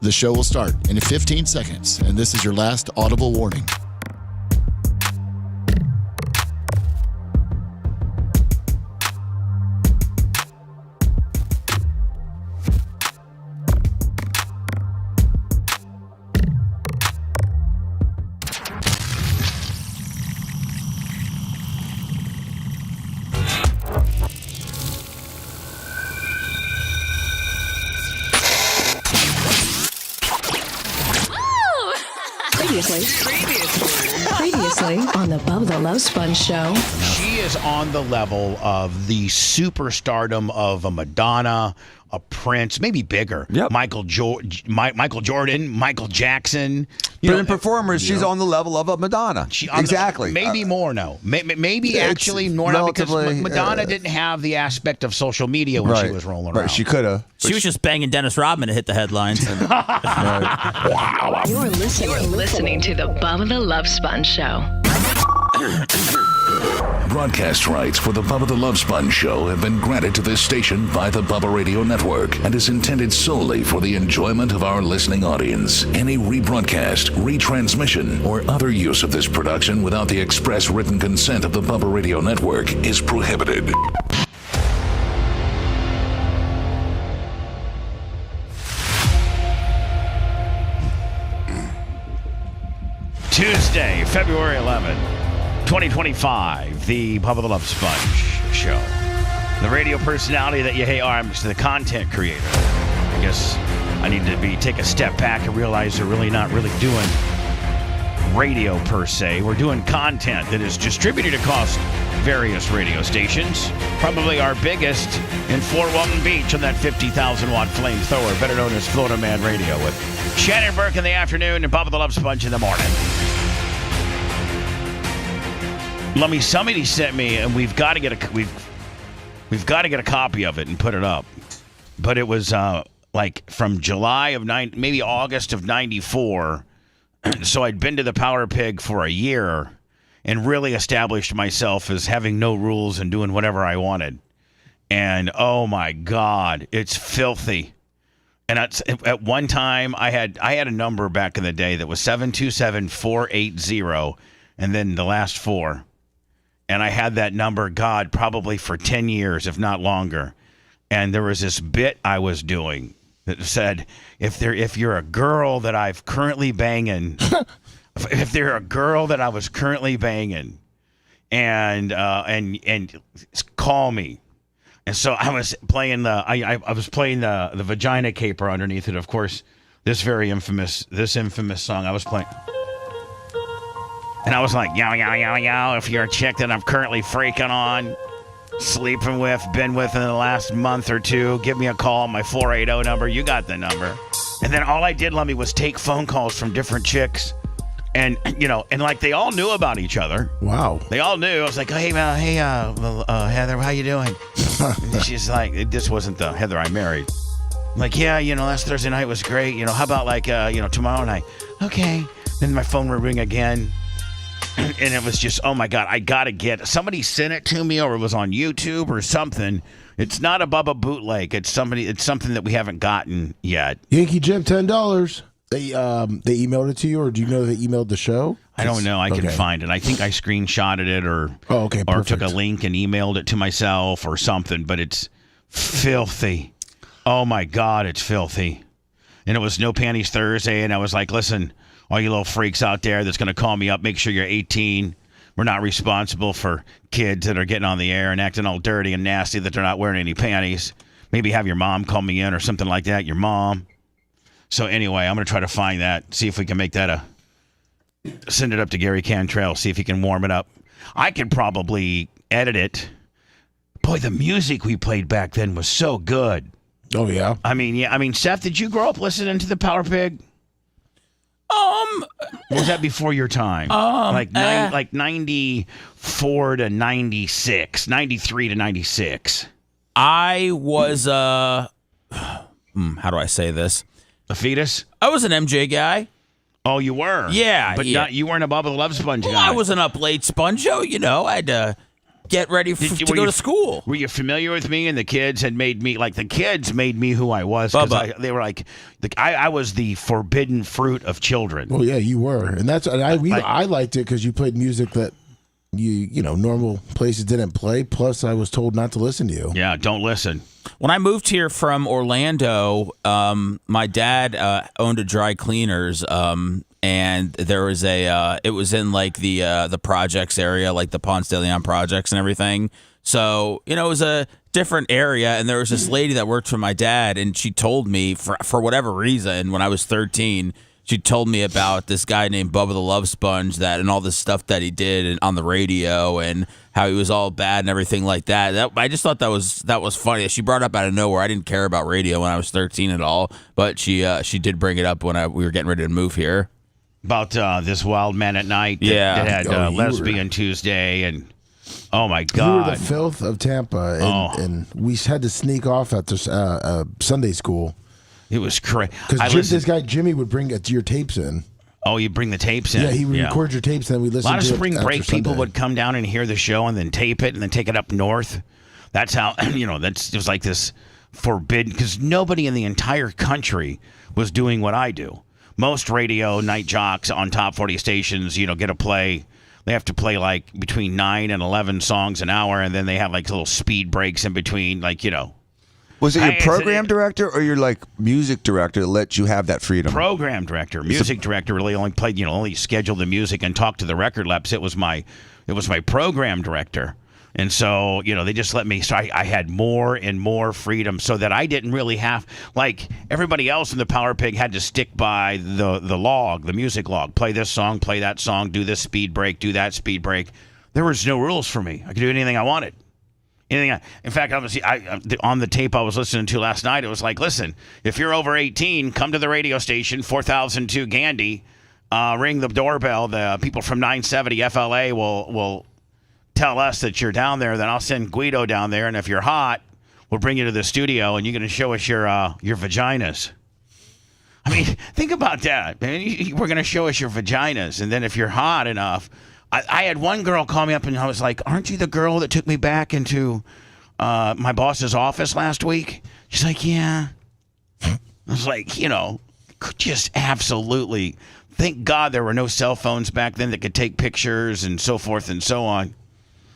The show will start in 15 seconds, and this is your last audible warning. Previously on the Bubba the Love Sponge show. She is on the level of the superstardom of a Madonna, a Prince, maybe bigger. Yep. Michael Jordan, Michael Jackson. But in performers, she's on the level of a Madonna. Exactly. Maybe more, no. Maybe actually more, not because Madonna didn't have the aspect of social media when she was rolling around. Right, she could have. She was just banging Dennis Rodman to hit the headlines. Wow. You're listening to the Bubba the Love Sponge show. Broadcast rights for the Bubba the Love Sponge show have been granted to this station by the Bubba Radio Network and is intended solely for the enjoyment of our listening audience. Any rebroadcast, retransmission, or other use of this production without the express written consent of the Bubba Radio Network is prohibited. Tuesday, February 11th, 2025, the Bubba the Love Sponge show. The radio personality that you hate, I'm just the content creator. I guess I need to take a step back and realize they're really not really doing radio per se. We're doing content that is distributed across various radio stations. Probably our biggest in Fort Walton Beach on that 50,000 watt flamethrower, better known as Florida Man Radio, with Shannon Burke in the afternoon and Bubba the Love Sponge in the morning. Somebody sent me, and we've got to get a copy of it and put it up. But it was like from July of maybe August of '94. So I'd been to the Power Pig for a year and really established myself as having no rules and doing whatever I wanted. And oh my God, it's filthy. And at one time I had a number back in the day that was 727-480, and then the last four. And I had that number, God, probably for 10 years, if not longer. And there was this bit I was doing that said, if you're a girl that I've currently banging, if they're a girl that I was currently banging, and call me. And so I was playing the vagina caper underneath it. Of course, this infamous song I was playing. And I was like, yow, yow, yow, yow, if you're a chick that I'm currently freaking on, sleeping with, been with in the last month or two, give me a call on my 480 number. You got the number. And then all I did, Lummy, was take phone calls from different chicks. And, like they all knew about each other. Wow. They all knew. I was like, hey, Heather, how you doing? And she's like, this wasn't the Heather I married. I'm like, yeah, last Thursday night was great. How about tomorrow night? Okay. Then my phone would ring again. And it was just, oh my God, I gotta get, somebody sent it to me, or it was on YouTube or something. It's not a Bubba bootleg. It's something that we haven't gotten yet. Yankee Jim, $10. They emailed it to you, or do you know they emailed the show? I don't know. I can find it. I think I screenshotted it or took a link and emailed it to myself or something, but it's filthy. Oh my God, it's filthy. And it was No Panties Thursday, and I was like, listen, all you little freaks out there that's going to call me up, make sure you're 18. We're not responsible for kids that are getting on the air and acting all dirty and nasty that they're not wearing any panties. Maybe have your mom call me in or something like that, your mom. So anyway, I'm going to try to find that, see if we can make that send it up to Gary Cantrell, see if he can warm it up. I could probably edit it. Boy, the music we played back then was so good. Oh, yeah? I mean, Seth, did you grow up listening to the Power Pig? Was that before your time? Like 94 to 96, 93 to 96. I was, how do I say this? A fetus? I was an MJ guy. Oh, you were? Yeah. But you weren't a Bubba the Love Sponge guy. I was an up late Sponge. I had to get ready to go to school. Were you familiar with me? And the kids had made me who I was. Bubba. They were like, I was the forbidden fruit of children. Well, yeah, you were, and I liked it because you played music that normal places didn't play. Plus, I was told not to listen to you. Yeah, don't listen. When I moved here from Orlando, my dad owned a dry cleaners, and there was it was in like the projects area, like the Ponce de Leon projects and everything. So, it was a different area, and there was this lady that worked for my dad, and she told me, for whatever reason, when I was 13, she told me about this guy named Bubba the Love Sponge and all this stuff that he did on the radio and how he was all bad and everything like that. I just thought that was funny. She brought it up out of nowhere. I didn't care about radio when I was 13 at all, but she did bring it up when we were getting ready to move here. About this Wild Man at Night that had Lesbian Tuesday, and oh my God. You were the filth of Tampa, and we had to sneak off after Sunday school. It was crazy. Because this guy Jimmy would bring your tapes in. Oh, you bring the tapes in? Yeah, he would record your tapes, and then we listened to it. A lot of spring break people would come down and hear the show and then tape it and then take it up north. That's how, that's just like this forbidden, because nobody in the entire country was doing what I do. Most radio night jocks on top 40 stations, get to play. They have to play like between 9 and 11 songs an hour, and then they have like little speed breaks in between, Was it your program director or your music director that let you have that freedom? Program director, music director really only played, only scheduled the music and talked to the record reps. It was my program director, and so they just let me. So I had more and more freedom, so that I didn't really have, like everybody else in the Power Pig had to stick by the music log. Play this song, play that song, do this speed break, do that speed break. There was no rules for me. I could do anything I wanted. In fact, obviously, on the tape I was listening to last night, it was like, listen, if you're over 18, come to the radio station, 4002 Gandy, ring the doorbell. The people from 970 FLA will tell us that you're down there. Then I'll send Guido down there, and if you're hot, we'll bring you to the studio, and you're going to show us your vaginas. I mean, think about that, man. We're going to show us your vaginas, and then if you're hot enough. I had one girl call me up, and I was like, aren't you the girl that took me back into my boss's office last week? She's like, yeah. I was like, just absolutely. Thank God there were no cell phones back then that could take pictures and so forth and so on.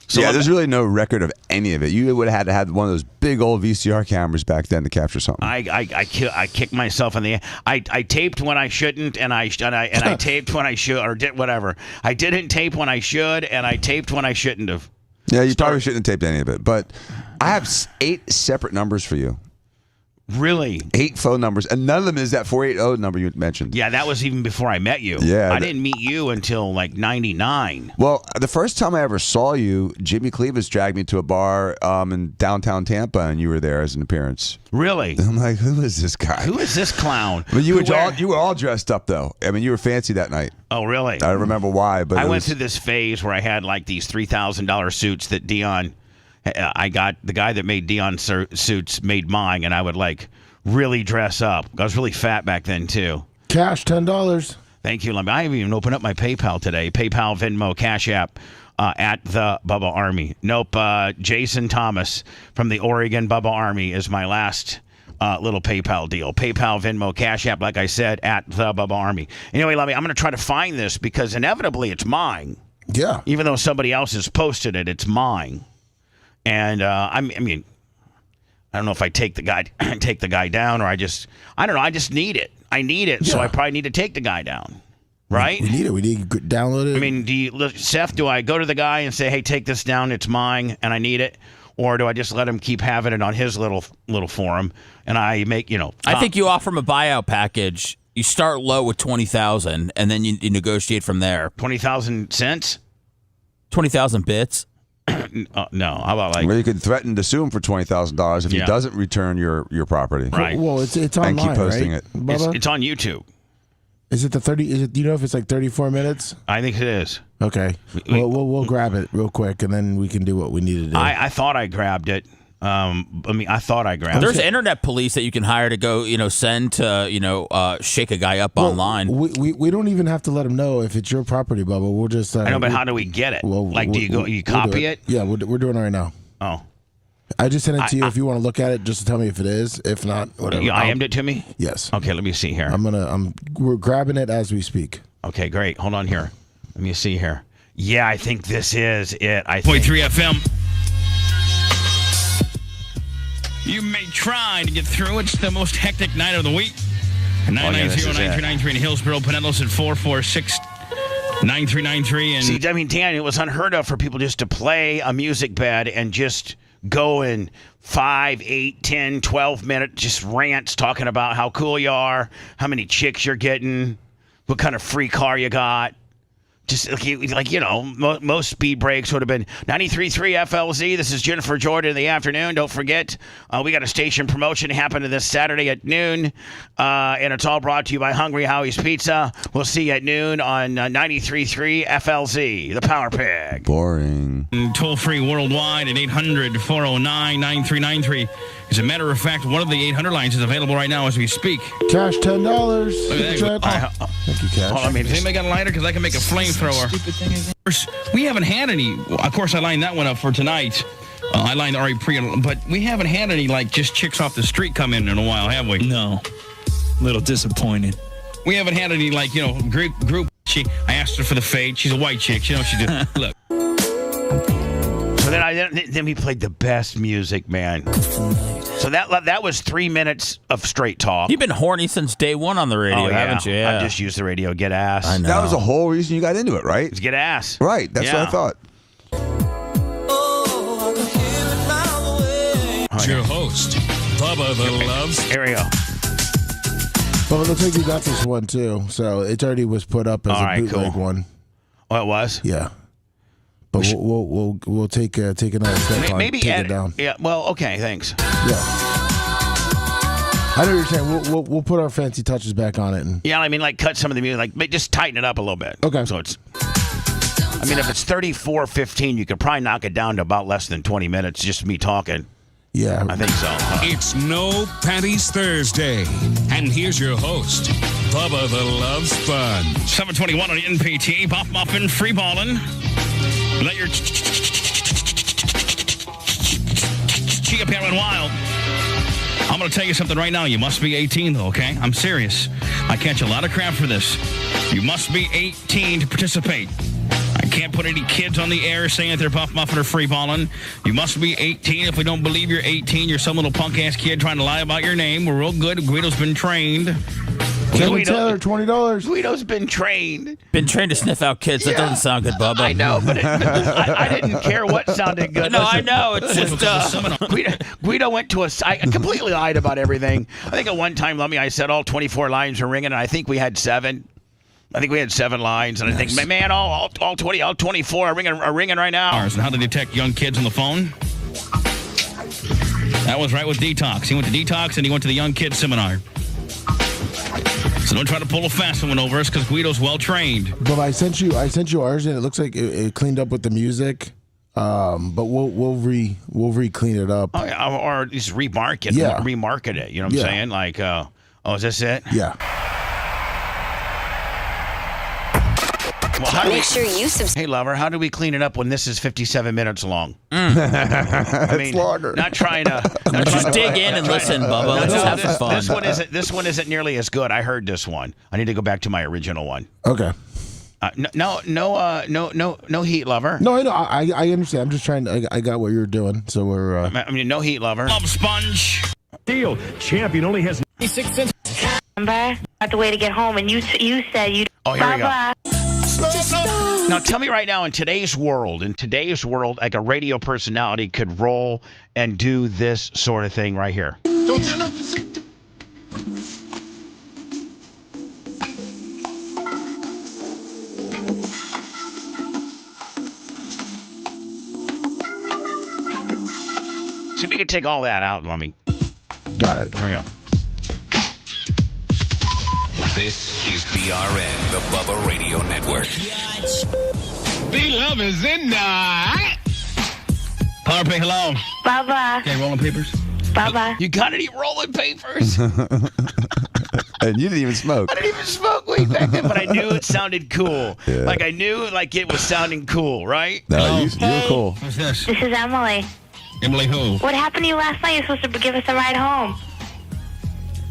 So there's really no record of any of it. You would have had to have one of those big old VCR cameras back then to capture something. I kicked myself in the. I taped when I shouldn't, and I taped when I should, or did whatever. I didn't tape when I should, and I taped when I shouldn't have. Yeah, you probably shouldn't have taped any of it. But I have 8 separate numbers for you. Really? 8 phone numbers, and none of them is that 480 number you mentioned. Yeah, that was even before I met you. Yeah, I didn't meet you until like 99. Well, the first time I ever saw you, Jimmy Cleavis dragged me to a bar in downtown Tampa, and you were there as an appearance. Really? I'm like, who is this guy? Who is this clown? But you were all dressed up though. I mean, you were fancy that night. Oh, really? I don't remember why, but I went through this phase where I had like these $3,000 suits that Dion. I got the guy that made Dion suits made mine, and I would really dress up. I was really fat back then too. Cash $10. Thank you. I haven't even opened up my PayPal today. PayPal, Venmo, Cash App at the Bubba Army. Nope. Jason Thomas from the Oregon Bubba Army is my last little PayPal deal. PayPal, Venmo, Cash App, like I said, at the Bubba Army. Anyway, I'm going to try to find this because inevitably it's mine. Yeah. Even though somebody else has posted it, it's mine. And I mean. I don't know if I take the guy down, or I don't know. I just need it. I need it, so I probably need to take the guy down, right? We need it. We need to download it. I mean, Seth, do I go to the guy and say, "Hey, take this down. It's mine, and I need it," or do I just let him keep having it on his little forum, and I make I think you offer him a buyout package. You start low with 20,000, and then you negotiate from there. 20,000 cents. 20,000 bits. No, how about Well, you could threaten to sue him for $20,000 if he doesn't return your property. Right. Well, it's online, and keep posting right? it. It's on YouTube. Is it the 30? Do you know if it's like 34 minutes? I think it is. Okay. We'll grab it real quick, and then we can do what we need to do. I thought I grabbed it. I thought I grabbed. There's internet police that you can hire to go, send to, shake a guy up online. We don't even have to let them know if it's your property, Bubba. We'll just. I know, but how do we get it? Do you copy it? Yeah, we're doing it right now. Oh. I just sent it to you if you want to look at it, just to tell me if it is. If not, whatever. You IM'd it to me? Yes. Okay, let me see here. We're grabbing it as we speak. Okay, great. Hold on here. Let me see here. Yeah, I think this is it. I think. 3 FM. You may try to get through. It's the most hectic night of the week. 990-9393 in Hillsborough. Penelos at 446-9393. See, Dan, it was unheard of for people just to play a music bed and just go in 5, 8, 10, 12 minute just rants talking about how cool you are, how many chicks you're getting, what kind of free car you got. Just most speed breaks would have been 93.3 FLZ. This is Jennifer Jordan in the afternoon. Don't forget, we got a station promotion happening this Saturday at noon, and it's all brought to you by Hungry Howie's Pizza. We'll see you at noon on 93.3 FLZ, the Power Pig. Boring. Toll free worldwide at 800-409-9393. As a matter of fact, one of the 800 lines is available right now as we speak. Cash $10. Thank you, Cash. Has anybody got a lighter? Because I can make a flamethrower. We haven't had any. Of course, I lined that one up for tonight. I lined already but we haven't had any just chicks off the street come in a while, have we? No. A little disappointed. We haven't had any group. I asked her for the fade. She's a white chick. She knows what she did. Look. So then we played the best music, man. So that was 3 minutes of straight talk. You've been horny since day one on the radio, haven't you? Yeah. I just used the radio, get ass. I know. That was the whole reason you got into it, right? It's get ass. Right. That's what I thought. Your host, Bubba the Love Sponge. Here we go. Well, it looks like you got this one too. So it already was put up as a bootleg one. Oh, it was? Yeah. But we'll take another step on take it down. Yeah. Well, okay. Thanks. Yeah. I know what you're saying. We'll put our fancy touches back on it. Cut some of the music, just tighten it up a little bit. Okay. So it's. If it's 34:15, you could probably knock it down to about less than 20 minutes, just me talking. Yeah. I think so. It's No Panties Thursday. And here's your host, Bubba the Love Sponge. 721 on NPT. Pop Muffin, free balling. Let your chi up here run wild. I'm going to tell you something right now. You must be 18, though, okay? I'm serious. I catch a lot of crap for this. You must be 18 to participate. I can't put any kids on the air saying that they're Puff Muffin or free balling. You must be 18. If we don't believe you're 18, you're some little punk-ass kid trying to lie about your name. We're real good. Guido's been trained. Kevin Taylor, $20. Guido's been trained. Been trained to sniff out kids. That doesn't sound good, Bubba. I know, but I didn't care what sounded good. No, I know. It's just... Guido went to I completely lied about everything. I think at one time, I said all 24 lines were ringing, and I think we had 7. I think we had 7 lines, and I think, man, all 24 are ringing right now. And how to detect young kids on the phone? That was right with Detox. He went to Detox, and he went to the young kids seminar. So don't try to pull a fast one over us, because Guido's well trained. But I sent you ours, and it looks like it cleaned up with the music. But we'll re-clean it up. Oh, yeah, or just remarket it. Yeah. Remarket it. You know what I'm saying? Is this it? Yeah. Well, Make sure you subscribe. Hey, lover, how do we clean it up when this is 57 minutes long? It's longer. Not trying to. Just dig in and listen, Bubba. Let's have some fun. This one isn't nearly as good. I heard this one. I need to go back to my original one. Okay. No heat, lover. No, I know. I understand. I'm just trying to. I got what you're doing. So we're. No heat, lover. Love Sponge. Deal. Champion only has 96 cents. Remember? Not the way to get home, and you said you. Oh, here we go. Now, tell me right now, in today's world, like a radio personality could roll and do this sort of thing right here. See if we could take all that out, let me. Got it. Here we go. This is BRN, the Bubba Radio Network. the love is in the Powerplay, hello. Bubba. Okay, rolling papers. Bubba. You got any rolling papers? And you didn't even smoke. I didn't even smoke weed back then, but I knew it sounded cool. Yeah. Like I knew it was sounding cool, right? No, you were cool. Who's this? This is Emily. Emily who? What happened to you last night? You're supposed to give us a ride home.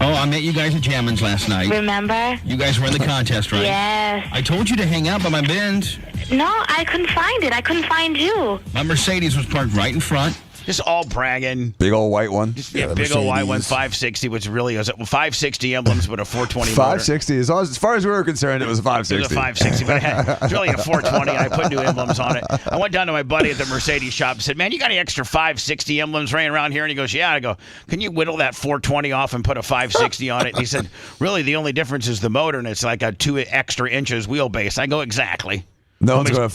Oh, I met you guys at Jammin's last night. Remember? You guys were in the contest, right? Yes. I told you to hang out by my bins. No, I couldn't find it. I couldn't find you. My Mercedes was parked right in front. Just all bragging. Big old white one. Yeah, big old white one, 560, which really is 560 emblems, but a 420 motor. 560. As far as we were concerned, it was a 560. It was a 560, but it was really a 420, and I put new emblems on it. I went down to my buddy at the Mercedes shop and said, man, you got any extra 560 emblems laying around here? And he goes, yeah. I go, can you whittle that 420 off and put a 560 on it? And he said, really, the only difference is the motor, and it's like a 2 extra inches wheelbase. I go, exactly. No one's going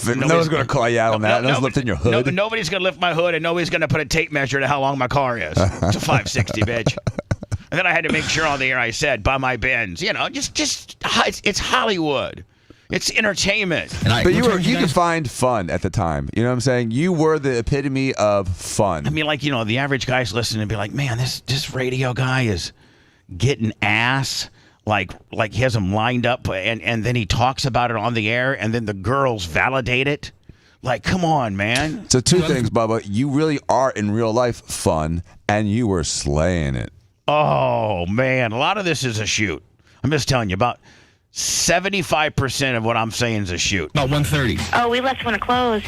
to call you out on that. No one's lifting your hood. Nobody's going to lift my hood, and nobody's going to put a tape measure to how long my car is. It's a 560, bitch. And then I had to make sure on the air I said, by my Benz. You know, it's Hollywood. It's entertainment. But you could find fun at the time. You know what I'm saying? You were the epitome of fun. I mean, like, you know, the average guy's listening and be like, man, this radio guy is getting ass. Like he has them lined up, and then he talks about it on the air, and then the girls validate it. Like, come on, man. So 2 things, Bubba. You really are, in real life, fun, and you were slaying it. Oh, man. A lot of this is a shoot. I'm just telling you, about 75% of what I'm saying is a shoot. About 1:30. Oh, we left when it closed.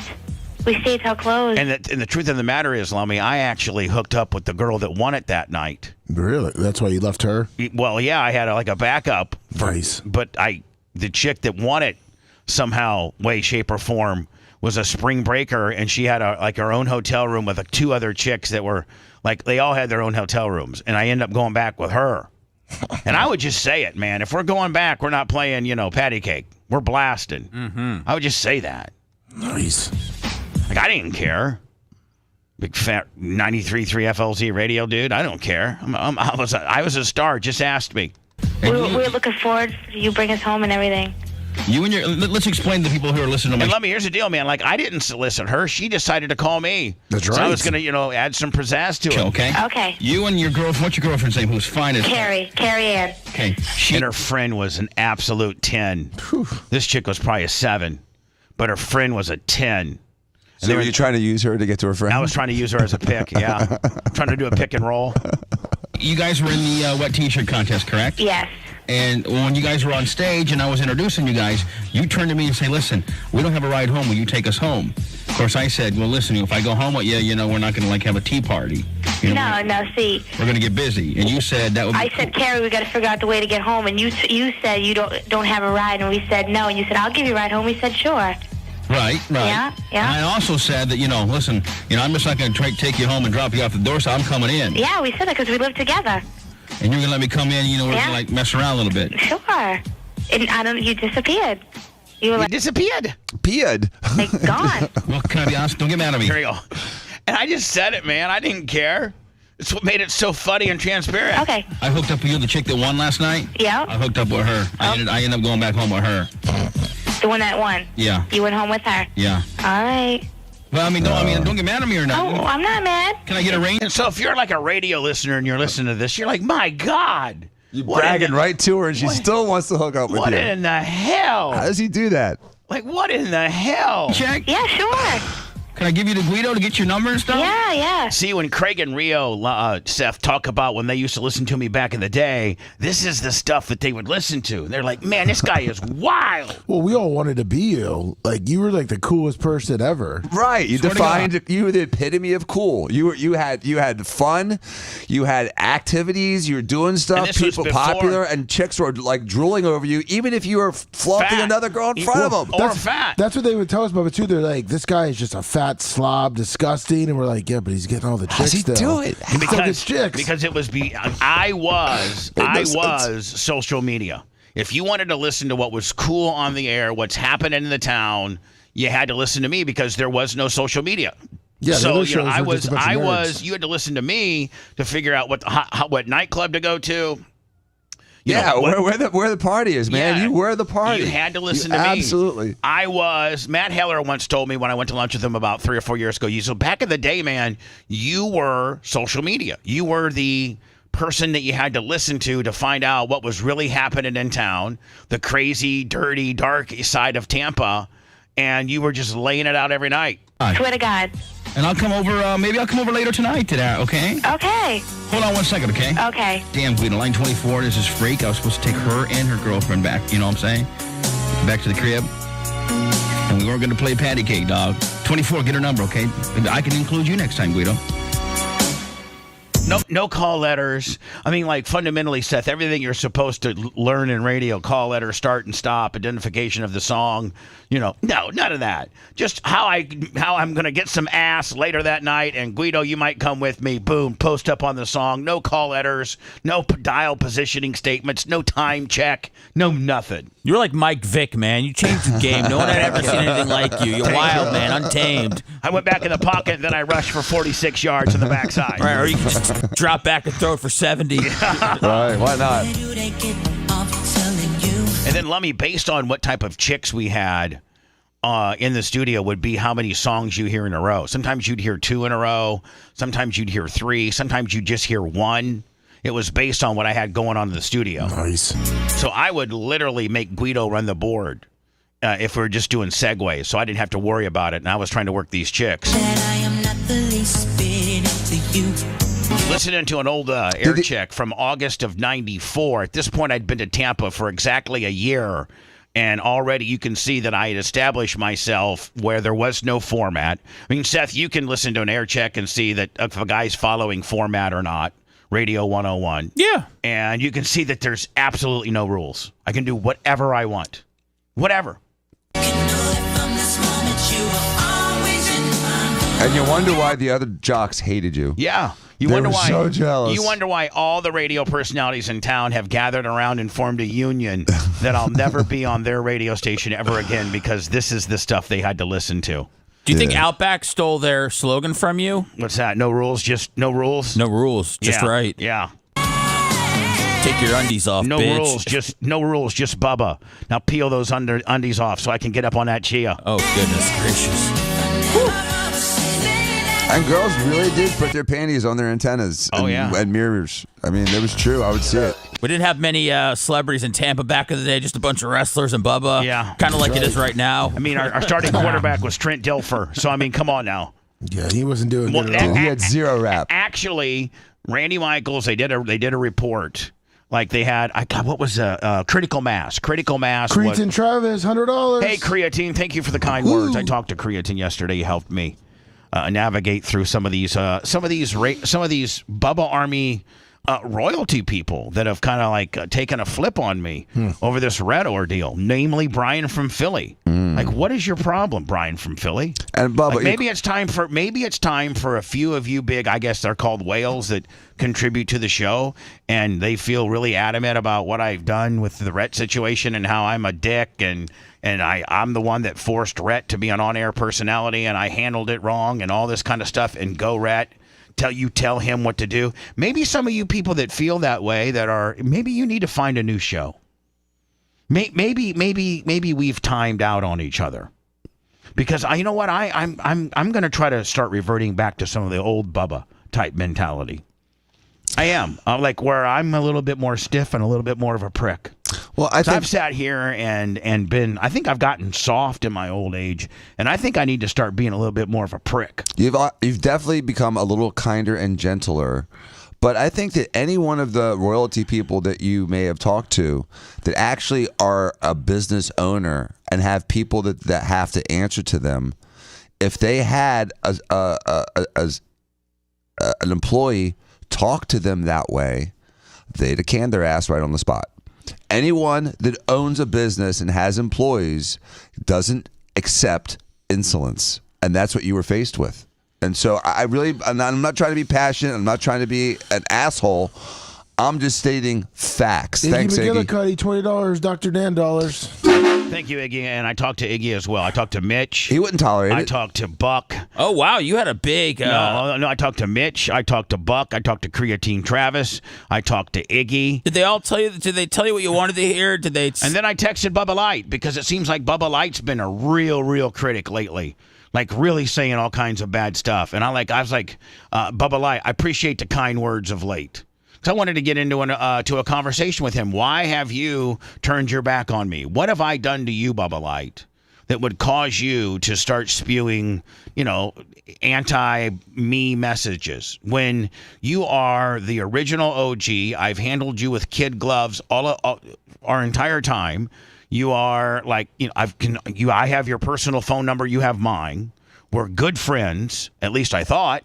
We stayed till closed. And the truth of the matter is, Lummy, I actually hooked up with the girl that won it that night. Really? That's why you left her? Well, yeah, I had a backup. Nice. But the chick that won it somehow, way, shape, or form was a spring breaker, and she had her own hotel room with 2 other chicks that were they all had their own hotel rooms, and I ended up going back with her. And I would just say it, man. If we're going back, we're not playing, patty cake. We're blasting. Mm-hmm. I would just say that. Nice. I didn't care. Big fat 93.3 FLZ radio dude. I don't care. I was a star. Just asked me. We're looking forward to you bring us home and everything. Let's explain to the people who are listening to me. And let me, here's the deal, man. I didn't solicit her. She decided to call me. That's right. So I was going to, add some pizzazz to it. Okay. You and your girlfriend, what's your girlfriend's name? Who's fine as Carrie Ann. Okay. And her friend was an absolute 10. Whew. This chick was probably a 7, but her friend was a 10. So were you trying to use her to get to her friend? I was trying to use her as a pick, yeah. Trying to do a pick and roll. You guys were in the wet t-shirt contest, correct? Yes. And when you guys were on stage and I was introducing you guys, you turned to me and say, listen, we don't have a ride home. Will you take us home? Of course, I said, well, listen, if I go home with you, we're not going to have a tea party. No, see. We're going to get busy. And you said that would be I said, Carrie, we got to figure out the way to get home. And you said you don't have a ride. And we said no. And you said, I'll give you a ride home. We said, sure. Right. Yeah. And I also said that, listen, I'm just not going to take you home and drop you off the door, so I'm coming in. Yeah, we said that because we live together. And you're going to let me come in, we're going to mess around a little bit. Sure. And you disappeared. You disappeared. Peared. Gone. Well, can I be honest? Don't get mad at me. Here you go. And I just said it, man. I didn't care. It's what made it so funny and transparent. Okay. I hooked up with you, the chick that won last night. Yeah. I hooked up with her. I ended up going back home with her. The one that won? Yeah. You went home with her? Yeah. All right. Well, don't get mad at me or nothing. Oh, I'm not mad. Can I get a ring? And so if you're like a radio listener and you're listening to this, you're like, my God. You're bragging right to her, and she still wants to hook up with you. What in the hell? How does he do that? Like, what in the hell? Check. Yeah, sure. Can I give you the Guido to get your number and stuff? Yeah. See, when Craig and Rio, Seth, talk about when they used to listen to me back in the day, this is the stuff that they would listen to. They're like, man, this guy is wild. Well, we all wanted to be you. Like, you were like the coolest person ever. Right. You were the epitome of cool. You had fun. You had activities. You were doing stuff. People popular, and chicks were like drooling over you, even if you were flaunting another girl in front of them. Or fat. That's what they would tell us about it too. They're like, this guy is just a fat slob, disgusting, and we're like, yeah, but he's getting all the chicks. How's he still. do it? He still gets chicks. Because it was I was social media. If you wanted to listen to what was cool on the air, what's happening in the town, you had to listen to me because there was no social media. Yeah, so you had to listen to me to figure out what nightclub to go to. where the party is, man. Yeah. You were the party. You had to listen to me. Absolutely. Matt Heller once told me when I went to lunch with him about 3 or 4 years ago, so back in the day, man, you were social media. You were the person that you had to listen to find out what was really happening in town, the crazy, dirty, dark side of Tampa, and you were just laying it out every night. Swear to God. And I'll come over, maybe I'll come over later tonight to that, okay? Okay. Hold on 1 second, okay? Okay. Damn, Guido, line 24, this is freak. I was supposed to take her and her girlfriend back, you know what I'm saying? Back to the crib. And we weren't going to play patty cake, dog. 24, get her number, okay? I can include you next time, Guido. No call letters. I mean, like, fundamentally, Seth, everything you're supposed to learn in radio, call letter, start and stop, identification of the song, no, none of that. Just how I'm going to get some ass later that night, and Guido, you might come with me. Boom, post up on the song. No call letters, no dial positioning statements, no time check, no nothing. You're like Mike Vick, man. You changed the game. No one had ever seen anything like you. You're wild, man, untamed. I went back in the pocket, then I rushed for 46 yards in the backside. Right, or you can just drop back and throw it for 70. Right, why not? And then, Lummy, based on what type of chicks we had in the studio would be how many songs you hear in a row. Sometimes you'd hear 2 in a row. Sometimes you'd hear 3. Sometimes you'd just hear 1. It was based on what I had going on in the studio. Nice. So I would literally make Guido run the board if we were just doing segues, so I didn't have to worry about it. And I was trying to work these chicks. Listening to an old air check from August of '94. At this point, I'd been to Tampa for exactly a year. And already you can see that I had established myself where there was no format. I mean, Seth, you can listen to an air check and see that if a guy's following format or not. Radio 101. Yeah. And you can see that there's absolutely no rules. I can do whatever I want. Whatever. And you wonder why the other jocks hated you. Yeah. They were so jealous. You wonder why all the radio personalities in town have gathered around and formed a union that I'll never be on their radio station ever again because this is the stuff they had to listen to. Do you think Outback stole their slogan from you? What's that? No rules, just no rules? No rules, just right. Yeah. Take your undies off, no bitch. No rules, just Bubba. Now peel those undies off so I can get up on that chia. Oh, goodness gracious. And girls really did put their panties on their antennas and mirrors. I mean, it was true. I would see it. We didn't have many celebrities in Tampa back in the day, just a bunch of wrestlers and Bubba. Yeah. Kind of like it is right now. I mean, our starting quarterback was Trent Dilfer. So, I mean, come on now. Yeah, he wasn't doing good at all. He had 0 rap. Actually, Randy Michaels, they did a report. Like they had, what was Critical Mass? Critical Mass. Creatine Travis, $100. Hey, Creatine, thank you for the kind words. I talked to Creatine yesterday. He helped me navigate through some of these Bubba Army royalty people that have kind of like taken a flip on me over this Red ordeal, namely Brian from Philly. Like, what is your problem, Brian from Philly? And Bubba, like maybe it's time for a few of you big, I guess they're called whales that contribute to the show, and they feel really adamant about what I've done with the Rhett situation and how I'm a dick and I'm the one that forced Rhett to be an on-air personality and I handled it wrong and all this kind of stuff, and go Rhett. Tell him what to do. Maybe some of you people that feel that way, maybe you need to find a new show. Maybe we've timed out on each other, because you know what, I'm going to try to start reverting back to some of the old Bubba type mentality. I am like where I'm a little bit more stiff and a little bit more of a prick. Well, I've sat here and been. I think I've gotten soft in my old age, and I think I need to start being a little bit more of a prick. You've definitely become a little kinder and gentler. But I think that any one of the royalty people that you may have talked to that actually are a business owner and have people that have to answer to them, if they had an employee talk to them that way, they'd have canned their ass right on the spot. Anyone that owns a business and has employees doesn't accept insolence. And that's what you were faced with. And so I'm not trying to be passionate. I'm not trying to be an asshole. I'm just stating facts. Thanks, Iggy Iggy. McGillicuddy, $20, Dr. Dan dollars. Thank you, Iggy. And I talked to Iggy as well. I talked to Mitch. He wouldn't tolerate it. I talked to Buck. Oh, wow. You had a big... No, I talked to Mitch. I talked to Buck. I talked to Creatine Travis. I talked to Iggy. Did they all tell you? Did they tell you what you wanted to hear? Did they? And then I texted Bubba Light because it seems like Bubba Light's been a real critic lately. Like really saying all kinds of bad stuff. And I was like, Bubba Light, I appreciate the kind words of late. Because I wanted to get into to a conversation with him. Why have you turned your back on me? What have I done to you, Bubba Light, that would cause you to start spewing, anti-me messages? When you are the original OG, I've handled you with kid gloves our entire time. You are like, I have your personal phone number. You have mine. We're good friends. At least I thought.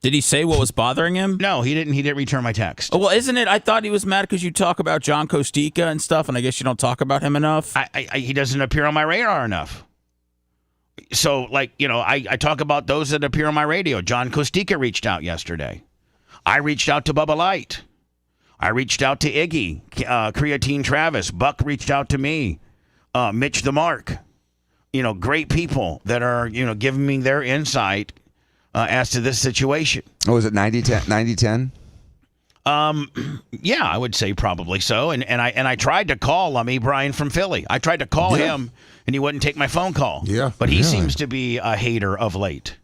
Did he say what was bothering him? No, he didn't. He didn't return my text. Oh, well, isn't it? I thought he was mad because you talk about John Kostika and stuff, and I guess you don't talk about him enough. He doesn't appear on my radar enough. So, I talk about those that appear on my radio. John Kostika reached out yesterday. I reached out to Bubba Light. I reached out to Iggy, Creatine Travis. Buck reached out to me. Mitch the Mark. Great people that are, giving me their insight as to this situation. Oh, was it 90-10? Yeah, I would say probably so. And I tried to call Lummy Brian from Philly. I tried to call him, and he wouldn't take my phone call. Yeah, but he seems to be a hater of late.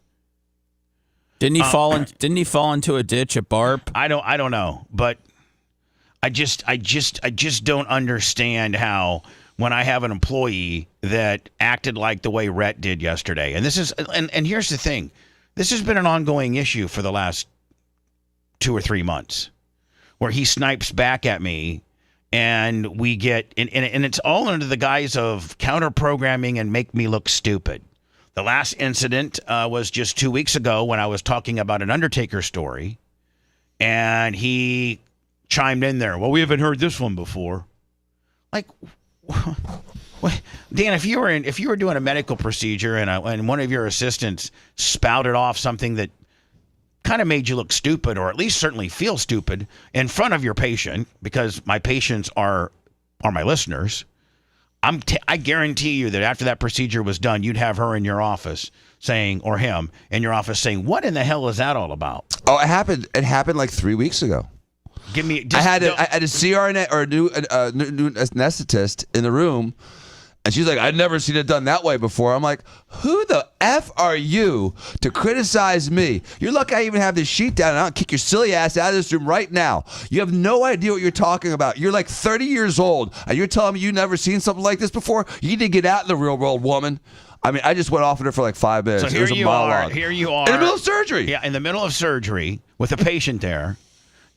Didn't he fall into a ditch at Barp? I don't know, but I just don't understand how when I have an employee that acted like the way Rhett did yesterday. And this is and here's the thing. This has been an ongoing issue for the last 2 or 3 months, where he snipes back at me, and we get and it's all under the guise of counter programming and make me look stupid. The last incident was just 2 weeks ago when I was talking about an Undertaker story, and he chimed in there. Well, we haven't heard this one before. Like, Dan, if you were doing a medical procedure and one of your assistants spouted off something that kind of made you look stupid, or at least certainly feel stupid in front of your patient, because my patients are my listeners, I guarantee you that after that procedure was done, you'd have her in your office saying, or him in your office saying, "What in the hell is that all about?" Oh, it happened. It happened like 3 weeks ago. Give me. I had a CRNA or a new anesthetist in the room, and she's like, "I'd never seen it done that way before." I'm like, "Who the F are you to criticize me? You're lucky I even have this sheet down, and I'll kick your silly ass out of this room right now. You have no idea what you're talking about. You're like 30 years old, and you're telling me you've never seen something like this before? You need to get out in the real world, woman." I mean, I just went off on her for like 5 minutes. So it was a monologue. Here you are. In the middle of surgery. Yeah, in the middle of surgery with a patient there.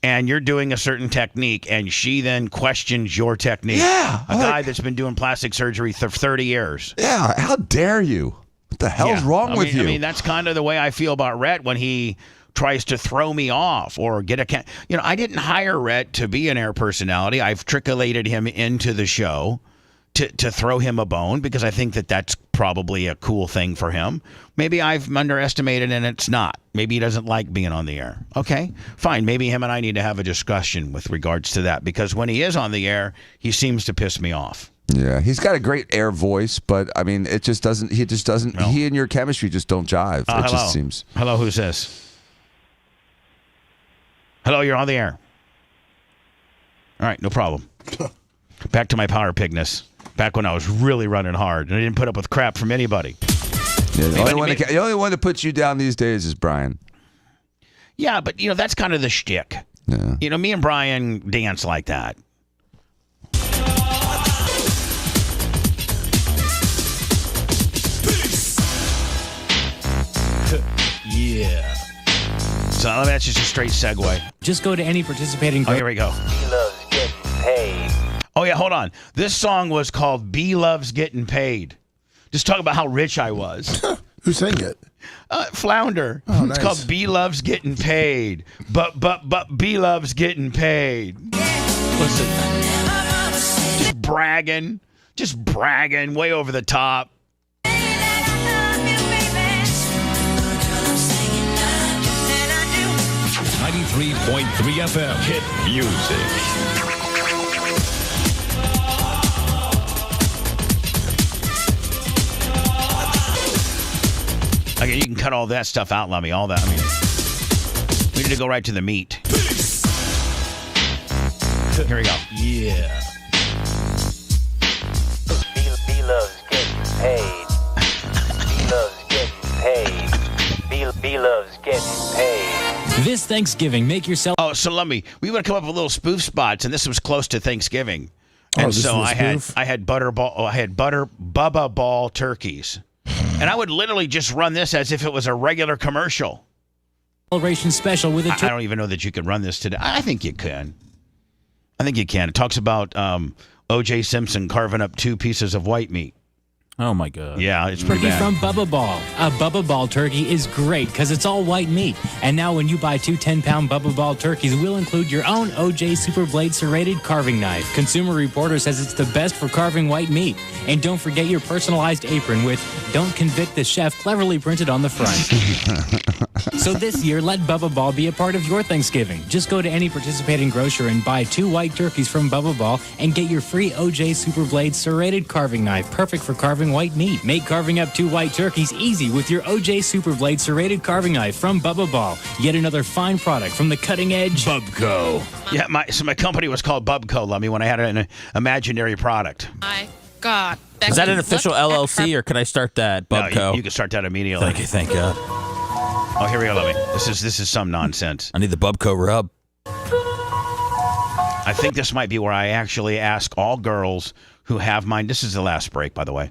And you're doing a certain technique, and she then questions your technique. Yeah. A guy that's been doing plastic surgery for 30 years. Yeah, how dare you? What the hell's wrong with you? I mean, that's kind of the way I feel about Rhett when he tries to throw me off or get a... I didn't hire Rhett to be an air personality. I've trickulated him into the show to throw him a bone because I think that that's probably a cool thing for him. Maybe I've underestimated and it's not. Maybe he doesn't like being on the air. Okay, fine. Maybe him and I need to have a discussion with regards to that, because when he is on the air, he seems to piss me off. Yeah, he's got a great air voice, but I mean, it just doesn't. He just doesn't. No. He and your chemistry just don't jive. It just seems. Hello, who's this? Hello, you're on the air. All right, no problem. Back to my power pigness. Back when I was really running hard and I didn't put up with crap from anybody. Yeah, the only one that puts you down these days is Brian. Yeah, but that's kind of the shtick. Yeah. Me and Brian dance like that. Yeah. So that's just a straight segue. Just go to any participating. Oh, here we go. He loves getting paid. Oh, yeah, hold on. This song was called B Loves Getting Paid. Just talk about how rich I was. Who sang it? Flounder. Oh, it's nice. called B Loves Getting Paid. But B Loves Getting Paid. Listen. Just bragging way over the top. 93.7 FM. Hit music. Okay, you can cut all that stuff out, Lummy. All that. I mean, we need to go right to the meat. Here we go. Yeah. B loves getting paid. B loves getting paid. B loves getting paid. This Thanksgiving, make yourself. Oh, so let me. We would come up with little spoof spots, and this was close to Thanksgiving, and so I had Bubba Ball turkeys, and I would literally just run this as if it was a regular commercial. Celebration special with a. I don't even know that you could run this today. I think you can. It talks about O.J. Simpson carving up 2 pieces of white meat. Oh, my God. Yeah, it's pretty turkey bad. from Bubba Ball. A Bubba Ball turkey is great because it's all white meat. And now when you buy 2 10-pound Bubba Ball turkeys, we'll include your own OJ Super Blade serrated carving knife. Consumer Reporter says it's the best for carving white meat. And don't forget your personalized apron with "Don't Convict the Chef" cleverly printed on the front. So this year, let Bubba Ball be a part of your Thanksgiving. Just go to any participating grocer and buy 2 white turkeys from Bubba Ball and get your free OJ Super Blade serrated carving knife, perfect for carving white meat. Make carving up 2 white turkeys easy with your OJ Super Blade serrated carving knife from Bubba Ball. Yet another fine product from the cutting edge Bubco. Yeah, my company was called Bubco, Lummy, when I had an imaginary product. My God. Is that an official LLC, or can I start that, Bubco? No, you can start that immediately. Thank God. Oh, here we go, Lummy. This is some nonsense. I need the Bubco rub. I think this might be where I actually ask all girls who have mine. This is the last break, by the way.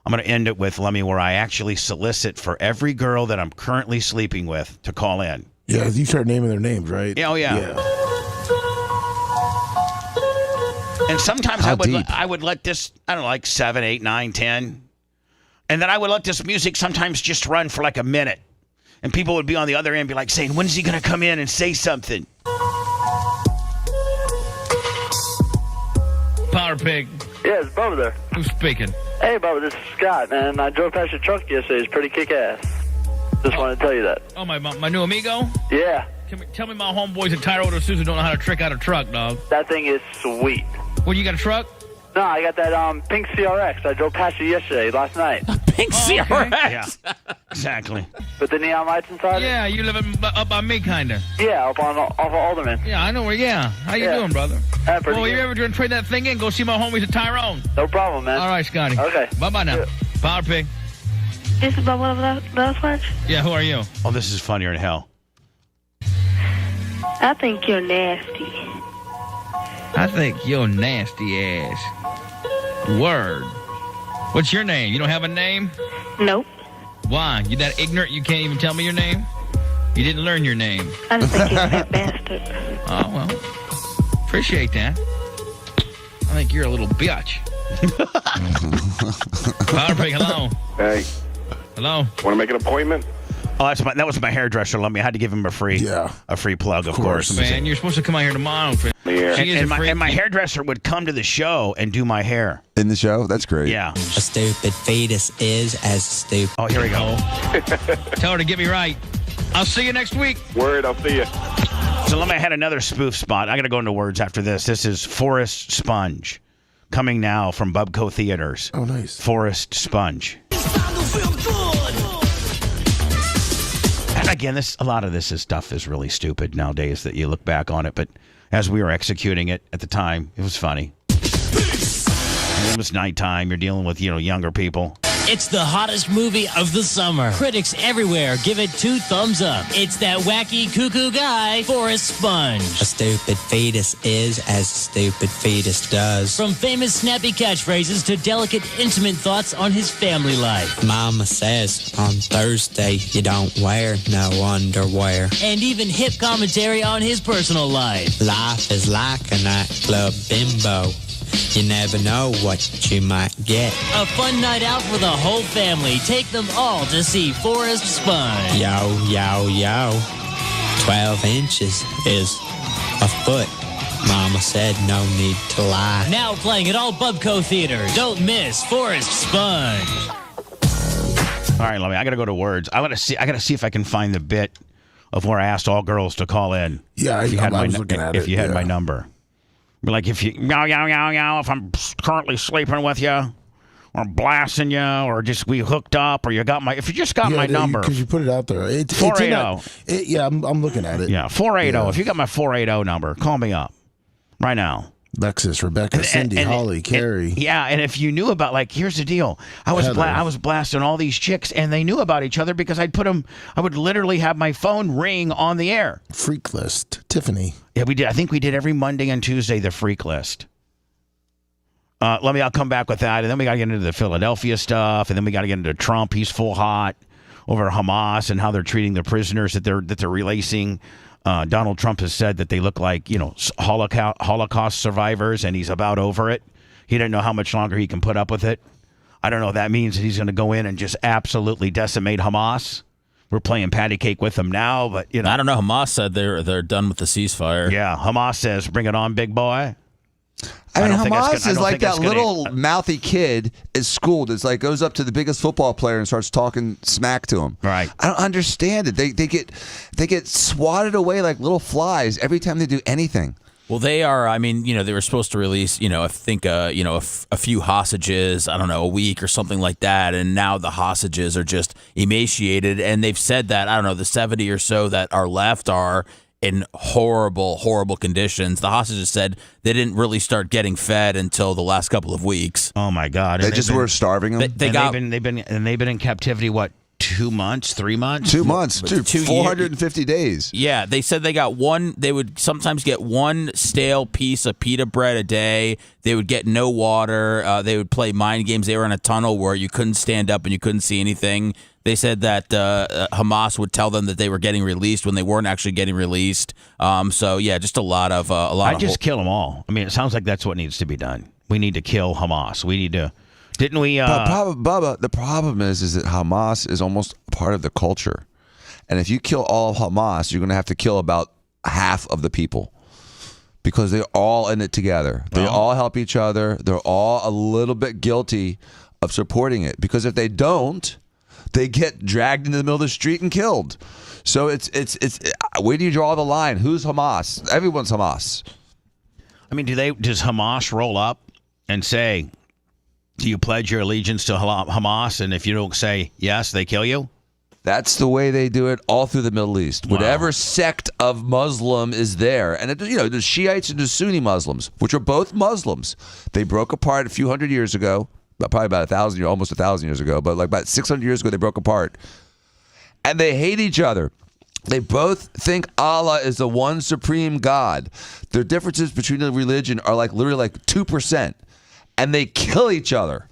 I'm going to end it with, Lummy, where I actually solicit for every girl that I'm currently sleeping with to call in. Yeah, you start naming their names, right? Yeah, oh, yeah. And sometimes I would let this, I don't know, like 7, 8, 9, 10. And then I would let this music sometimes just run for like a minute. And people would be on the other end be like saying, when's he going to come in and say something? Power Pig. Yeah, it's Bubba there. Who's speaking? Hey, Bubba, this is Scott, man. I drove past your truck yesterday. It's pretty kick-ass. Just wanted to tell you that. Oh, my new amigo? Yeah. Tell me my homeboys at Tire Auto Susan don't know how to trick out a truck, dog. That thing is sweet. Well, you got a truck? No, I got that pink CRX. I drove past you last night. Pink CRX? Yeah, exactly. With the neon lights inside? Yeah, you live up by me, kind of. Yeah, off of Alderman. Yeah, I know where, yeah. How you doing, brother? Well, you ever going to trade that thing in? Go see my homies at Tyrone. No problem, man. All right, Scotty. Okay. Bye-bye now. Power Pig. This is Bubba the Love Sponge. Yeah, who are you? Oh, this is funnier than hell. I think you're nasty. I think you're nasty ass. Word. What's your name? You don't have a name? Nope. Why? You that ignorant you can't even tell me your name? You didn't learn your name. I just think you're a fat bastard. Oh, well. Appreciate that. I think you're a little bitch. Power Pig, hello. Hey. Hello. Want to make an appointment? Oh, that was my hairdresser. Let me. I had to give him a free plug, of course. Man, you're supposed to come out here tomorrow. Yeah. And my hairdresser would come to the show and do my hair. In the show? That's great. Yeah. A stupid fetus is as stupid. Oh, here we go. Tell her to get me right. I'll see you next week. Word, I'll see you. So let me had another spoof spot. I got to go into words after this. This is Forest Sponge. Coming now from Bubco Theaters. Oh, nice. Forest Sponge. And again, a lot of this stuff is really stupid nowadays that you look back on it. But as we were executing it at the time, it was funny. It was nighttime. You're dealing with, younger people. It's the hottest movie of the summer. Critics everywhere give it 2 thumbs up. It's that wacky cuckoo guy, Forrest Sponge. A stupid fetus is as a stupid fetus does. From famous snappy catchphrases to delicate, intimate thoughts on his family life. Mama says on Thursday you don't wear no underwear. And even hip commentary on his personal life. Life is like a nightclub bimbo. You never know what you might get. A fun night out for the whole family. Take them all to see Forrest Sponge. Yo, yo, yo. 12 inches is a foot. Mama said no need to lie. Now playing at all Bubco theaters. Don't miss Forrest Sponge. All right, Lummy, I got to go to words. I got to see if I can find the bit of where I asked all girls to call in. Yeah, if you had I was looking at it. If you had my number. Like, if you, if I'm currently sleeping with you, or blasting you, or just we hooked up, or if you just got my number. Because you put it out there. It's 480. Yeah, I'm looking at it. Yeah, 480. Yeah. If you got my 480 number, call me up right now. Lexus, Rebecca, Cindy, Holly, Carrie. Yeah, and if you knew about, like, here's the deal. I was blasting all these chicks, and they knew about each other because I would literally have my phone ring on the air. Freak list. Tiffany. Yeah, we did. I think we did every Monday and Tuesday, the freak list. I'll come back with that, and then we got to get into the Philadelphia stuff, and then we got to get into Trump. He's full hot over Hamas and how they're treating the prisoners that they're releasing. Donald Trump has said that they look like, Holocaust survivors, and he's about over it. He doesn't know how much longer he can put up with it. I don't know if that means that he's going to go in and just absolutely decimate Hamas. We're playing patty cake with them now, but I don't know. Hamas said they're done with the ceasefire. Yeah, Hamas says, "Bring it on, big boy." I mean, Hamas is like that little mouthy kid at school that's like goes up to the biggest football player and starts talking smack to him. Right. I don't understand it. They get swatted away like little flies every time they do anything. Well, they are. I mean, they were supposed to release, I think, a few hostages, I don't know, a week or something like that. And now the hostages are just emaciated. And they've said that, I don't know, the 70 or so that are left are in horrible, horrible conditions. The hostages said they didn't really start getting fed until the last couple of weeks. Oh my God! They just were starving them. They've been in captivity. What, 2 months, 3 months? 2 months, 450 days. Yeah, they said they got one. They would sometimes get one stale piece of pita bread a day. They would get no water. They would play mind games. They were in a tunnel where you couldn't stand up and you couldn't see anything. They said that Hamas would tell them that they were getting released when they weren't actually getting released. So yeah, just a lot of. I just kill them all. I mean, it sounds like that's what needs to be done. We need to kill Hamas. We need to. Didn't we? Bubba, the problem is that Hamas is almost part of the culture, and if you kill all of Hamas, you're going to have to kill about half of the people. Because they're all in it together. They all help each other. They're all a little bit guilty of supporting it. Because if they don't, they get dragged into the middle of the street and killed. So it's where do you draw the line? Who's Hamas? Everyone's Hamas. I mean, does Hamas roll up and say, do you pledge your allegiance to Hamas? And if you don't say yes, they kill you? That's the way they do it all through the Middle East. Wow. Whatever sect of Muslim is there. And, the Shiites and the Sunni Muslims, which are both Muslims, they broke apart a few hundred years ago. Probably about 1,000 years, almost 1,000 years ago. But like about 600 years ago, they broke apart. And they hate each other. They both think Allah is the one supreme God. Their differences between the religion are literally 2%. And they kill each other.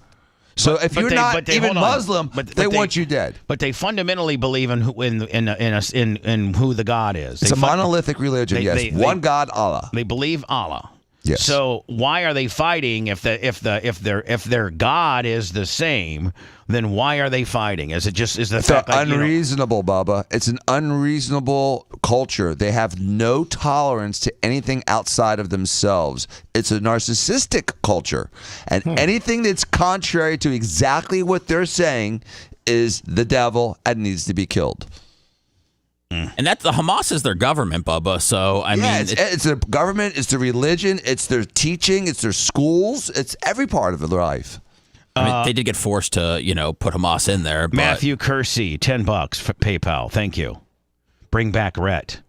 So if you're not even Muslim, they want you dead. But they fundamentally believe in who the God is. It's a monolithic religion. Yes, one God, Allah. They believe Allah. Yes. So why are they fighting if their God is the same? Then why are they fighting? Is the fact unreasonable, Bubba? It's an unreasonable culture. They have no tolerance to anything outside of themselves. It's a narcissistic culture, and anything that's contrary to exactly what they're saying is the devil and needs to be killed. And that's the Hamas is their government, Bubba. So I mean, it's their government, it's their religion, it's their teaching, it's their schools, it's every part of their life. I mean, they did get forced to, put Hamas in there. But... Matthew Kersey, $10 for PayPal. Thank you. Bring back Rhett.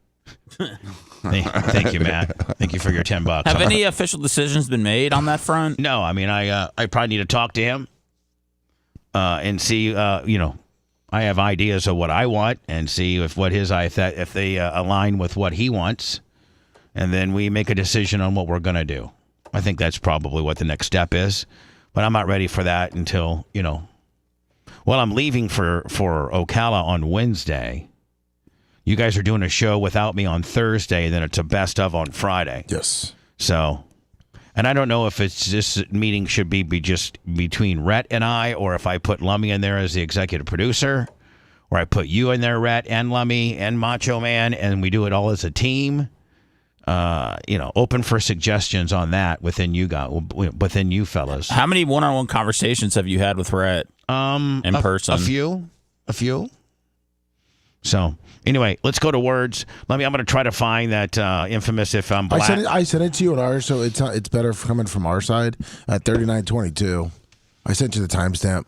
Thank you, Matt. Thank you for your $10. Have any official decisions been made on that front? No. I mean, I probably need to talk to him and see. I have ideas of what I want and see if they align with what he wants, and then we make a decision on what we're going to do. I think that's probably what the next step is, but I'm not ready for that until I'm leaving for Ocala on Wednesday. You guys are doing a show without me on Thursday, and then it's a best of on Friday. Yes. So, and I don't know if this meeting should be just between Rhett and I, or if I put Lummy in there as the executive producer, or I put you in there, Rhett and Lummy and Macho Man, and we do it all as a team. Open for suggestions on that within you fellas. How many one-on-one conversations have you had with Rhett in person? A few. So anyway, let's go to words. I'm going to try to find that infamous "if I'm black." I sent it to you on ours, so it's better coming from our side at 3922. I sent you the timestamp.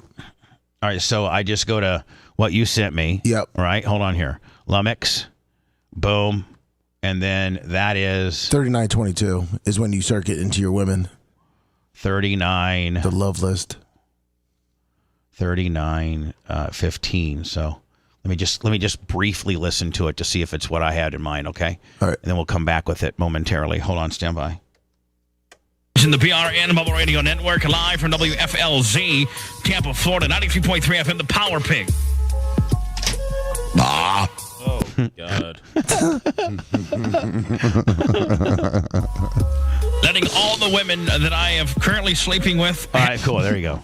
All right, so I just go to what you sent me. Yep. All right, hold on here. Lummox, boom, and then that is 3922 is when you start getting into your women. 39. The love list. 39:15. So let me just briefly listen to it to see if it's what I had in mind. Okay. All right. And then we'll come back with it momentarily. Hold on, stand by. In the PRN Bubble Radio Network, live from WFLZ, Tampa, Florida, 93.3 FM, the Power Pig. Oh, God. Letting all the women that I am currently sleeping with. All right, cool. There you go.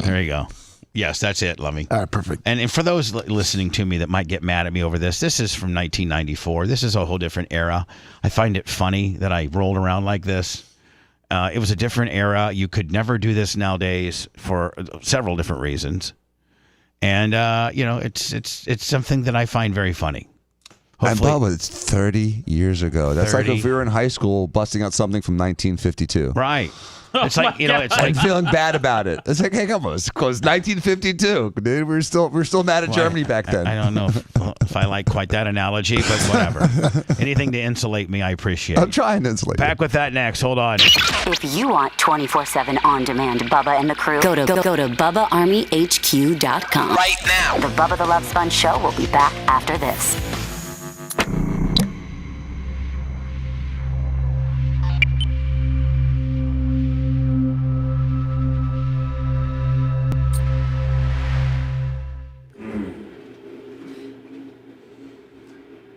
There you go. Yes, that's it, Lummy. All right, perfect. And for those listening to me that might get mad at me over this is from 1994. This is a whole different era. I find it funny that I rolled around like this. It was a different era. You could never do this nowadays for several different reasons. And, it's something that I find very funny. Hopefully. And Bubba, it's 30 years ago. That's 30. like if we were in high school busting out something from 1952. Right. It's like, it's like feeling bad about it. It's like, hey, come on, it's 1952. Dude, we're still mad at Germany back then. I don't know if I like quite that analogy, but whatever. Anything to insulate me, I appreciate. I'm trying to insulate. Back with that next. Hold on. If you want 24/7 on-demand Bubba and the crew, go to BubbaArmyHQ.com right now. The Bubba the Love Sponge show will be back after this.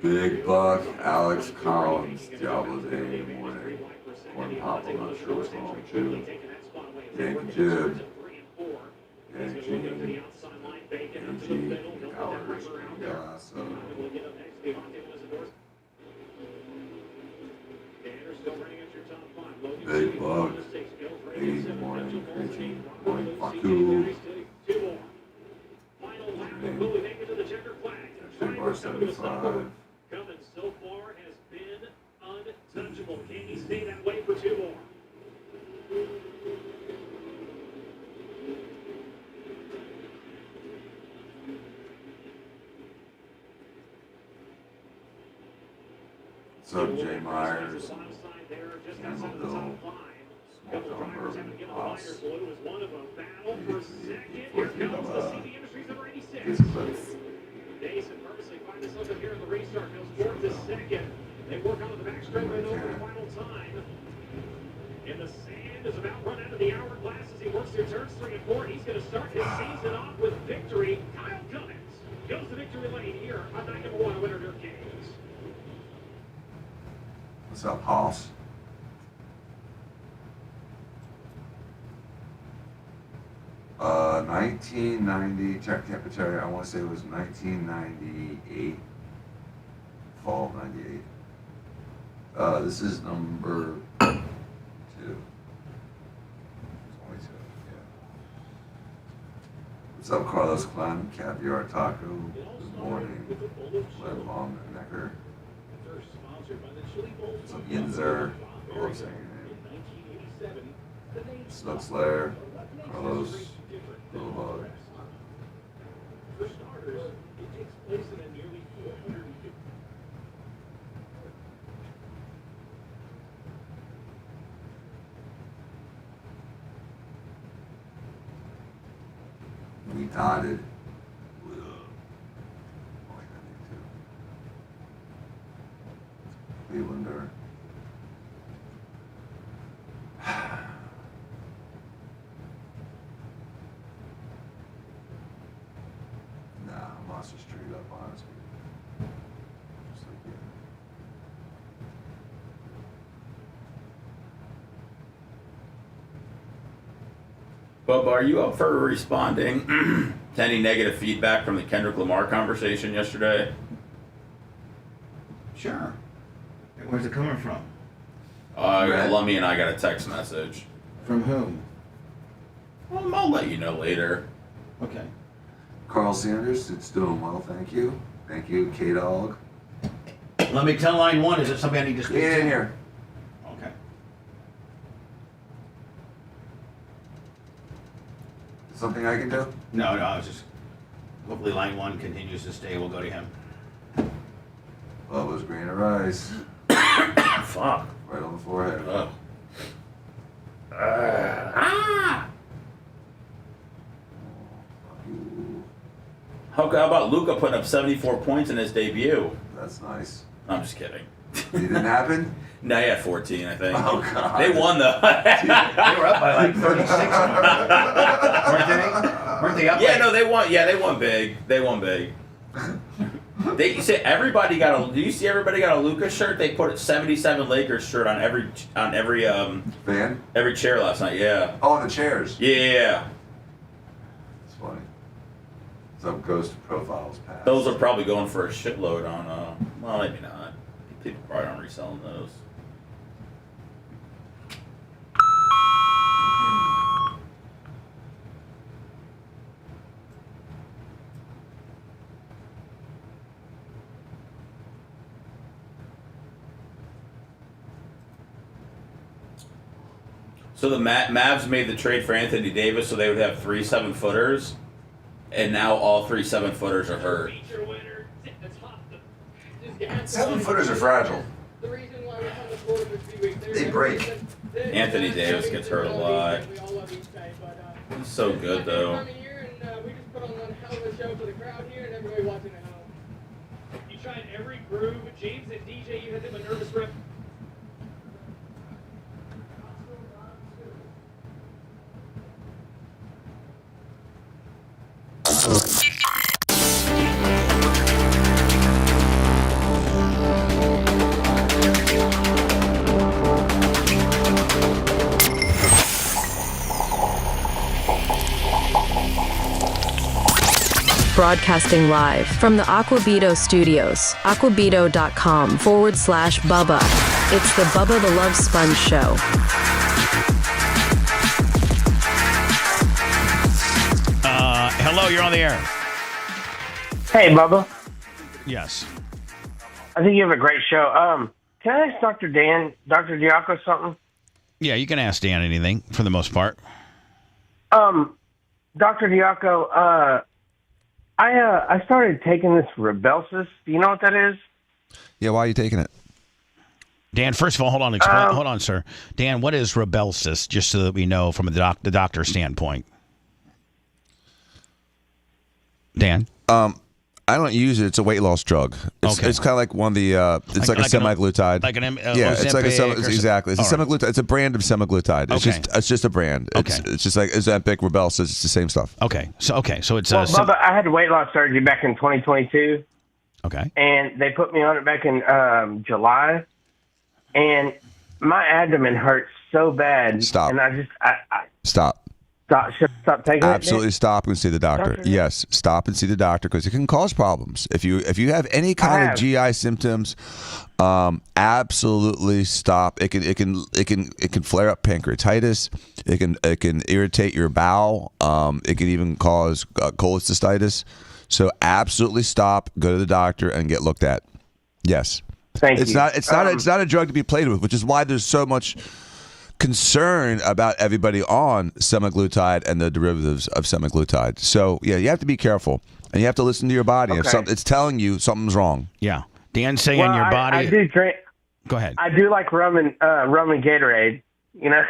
Big Buck, Alex Collins, Diablo Day in the morning. Corn Pop, I'm not sure what's wrong with you. Yankee Jib. Yankee, Hours, Gasso. Big Buck, 8 in the morning, 18 morning, Faku. Bar 75. Cummins so far has been untouchable. Can he stay that way for two more? What's up, Jay Myers? Campbellville. Small town bourbon. Haas. Jason purposely finds himself up here in the restart. Goes forward to second. They work on the back straight right over the final time. And the sand is about run out of the hourglass as he works through turns 3 and 4. He's going to start his season off with victory. Kyle Cummins goes to victory lane here on night number 1 of Winter Dirt Games. What's up, Haas? Uh, 1990, check temperature, I want to say it was 1998, fall of 98. This is number 2. It's only 2, yeah. What's up, Carlos Klein, Caviar Taco, good morning, Glenn Longnecker. What's up, Yinzer, I love saying your name. Snook Slayer, Carlos. Bubba. For starters, it takes place in a nearly 450. We dotted. Clevelander. Monster straight up, honestly. Just like, Bubba, are you up for responding to any negative feedback from the Kendrick Lamar conversation yesterday? Sure. Where's it coming from? Lummy and I got a text message. From whom? I'll let you know later. Okay. Carl Sanders, it's doing well, thank you. Thank you, K-Dog. Let me tell line 1. Is it somebody I need to speak to? Get in here. Okay. Something I can do? No, I was just... Hopefully line 1 continues to stay. We'll go to him. Bubba's grain of rice. Fuck. Right on the forehead. Ugh. How about Luka putting up 74 points in his debut? That's nice. I'm just kidding. It didn't happen? No, he had 14, I think. Oh, God. They won, though. They were up by like 36. Weren't they up? Yeah, no, they won. Yeah, they won big. They won big. You see everybody got a. Do you see everybody got a Luka shirt? They put a 77 Lakers shirt on every fan? Every chair last night. Yeah. Oh, the chairs. Yeah. It's funny. Some ghost profiles pass. Those are probably going for a shitload on. Well, maybe not. People probably aren't reselling those. So the Mavs made the trade for Anthony Davis so they would have 3 7-footers, and now all 3 7-footers are hurt. 7-footers are fragile. They break. Anthony Davis gets hurt a lot. He's so good, though. You tried every groove. James and DJ, you had them a nervous rep. Broadcasting live from the Aquabito studios, aquabito.com/Bubba. It's the Bubba the Love Sponge Show. Hello, you're on the air. Hey, Bubba. Yes. I think you have a great show. Can I ask Dr. Diaco something? Yeah, you can ask Dan anything for the most part. Dr. Diaco, I started taking this Rybelsus. Do you know what that is? Yeah, why are you taking it? Dan, first of all, hold on. Hold on, sir. Dan, what is Rybelsus, just so that we know from the doctor's standpoint? Dan? I don't use it. It's a weight loss drug. It's kind of like one of the. It's like a semaglutide. Like an yeah, it's like exactly. It's a semaglutide. It's a brand of semaglutide. It's just a brand. It's just like Ozempic, Rybelsus. It's the same stuff. Okay, so it's. Well, Bubba, I had weight loss surgery back in 2022. Okay. And they put me on it back in July, and my abdomen hurts so bad. Stop. And I Stop. Stop taking Absolutely it? stop and see the doctor. Yes, stop and see the doctor because it can cause problems. If you have any kind of GI symptoms, absolutely stop. It can flare up pancreatitis. It can irritate your bowel. It can even cause cholecystitis. So absolutely stop. Go to the doctor and get looked at. Yes. Thank you. It's not a drug to be played with, which is why there's so much concern about everybody on semaglutide and the derivatives of semaglutide. So yeah, you have to be careful and you have to listen to your body. Okay. If it's telling you something's wrong. Yeah, Dan's saying Well, your body. I do drink. Go ahead. I do like rum and Gatorade. You know.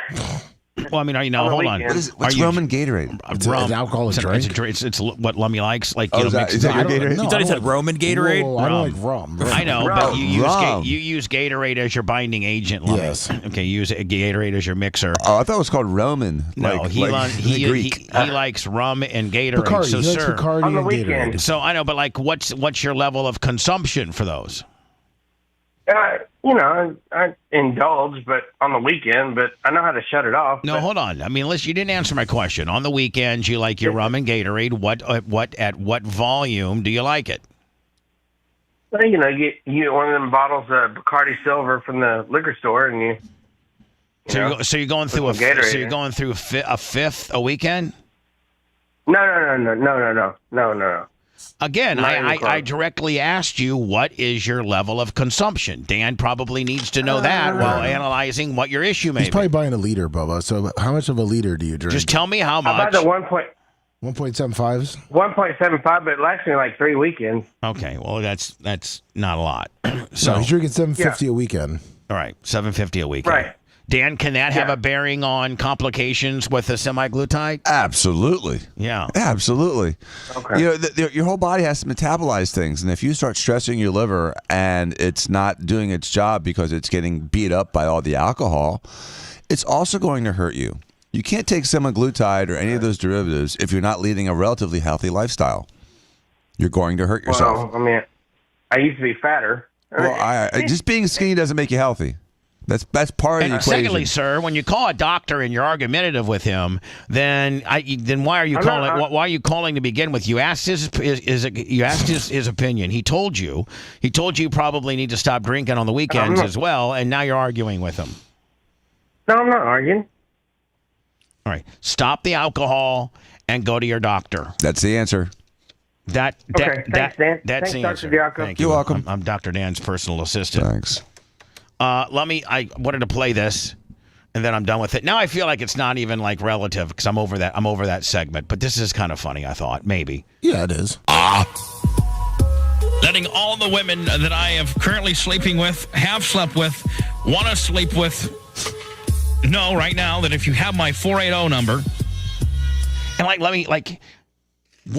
Well, I mean, hold on. What's rum and Gatorade? It's an alcoholic drink. It's what Lummy likes. Like, is that your Gatorade? You thought he said Roman Gatorade? Whoa, I don't like rum. I know, but you use Gatorade as your binding agent, Lummy. Yes. Okay, you use Gatorade as your mixer. Oh, I thought it was called Roman. No, he likes rum and Gatorade. Bacardi. So, He likes sir, Bacardi on the and weekend. Gatorade. So I know, but like, what's your level of consumption for those? I indulge, but on the weekend, but I know how to shut it off. No, hold on. I mean, listen, you didn't answer my question. On the weekends, you like your rum and Gatorade. At what volume do you like it? Well, you get one of them bottles of Bacardi Silver from the liquor store, and So you're going through Gatorade a fifth a weekend? No. Again, I directly asked you, what is your level of consumption? Dan probably needs to know that while analyzing what your issue may He's probably buying a liter, Bubba. So how much of a liter do you drink? Just tell me how much. How about the 1.75s? 1.75, but it lasts me like 3 weekends. Okay, well, that's not a lot. So he's drinking 750 a weekend. All right, 750 a weekend. Right. Dan, can that have a bearing on complications with the semaglutide? Absolutely. Yeah. Absolutely. Okay. You know, your whole body has to metabolize things, and if you start stressing your liver and it's not doing its job because it's getting beat up by all the alcohol, it's also going to hurt you. You can't take semaglutide or any of those derivatives if you're not leading a relatively healthy lifestyle. You're going to hurt yourself. Well, I mean, I used to be fatter. Well, just being skinny doesn't make you healthy. That's part of the equation. Secondly, sir, when you call a doctor and you're argumentative with him, then why are you calling? Why are you calling to begin with? You asked his opinion. He told you probably need to stop drinking on the weekends as well, and now you're arguing with him. No, I'm not arguing. All right, stop the alcohol and go to your doctor. That's the answer. Thanks, Dan. That's Thanks, the Dr. answer. Diaco. Thank you. You're welcome. I'm Dr. Dan's personal assistant. Thanks. I wanted to play this, and then I'm done with it. Now I feel like it's not even like relative because I'm over that segment. But this is kind of funny. I thought maybe. Yeah, it is. Letting all the women that I am currently sleeping with, have slept with, want to sleep with, know right now that if you have my 480 number, and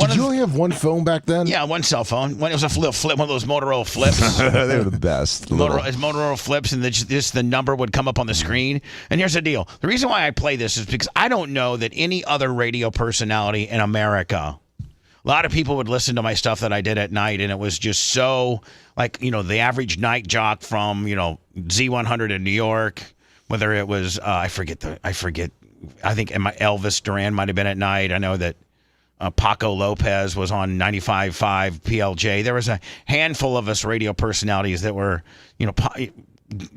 Did you only have one phone back then? Yeah, one cell phone. It was a flip, one of those Motorola flips. They were the best. Motorola flips, and just the number would come up on the screen. And here's the deal. The reason why I play this is because I don't know that any other radio personality in America, a lot of people would listen to my stuff that I did at night, and it was just so, the average night jock from, Z100 in New York, whether it was, I think Elvis Duran might have been at night. I know that Paco Lopez was on 95.5 PLJ. There was a handful of us radio personalities that were,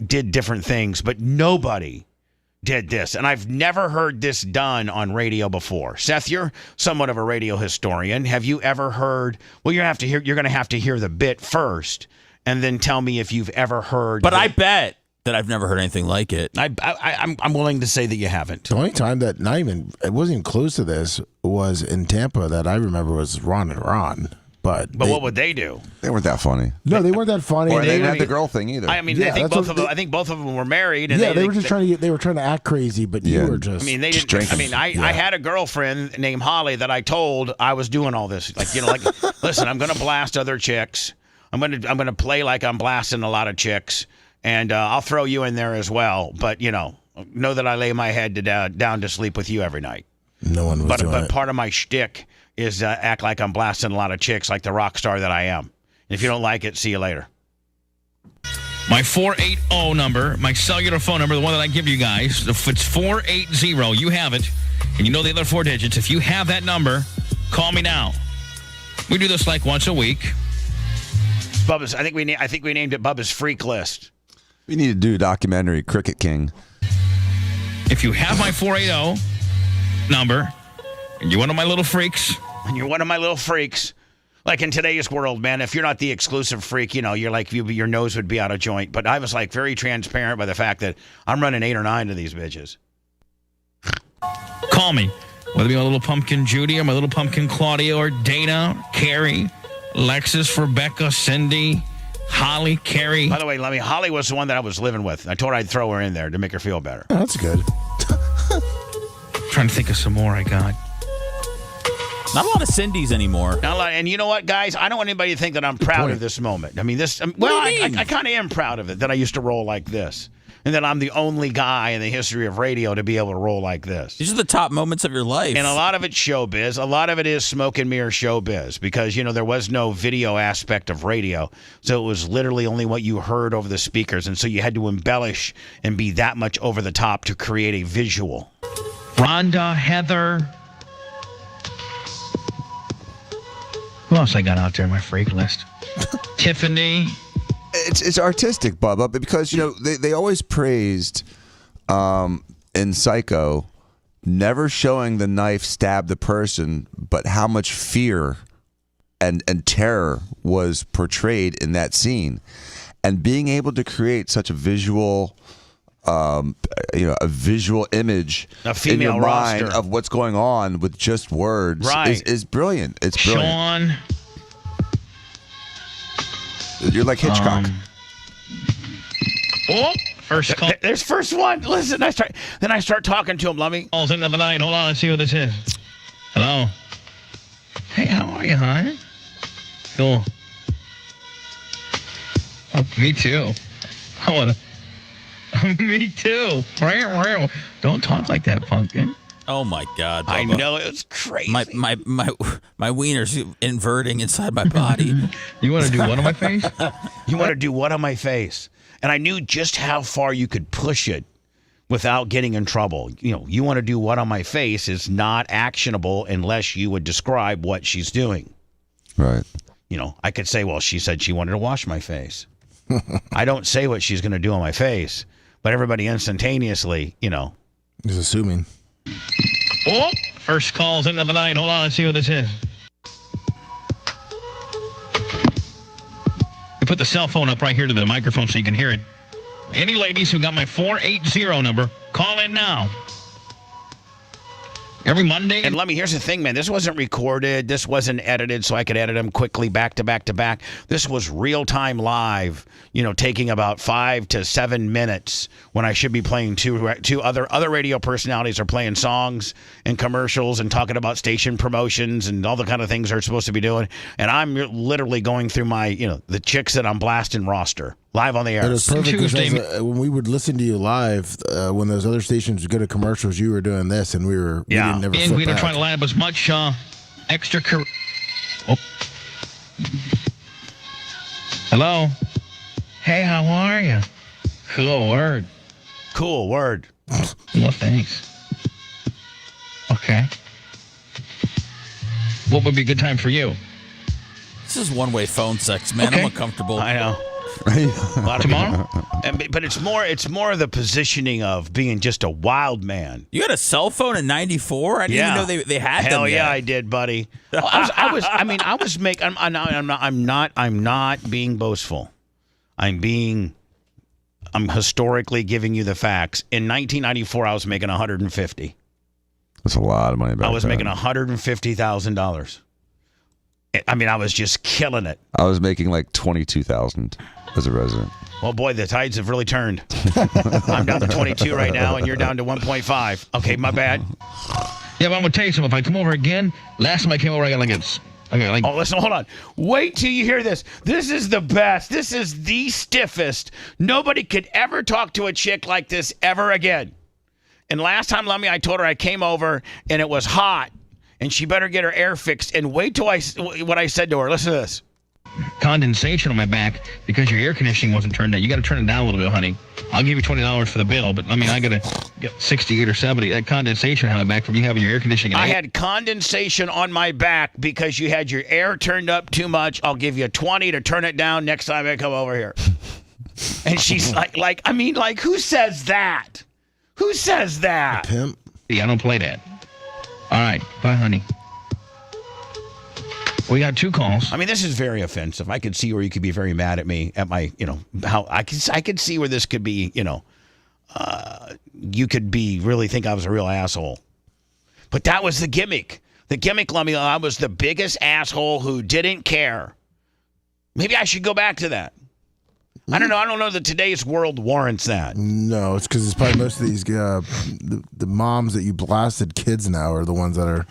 did different things, but nobody did this. And I've never heard this done on radio before. Seth, you're somewhat of a radio historian. Have you ever heard? Well, you're going to have to hear the bit first, and then tell me if you've ever heard. But I bet that I've never heard anything like it. I'm willing to say that you haven't. The only time that it wasn't even close to this was in Tampa that I remember was Ron and Ron. But what would they do? They weren't that funny. No, they weren't that funny. Or they didn't have the girl thing either. I think both of them were married. And they were just trying to act crazy, but you were just. They didn't. I had a girlfriend named Holly that I told I was doing all this. Listen, I'm going to blast other chicks. I'm going to play like I'm blasting a lot of chicks. And I'll throw you in there as well. But, know that I lay my head down to sleep with you every night. No one was doing But it. part of my shtick is act like I'm blasting a lot of chicks like the rock star that I am. And if you don't like it, see you later. my 480 number, my cellular phone number, the one that I give you guys, if it's 480, you have it, and you know the other 4 digits. If you have that number, call me now. We do this like once a week. Bubba's. I think we named it Bubba's Freak List. We need to do a documentary, Cricket King. If you have my 480 number, and you're one of my little freaks. Like in today's world, man, if you're not the exclusive freak, you're like, your nose would be out of joint. But I was like very transparent by the fact that I'm running 8 or 9 of these bitches. Call me. Whether it be my little pumpkin Judy or my little pumpkin Claudia or Dana, Carrie, Lexus, Rebecca, Cindy, Holly, Carrie. By the way, Holly was the one that I was living with. I told her I'd throw her in there to make her feel better. Oh, that's good. Trying to think of some more I got. Not a lot of Cindy's anymore. Not a lot, and you know what, guys? I don't want anybody to think that I'm proud of this moment. I kind of am proud of it, that I used to roll like this. And that I'm the only guy in the history of radio to be able to roll like this. These are the top moments of your life. And a lot of it's showbiz. A lot of it is smoke and mirror showbiz because, there was no video aspect of radio. So it was literally only what you heard over the speakers. And so you had to embellish and be that much over the top to create a visual. Rhonda, Heather. Who else I got out there in my freak list? Tiffany. It's artistic, Bubba, because they always praised in Psycho never showing the knife stab the person, but how much fear and terror was portrayed in that scene, and being able to create such a visual, a visual image in your mind of what's going on with just words is brilliant. It's brilliant. Sean, you're like Hitchcock. First call. There's first one. Listen, I start talking to him. Let me. Calls into the night. Hold on, let's see what this is. Hello. Hey, how are you, hon? Cool. Oh, me too. I wanna. Me too. Don't talk like that, pumpkin. Oh my God, Bubba. I know, it's crazy. My wiener's inverting inside my body. You want to do what on my face? You want to do what on my face? And I knew just how far you could push it without getting in trouble. You want to do what on my face is not actionable unless you would describe what she's doing. Right. I could say, well, she said she wanted to wash my face. I don't say what she's going to do on my face, but everybody instantaneously, is assuming. First calls into the night. Hold on, let's see what this is. We put the cell phone up right here to the microphone so you can hear it. Any ladies who got my 480 number, call in now. Every Monday. And here's the thing, man. This wasn't recorded. This wasn't edited so I could edit them quickly back to back to back. This was real-time live, taking about 5 to 7 minutes when I should be playing two other radio personalities are playing songs and commercials and talking about station promotions and all the kind of things they're supposed to be doing. And I'm literally going through my, the chicks that I'm blasting roster. Live on the air. It was perfect because when we would listen to you live, when those other stations would go to commercials, you were doing this, and we didn't never and we flip don't try to line up as much extra. Hello. Hey, how are you? Cool word. Cool word. Well, thanks. Okay. What would be a good time for you? This is one-way phone sex, man. Okay. I'm uncomfortable. I know. Tomorrow? But it's more the positioning of being just a wild man. You had a cell phone in '94? I didn't even know they had them. Hell yeah, yet. I did, buddy. I'm not being boastful. I'm historically giving you the facts. In 1994, I was making $150. That's a lot of money back I was then. making $150,000. I was just killing it. I was making like $22,000 as a resident. Well, boy, the tides have really turned. I'm down to 22 right now, and you're down to 1.5. Okay, my bad. Yeah, but I'm going to tell you something. If I come over again, last time I came over, I got Oh, listen, hold on. Wait till you hear this. This is the best. This is the stiffest. Nobody could ever talk to a chick like this ever again. And last time, Lummy, I told her I came over, and it was hot. And she better get her air fixed. And wait till what I said to her. Listen to this. Condensation on my back because your air conditioning wasn't turned down. You got to turn it down a little bit, honey. I'll give you $20 for the bill, but I got to get 68 or 70. That condensation on my back from you having your air conditioning. I had condensation on my back because you had your air turned up too much. I'll give you $20 to turn it down next time I come over here. And she's like, who says that? Who says that? A pimp. Yeah, I don't play that. All right. Bye, honey. We got 2 calls. This is very offensive. I could see where you could be very mad at me at my, how I could see where this could be, you could be really think I was a real asshole. But that was the gimmick. The gimmick, Lummy, I was the biggest asshole who didn't care. Maybe I should go back to that. I don't know. I don't know that today's world warrants that. No, it's because it's probably most of these the moms that you blasted kids now are the ones that are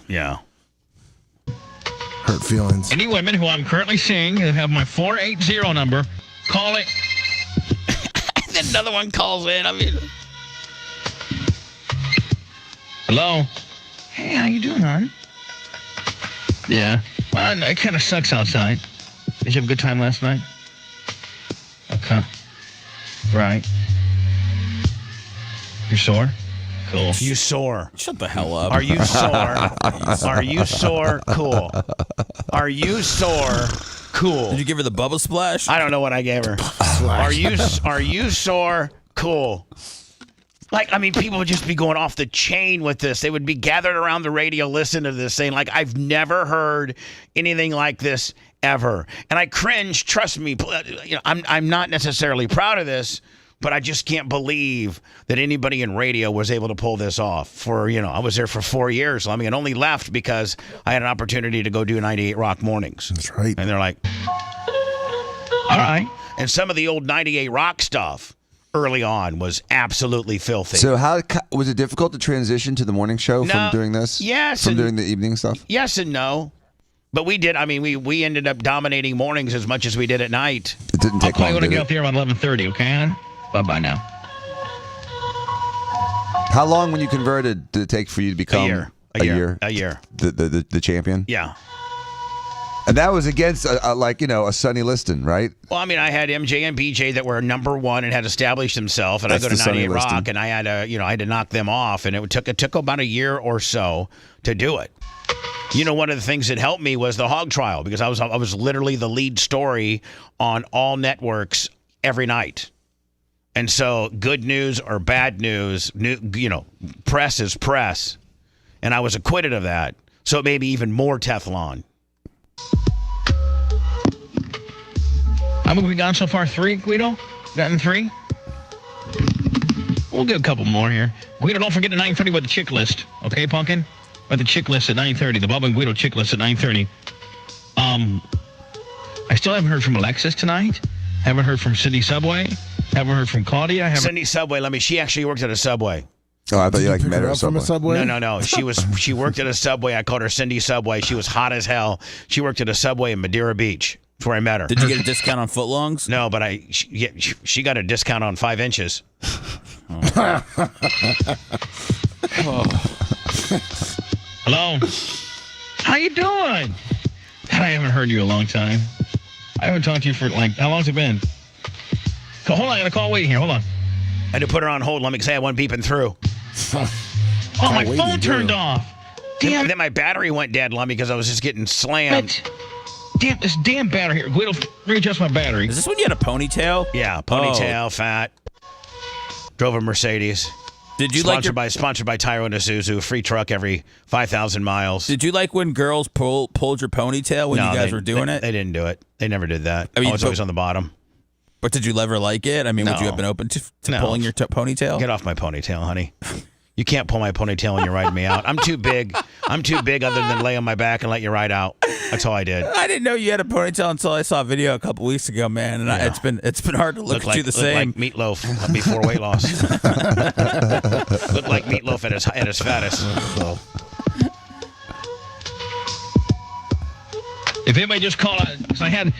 hurt feelings. Any women who I'm currently seeing that have my 480 number, call it. And then another one calls in. Hello. Hey, how you doing, hon? Yeah. Well, it kind of sucks outside. Did you have a good time last night? Okay. Right. You're sore? Cool. You sore? Shut the hell up. Are you sore? Are you sore? Cool. Are you sore? Cool. Did you give her the Bubba Splash? I don't know what I gave her. Are you sore? Cool. Like, I mean, people would just be going off the chain with this. They would be gathered around the radio, listening to this, saying, like, I've never heard anything like this ever. And I cringe, trust me. You know, I'm not necessarily proud of this, but I just can't believe that anybody in radio was able to pull this off. For, you know, I was there for 4 years. I mean, and only left because I had an opportunity to go do 98 Rock mornings. That's right. And they're like, all right. And some of the old 98 Rock stuff early on was absolutely filthy. So how was it difficult to transition to the morning show from doing this? Yes. From doing the evening stuff? Yes and no. But we did. I mean, we ended up dominating mornings as much as we did at night. It didn't take long. I'm going to get up there around 11:30, okay? Bye-bye now. How long, when you converted, did it take for you to become a year? The champion? Yeah. And that was against, a Sonny Liston, right? Well, I mean, I had MJ and BJ that were number one and had established themselves, and I go to 98 Rock, and I had to knock them off, and it took about a year or so to do it. You know, one of the things that helped me was the hog trial, because I was literally the lead story on all networks every night. And so, good news or bad news, press is press, and I was acquitted of that. So it made me even more Teflon. How many we got so far? 3, Guido? Gotten 3? We'll get a couple more here. Guido, don't forget the 9:30 with the chick list. Okay, Pumpkin? With the chick list at 9:30. The Bubba and Guido chick list at 9:30. I still haven't heard from Alexis tonight. Haven't heard from Cindy Subway. Haven't heard from Claudia. Cindy Subway, she actually worked at a Subway. Oh, I thought you met her at from a Subway? No. She worked at a Subway. I called her Cindy Subway. She was hot as hell. She worked at a Subway in Madeira Beach. That's where I met her. Did you get a discount on footlongs? No, but she got a discount on 5 inches. Hello. How you doing? I haven't heard you in a long time. I haven't talked to you for how long's it been? Hold on, I got a call waiting here. Hold on. I had to put her on hold. Let me say I wasn't beeping through. Oh, my phone turned off. Damn. Then my battery went dead, Lummy, because I was just getting slammed. Damn, this damn battery here. Guido, readjust my battery. Is this when you had a ponytail? Yeah, ponytail, fat. Drove a Mercedes. Did you sponsored by Tyro and Isuzu, free truck every 5,000 miles. Did you like when girls pulled your ponytail when you guys were doing it? They didn't do it. They never did that. I was always on the bottom. But did you ever like it? I mean, would you have been open to pulling your ponytail? Get off my ponytail, honey. You can't pull my ponytail when you're riding me out. I'm too big. I'm too big other than lay on my back and let you ride out. That's all I did. I didn't know you had a ponytail until I saw a video a couple weeks ago, man. And it's been hard to look at you the same. Look like Meatloaf before weight loss. Look like Meatloaf at his fattest. If anybody just call out, because I had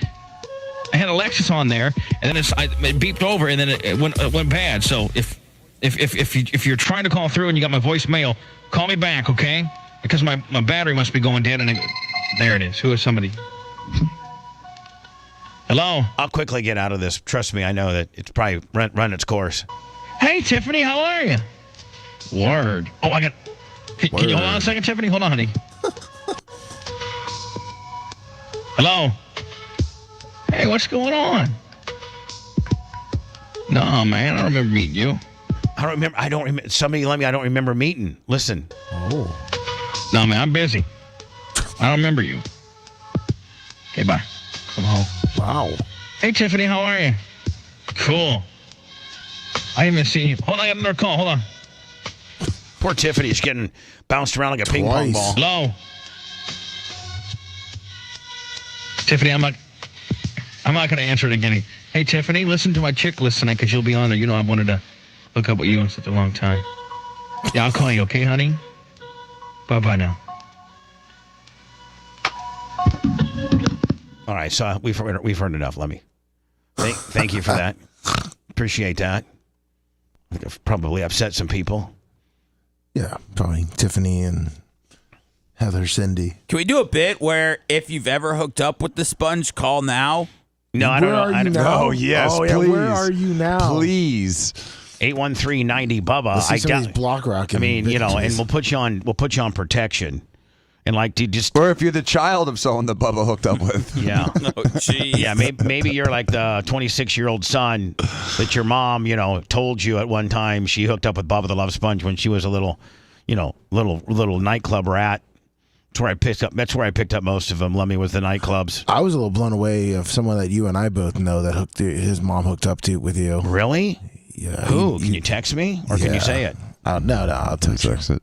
Alexis on there, and then it beeped over, and then it went bad. So if you're trying to call through and you got my voicemail, call me back, okay? Because my battery must be going dead, and there it is. Who is somebody? Hello? I'll quickly get out of this. Trust me, I know that it's probably run its course. Hey, Tiffany, how are you? Word. Oh, can you hold on a second, Tiffany? Hold on, honey. Hello? Hey, what's going on? No, man, I don't remember meeting you. I don't remember. Somebody let me. I don't remember meeting. Listen. Oh. No, man, I'm busy. I don't remember you. Okay, bye. Come home. Wow. Hey, Tiffany, how are you? Cool. I haven't seen you. Hold on, I got another call. Hold on. Poor Tiffany's getting bounced around like a ping pong ball. Hello. Tiffany, I'm not going to answer it again. Hey, Tiffany, listen to my chick list tonight because you'll be on there. You know I've wanted to hook up with you in such a long time. Yeah, I'll call you, okay, honey? Bye-bye now. All right, so we've heard enough. Let me thank you for that. Appreciate that. I've probably upset some people. Yeah, probably Tiffany and Heather, Cindy. Can we do a bit where if you've ever hooked up with the sponge, call now? No, I don't know. Oh, yes, please. Yeah, where are you now? Please. 813-90 Bubba. Block rock. I mean, and we'll put you on protection. And like, do you just, or if you're the child of someone that Bubba hooked up with. Yeah. Oh, geez. Yeah, maybe you're like the 26-year-old son that your mom, told you at one time she hooked up with Bubba the Love Sponge when she was a little nightclub rat. That's where I picked up most of them. Lummy was the nightclubs. I was a little blown away of someone that you and I both know that his mom hooked up to with you. Really? Yeah. Who? Can you text me or can you say it? No, I'll text it.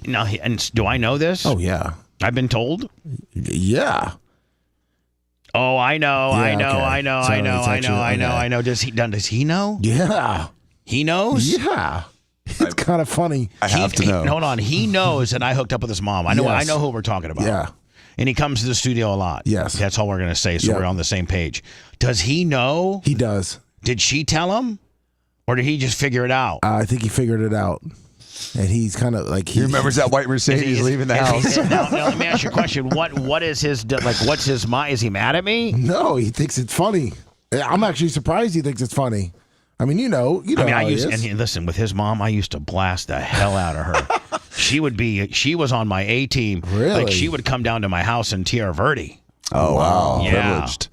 Now, and do I know this? Oh yeah, I've been told. Yeah. Oh, I know. I know. Does he know? Yeah. He knows? Yeah. It's kind of funny. I have to know. Hold on. He knows that I hooked up with his mom. I know. Yes. I know who we're talking about. Yeah. And he comes to the studio a lot. Yes. That's all we're going to say. So we're on the same page. Does he know? He does. Did she tell him? Or did he just figure it out? I think he figured it out. And he's kind of like he remembers that white Mercedes leaving the house. Now, let me ask you a question. What is his what's his mind? Is he mad at me? No, he thinks it's funny. I'm actually surprised he thinks it's funny. I mean, you know. I used and listen, with his mom, I used to blast the hell out of her. She was on my A team. Really? Like she would come down to my house in Tierra Verde. Oh wow, yeah. Privileged.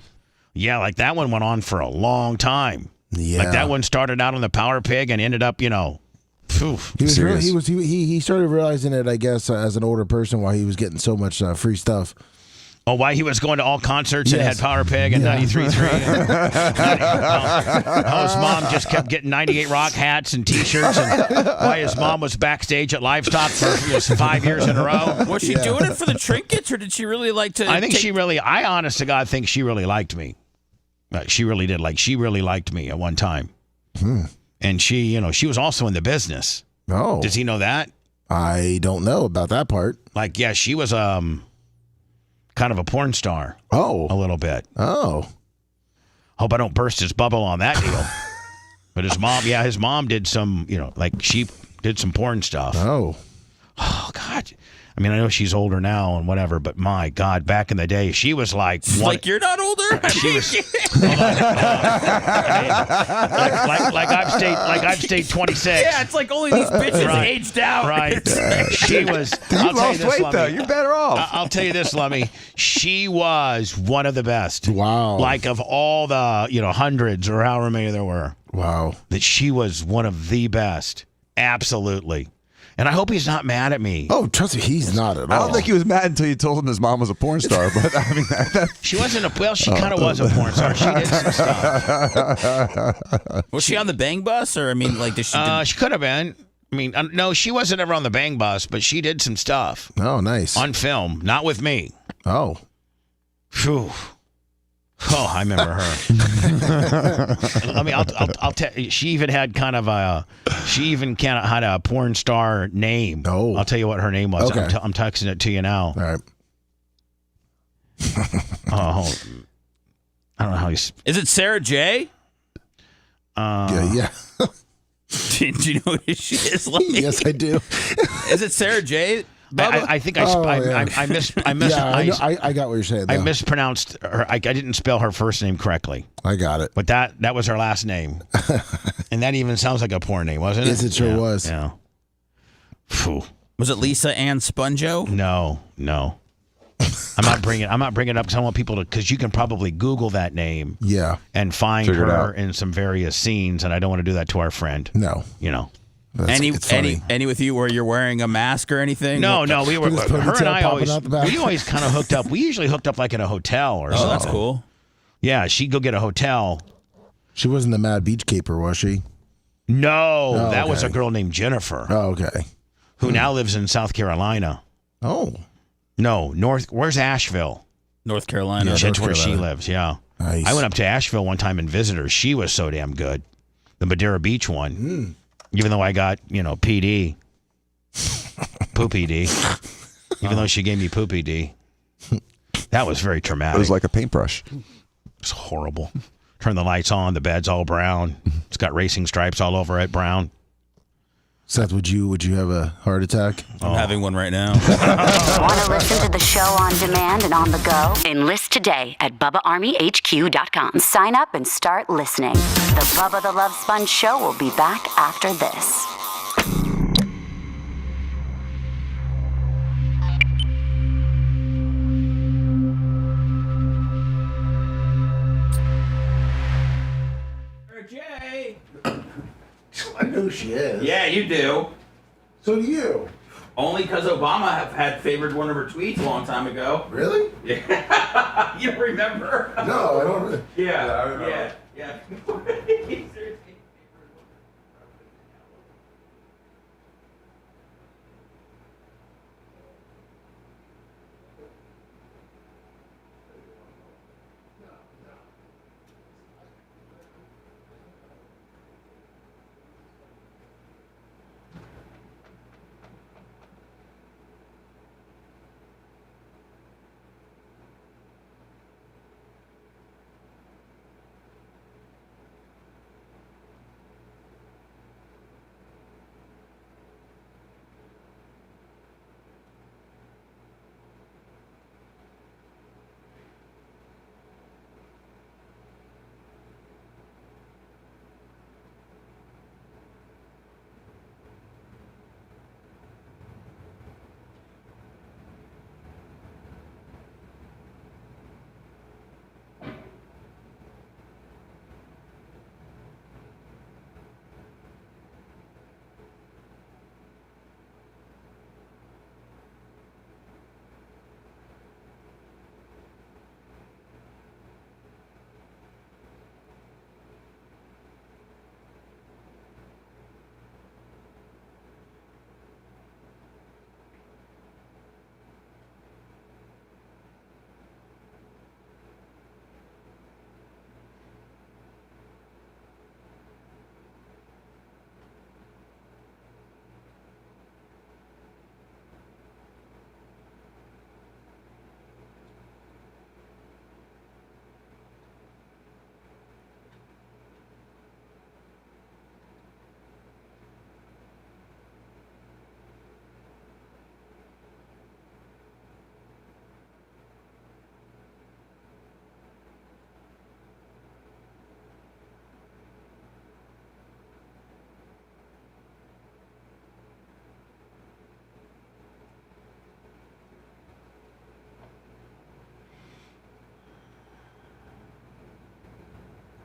Yeah, like that one went on for a long time. Yeah. Like that one started out on the Power Pig and ended up, Oof. He started realizing it, I guess, as an older person, why he was getting so much free stuff. Oh, why he was going to all concerts and had Power Pig and 93.3. How his mom just kept getting 98 Rock hats and T-shirts, and why his mom was backstage at Livestock for 5 years in a row. Was she doing it for the trinkets, or did she really like to? I honest to God think she really liked me. She really did. Like, she really liked me at one time. And she was also in the business. Oh. Does he know that? I don't know about that part. Like, yeah, she was kind of a porn star. Oh. A little bit. Oh. Hope I don't burst his bubble on that deal. But his mom did some, she did some porn stuff. Oh. Oh, God. I mean, I know she's older now and whatever, but my God, back in the day, she was like... Like you're not older? She was... like I've stayed 26. Yeah, it's like only these bitches aged out. Right. She was... You lost weight, though. You're better off. I'll tell you this, Lummy. She was one of the best. Wow. Like of all the, hundreds or however many there were. Wow. That she was one of the best. Absolutely. And I hope he's not mad at me. Oh, trust me, he's not at all. I don't think he was mad until you told him his mom was a porn star. But I mean, she wasn't she kind of was a porn star. She did some stuff. Was she on the Bang Bus, or did she? She could have been. I mean, no, she wasn't ever on the Bang Bus, but she did some stuff. Oh, nice. On film, not with me. Oh. Phew. Oh, I remember her. I'll tell. She even had had a porn star name. Oh, I'll tell you what her name was. Okay. I'm texting it to you now. All right. I don't know how he's. Is it Sarah J? Yeah. Do you know who she is? Yes, I do. Is it Sarah J? I think I mispronounced. I got what you're saying. I mispronounced her. I didn't spell her first name correctly. I got it. But that was her last name, and that even sounds like a porn name, wasn't it? Yes, it sure was. Yeah. Phew. Was it Lisa Ann Sponjo? No. I'm not bringing it up because I want people to, because you can probably Google that name. Yeah. And find her in some various scenes, and I don't want to do that to our friend. No. Any with you where you're wearing a mask or anything? No, we were. Her and I always kind of hooked up. We usually hooked up like in a hotel or something. Oh, that's cool. Yeah, she'd go get a hotel. She wasn't the Mad Beach Caper, was she? No, that was a girl named Jennifer. Oh, okay. Who now lives in South Carolina. Oh. No, where's Asheville? North Carolina. Yeah, that's where she lives, yeah. Nice. I went up to Asheville one time in visitors. She was so damn good. The Madeira Beach one. Even though I got, PD. Poopy D. Even though she gave me Poopy D. That was very traumatic. It was like a paintbrush. It's horrible. Turn the lights on. The bed's all brown. It's got racing stripes all over it, brown. Seth, would you have a heart attack? I'm having one right now. Want to listen to the show on demand and on the go? Enlist today at BubbaArmyHQ.com. Sign up and start listening. The Bubba the Love Sponge Show will be back after this. who she is. Yeah, you do. So do you. Only because Obama had favored one of her tweets a long time ago. Really? Yeah. You don't remember? No, I don't really. Yeah, I remember. yeah.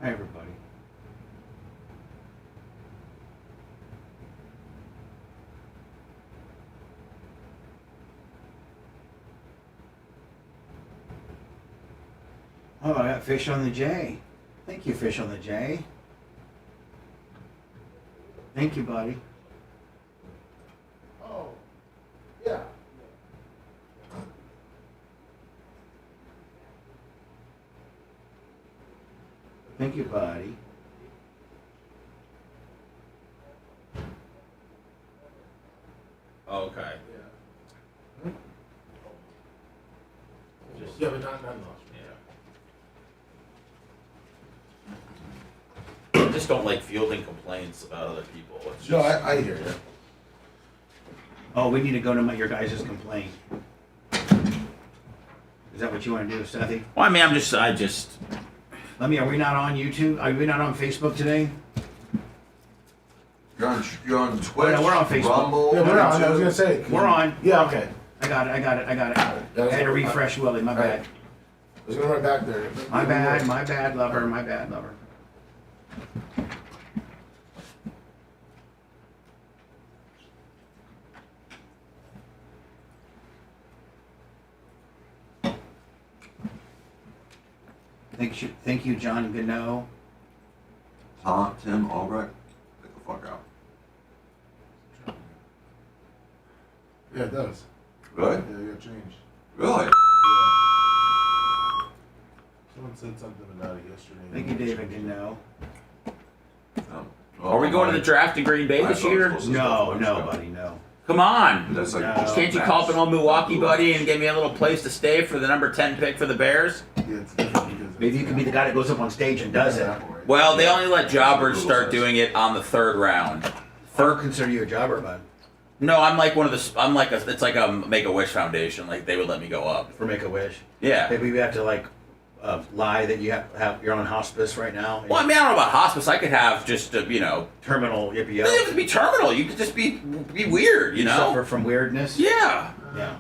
Hi, everybody. Oh, I got Fish on the J. Thank you, Fish on the J. Thank you, buddy. Oh, yeah. Thank you, buddy. Okay. Yeah, but not much. I just don't like fielding complaints about other people. It's just, No, I hear you. Oh, we need to go to your guys' complaint. Is that what you want to do, Sethy? Well, I mean, I just. Let me. Are we not on YouTube? Are we not on Facebook today? You're on Twitch. Oh, no, we're on Facebook. Rumble. Yeah, we're on. I was gonna say. We're on. Yeah. Okay. I got it. I had to refresh Willie. My bad. I was gonna run back there. My bad. My bad, lover. My bad, lover. Thank you, John Gano. Tim Albright. Get the fuck out. Yeah, it does. Really? Yeah, you got changed. Really? Yeah. Someone said something about it yesterday. Thank you, David Gano. Are we going to the draft in Green Bay this year? No, buddy, no. Come on. That's like, Can't you call up an old Milwaukee buddy and give me a little place to stay for the number 10 pick for the Bears? Yeah, it's different because Maybe you could be the guy that goes up on stage and does it. Well, they only let jobbers start doing it on the third round. I consider you a jobber, bud. No, I'm like one of the. It's like a Make-A-Wish Foundation. Like they would let me go up For Make-A-Wish. Yeah. Maybe we have to lie that you you're on hospice right now. Well, I mean, I don't know about hospice. I could have just terminal yippee. You don't have to be terminal. You could just be weird. You know. Suffer from weirdness. Yeah. Yeah.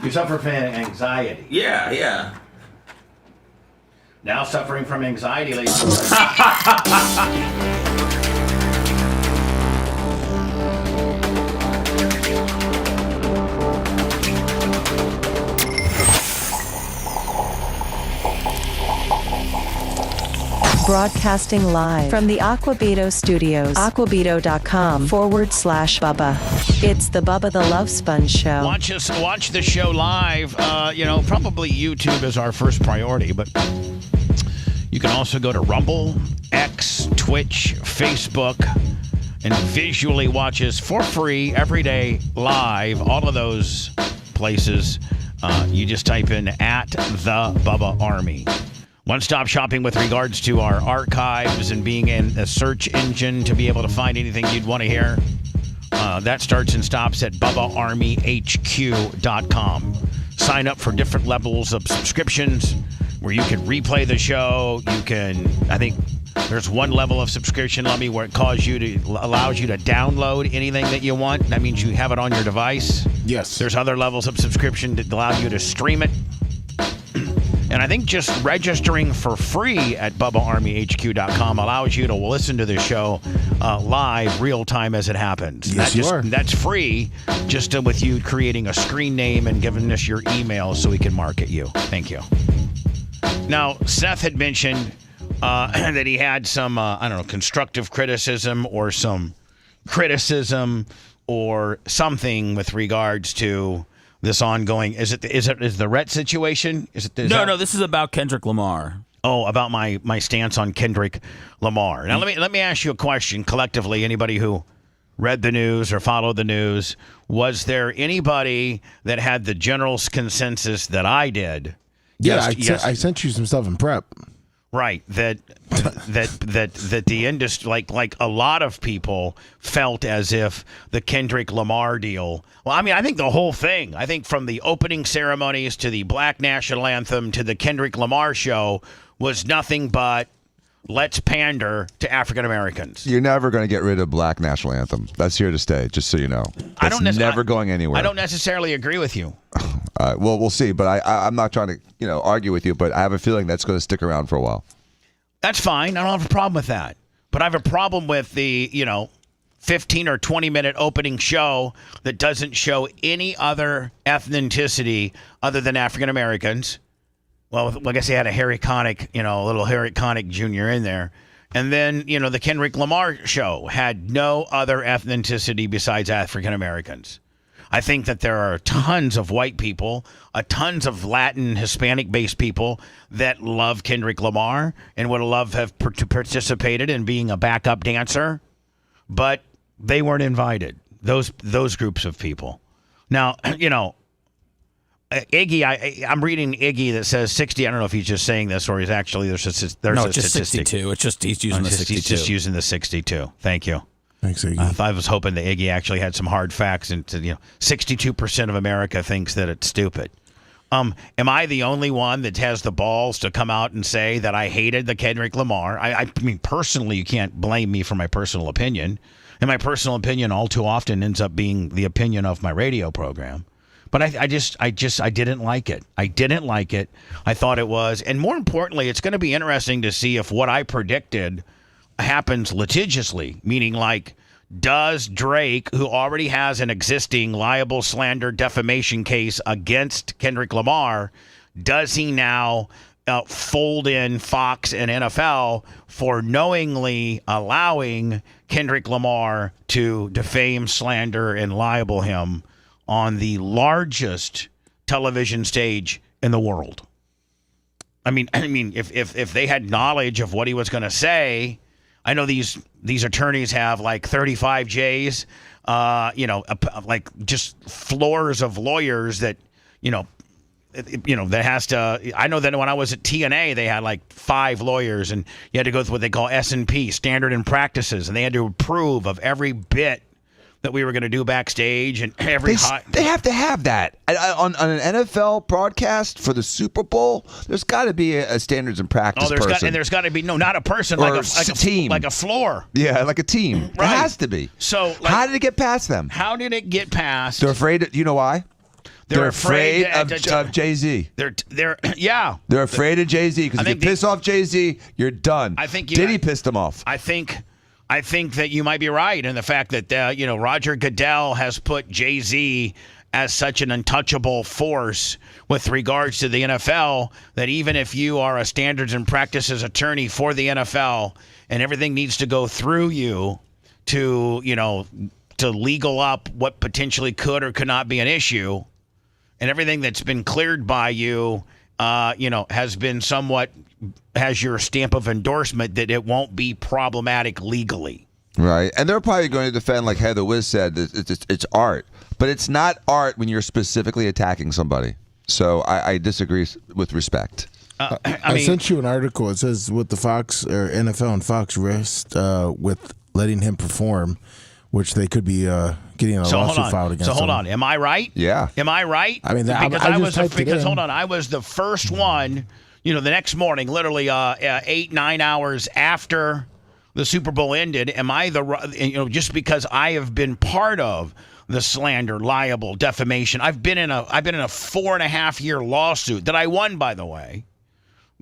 You suffer from anxiety. Yeah. Yeah. Now suffering from anxiety, ladies and gentlemen. Broadcasting live from the Aquabito Studios. Aquabito.com/Bubba. It's the Bubba the Love Sponge Show. Watch the show live. Probably YouTube is our first priority, but you can also go to Rumble, X, Twitch, Facebook, and visually watch us for free every day live. All of those places. You just type in at the Bubba Army. One-stop shopping with regards to our archives and being in a search engine to be able to find anything you'd want to hear. That starts and stops at BubbaArmyHQ.com. Sign up for different levels of subscriptions where you can replay the show. You can, I think there's one level of subscription, Lummy, where it allows you to download anything that you want. That means you have it on your device. Yes. There's other levels of subscription that allow you to stream it. And I think just registering for free at BubbaArmyHQ.com allows you to listen to the show live, real time as it happens. Yes, That's free, just with you creating a screen name and giving us your email so we can market you. Thank you. Now, Seth had mentioned that he had some, constructive criticism or some criticism or something with regards to this ongoing. Is the Rhett situation? No, this is about Kendrick Lamar. Oh, about my stance on Kendrick Lamar. Now let me ask you a question collectively. Anybody who read the news or followed the news, was there anybody that had the general consensus that I did? Yeah, I sent you some stuff in prep. Right, that the industry, like a lot of people felt as if the Kendrick Lamar deal. Well, I mean, I think the whole thing. I think from the opening ceremonies to the Black National Anthem to the Kendrick Lamar show was nothing but let's pander to African Americans. You're never going to get rid of Black National Anthem. That's here to stay, just so you know. That's never going anywhere. I don't necessarily agree with you. Well, we'll see. But I'm not trying to argue with you, but I have a feeling that's going to stick around for a while. That's fine. I don't have a problem with that. But I have a problem with the 15 or 20 minute opening show that doesn't show any other ethnicity other than African Americans. Well, I guess they had a Harry Connick, little Harry Connick Jr. in there. And then, the Kendrick Lamar show had no other ethnicity besides African Americans. I think that there are tons of white people, tons of Latin, Hispanic-based people that love Kendrick Lamar and would love to have participated in being a backup dancer, but they weren't invited. Those groups of people. Now, Iggy, I'm reading Iggy that says 60. I don't know if he's just saying this or he's actually there's a just 62. It's just he's using the 62. He's just using the 62. Thank you. Thanks, Iggy. I was hoping that Iggy actually had some hard facts, and 62% of America thinks that it's stupid. Am I the only one that has the balls to come out and say that I hated the Kendrick Lamar? I mean, personally, you can't blame me for my personal opinion, and my personal opinion all too often ends up being the opinion of my radio program. But I didn't like it. I didn't like it. I thought it was, and more importantly, it's going to be interesting to see if what I predicted happens litigiously, meaning does Drake, who already has an existing libel, slander, defamation case against Kendrick Lamar, does he now fold in Fox and NFL for knowingly allowing Kendrick Lamar to defame, slander, and libel him on the largest television stage in the world? I mean, if they had knowledge of what he was going to say, I know these attorneys have 35 J's, just floors of lawyers that, that has to. I know that when I was at TNA, they had 5 lawyers, and you had to go through what they call S&P, standard and practices, and they had to approve of every bit that we were going to do backstage and every they have to have that on an NFL broadcast for the Super Bowl. There's got to be a standards and practice person. There's got to be not a person, or like a team, like a floor. Yeah, like a team. Right. It has to be. So how did it get past them? How did it get past? They're afraid. You know why? They're afraid of Jay-Z. They're afraid of Jay-Z because if you piss off Jay-Z, you're done. I think Diddy pissed them off. I think that you might be right in the fact that Roger Goodell has put Jay-Z as such an untouchable force with regards to the NFL that even if you are a standards and practices attorney for the NFL and everything needs to go through you to, to legal up what potentially could or could not be an issue, and everything that's been cleared by you, has your stamp of endorsement that it won't be problematic legally. Right. And they're probably going to defend, like Heather Wiz said, it's art. But it's not art when you're specifically attacking somebody. So I disagree with respect. I sent you an article. It says with the Fox or NFL and Fox risked with letting him perform, which they could be getting a lawsuit filed against him. So hold on. Am I right? Yeah. Am I right? I mean, I was the first one. The next morning, literally 8-9 hours after the Super Bowl ended. Am I just because I have been part of the slander, libel, defamation? I've been in a 4.5-year lawsuit that I won, by the way.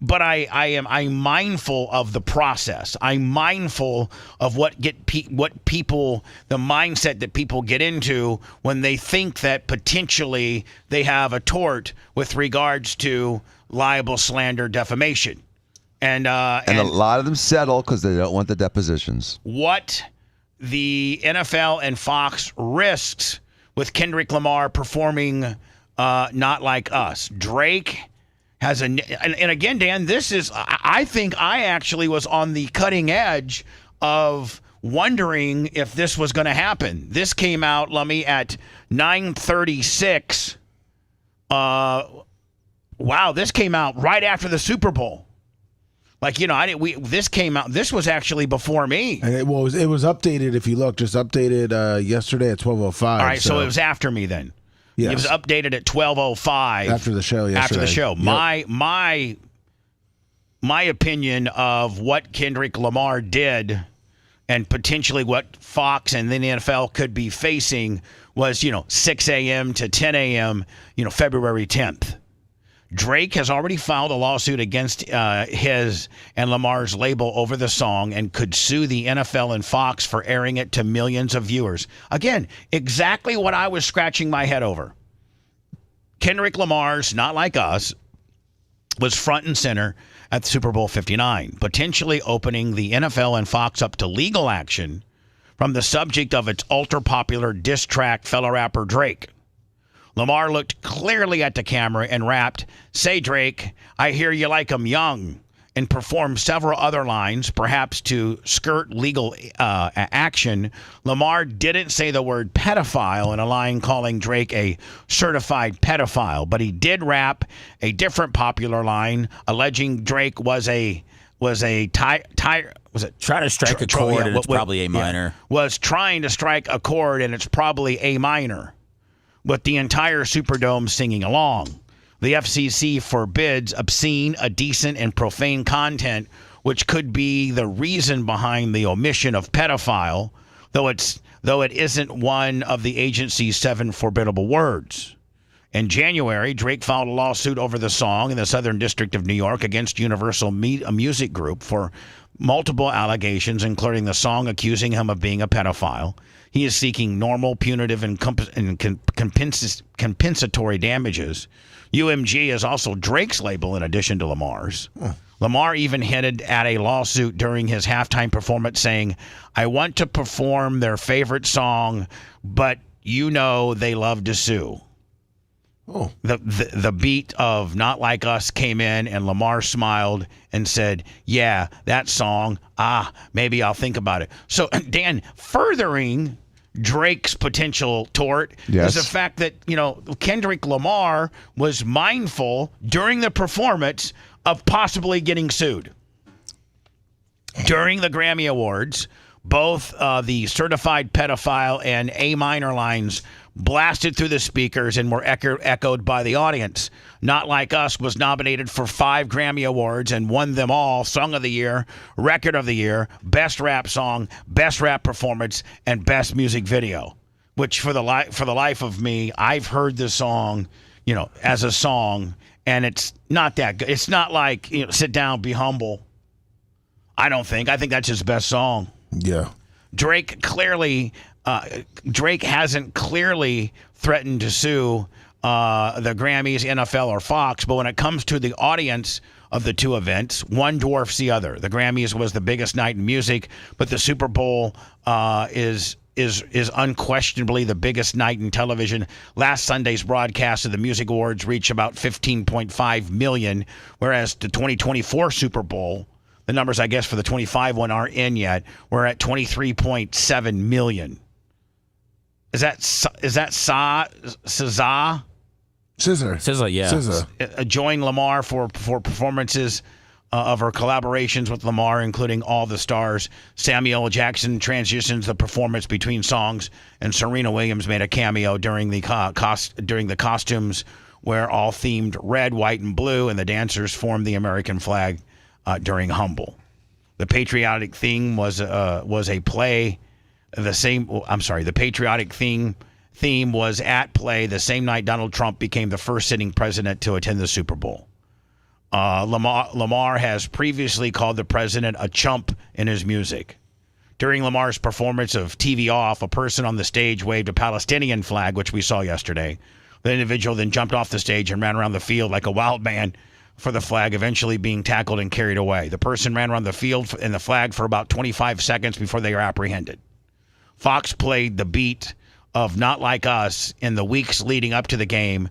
But I'm mindful of the process. I'm mindful of the mindset that people get into when they think that potentially they have a tort with regards to libel, slander, defamation. And a lot of them settle because they don't want the depositions. What the NFL and Fox risks with Kendrick Lamar performing Not Like Us. Drake has and again, Dan, I think I actually was on the cutting edge of wondering if this was going to happen. This came out, Lummy, at 9:36. Wow, this came out right after the Super Bowl. This came out. This was actually before me. And it was updated. If you look, just updated yesterday at 12:05. All right, so it was after me then. Yes. It was updated at 12:05 after the show yesterday. After the show, yep. my opinion of what Kendrick Lamar did, and potentially what Fox and then the NFL could be facing was 6 a.m. to 10 a.m. February 10th. Drake has already filed a lawsuit against his and Lamar's label over the song and could sue the NFL and Fox for airing it to millions of viewers. Again, exactly what I was scratching my head over. Kendrick Lamar's Not Like Us was front and center at Super Bowl 59, potentially opening the NFL and Fox up to legal action from the subject of its ultra-popular diss track fellow rapper Drake. Lamar looked clearly at the camera and rapped, "Say, Drake, I hear you like 'em young," and performed several other lines, perhaps to skirt legal action. Lamar didn't say the word pedophile in a line calling Drake a certified pedophile, but he did rap a different popular line alleging Drake was trying to strike a chord and it's probably A minor. Was trying to strike a chord and it's probably A minor, with the entire Superdome singing along. The FCC forbids obscene, indecent, and profane content, which could be the reason behind the omission of pedophile, though it isn't one of the agency's 7 forbiddable words. In January, Drake filed a lawsuit over the song in the Southern District of New York against Universal Music Group for multiple allegations, including the song accusing him of being a pedophile. He is seeking normal, punitive, and compensatory damages. UMG is also Drake's label in addition to Lamar's. Lamar even hinted at a lawsuit during his halftime performance saying, "I want to perform their favorite song, but they love to sue." Oh. The beat of Not Like Us came in, and Lamar smiled and said, "Yeah, that song, maybe I'll think about it." So, Dan, furthering Drake's potential tort is the fact that, Kendrick Lamar was mindful during the performance of possibly getting sued. During the Grammy Awards, both the certified pedophile and A minor lines blasted through the speakers and were echoed by the audience. Not Like Us was nominated for 5 Grammy Awards and won them all: Song of the Year, Record of the Year, Best Rap Song, Best Rap Performance, and Best Music Video. Which, for the life of me, I've heard this song, as a song, and it's not that good. It's not like, Sit Down, Be Humble. I don't think. I think that's his best song. Yeah. Drake hasn't clearly threatened to sue the Grammys, NFL, or Fox. But when it comes to the audience of the two events, one dwarfs the other. The Grammys was the biggest night in music, but the Super Bowl is unquestionably the biggest night in television. Last Sunday's broadcast of the Music Awards reached about 15.5 million, whereas the 2024 Super Bowl, the numbers I guess for the 25 one aren't in yet, we're at 23.7 million. Is that SZA? SZA, yeah. SZA. Joined Lamar for performances of her collaborations with Lamar, including All the Stars. Samuel Jackson transitions the performance between songs, and Serena Williams made a cameo during the costumes, where all themed red, white, and blue, and the dancers formed the American flag during Humble. The patriotic theme was a play. The patriotic theme was at play the same night Donald Trump became the first sitting president to attend the Super Bowl. Lamar has previously called the president a chump in his music. During Lamar's performance of TV Off, a person on the stage waved a Palestinian flag, which we saw yesterday. The individual then jumped off the stage and ran around the field like a wild man for the flag, eventually being tackled and carried away. The person ran around the field in the flag for about 25 seconds before they were apprehended. Fox played the beat of Not Like Us in the weeks leading up to the game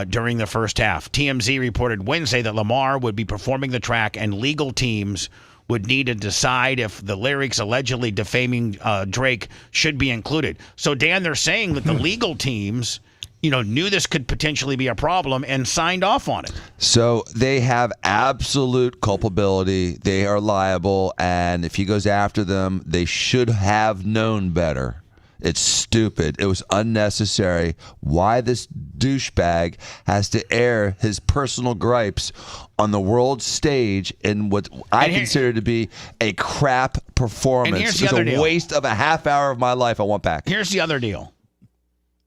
during the first half. TMZ reported Wednesday that Lamar would be performing the track and legal teams would need to decide if the lyrics allegedly defaming Drake should be included. So, Dan, they're saying that the legal teams, knew this could potentially be a problem and signed off on it. So they have absolute culpability. They are liable, and if he goes after them, they should have known better. It's stupid. It was unnecessary. Why this douchebag has to air his personal gripes on the world stage in what I consider to be a crap performance. It's a waste of a half hour of my life I want back. Here's the other deal.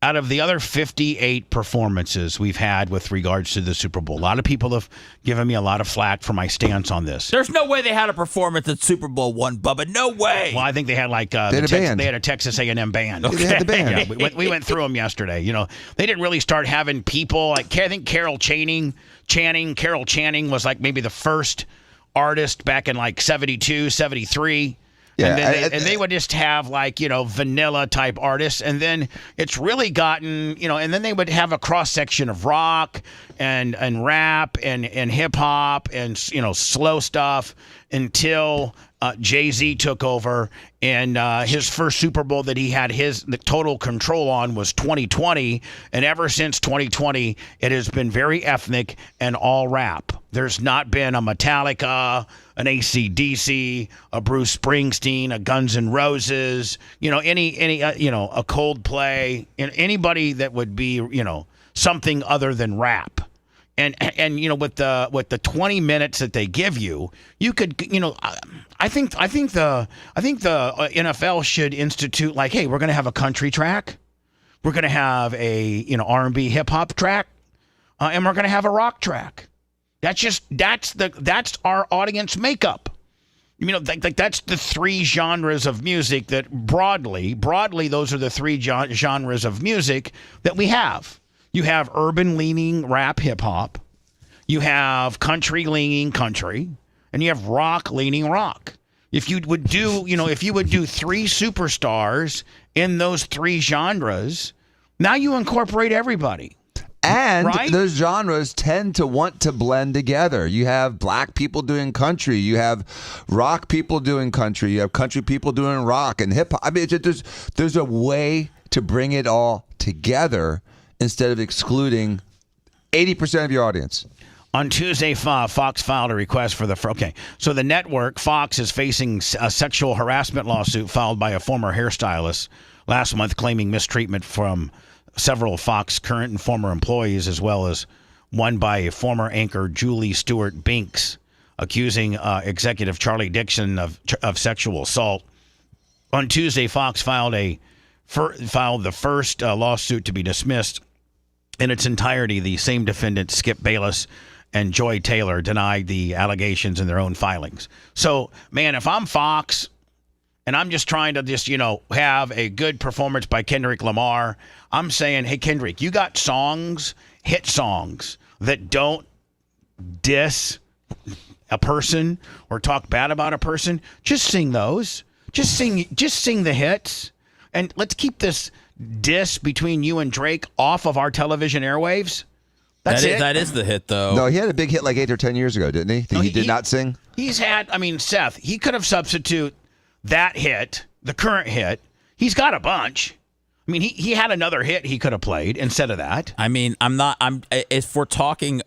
Out of the other 58 performances we've had with regards to the Super Bowl, a lot of people have given me a lot of flack for my stance on this. There's no way they had a performance at Super Bowl one, Bubba. No way. Well, I think they had they had a Texas A&M band. Okay. They had the band. Yeah, we went through them yesterday. They didn't really start having people like I think Carol Channing was like maybe the first artist back in like 72, 73. Yeah, and they would just have vanilla type artists, and then it's really gotten and then they would have a cross section of rock and rap and hip hop and slow stuff until Jay-Z took over, and his first Super Bowl that he had the total control on was 2020, and ever since 2020 it has been very ethnic and all rap. There's not been a Metallica, an AC/DC, a Bruce Springsteen, a Guns N' Roses, a Coldplay, anybody that would be something other than rap. And with the 20 minutes that they give you, you could I think the NFL should institute hey, we're going to have a country track, we're going to have a R&B hip hop track, and we're going to have a rock track. That's our audience makeup. That's the three genres of music that broadly those are the three genres of music that we have. You have urban-leaning rap hip-hop, you have country-leaning country, and you have rock-leaning rock. If you would do three superstars in those three genres, now you incorporate everybody. And right? Those genres tend to want to blend together. You have black people doing country. You have rock people doing country. You have country people doing rock and hip-hop. I mean, there's a way to bring it all together instead of excluding 80% of your audience. On Tuesday, Fox filed a request for so the network, Fox, is facing a sexual harassment lawsuit filed by a former hairstylist last month, claiming mistreatment from several Fox current and former employees, as well as one by former anchor Julie Stewart Binks, accusing executive Charlie Dixon of sexual assault. On Tuesday, Fox filed the first lawsuit to be dismissed in its entirety. The same defendants, Skip Bayless and Joy Taylor, denied the allegations in their own filings. So, man, if I'm Fox and I'm just trying to have a good performance by Kendrick Lamar. I'm saying, hey, Kendrick, you got hit songs that don't diss a person or talk bad about a person. Just sing those. Just sing the hits. And let's keep this diss between you and Drake off of our television airwaves. That's it. That is the hit, though. No, he had a big hit like 8 or 10 years ago, didn't he? He did not sing? He's had, Seth, he could have substituted that hit, the current hit. He's got a bunch. He had another hit he could have played instead of that. If we're talking,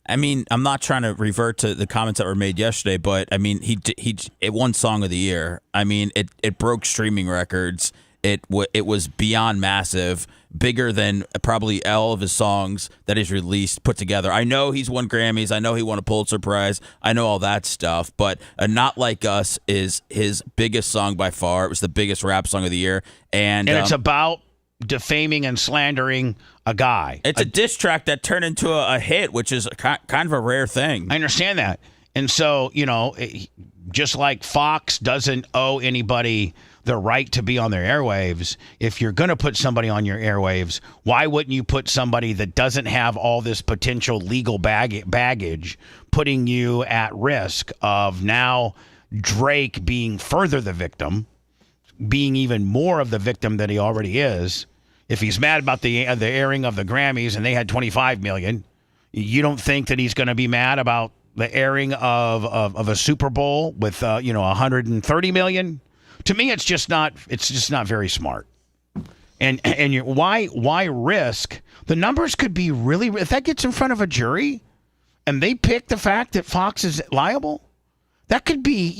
I'm not trying to revert to the comments that were made yesterday, but it won Song of the Year. It broke streaming records. It was beyond massive, bigger than probably all of his songs that he's released put together. I know he's won Grammys. I know he won a Pulitzer Prize. I know all that stuff. But Not Like Us is his biggest song by far. It was the biggest rap song of the year. And it's about defaming and slandering a guy. It's a diss track that turned into a hit, which is kind of a rare thing. I understand that. And so, just like Fox doesn't owe anybody the right to be on their airwaves, if you're going to put somebody on your airwaves, why wouldn't you put somebody that doesn't have all this potential legal baggage, putting you at risk of now Drake being further the victim, being even more of the victim that he already is? If he's mad about the airing of the Grammys and they had 25 million, you don't think that he's going to be mad about the airing of a Super Bowl with 130 million? To me, it's just not very smart. And why risk? The numbers could be really, if that gets in front of a jury and they pick the fact that Fox is liable, that could be,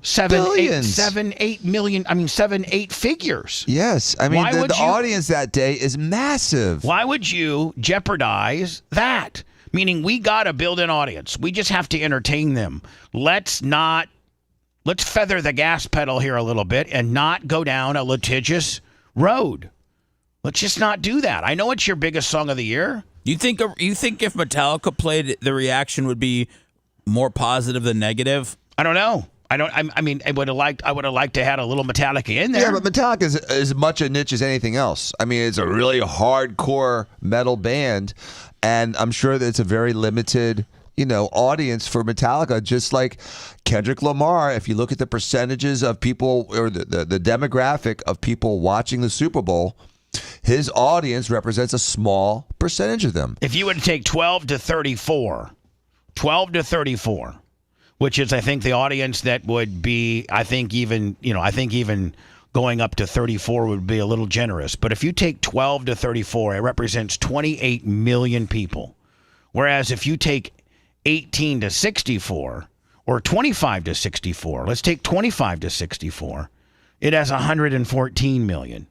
7, 8 million, 7, 8 figures. Yes. The audience that day is massive. Why would you jeopardize that? Meaning we got to build an audience. We just have to entertain them. Let's feather the gas pedal here a little bit and not go down a litigious road. Let's just not do that. I know it's your biggest song of the year. You think if Metallica played it, the reaction would be more positive than negative? I don't know. I would have liked to have a little Metallica in there. Yeah, but Metallica is as much a niche as anything else. It's a really hardcore metal band, and I'm sure that it's a very limited audience for Metallica, just like Kendrick Lamar. If you look at the percentages of people or the demographic of people watching the Super Bowl, his audience represents a small percentage of them. If you would take 12 to 34, which is, I think, the audience that would be, I think even going up to 34 would be a little generous. But if you take 12 to 34, it represents 28 million people. Whereas if you take 18 to 64 or 25 to 64, let's take 25 to 64, it has 114 million.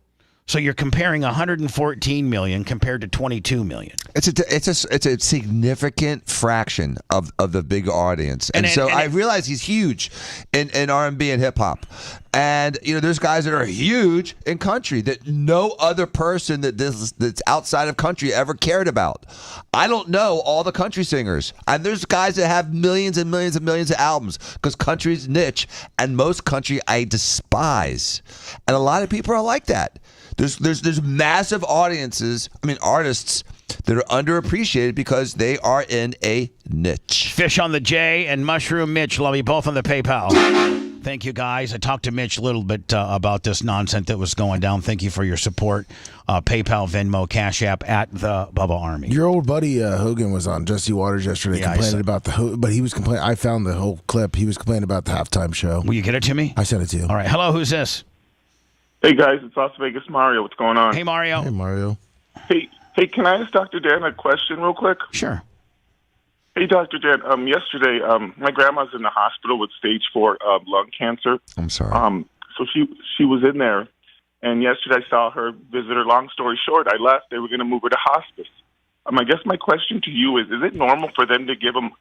So you're comparing 114 million compared to 22 million. It's a significant fraction of the big audience, and I realize he's huge in R&B and hip hop, and there's guys that are huge in country that no other person that's outside of country ever cared about. I don't know all the country singers, and there's guys that have millions and millions and millions of albums because country's niche, and most country I despise, and a lot of people are like that. There's massive audiences, artists that are underappreciated because they are in a niche. Fish on the J and Mushroom Mitch, love you both on the PayPal. Thank you, guys. I talked to Mitch a little bit about this nonsense that was going down. Thank you for your support. PayPal, Venmo, Cash App at the Bubba Army. Your old buddy Hogan was on Jesse Waters yesterday complaining about but he was complaining. I found the whole clip. He was complaining about the halftime show. Will you get it to me? I sent it to you. All right. Hello, who's this? Hey guys, it's Las Vegas Mario. What's going on? Hey Mario. Hey Mario. Hey, can I ask Dr. Dan a question real quick? Sure. Hey Dr. Dan, yesterday my grandma's in the hospital with stage 4 lung cancer. I'm sorry. So she was in there, and yesterday I saw her visit her. Long story short, I left. They were going to move her to hospice. I guess my question to you is it normal for them to give them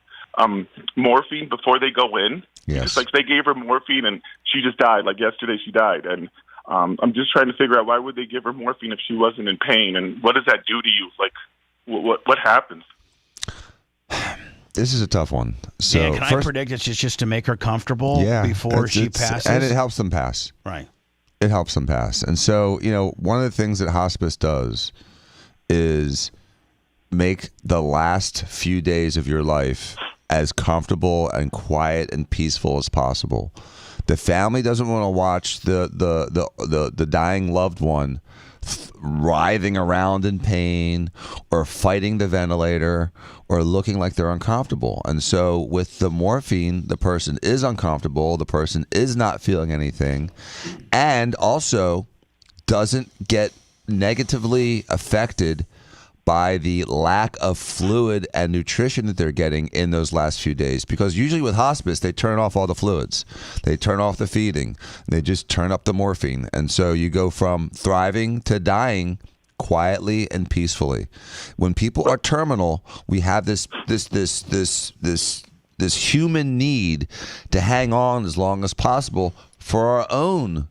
morphine before they go in? Yes. Just like they gave her morphine and she just died. Like yesterday she died, and I'm just trying to figure out why would they give her morphine if she wasn't in pain, and what does that do to you? Like, what happens? This is a tough one. So Dan, can I predict it's just to make her comfortable before she passes? And it helps them pass. Right. It helps them pass. And so, one of the things that hospice does is make the last few days of your life as comfortable and quiet and peaceful as possible. The family doesn't want to watch the dying loved one writhing around in pain or fighting the ventilator or looking like they're uncomfortable. And so with the morphine, the person is uncomfortable, the person is not feeling anything, and also doesn't get negatively affected by the lack of fluid and nutrition that they're getting in those last few days. Because usually with hospice, they turn off all the fluids. They turn off the feeding. They just turn up the morphine. And so you go from thriving to dying quietly and peacefully. When people are terminal, we have this human need to hang on as long as possible for our own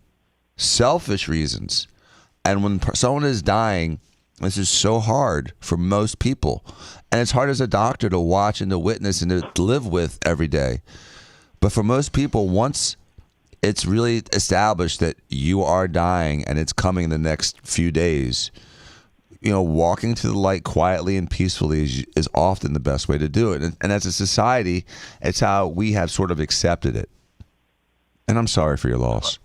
selfish reasons. And when someone is dying, this is so hard for most people. And it's hard as a doctor to watch and to witness and to live with every day. But for most people, once it's really established that you are dying and it's coming in the next few days, walking to the light quietly and peacefully is often the best way to do it. And as a society, it's how we have sort of accepted it. And I'm sorry for your loss.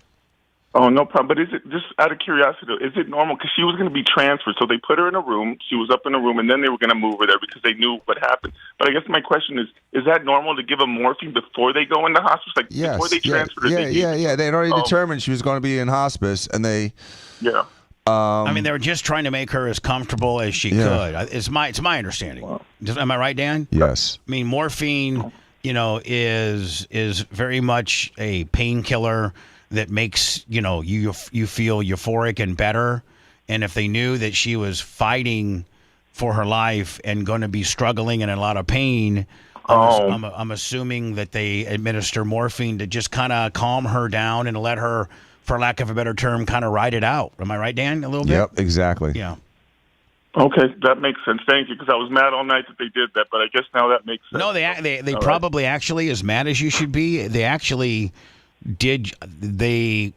Oh, no problem. But is it, just out of curiosity, is it normal? Because she was going to be transferred. So they put her in a room. She was up in a room, and then they were going to move her there because they knew what happened. But I guess my question is that normal to give them morphine before they go into hospice? Like, before they transfer her? Yeah. They had already determined she was going to be in hospice, and they... Yeah. I mean, they were just trying to make her as comfortable as she could. It's my understanding. Wow. Am I right, Dan? Yes. I mean, morphine, is very much a painkiller that makes you feel euphoric and better. And if they knew that she was fighting for her life and going to be struggling and in a lot of pain, I'm assuming that they administer morphine to just kind of calm her down and let her, for lack of a better term, kind of ride it out. Am I right, Dan? A little bit? Yep, exactly. Yeah. Okay, that makes sense. Thank you, because I was mad all night that they did that, but I guess now that makes sense. No, they probably actually, as mad as you should be, they actually procedurally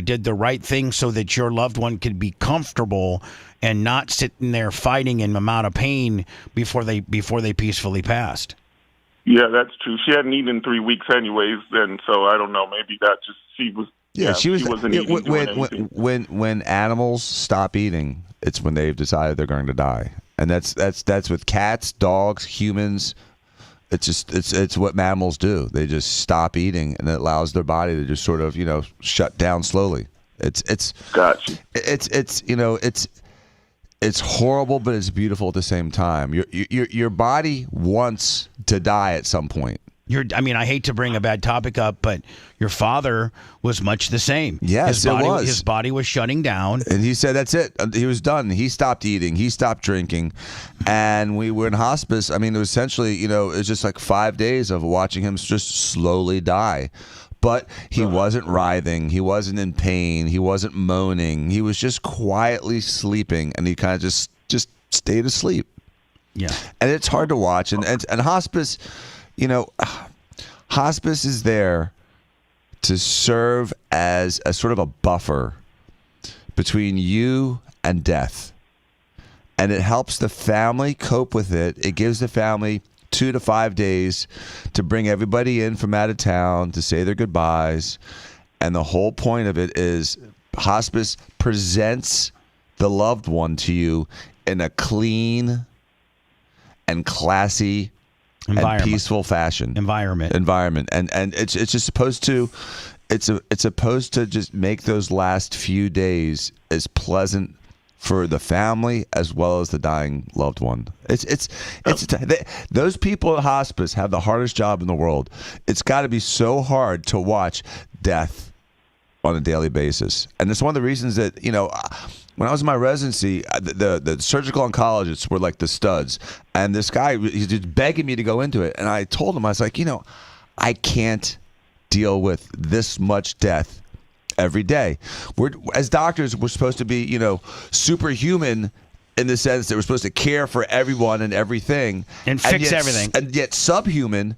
did the right thing so that your loved one could be comfortable and not sitting there fighting in amount of pain before they peacefully passed. Yeah, that's true. She hadn't eaten in 3 weeks anyways then, so I don't know. Maybe that just she was. Yeah, she wasn't eating. When animals stop eating, it's when they've decided they're going to die, and that's with cats, dogs, humans. It's what mammals do. They just stop eating, and it allows their body to just sort of shut down slowly. It's gotcha. It's horrible, but it's beautiful at the same time. Your body wants to die at some point. I hate to bring a bad topic up, but your father was much the same. Yes, his body was shutting down. And he said that's it. He was done. He stopped eating. He stopped drinking. And we were in hospice. I mean, it was essentially, it was just like 5 days of watching him just slowly die. But he wasn't writhing. He wasn't in pain. He wasn't moaning. He was just quietly sleeping, and he kind of just stayed asleep. Yeah. And it's hard to watch. And hospice... hospice is there to serve as a sort of a buffer between you and death. And it helps the family cope with it. It gives the family 2 to 5 days to bring everybody in from out of town to say their goodbyes. And the whole point of it is hospice presents the loved one to you in a clean and classy and peaceful fashion. Environment. And it's just supposed to it's supposed to just make those last few days as pleasant for the family as well as the dying loved one. Those people at hospice have the hardest job in the world. It's got to be so hard to watch death on a daily basis. And it's one of the reasons that, when I was in my residency, the surgical oncologists were like the studs. And this guy, he's just begging me to go into it. And I told him, I was like, I can't deal with this much death every day. As doctors, we're supposed to be, superhuman in the sense that we're supposed to care for everyone and everything. And fix everything. And yet subhuman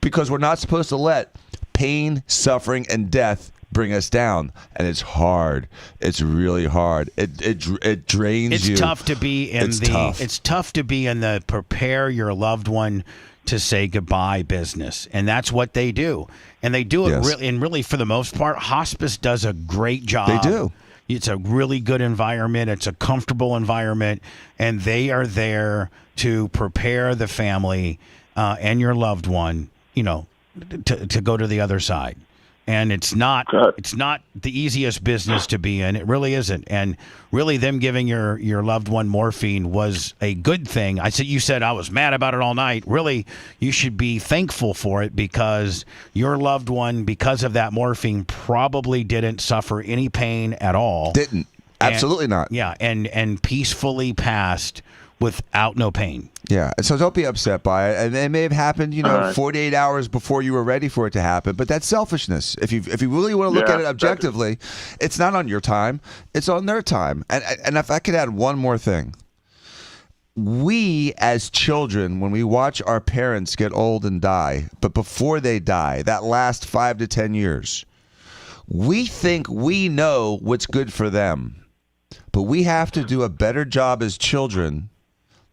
because we're not supposed to let pain, suffering, and death bring us down. And it's hard. It's really hard. It drains you. It's tough to be in It's tough to be in the prepare your loved one to say goodbye business, and that's what they do, and they do it really for the most part. Hospice does a great job. They do. It's a really good environment. It's a comfortable environment, and they are there to prepare the family and your loved one, to go to the other side. And it's not the easiest business to be in. It really isn't. And really, them giving your loved one morphine was a good thing. You said I was mad about it all night. Really, you should be thankful for it because your loved one, because of that morphine, probably didn't suffer any pain at all. Didn't. Absolutely not. Yeah, and peacefully passed without no pain. Yeah, so don't be upset by it. And it may have happened, 48 hours before you were ready for it to happen. But that's selfishness. If you really want to look at it objectively, it's not on your time. It's on their time. And if I could add one more thing. We, as children, when we watch our parents get old and die, but before they die, that last 5 to 10 years, we think we know what's good for them. But we have to do a better job as children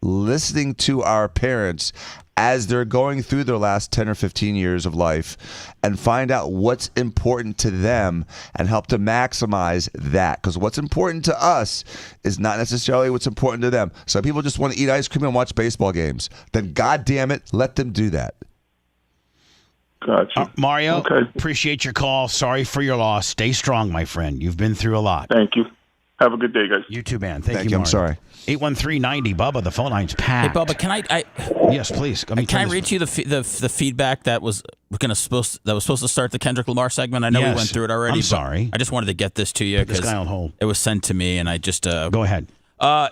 listening to our parents as they're going through their last 10 or 15 years of life and find out what's important to them and help to maximize that. Because what's important to us is not necessarily what's important to them. Some people just want to eat ice cream and watch baseball games. Then, God damn it, let them do that. Gotcha. Mario, appreciate your call. Sorry for your loss. Stay strong, my friend. You've been through a lot. Thank you. Have a good day, guys. You too, man. Thank you. Mario. I'm sorry. 813-90, Bubba. The phone line's packed. Hey, Bubba, can I yes, please. Can I read you the feedback that was supposed to start the Kendrick Lamar segment? I know we went through it already. I'm sorry. I just wanted to get this to you because it was sent to me, and I just go ahead.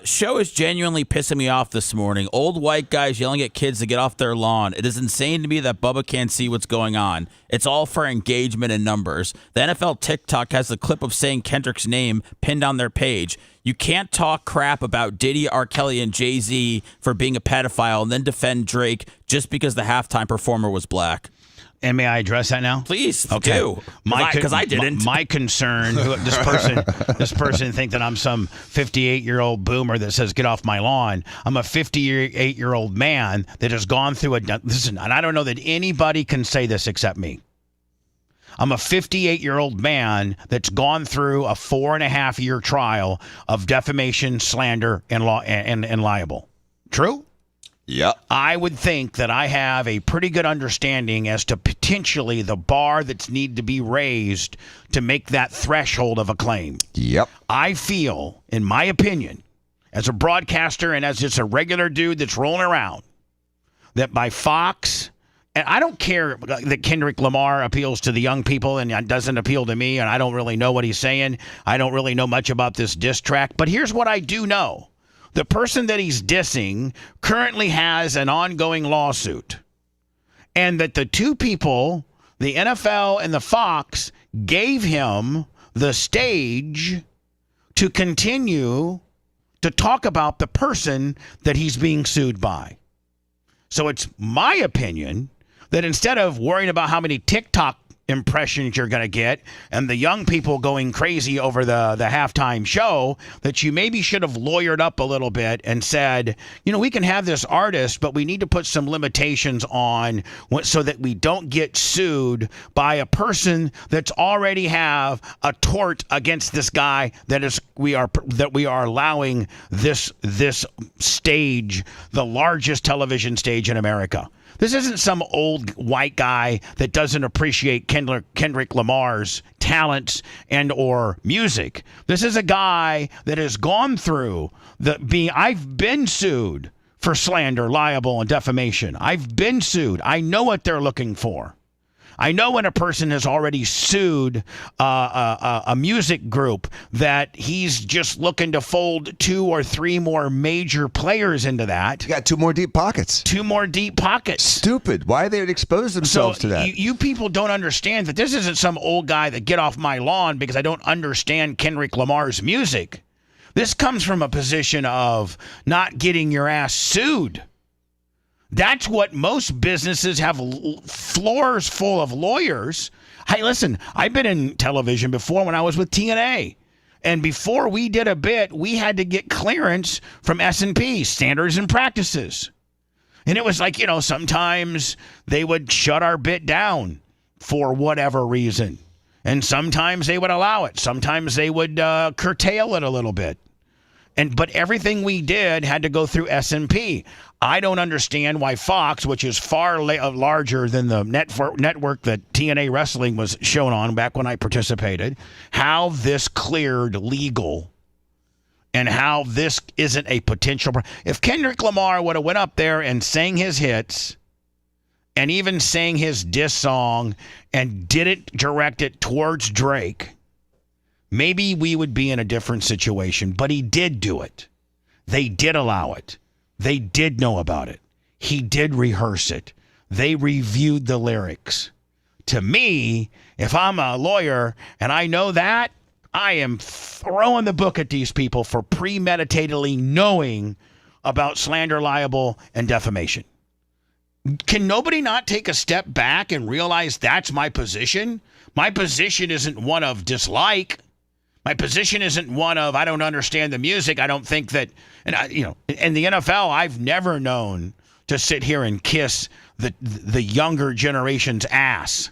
Show is genuinely pissing me off this morning. Old white guys yelling at kids to get off their lawn. It is insane to me that Bubba can't see what's going on. It's all for engagement and numbers. The NFL TikTok has a clip of saying Kendrick's name pinned on their page. You can't talk crap about Diddy, R. Kelly, and Jay-Z for being a pedophile and then defend Drake just because the halftime performer was black. And may I address that now? Please, okay. do. Because I didn't. My concern, this person think that I'm some 58-year-old boomer that says, get off my lawn. I'm a 58-year-old man that has gone through listen, and I don't know that anybody can say this except me. I'm a 58-year-old man that's gone through a 4.5-year trial of defamation, slander, and libel. True? Yep. I would think that I have a pretty good understanding as to potentially the bar that's need to be raised to make that threshold of a claim. Yep. I feel, in my opinion, as a broadcaster and as just a regular dude that's rolling around, that by Fox, and I don't care that Kendrick Lamar appeals to the young people and it doesn't appeal to me, and I don't really know what he's saying. I don't really know much about this diss track, but here's what I do know. The person that he's dissing currently has an ongoing lawsuit. And that the two people, the NFL and the Fox, gave him the stage to continue to talk about the person that he's being sued by. So it's my opinion that instead of worrying about how many TikTok impressions you're going to get and the young people going crazy over the halftime show, that you maybe should have lawyered up a little bit and said, we can have this artist, but we need to put some limitations on so that we don't get sued by a person that's already have a tort against this guy that we are allowing this stage, the largest television stage in America. This isn't some old white guy that doesn't appreciate Kendrick Lamar's talents and or music. This is a guy that has gone through I've been sued for slander, libel, and defamation. I've been sued. I know what they're looking for. I know when a person has already sued a music group that he's just looking to fold 2 or 3 more major players into that. You got 2 more deep pockets. 2 more deep pockets. Stupid. Why they would expose themselves to that? You people don't understand that this isn't some old guy that get off my lawn because I don't understand Kendrick Lamar's music. This comes from a position of not getting your ass sued. That's what most businesses have floors full of lawyers. Hey, listen, I've been in television before when I was with TNA. And before we did a bit, we had to get clearance from S&P, Standards and Practices. And it was like, sometimes they would shut our bit down for whatever reason. And sometimes they would allow it. Sometimes they would curtail it a little bit. But everything we did had to go through S&P. I don't understand why Fox, which is far larger than the network that TNA Wrestling was shown on back when I participated, how this cleared legal and how this isn't a potential. If Kendrick Lamar would have went up there and sang his hits and even sang his diss song and didn't direct it towards Drake, maybe we would be in a different situation. But he did do it. They did allow it. They did know about it. He did rehearse it. They reviewed the lyrics. To me, if I'm a lawyer and I know that, I am throwing the book at these people for premeditatedly knowing about slander, libel, and defamation. Can nobody not take a step back and realize that's my position? My position isn't one of dislike. My position isn't one of I don't understand the music. I don't think that, in the NFL, I've never known to sit here and kiss the younger generation's ass.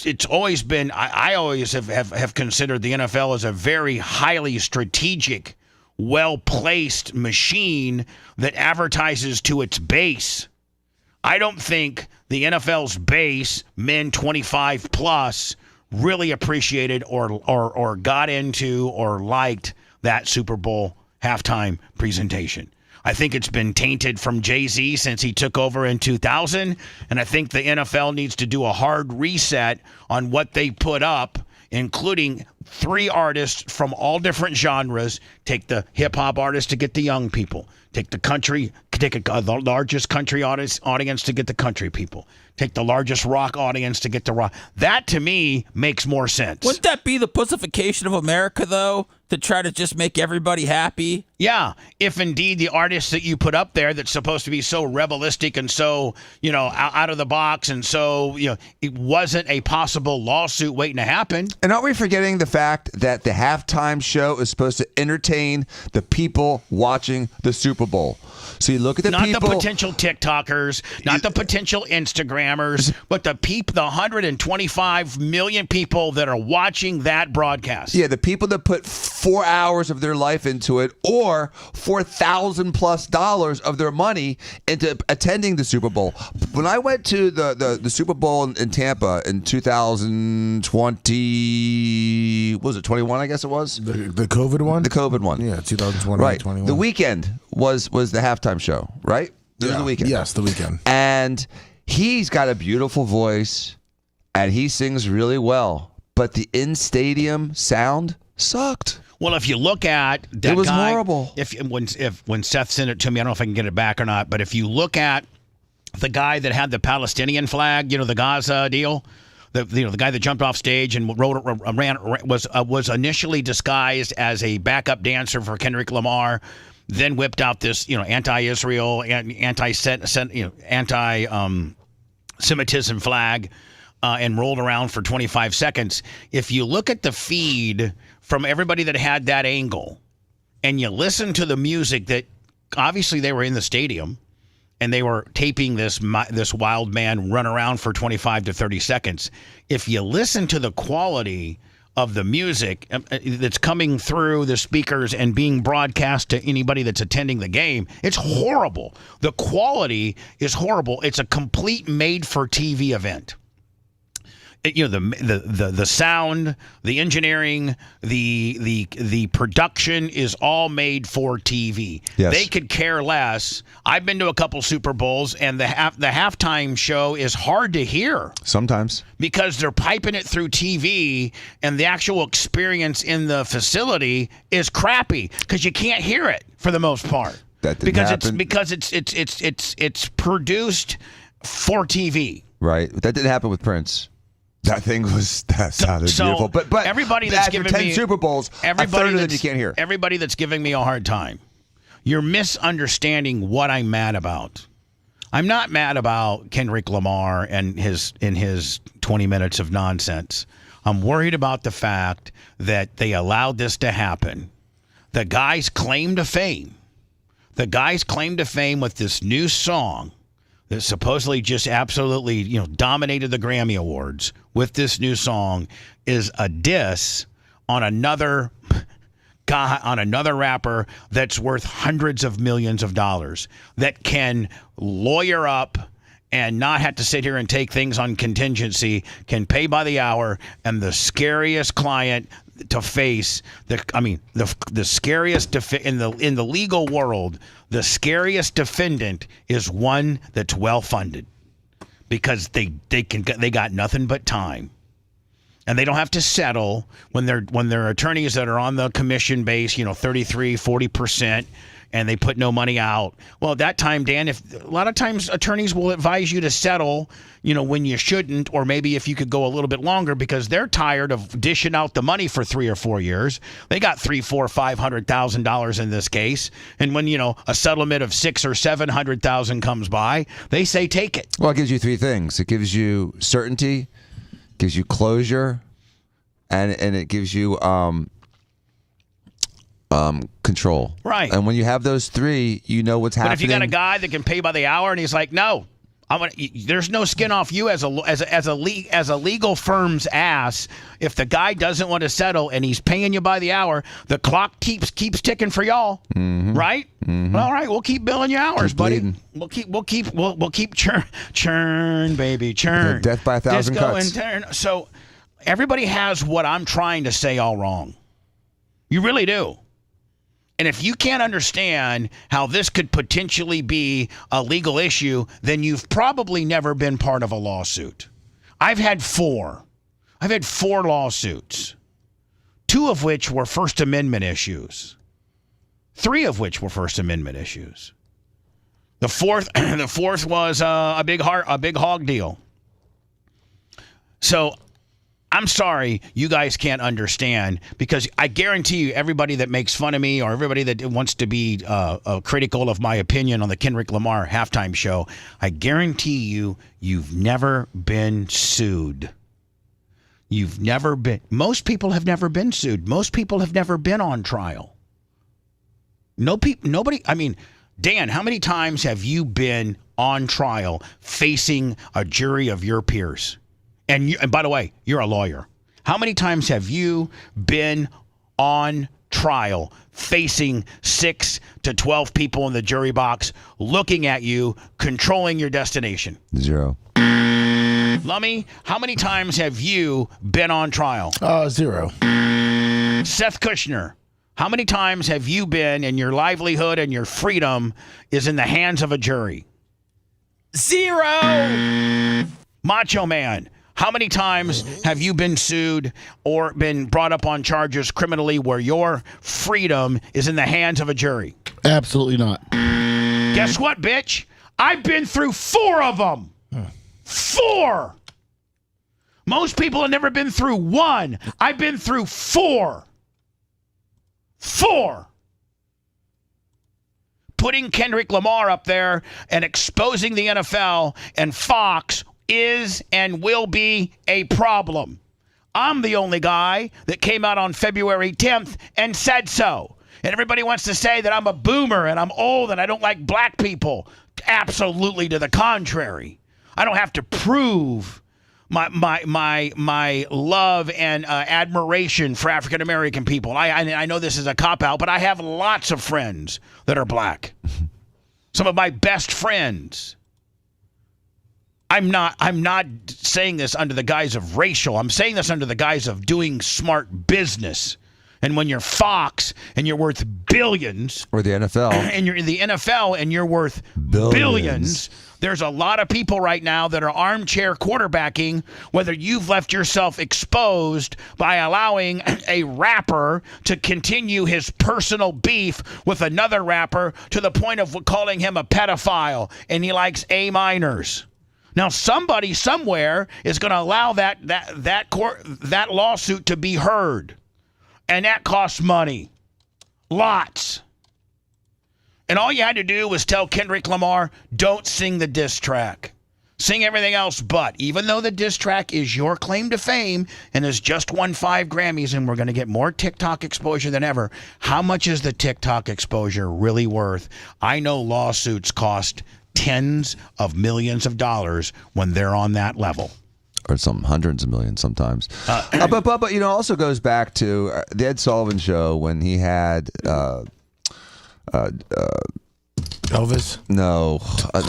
It's always been, I always have considered the NFL as a very highly strategic, well-placed machine that advertises to its base. I don't think the NFL's base, men 25 plus, really appreciated or got into or liked that Super Bowl halftime presentation. I think it's been tainted from Jay-Z since he took over in 2000, and I think the NFL needs to do a hard reset on what they put up, including 3 artists from all different genres. Take the hip-hop artists to get the young people. Take the largest country audience to get the country people. Take the largest rock audience to get the rock. That, to me, makes more sense. Wouldn't that be the pussification of America, though? To try to just make everybody happy? Yeah, if indeed the artists that you put up there that's supposed to be so revelistic and so, out of the box and so, it wasn't a possible lawsuit waiting to happen. And aren't we forgetting the fact that the halftime show is supposed to entertain the people watching the Super Bowl? So you look at the people. Not the potential TikTokers, not the potential Instagrammers, but the 125 million people that are watching that broadcast. Yeah, the people that put 4 hours of their life into it, or $4,000+ of their money into attending the Super Bowl. When I went to the Super Bowl in Tampa in 2020, what was it, 21? I guess it was the COVID one. The COVID one. Yeah, 2020. Right. 21. The weekend was the halftime show. Right. It was the weekend. Yes, the weekend. And he's got a beautiful voice, and he sings really well. But the in-stadium sound sucked. Well, if you look at that, it was guy, horrible. When Seth sent it to me, I don't know if I can get it back or not. But if you look at the guy that had the Palestinian flag, the Gaza deal, the guy that jumped off stage and was initially disguised as a backup dancer for Kendrick Lamar, then whipped out this anti-Israel and anti-Semitism flag. And rolled around for 25 seconds. If you look at the feed from everybody that had that angle and you listen to the music that obviously they were in the stadium and they were taping this wild man run around for 25 to 30 seconds. If you listen to the quality of the music that's coming through the speakers and being broadcast to anybody that's attending the game, it's horrible. The quality is horrible. It's a complete made-for-TV event. The sound, the engineering, the production is all made for TV. Yes. They could care less. I've been to a couple Super Bowls, and the halftime show is hard to hear sometimes because they're piping it through TV, and the actual experience in the facility is crappy because you can't hear it for the most part. That didn't happen. It's produced for TV. Right. That didn't happen with Prince. That sounded beautiful. But everybody that's after giving 10 me Super Bowls, a third of them you can't hear. Everybody that's giving me a hard time, you're misunderstanding what I'm mad about. I'm not mad about Kendrick Lamar and his 20 minutes of nonsense. I'm worried about the fact that they allowed this to happen. The guy's claim to fame with this new song that supposedly just absolutely, dominated the Grammy Awards with this new song is a diss on another guy, on another rapper that's worth hundreds of millions of dollars that can lawyer up and not have to sit here and take things on contingency, can pay by the hour, and the scariest client to face, the scariest in the legal world, the scariest defendant is one that's well funded, because they got nothing but time, and they don't have to settle when they're attorneys that are on the commission base, 33-40%. And they put no money out. Well, at that time, Dan, a lot of times attorneys will advise you to settle, when you shouldn't, or maybe if you could go a little bit longer, because they're tired of dishing out the money for 3 or 4 years. They got $300,000, $400,000, $500,000 in this case, and when a settlement of $600,000 or $700,000 comes by, they say take it. Well, it gives you three things. It gives you certainty, gives you closure, and it gives you control. Right. And when you have those three, you know what's happening. But if you got a guy that can pay by the hour and he's like, no, there's no skin off you as a legal firm's ass. If the guy doesn't want to settle and he's paying you by the hour, the clock keeps ticking for y'all. Mm-hmm. Right? Mm-hmm. All right, we'll keep billing you hours, buddy. We'll keep churn, baby, churn. Death by 1,000 cuts. Turn. So everybody has what I'm trying to say all wrong. You really do. And if you can't understand how this could potentially be a legal issue, then you've probably never been part of a lawsuit. I've had 4. I've had 4 lawsuits, 2 of which were First Amendment issues, 3 of which were First Amendment issues. The fourth was a big hog deal. So I'm sorry you guys can't understand, because I guarantee you everybody that makes fun of me or everybody that wants to be critical of my opinion on the Kendrick Lamar halftime show, I guarantee you've never been sued. Most people have never been sued. Most people have never been on trial. Nobody, Dan, how many times have you been on trial facing a jury of your peers? And by the way, you're a lawyer. How many times have you been on trial facing 6 to 12 people in the jury box looking at you, controlling your destination? 0. Lummy, how many times have you been on trial? 0. Seth Kushner, how many times have you been and your livelihood and your freedom is in the hands of a jury? 0. Macho Man, how many times have you been sued or been brought up on charges criminally where your freedom is in the hands of a jury? Absolutely not. Guess what, bitch? I've been through 4 of them. 4. Most people have never been through 1. I've been through 4. 4. Putting Kendrick Lamar up there and exposing the NFL and Fox is and will be a problem. I'm the only guy that came out on February 10th and said so. And everybody wants to say that I'm a boomer and I'm old and I don't like black people. Absolutely to the contrary. I don't have to prove my love and admiration for African American people. I know this is a cop-out, but I have lots of friends that are black. Some of my best friends. I'm not saying this under the guise of racial. I'm saying this under the guise of doing smart business. And when you're Fox and you're worth billions, or the NFL, and you're in the NFL and you're worth billions, there's a lot of people right now that are armchair quarterbacking, whether you've left yourself exposed by allowing a rapper to continue his personal beef with another rapper to the point of calling him a pedophile and he likes A minors. Now, somebody somewhere is going to allow that lawsuit to be heard, and that costs money, lots. And all you had to do was tell Kendrick Lamar, don't sing the diss track. Sing everything else but. Even though the diss track is your claim to fame and has just won 5 Grammys and we're going to get more TikTok exposure than ever, how much is the TikTok exposure really worth? I know lawsuits cost tens of millions of dollars when they're on that level. Or some hundreds of millions sometimes. But you know, also goes back to the Ed Sullivan Show when he had Elvis? No,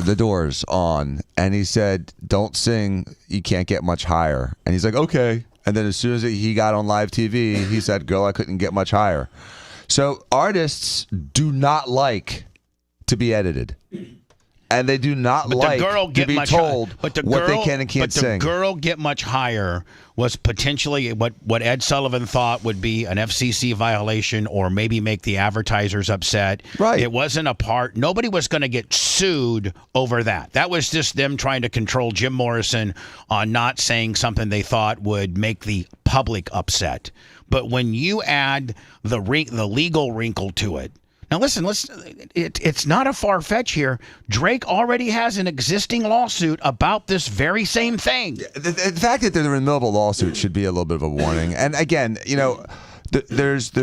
the Doors on, and he said, "Don't sing, you can't get much higher." And he's like, "Okay." And then as soon as he got on live TV, he said, "Girl, I couldn't get much higher." So artists do not like to be edited. And they do not like to be told what they can and can't sing. But the girl get much higher was potentially what Ed Sullivan thought would be an FCC violation or maybe make the advertisers upset. Right. It wasn't a part. Nobody was going to get sued over that. That was just them trying to control Jim Morrison on not saying something they thought would make the public upset. But when you add the legal wrinkle to it, now listen, it's not a far-fetch here. Drake already has an existing lawsuit about this very same thing. The fact that they're in the middle of a lawsuit should be a little bit of a warning. And again, you know, this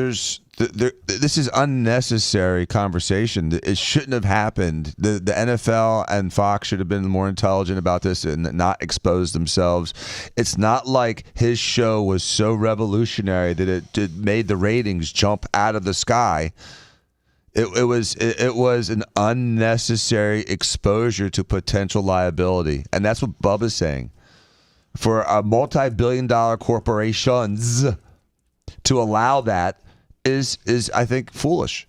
is unnecessary conversation. It shouldn't have happened. The NFL and Fox should have been more intelligent about this and not expose themselves. It's not like his show was so revolutionary that it made the ratings jump out of the sky. It was an unnecessary exposure to potential liability, and that's what Bubba's saying. For a multi-billion-dollar corporations to allow that is I think foolish.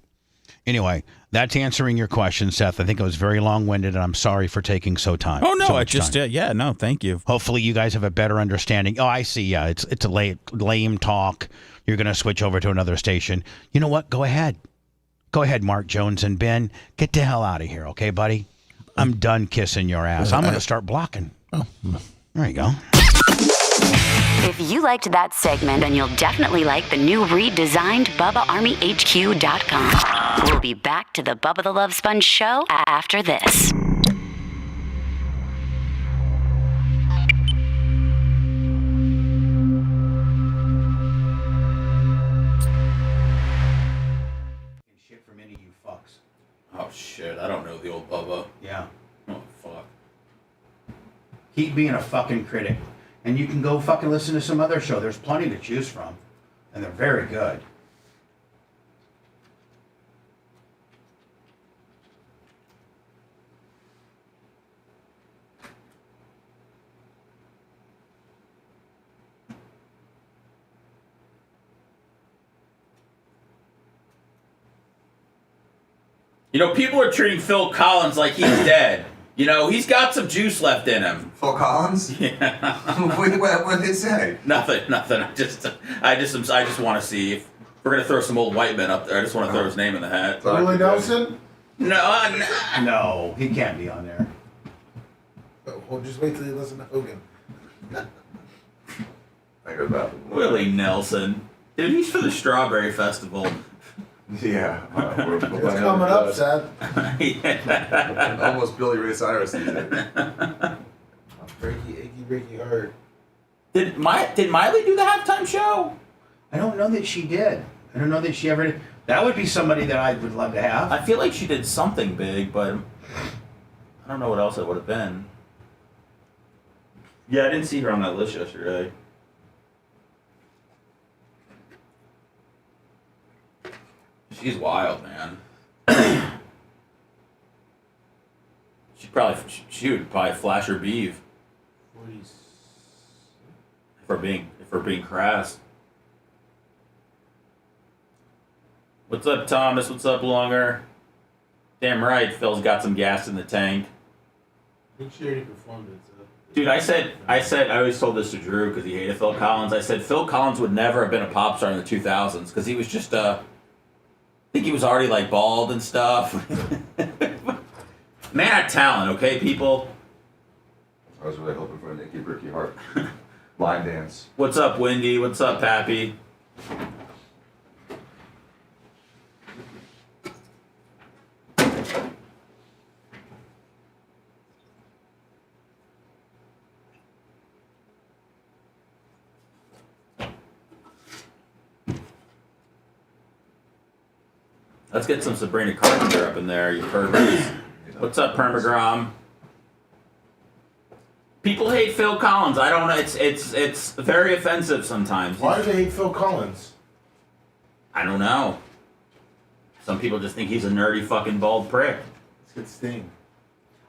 Anyway, that's answering your question, Seth. I think it was very long-winded, and I'm sorry for taking so much time. Oh no, I just no, thank you. Hopefully, you guys have a better understanding. Oh, I see. Yeah, it's a lame talk. You're going to switch over to another station. You know what? Go ahead. Go ahead, Mark Jones and Ben. Get the hell out of here, okay, buddy? I'm done kissing your ass. I'm going to start blocking. Oh. There you go. If you liked that segment, then you'll definitely like the new redesigned BubbaArmyHQ.com. We'll be back to the Bubba the Love Sponge show after this. Oh, shit. I don't know the old Bubba. Yeah. Oh, fuck. Keep being a fucking critic. And you can go fucking listen to some other show. There's plenty to choose from. And they're very good. You know, people are treating Phil Collins like he's dead. You know, he's got some juice left in him. Phil Collins? Yeah. What did they say? Nothing. I just want to see if we're gonna throw some old white men up there. I just want to throw his name in the hat. Willie Nelson? No, he can't be on there. Well, just wait till you listen to Hogan. I heard that. Willie Nelson, dude, he's for the Strawberry Festival. Yeah. It's coming up, Seth. Almost Billy Ray Cyrus. Breaky heart. Did Miley do the halftime show? I don't know that she did. I don't know that she ever did. That would be somebody that I would love to have. I feel like she did something big, but I don't know what else it would have been. Yeah, I didn't see her on that list yesterday. She's wild, man. She would probably flash her beef. If we're being crass. What's up, Thomas? What's up, Longer? Damn right, Phil's got some gas in the tank. I think she already performed it. So. Dude, I always told this to Drew because he hated Phil Collins. I said Phil Collins would never have been a pop star in the 2000s because he was just I think he was already like bald and stuff. Man had talent, okay, people? I was really hoping for a Nikki Ricky Hart line dance. What's up, Wendy? What's up, Pappy? Let's get some Sabrina Carpenter up in there, you perverts. What's up, Permagrom? People hate Phil Collins. I don't know. It's very offensive sometimes. Why do they hate Phil Collins? I don't know. Some people just think he's a nerdy fucking bald prick. It's a good sting.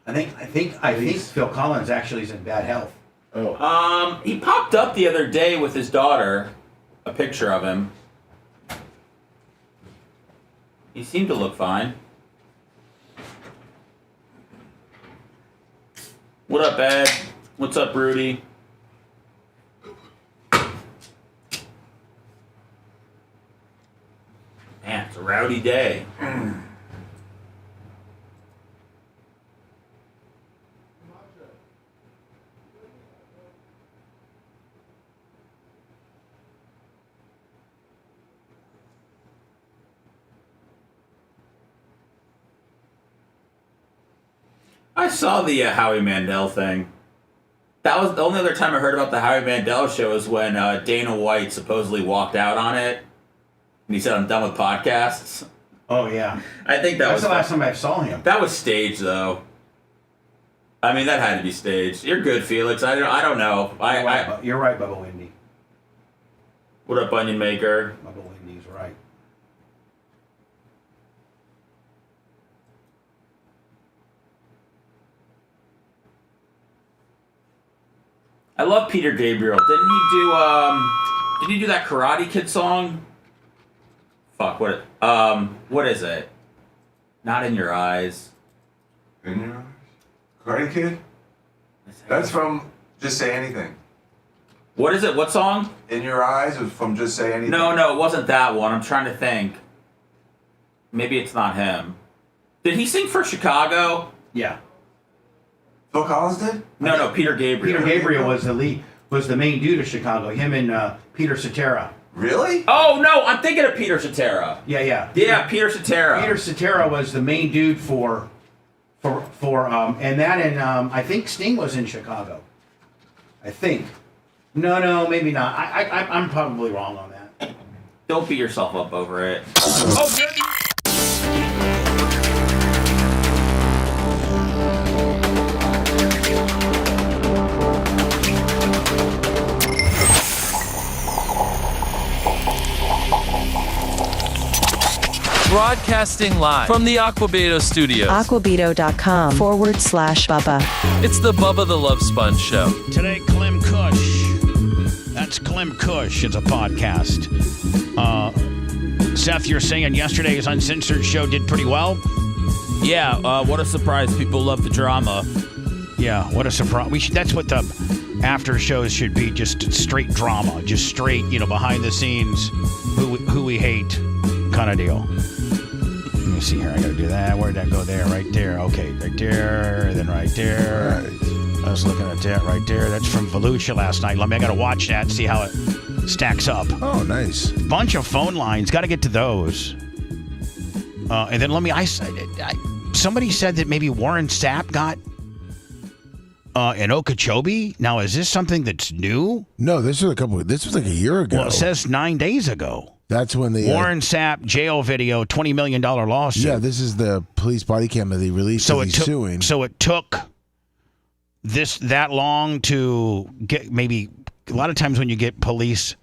I think Phil Collins actually is in bad health. Oh. He popped up the other day with his daughter, a picture of him. He seemed to look fine. What up, Ed? What's up, Rudy? Man, it's a rowdy day. I saw the Howie Mandel thing. That was the only other time I heard about the Howie Mandel show was when Dana White supposedly walked out on it. And he said, I'm done with podcasts. Oh, yeah. I think That's the last time I saw him. That was staged, though. I mean, that had to be staged. You're good, Felix. I don't know. You're right, Bubba Windy. What up, Onion Maker? Bubba Windy's right. I love Peter Gabriel. Didn't he do that Karate Kid song? Fuck, what is it? Not In Your Eyes. In Your Eyes? Karate Kid? That's from Just Say Anything. What is it? What song? In Your Eyes was from Just Say Anything. No, it wasn't that one. I'm trying to think. Maybe it's not him. Did he sing for Chicago? Yeah. Phil Collins did? No, Peter Gabriel. Peter Gabriel was the main dude of Chicago. Him and Peter Cetera. Really? Oh no, I'm thinking of Peter Cetera. Yeah. Yeah, Peter Cetera. Peter Cetera was the main dude for and I think Sting was in Chicago. I think. No, maybe not. I'm probably wrong on that. Don't beat yourself up over it. Oh, good. Broadcasting live from the Aquabedo studios. Aquabedo.com/Bubba. It's the Bubba the Love Sponge Show. Today, Clem Kush. That's Clem Kush. It's a podcast. Seth, you're saying yesterday's Uncensored show did pretty well? Yeah, what a surprise. People love the drama. Yeah, what a surprise. That's what the after shows should be, just straight drama. Just straight, behind the scenes, who we hate kind of deal. Let me see here. I got to do that. Where'd that go? There, right there. Okay, right there, then right there. Right. I was looking at that right there. That's from Volusia last night. I got to watch that, see how it stacks up. Oh, nice. Bunch of phone lines. Got to get to those. And then somebody said that maybe Warren Sapp got in Okeechobee. Now, is this something that's new? No, this was like a year ago. Well, it says 9 days ago. That's when the Warren Sapp jail video, $20 million lawsuit. Yeah, this is the police body cam that they released. So he's suing. So it took that long to get. Maybe a lot of times when you get police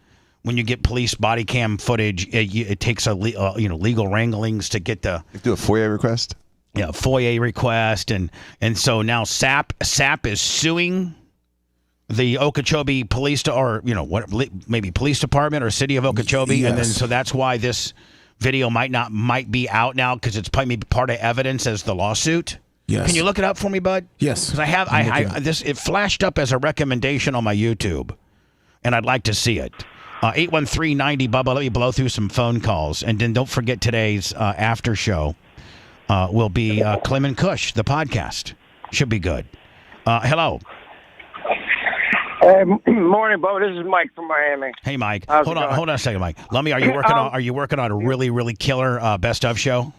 body cam footage, it takes legal wranglings to get the. You do a FOIA request. Yeah, FOIA request, and so now Sapp is suing the Okeechobee police maybe police department or city of Okeechobee, yes. And then so that's why this video might be out now, because it's probably part of evidence as the lawsuit. Yes. Can you look it up for me, bud? Yes. Because it flashed up as a recommendation on my YouTube, and I'd like to see it. 813-90 Bubba. Let me blow through some phone calls, and then don't forget today's after show will be Clem and Kush, the podcast. Should be good. Hello. Morning, Bo. This is Mike from Miami. Hey, Mike. How's Hold it on going? a second, Mike. Are you working on a really killer best of show?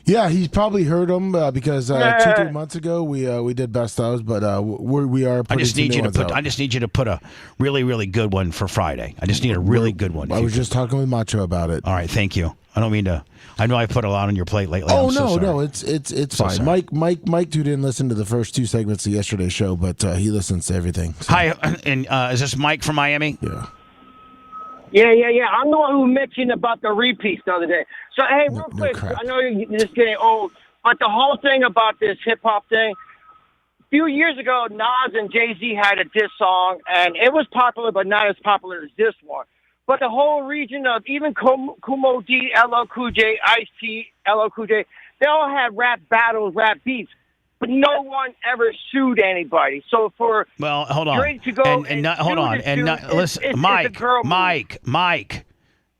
Yeah, he's probably heard them because 2-3 months ago we did best ofs, but we are. I just need you to out. I just need you to put a really good one for Friday. I just need a really good one. I was just talking with Macho about it. All right, thank you. I don't mean to. I know I put a lot on your plate lately. Oh I'm so sorry. no, it's So fine. sorry. Mike, who didn't listen to the first 2 segments of yesterday's show, but he listens to everything. So. Hi, and is this Mike from Miami? Yeah. Yeah. I'm the one who mentioned about the repeats the other day. So, hey, real quick, I know you're just getting old, but the whole thing about this hip-hop thing, a few years ago, Nas and Jay-Z had a diss song, and it was popular, but not as popular as this one. But the whole region of even Kumo D, LL Cool J, Ice-T, LL Cool J, they all had rap battles, rap beats. But no one ever sued anybody. So for hold on. Drake to go Listen, Mike,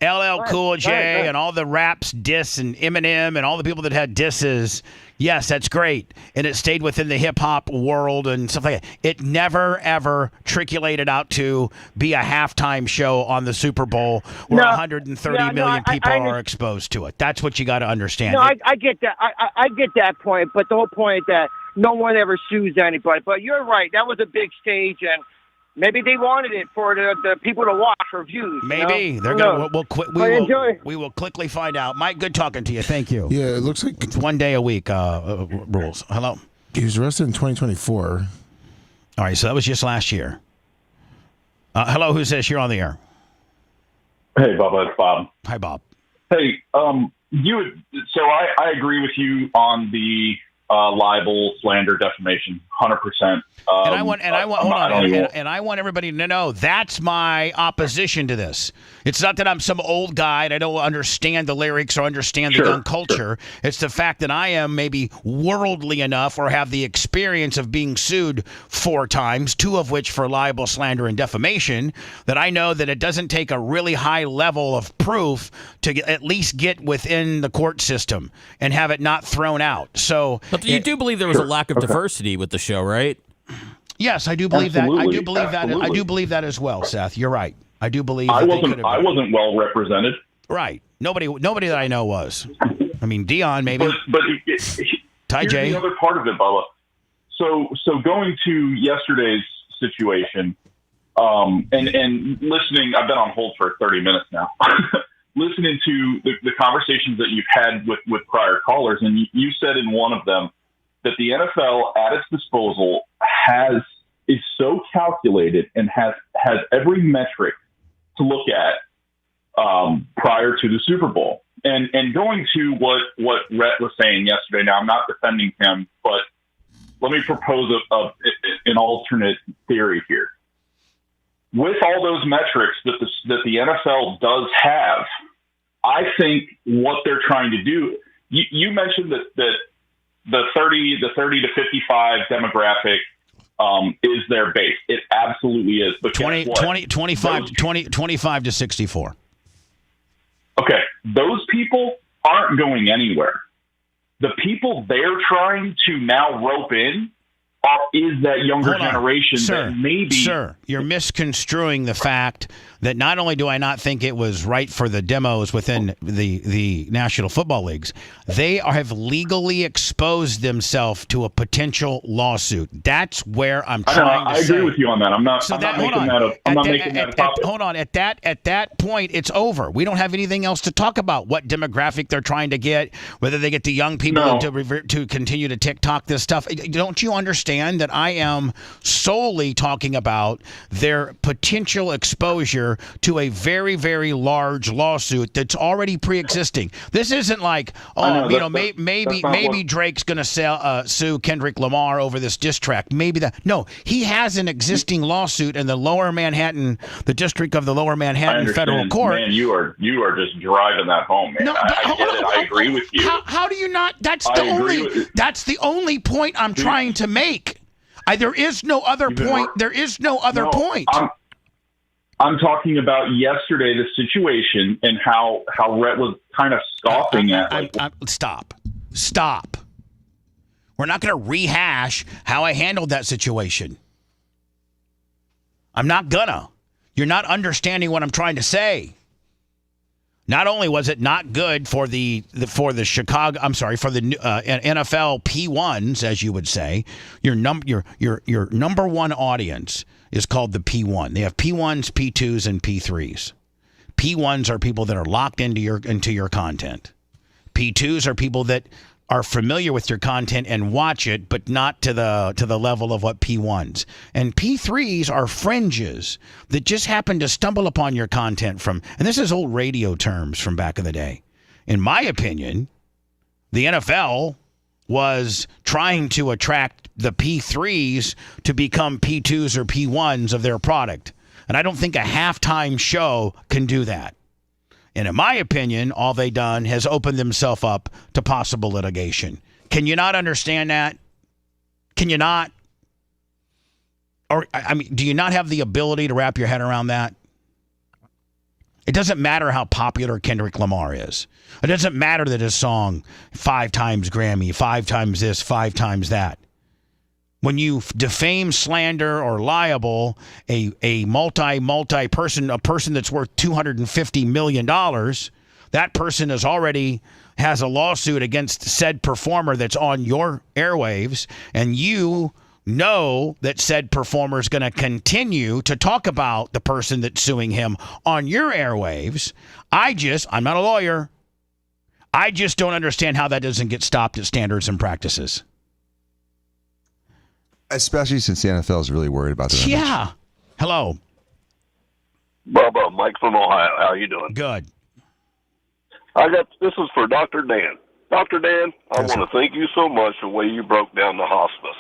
LL Cool J and all the raps diss and Eminem and all the people that had disses. Yes, that's great. And it stayed within the hip hop world and stuff like that. It never, ever triculated out to be a halftime show on the Super Bowl where 130 million people are exposed to it. That's what you got to understand. No, I get that. I get that point. But the whole point is that no one ever sues anybody. But you're right. That was a big stage, and maybe they wanted it for the people to watch for views. Maybe they're gonna. We will quickly find out. Mike, good talking to you. Thank you. Yeah, it looks like it's 1 day a week rules. Hello. He was arrested in 2024. All right, so that was just last year. Hello, who's this? You're on the air. Hey, Bubba, it's Bob. Hi, Bob. Hey, so I agree with you on the libel, slander, defamation, 100%. And I want everybody to know that's my opposition to this. It's not that I'm some old guy and I don't understand the lyrics or understand the young culture. It's the fact that I am maybe worldly enough or have the experience of being sued 4 times, 2 of which for libel, slander, and defamation, that I know that it doesn't take a really high level of proof to at least get within the court system and have it not thrown out. So, but you do believe there was a lack of diversity with the show, right? Yes, I do believe that. I do believe that. I do believe that as well, Seth. You're right. I do believe. I wasn't well represented. Right. Nobody that I know was. I mean, Dion maybe. But Ty here's J. the other part of it, Bubba. So going to yesterday's situation, and listening. I've been on hold for 30 minutes now. Listening to the conversations that you've had with prior callers, and you said in one of them that the NFL at its disposal is so calculated and has every metric to look at prior to the Super Bowl. And going to what Rhett was saying yesterday, now I'm not defending him, but let me propose an alternate theory here. With all those metrics that the NFL does have, I think what they're trying to do, you mentioned that the 30 to 55 demographic is their base. It absolutely is. But 25 to 64. Okay. Those people aren't going anywhere. The people they're trying to now rope in is that younger generation that maybe... Sir, you're misconstruing the fact that not only do I not think it was right for the demos within the National Football Leagues, they have legally exposed themselves to a potential lawsuit. That's where I'm trying to say. I agree with you on that. I'm not making that a topic. Hold on. At that point, it's over. We don't have anything else to talk about. What demographic they're trying to get, whether they get the young people to continue to TikTok this stuff. Don't you understand that I am solely talking about their potential exposure to a very, very large lawsuit that's already pre-existing. This isn't like, maybe Drake's going to sue Kendrick Lamar over this diss track. Maybe that. No, he has an existing lawsuit in the the District of the Lower Manhattan Federal Court. Man, you are just driving that home, man. No, I agree with you. How do you not? That's the only point I'm trying to make. There is no other point. There is no other point. I'm talking about yesterday, the situation, and how Rhett was kind of scoffing at. Stop. We're not going to rehash how I handled that situation. I'm not gonna. You're not understanding what I'm trying to say. Not only was it not good for the NFL P1s, as you would say, your number one audience is called the P1. They have P1s, P2s, and P3s. P1s are people that are locked into your content. P2s are people that are familiar with your content and watch it, but not to the level of what P1s. And P3s are fringes that just happen to stumble upon your content from, and this is old radio terms from back in the day. In my opinion, the NFL was trying to attract the P3s to become P2s or P1s of their product. And I don't think a halftime show can do that. And in my opinion, all they done has opened themselves up to possible litigation. Can you not understand that? Can you not? Or, I mean, do you not have the ability to wrap your head around that? It doesn't matter how popular Kendrick Lamar is. It doesn't matter that his song 5 times Grammy, 5 times this, 5 times that. When you defame, slander, or libel a multi-person, a person that's worth $250 million, that person has a lawsuit against said performer that's on your airwaves, and you know that said performer is going to continue to talk about the person that's suing him on your airwaves. I'm not a lawyer. I just don't understand how that doesn't get stopped at standards and practices. Especially since the NFL is really worried about that. Yeah. Hello. Bubba, Mike from Ohio. How you doing? Good. This is for Dr. Dan. Dr. Dan, I want to thank you so much for the way you broke down the hospice.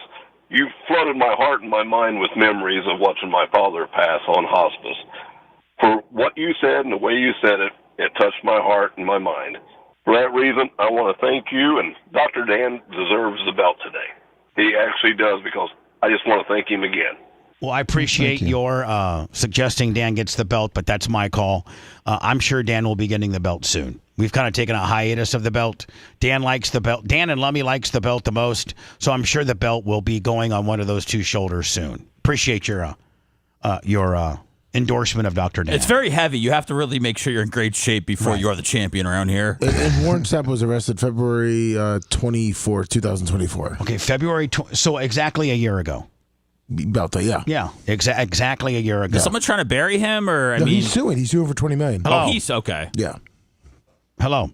You flooded my heart and my mind with memories of watching my father pass on hospice. For what you said and the way you said it, it touched my heart and my mind. For that reason, I want to thank you, and Dr. Dan deserves the belt today. He actually does, because I just want to thank him again. Well, I appreciate your suggesting Dan gets the belt, but that's my call. I'm sure Dan will be getting the belt soon. We've kind of taken a hiatus of the belt. Dan likes the belt. Dan and Lummy likes the belt the most, so I'm sure the belt will be going on one of those two shoulders soon. Appreciate your endorsement of Dr. Dan. It's very heavy. You have to really make sure you're in great shape before you are the champion around here. And Warren Sapp was arrested February 24th, 2024. Okay, so exactly a year ago. About that, yeah. Yeah, exactly a year ago. Is someone trying to bury him, or No, he's suing. He's suing for $20 million. Oh, he's okay. Yeah. Hello.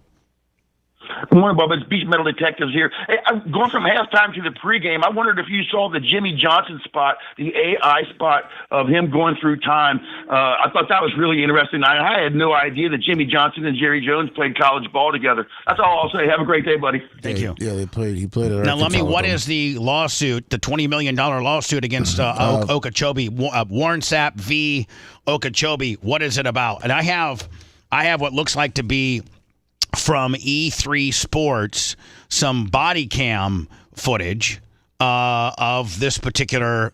Good morning, Bubba. It's Beach Metal Detectives here. Hey, I'm going from halftime to the pregame. I wondered if you saw the Jimmy Johnson spot, the AI spot of him going through time. I thought that was really interesting. I had no idea that Jimmy Johnson and Jerry Jones played college ball together. That's all I'll say. Have a great day, buddy. Thank you. Yeah, he played it. Now, let me. What is the lawsuit? The $20 million lawsuit against Okeechobee, Warren Sapp v. Okeechobee. What is it about? And I have what looks like to be from E3 Sports some body cam footage of this particular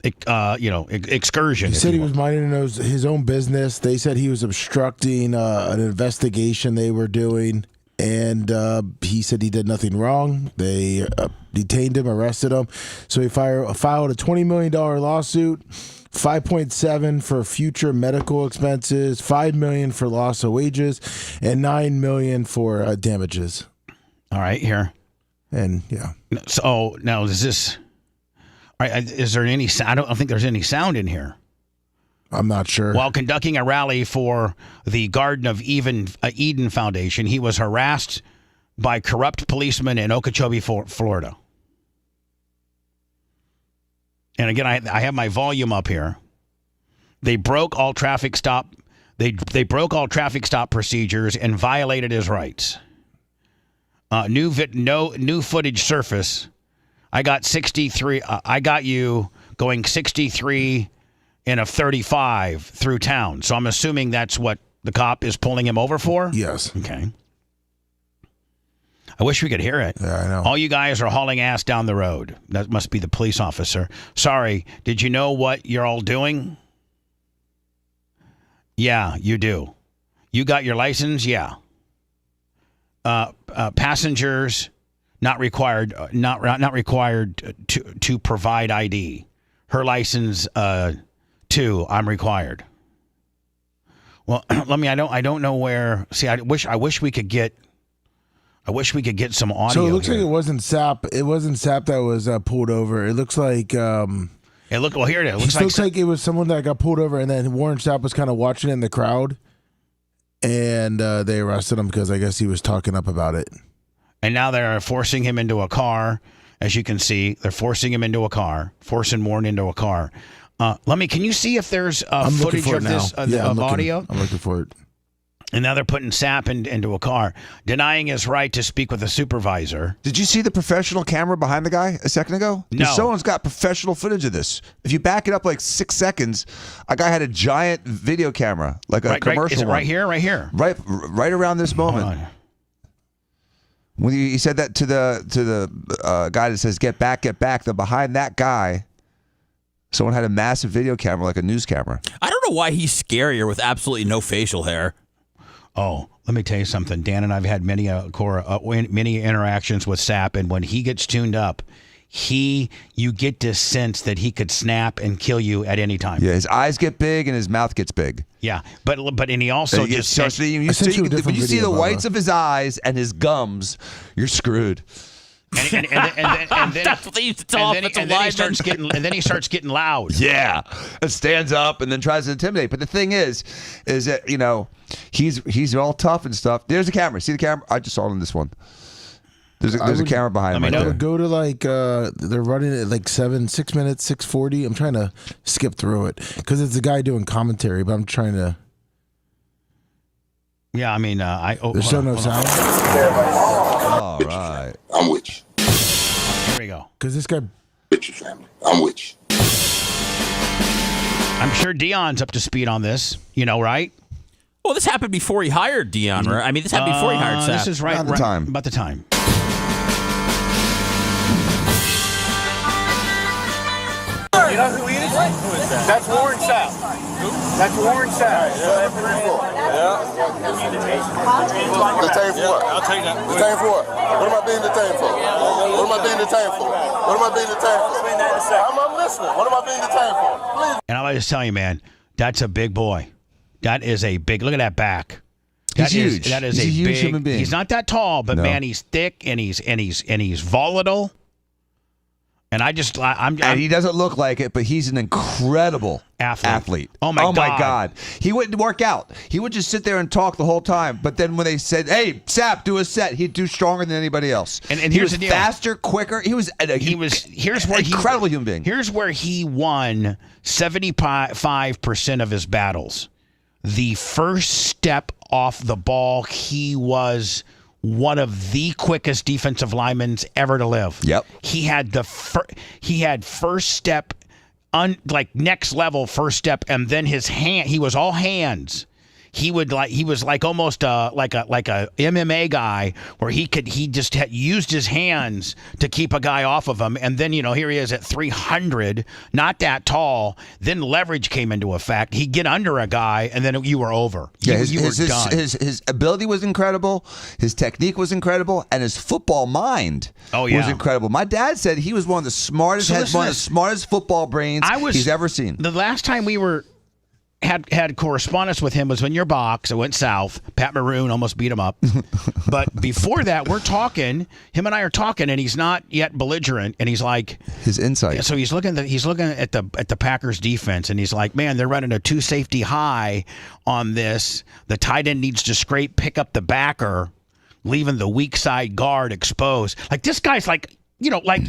excursion. He said he was minding his own business. They said he was obstructing an investigation they were doing, and he said he did nothing wrong. They detained him, arrested him. So he filed a $20 million lawsuit. 5.7 for future medical expenses, $5 million for loss of wages, and $9 million for damages. All right, here. And yeah. So now is this? All right, is there any? I don't think there's any sound in here. I'm not sure. While conducting a rally for the Garden of Eden Foundation, he was harassed by corrupt policemen in Okeechobee, Florida. And again, I have my volume up here. They broke all traffic stop. They broke all traffic stop procedures and violated his rights. New footage surface. I got 63. I got you going 63 in a 35 through town. So I'm assuming that's what the cop is pulling him over for. Yes. Okay. I wish we could hear it. Yeah, I know. All you guys are hauling ass down the road. That must be the police officer. Sorry, did you know what you're all doing? Yeah, you do. You got your license? Yeah. Passengers not required to provide ID. Her license 2, I'm required. Well, I don't know where. See, I wish we could get some audio. So it looks here. like it wasn't Sapp. It wasn't Sapp that was pulled over. It looks like. Well, here it is. It looks like it was someone that got pulled over, and then Warren Sapp was kind of watching it in the crowd, and they arrested him because I guess he was talking up about it. And now they're forcing him into a car. As you can see, they're forcing him into a car, forcing Warren into a car. Can you see if there's footage of this of audio? I'm looking for it. And now they're putting Sapp into a car, denying his right to speak with a supervisor. Did you see the professional camera behind the guy a second ago? No. Someone's got professional footage of this. If you back it up like 6 seconds, a guy had a giant video camera, like a commercial. Is it one. right here? Right here? Right around this moment. When he said that to the guy that says "get back," then behind that guy, someone had a massive video camera, like a news camera. I don't know why he's scarier with absolutely no facial hair. Oh, let me tell you something. Dan and I've had many interactions with Sapp, and when he gets tuned up, you get this sense that he could snap and kill you at any time. Yeah, his eyes get big and his mouth gets big. Yeah, but he also when you see the whites of his eyes and his gums, you're screwed. And then he starts getting loud. Yeah, and stands up and then tries to intimidate. But the thing is that he's all tough and stuff. There's a camera. See the camera? I just saw it on this one. There's a camera behind him. I would go to they're running it like 6 minutes, 6:40. I'm trying to skip through it because it's a guy doing commentary, but I'm trying to. Yeah, there's still no sound. All right, I'm with you. Here we go. Because this guy. With your family. I'm with you. I'm sure Dion's up to speed on this. Right? Well, this happened before he hired Dion, right? I mean, this happened before he hired Sapp. This is right about the time. You know who he is? Who is that? That's Warren Sapp. Who? That's Warren Sapp. Yeah. Detained for what? I'll take that. Detained for what? What am I being detained for? What am I being detained for? What am I being detained for? I'm listening. What am I being detained for? Please. And I'll just tell you, man, that's a big boy. That is a big. Look at that back. He's huge. That is he's a huge big human being. He's not that tall, but man, he's thick and he's volatile. And and he doesn't look like it, but he's an incredible athlete. Oh my God. He wouldn't work out. He would just sit there and talk the whole time. But then when they said, "Hey, Sapp, do a set," he'd do stronger than anybody else. And he here's was the deal. faster, quicker. Here's where incredible human being. Here's where he won 75% of his battles. The first step off the ball, he was one of the quickest defensive linemen ever to live. Yep. He had first step, next level first step, and then his hand. He was all hands. He was like almost like a MMA guy where he just used his hands to keep a guy off of him, and then here he is at 300, not that tall. Then leverage came into effect. He'd get under a guy, and then you were over. Yeah, you were done. His ability was incredible, his technique was incredible, and his football mind was incredible. My dad said he was one of the smartest, one of the smartest football brains he's ever seen. The last time we had correspondence with him was in your box. It went south. Pat Maroon almost beat him up. But before that, him and I are talking, and he's not yet belligerent, and he's like his insight. So he's looking at the Packers defense, and he's like, man, they're running a 2 safety high on this. The tight end needs to pick up the backer, leaving the weak side guard exposed. Like this guy's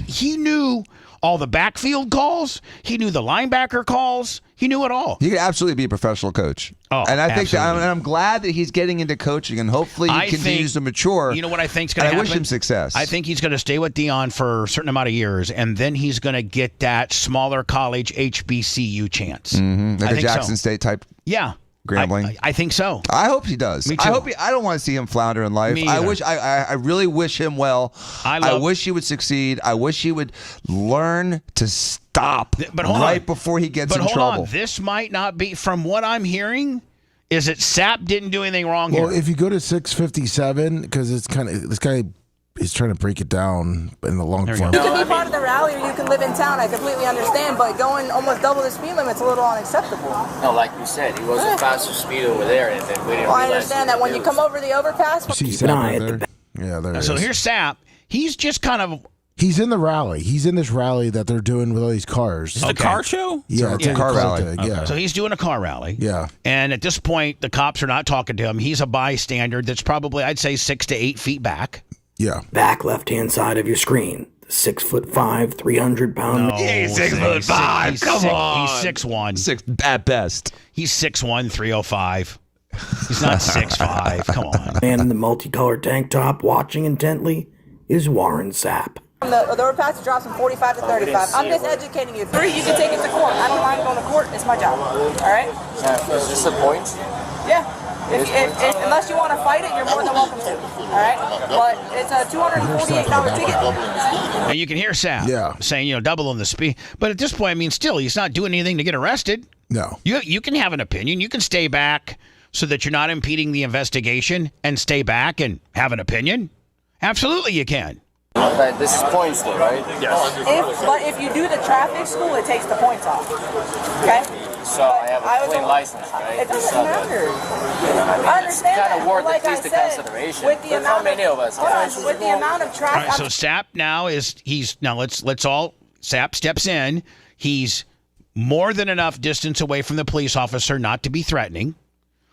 he knew all the backfield calls. He knew the linebacker calls. He knew it all. He could absolutely be a professional coach. Oh, and I think I'm glad that he's getting into coaching, and hopefully he continues to mature. You know what I think's going to happen? I wish him success. I think he's going to stay with Dion for a certain amount of years, and then he's going to get that smaller college HBCU chance. Mm-hmm. Like a Jackson State type. Yeah. Grambling. I think so. I hope he does. Me too. I don't want to see him flounder in life. I really wish him well. I wish he would succeed. I wish he would learn to stop before he gets in trouble. Hold on. This might not be, from what I'm hearing, is that Sapp didn't do anything wrong here. Well, if you go to 657, because it's kind of, this guy he's trying to break it down in the long form. You can be part of the rally or you can live in town. I completely understand, but going almost double the speed limit's a little unacceptable. No, like you said, he was a faster speed over there, and then we didn't I understand that when you come over the overpass. See Sapp over there? Yeah, there. So here's Sapp. He's just kind of. He's in the rally. He's in this rally that they're doing with all these cars. Is it a car show? Yeah, it's a car rally. Yeah. So he's doing a car rally. Yeah. And at this point, the cops are not talking to him. He's a bystander that's probably, I'd say, 6 to 8 feet back. Yeah. Back left-hand side of your screen. 6'5", 300-pound. No, he's 6'5". Come on. He's 6'1". 6 at best. He's 6'1", 305. He's not 6'5". Come on. Man in the multicolored tank top, watching intently, is Warren Sapp. The overpass drops from 45 to 35. I'm just educating you. 3, you can take it to court. I don't mind going to court. It's my job. All right? Is this a point? Yeah. If unless you want to fight it, you're more than welcome to. All right? But it's a $248 ticket. And you can hear Sapp saying, doubling the speed. But at this point, I mean, still, he's not doing anything to get arrested. No. You can have an opinion. You can stay back so that you're not impeding the investigation and stay back and have an opinion. Absolutely, you can. But this is points, though, right? Yes. But if you do the traffic school, it takes the points off. Okay? So I have a clean license, right? It doesn't matter. I understand kind of worth like at least I the said, consideration. With the But amount how many of us? With the amount of All traffic. right, so Sapp now Sapp steps in. He's more than enough distance away from the police officer not to be threatening.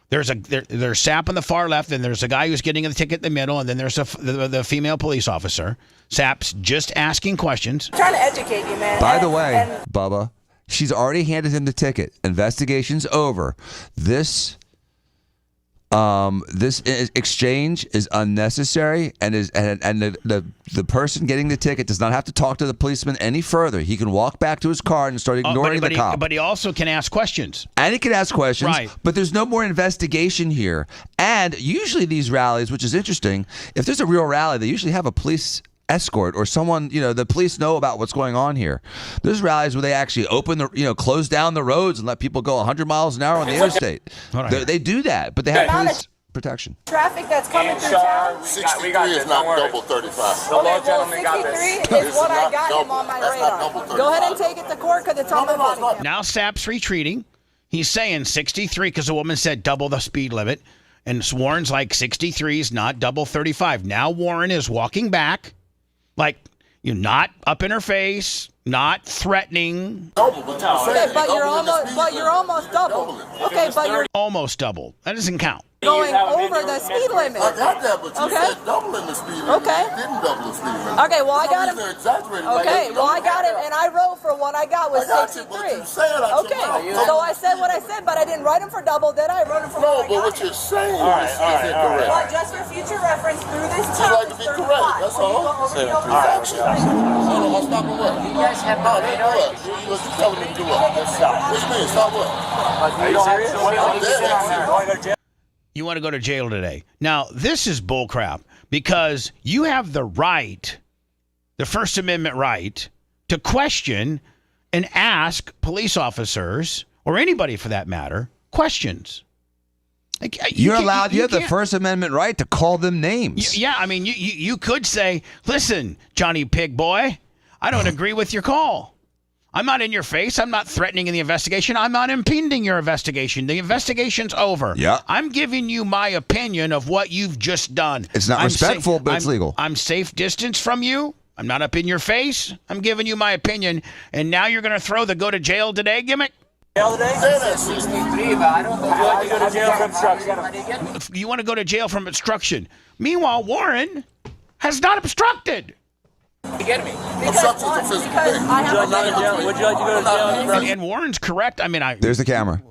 There's Sapp on the far left, and there's a guy who's getting the ticket in the middle, and then there's the female police officer. Sapp's just asking questions. I'm trying to educate you, man. By the way, Bubba, she's already handed him the ticket. Investigation's over. This exchange is unnecessary, and the person getting the ticket does not have to talk to the policeman any further. He can walk back to his car and start ignoring the cop. But he also can ask questions. And he can ask questions, right. But there's no more investigation here. And usually these rallies, which is interesting, if there's a real rally, they usually have a police escort or someone, the police know about what's going on here. There's rallies where they actually close down the roads and let people go 100 miles an hour on the interstate. They do that, but they have police protection. Traffic that's coming through town. 63 is not double 35. The law gentleman got this. 63 is what I got him on my radar. Go ahead and take it to court because it's on my body cam. Now Sapp's retreating. He's saying 63 because the woman said double the speed limit. And Warren's like 63 is not double 35. Now Warren is walking back. Like, you're not up in her face, not threatening. Okay, but you're almost double. Okay, but you're almost double. That doesn't count. Going over the speed limit. I got that, but you said doubling the speed limit. Okay. You didn't double the speed limit. Okay, well, I got him. Okay, well, I got him, and I wrote for what I got was 63. Okay, so I said what I said, but I didn't write him for double, did I? I wrote him for what I got. No, but what you're saying is incorrect. But just for future reference, through this Just like to be correct, that's all. Factual. Hold on, stop and what? You guys have no radar. What you telling me to do what? Which means stop what? Are you serious? You want to go to jail today. Now, this is bullcrap because you have the right, the First Amendment right, to question and ask police officers, or anybody for that matter, questions. Like, you have the First Amendment right to call them names. Yeah, I mean, you could say, listen, Johnny Pig Boy, I don't agree with your call. I'm not in your face. I'm not threatening in the investigation. I'm not impeding your investigation. The investigation's over. Yeah. I'm giving you my opinion of what you've just done. It's not respectful, but it's legal. I'm safe distance from you. I'm not up in your face. I'm giving you my opinion. And now you're going to throw the go to jail today gimmick? Jail today? 63, but I don't know. Would you like to go to jail for obstruction? You want to go to jail from obstruction. Meanwhile, Warren has not obstructed. You get me? Would you like to go to jail? And Warren's correct. I mean, there's the camera.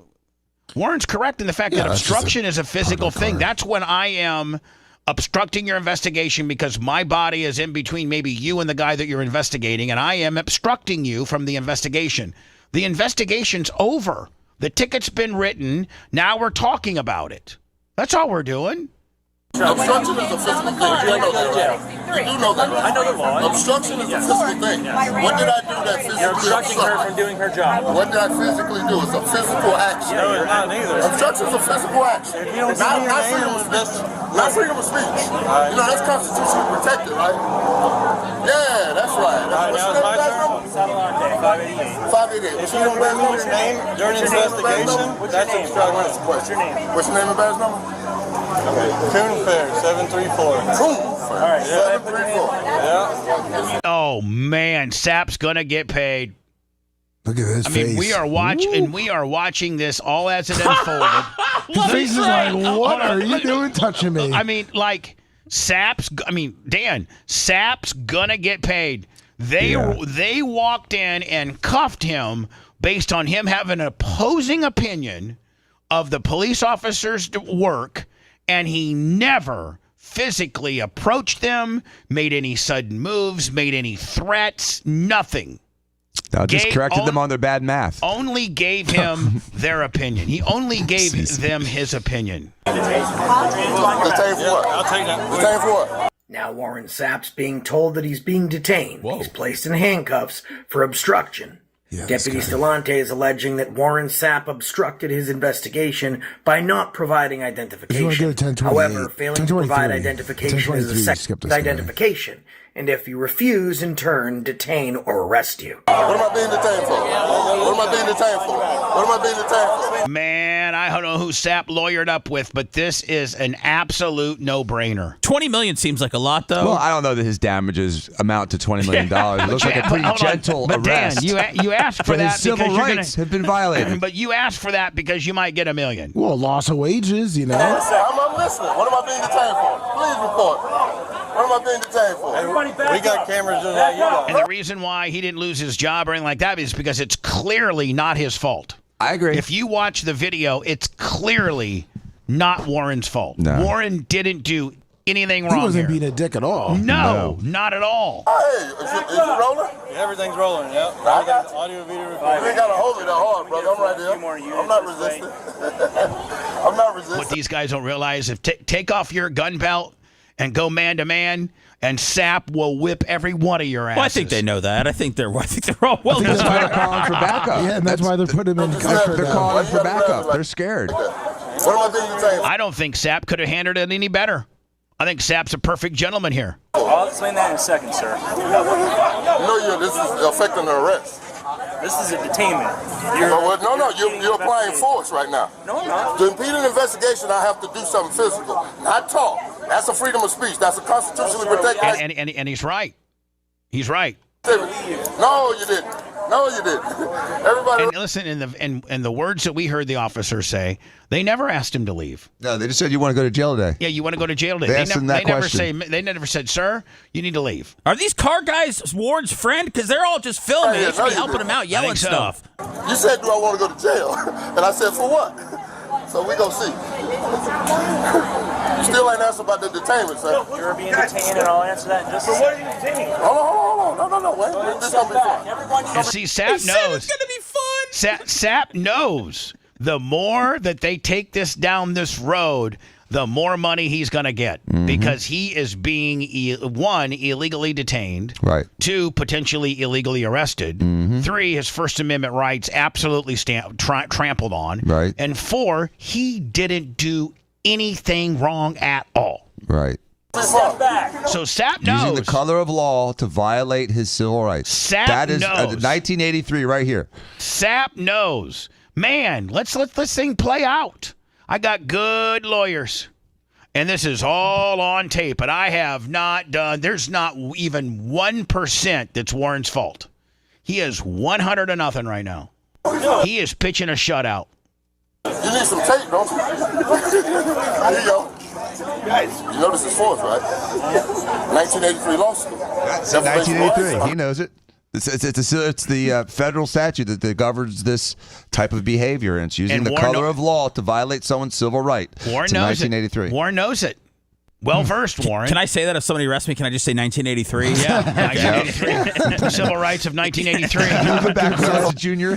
Warren's correct in the fact that obstruction is a physical thing. That's when I am obstructing your investigation because my body is in between maybe you and the guy that you're investigating, and I am obstructing you from the investigation. The investigation's over. The ticket's been written. Now we're talking about it. That's all we're doing. Obstruction is a physical thing. You know that, right? You do know that, right? I know the law. Obstruction is a physical thing. What did I do that physically? You're obstructing her from doing her job. What did I physically do? It's a physical action. No, it's not either. Obstruction is a physical action. If you don't not freedom of speech. Not freedom of speech. You know, that's constitutionally protected, right? Yeah, that's right. What's your name, guys? 588. If you don't give me your name during an investigation, that's obstruction. What's your name? What's your name and badge number? Coon Fair, 734. Coon Fair. All right, 734. Yeah. Oh man, Sap's gonna get paid. Look at his face. I mean, we are watching this all as it unfolded. His face is like, what are you doing touching me? I mean, like, Dan, Sap's gonna get paid. They walked in and cuffed him based on him having an opposing opinion of the police officer's work, and he never physically approached them, made any sudden moves, made any threats, nothing. No, just corrected them on their bad math. Only gave him their opinion. He only gave them his opinion. I'll take that. Detain for what? Now Warren Sapp's being told that he's being detained. He's placed in handcuffs for obstruction. Yeah, Deputy Stelante is alleging that Warren Sapp obstructed his investigation by not providing identification. However, failing to provide identification is a second identification, and if you refuse, in turn, detain or arrest you. What am I being detained for? What am I being detained for? What am I being detained for? Man, I don't know who Sapp lawyered up with, but this is an absolute no-brainer. $20 million seems like a lot, though. Well, I don't know that his damages amount to $20 million. It looks like a pretty gentle arrest. Dan, you asked for that his civil rights have been violated. But you asked for that because you might get $1 million. Well, loss of wages, you know. I'm listening. What am I being detained for? Please report. What am I being detained for? We got cameras in that. And the reason why he didn't lose his job or anything like that is because it's clearly not his fault. I agree. If you watch the video, it's clearly not Warren's fault. No. Warren didn't do anything wrong. He wasn't here. being a dick at all. No, not at all. Hey, is it rolling? Yeah, everything's rolling, yeah. Audio, video, recording. You ain't got to hold me that hard, brother. I'm right there. I'm not resisting. I'm not resisting. What these guys don't realize is take off your gun belt and go man to man, and Sapp will whip every one of your asses. Well, I think they know that. I think they're all well. That's why they're calling for backup. Yeah, and that's why they're putting him in custody. They're calling for backup. They're scared. What am I being detained for? I don't think Sapp could have handled it any better. I think Sapp's a perfect gentleman here. I'll explain that in a second, sir. This is affecting the arrest. This is a detainment. You're applying force right now. No, I'm not. To impede an investigation, I have to do something physical, not talk. That's a freedom of speech. That's a constitutionally protected. And he's right. He's right. No, you didn't. No, you didn't. Everybody. And listen, in the words that we heard the officer say, they never asked him to leave. No, they just said you want to go to jail today. Yeah, you want to go to jail today. They asked him that question. They never said, sir, you need to leave. Are these car guys Warren's friend? Because they're all just filming. They should be helping him out, yelling stuff. You said, do I want to go to jail? And I said, for what? So we gonna see. You still ain't answered about the detainment, sir. You're being detained, and I'll answer that in just a second. What are you detaining? Hold on. No. Wait. This gonna be fun. You see, Sapp knows. It's gonna be fun. Sapp knows the more that they take this down this road, the more money he's going to get because he is being, one, illegally detained. Right. Two, potentially illegally arrested. Three, his First Amendment rights absolutely trampled on. Right. And four, he didn't do anything wrong at all. Right. Step back. So Sapp knows. Using the color of law to violate his civil rights. That is 1983 right here. Sapp knows. Man, let's let this thing play out. I got good lawyers, and this is all on tape, and I have not done, there's not even 1% that's Warren's fault. He is 100-0 right now. He is pitching a shutout. You need some tape, don't you? Here you go. Guys, you know this is force, right? 1983 lawsuit. That's 1983. He knows it. It's the federal statute that governs this type of behavior, and it's using the color of law to violate someone's civil right. Warren knows 1983. Warren knows it. Well versed, Warren. Can I say that if somebody arrests me? Can I just say 1983? Yeah, 1983. Civil rights of 1983. You're the backwards junior.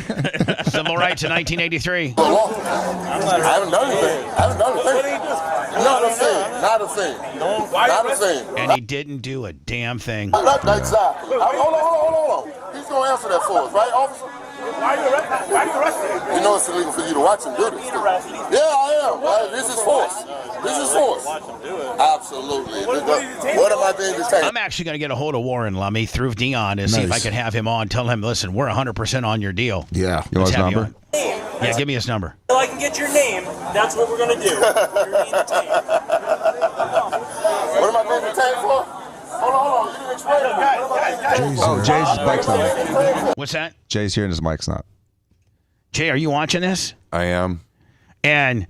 Civil rights of 1983. I haven't done anything. Not a thing. And he didn't do a damn thing. Exactly. Hold on. He's going to answer that for us, right, officer? Why are you arresting? You know it's illegal for you to watch him do this. Yeah, I am. Right? This is force. Watch him do it. Absolutely. What am I being detained? I'm actually going to get a hold of Warren Lummy through Dion and see if I can have him on. Tell him, listen, we're 100% on your deal. Yeah. You want his number? Yeah, give me his number. Until I can get your name, that's what we're going to do. You're being detained. What am I being detained for? Hold on. You didn't explain it. Jay's mic's not. What's that? Jay's here and his mic's not. Jay, are you watching this? I am. And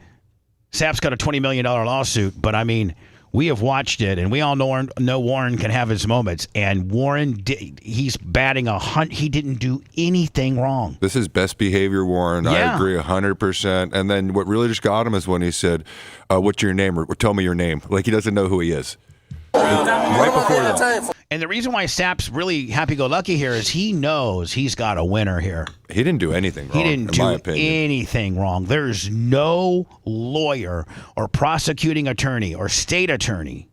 Sapp's got a $20 million lawsuit, but I mean, we have watched it, and we all know Warren can have his moments. And Warren, he's batting 100. He didn't do anything wrong. This is best behavior, Warren. Yeah. I agree 100%. And then what really just got him is when he said, what's your name? Or tell me your name. Like he doesn't know who he is. Right before that. And the reason why Sapp's really happy-go-lucky here is he knows he's got a winner here. He didn't do anything wrong, He didn't do anything wrong. There's no lawyer or prosecuting attorney or state attorney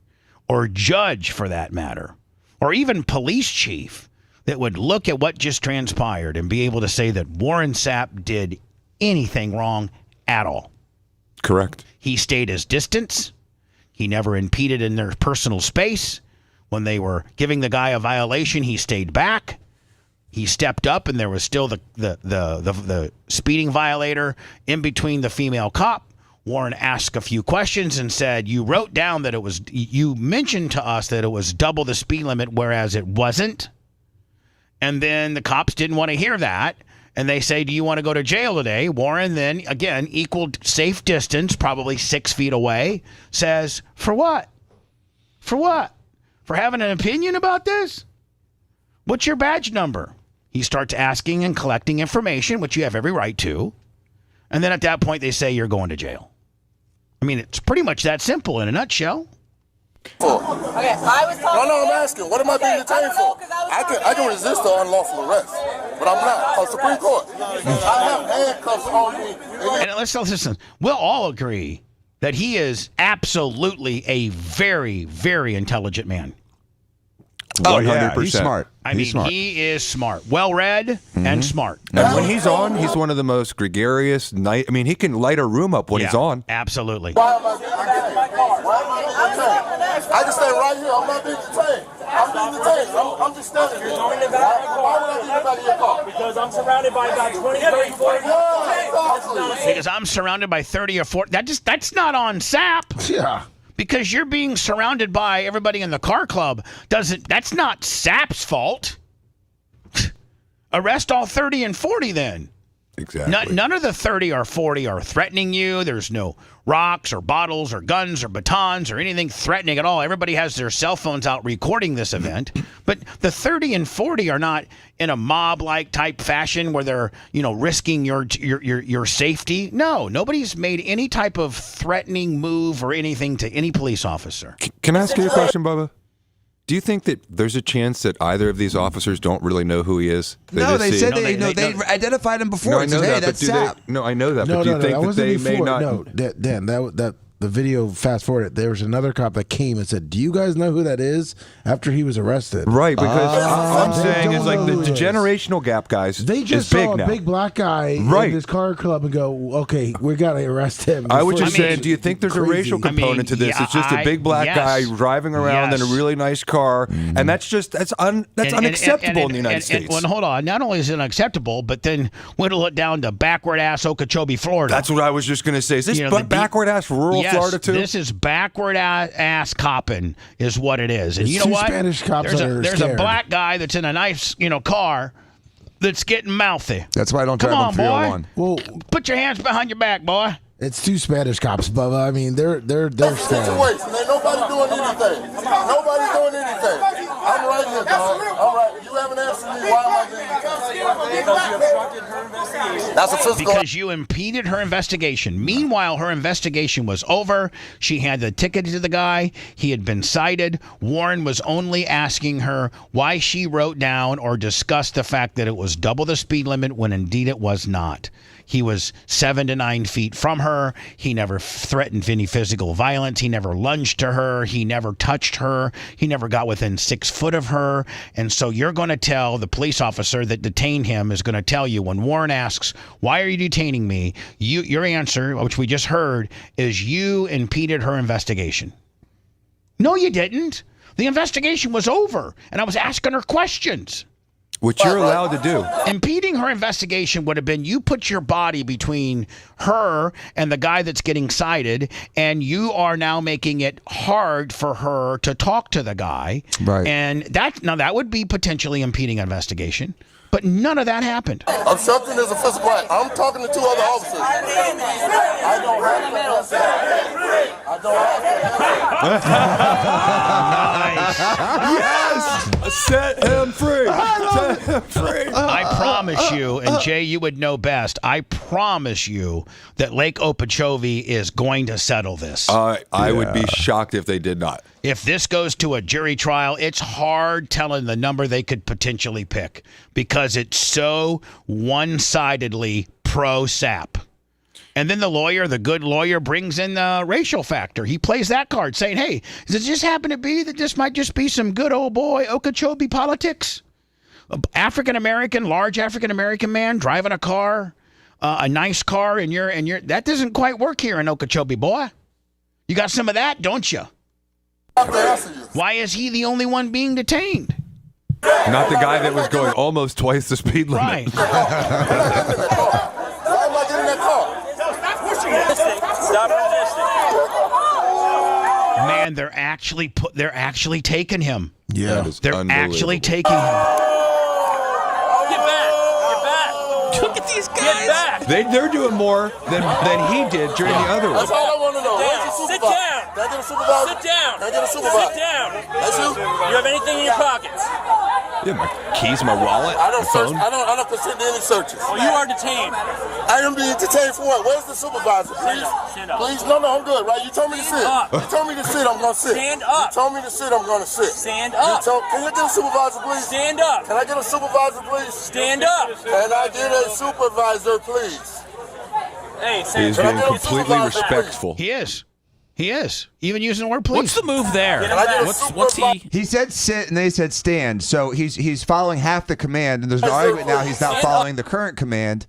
or judge, for that matter, or even police chief that would look at what just transpired and be able to say that Warren Sapp did anything wrong at all. Correct. He stayed his distance. He never impeded in their personal space. When they were giving the guy a violation, he stayed back. He stepped up, and there was still the speeding violator in between the female cop. Warren asked a few questions and said, you wrote down that you mentioned to us that it was double the speed limit, whereas it wasn't. And then the cops didn't want to hear that. And they say, do you want to go to jail today? Warren then, again, equal safe distance, probably 6 feet away, says, for what? For what? For having an opinion about this? What's your badge number? He starts asking and collecting information, which you have every right to. And then at that point, they say you're going to jail. I mean, it's pretty much that simple in a nutshell. Okay, I was talking. No, I'm asking. What am I being detained for? I can resist the unlawful arrest, but I'm not. On Supreme Court, I have handcuffs on me. And let's listen. We'll all agree that he is absolutely a very, very intelligent man. 100%. Yeah, he's smart. He is smart, well-read, and smart. And when he's on, he's one of the most gregarious. I mean, he can light a room up when he's on. Absolutely. Why am I being detained? I can stay right here. I'm not being detained. I'm just standing here. Why would I get anybody in your car? Because I'm surrounded by about 20, 30, 40 Because I'm surrounded by 30 or 40. That's not on Sapp. Yeah. Because you're being surrounded by everybody in the car club. That's not Sapp's fault. Arrest all 30 and 40 then. Exactly. None of the 30 or 40 are threatening you. There's no rocks or bottles or guns or batons or anything threatening at all. Everybody has their cell phones out recording this event. But the 30 and 40 are not in a mob-like type fashion where they're, risking your safety. No, nobody's made any type of threatening move or anything to any police officer. Can I ask you a question, Bubba? Do you think that there's a chance that either of these officers don't really know who he is? They said they identified him before. No, I know that, that's but Sapp. I know that. But do you think that they may not? No, Dan, that the video, fast forward, there was another cop that came and said, do you guys know who that is? After he was arrested. Right, because I'm saying is like the generational gap, guys. They just saw a big black guy in this car club and go, okay, we got to arrest him. I was just saying, do you think there's a racial component to this? It's just a big black guy driving around in a really nice car, and that's unacceptable in the United States. Well, hold on. Not only is it unacceptable, but then whittle it down to backward-ass Okeechobee, Florida. That's what I was just going to say. Is this backward-ass rural Florida too? This is backward-ass copping is what it is. And it's you know what? Spanish cops there's a black guy that's in a nice, car that's getting mouthy. That's why I don't drive on 301. Well, put your hands behind your back, boy. It's two Spanish cops, Bubba. I mean, they're scared. Situation. Ain't nobody doing anything. Nobody's doing anything. I'm right here, dog. All right. You haven't answered asking me why am I being detained? Because you obstructed her investigation. That's a physical. Because you impeded her investigation. Meanwhile, her investigation was over. She had the ticket to the guy. He had been cited. Warren was only asking her why she wrote down or discussed the fact that it was double the speed limit when indeed it was not. He was 7 to 9 feet from her. He never threatened any physical violence. He never lunged to her. He never touched her. He never got within 6 foot of her. And so you're going to tell the police officer that detained him is going to tell you when Warren asks, why are you detaining me? Your answer, which we just heard, is you impeded her investigation. No, you didn't. The investigation was over, and I was asking her questions. Which you're allowed to do. Impeding her investigation would have been you put your body between her and the guy that's getting cited, and you are now making it hard for her to talk to the guy. Right. And that would be potentially impeding an investigation. But none of that happened. Obstructing is a physical act. I'm talking to 2 other officers. I don't have Yes! Set him free! Set him free! I promise you, and Jay, you would know best, I promise you that Lake Okeechobee is going to settle this. I would be shocked if they did not. If this goes to a jury trial, it's hard telling the number they could potentially pick because it's so one-sidedly pro-SAP. And then the good lawyer, brings in the racial factor. He plays that card saying, hey, does it just happen to be that this might just be some good old boy Okeechobee politics? Large African-American man driving a car, a nice car, and you're that doesn't quite work here in Okeechobee, boy. You got some of that, don't you? Why is he the only one being detained? Not the guy that was going almost twice the speed limit. Right. Why am I getting in that car? Stop pushing it. Stop resisting. Man, they're actually taking him. Yeah. They're actually taking him. Get back. Get back. Look at these guys. Get back. They're doing more than he did during the other one. That's all I want to know. Where's the Sit supervisor? down. Can I get a supervisor? Sit down. Can I get a supervisor? Sit down. That's you? You have anything in your pockets? Yeah, my keys, my wallet, I don't my phone. search. I don't consent to any searches. Well, you are detained. I am being detained for what? Where's the supervisor? Please. Stand up. Please. No, I'm good, right? You told me to sit. up. You told me to sit, I'm going to sit. Stand up. You told me to sit, I'm going to sit. Stand up. Can you get a supervisor, please? Stand up. Can I get a supervisor, please? Stand up. Can I get a supervisor, please? Hey, He's being completely respectful. He is. He is. Even using the word please. What's the move there? What's he? He said sit and they said stand. So he's following half the command, and there's an argument now he's not following the current command.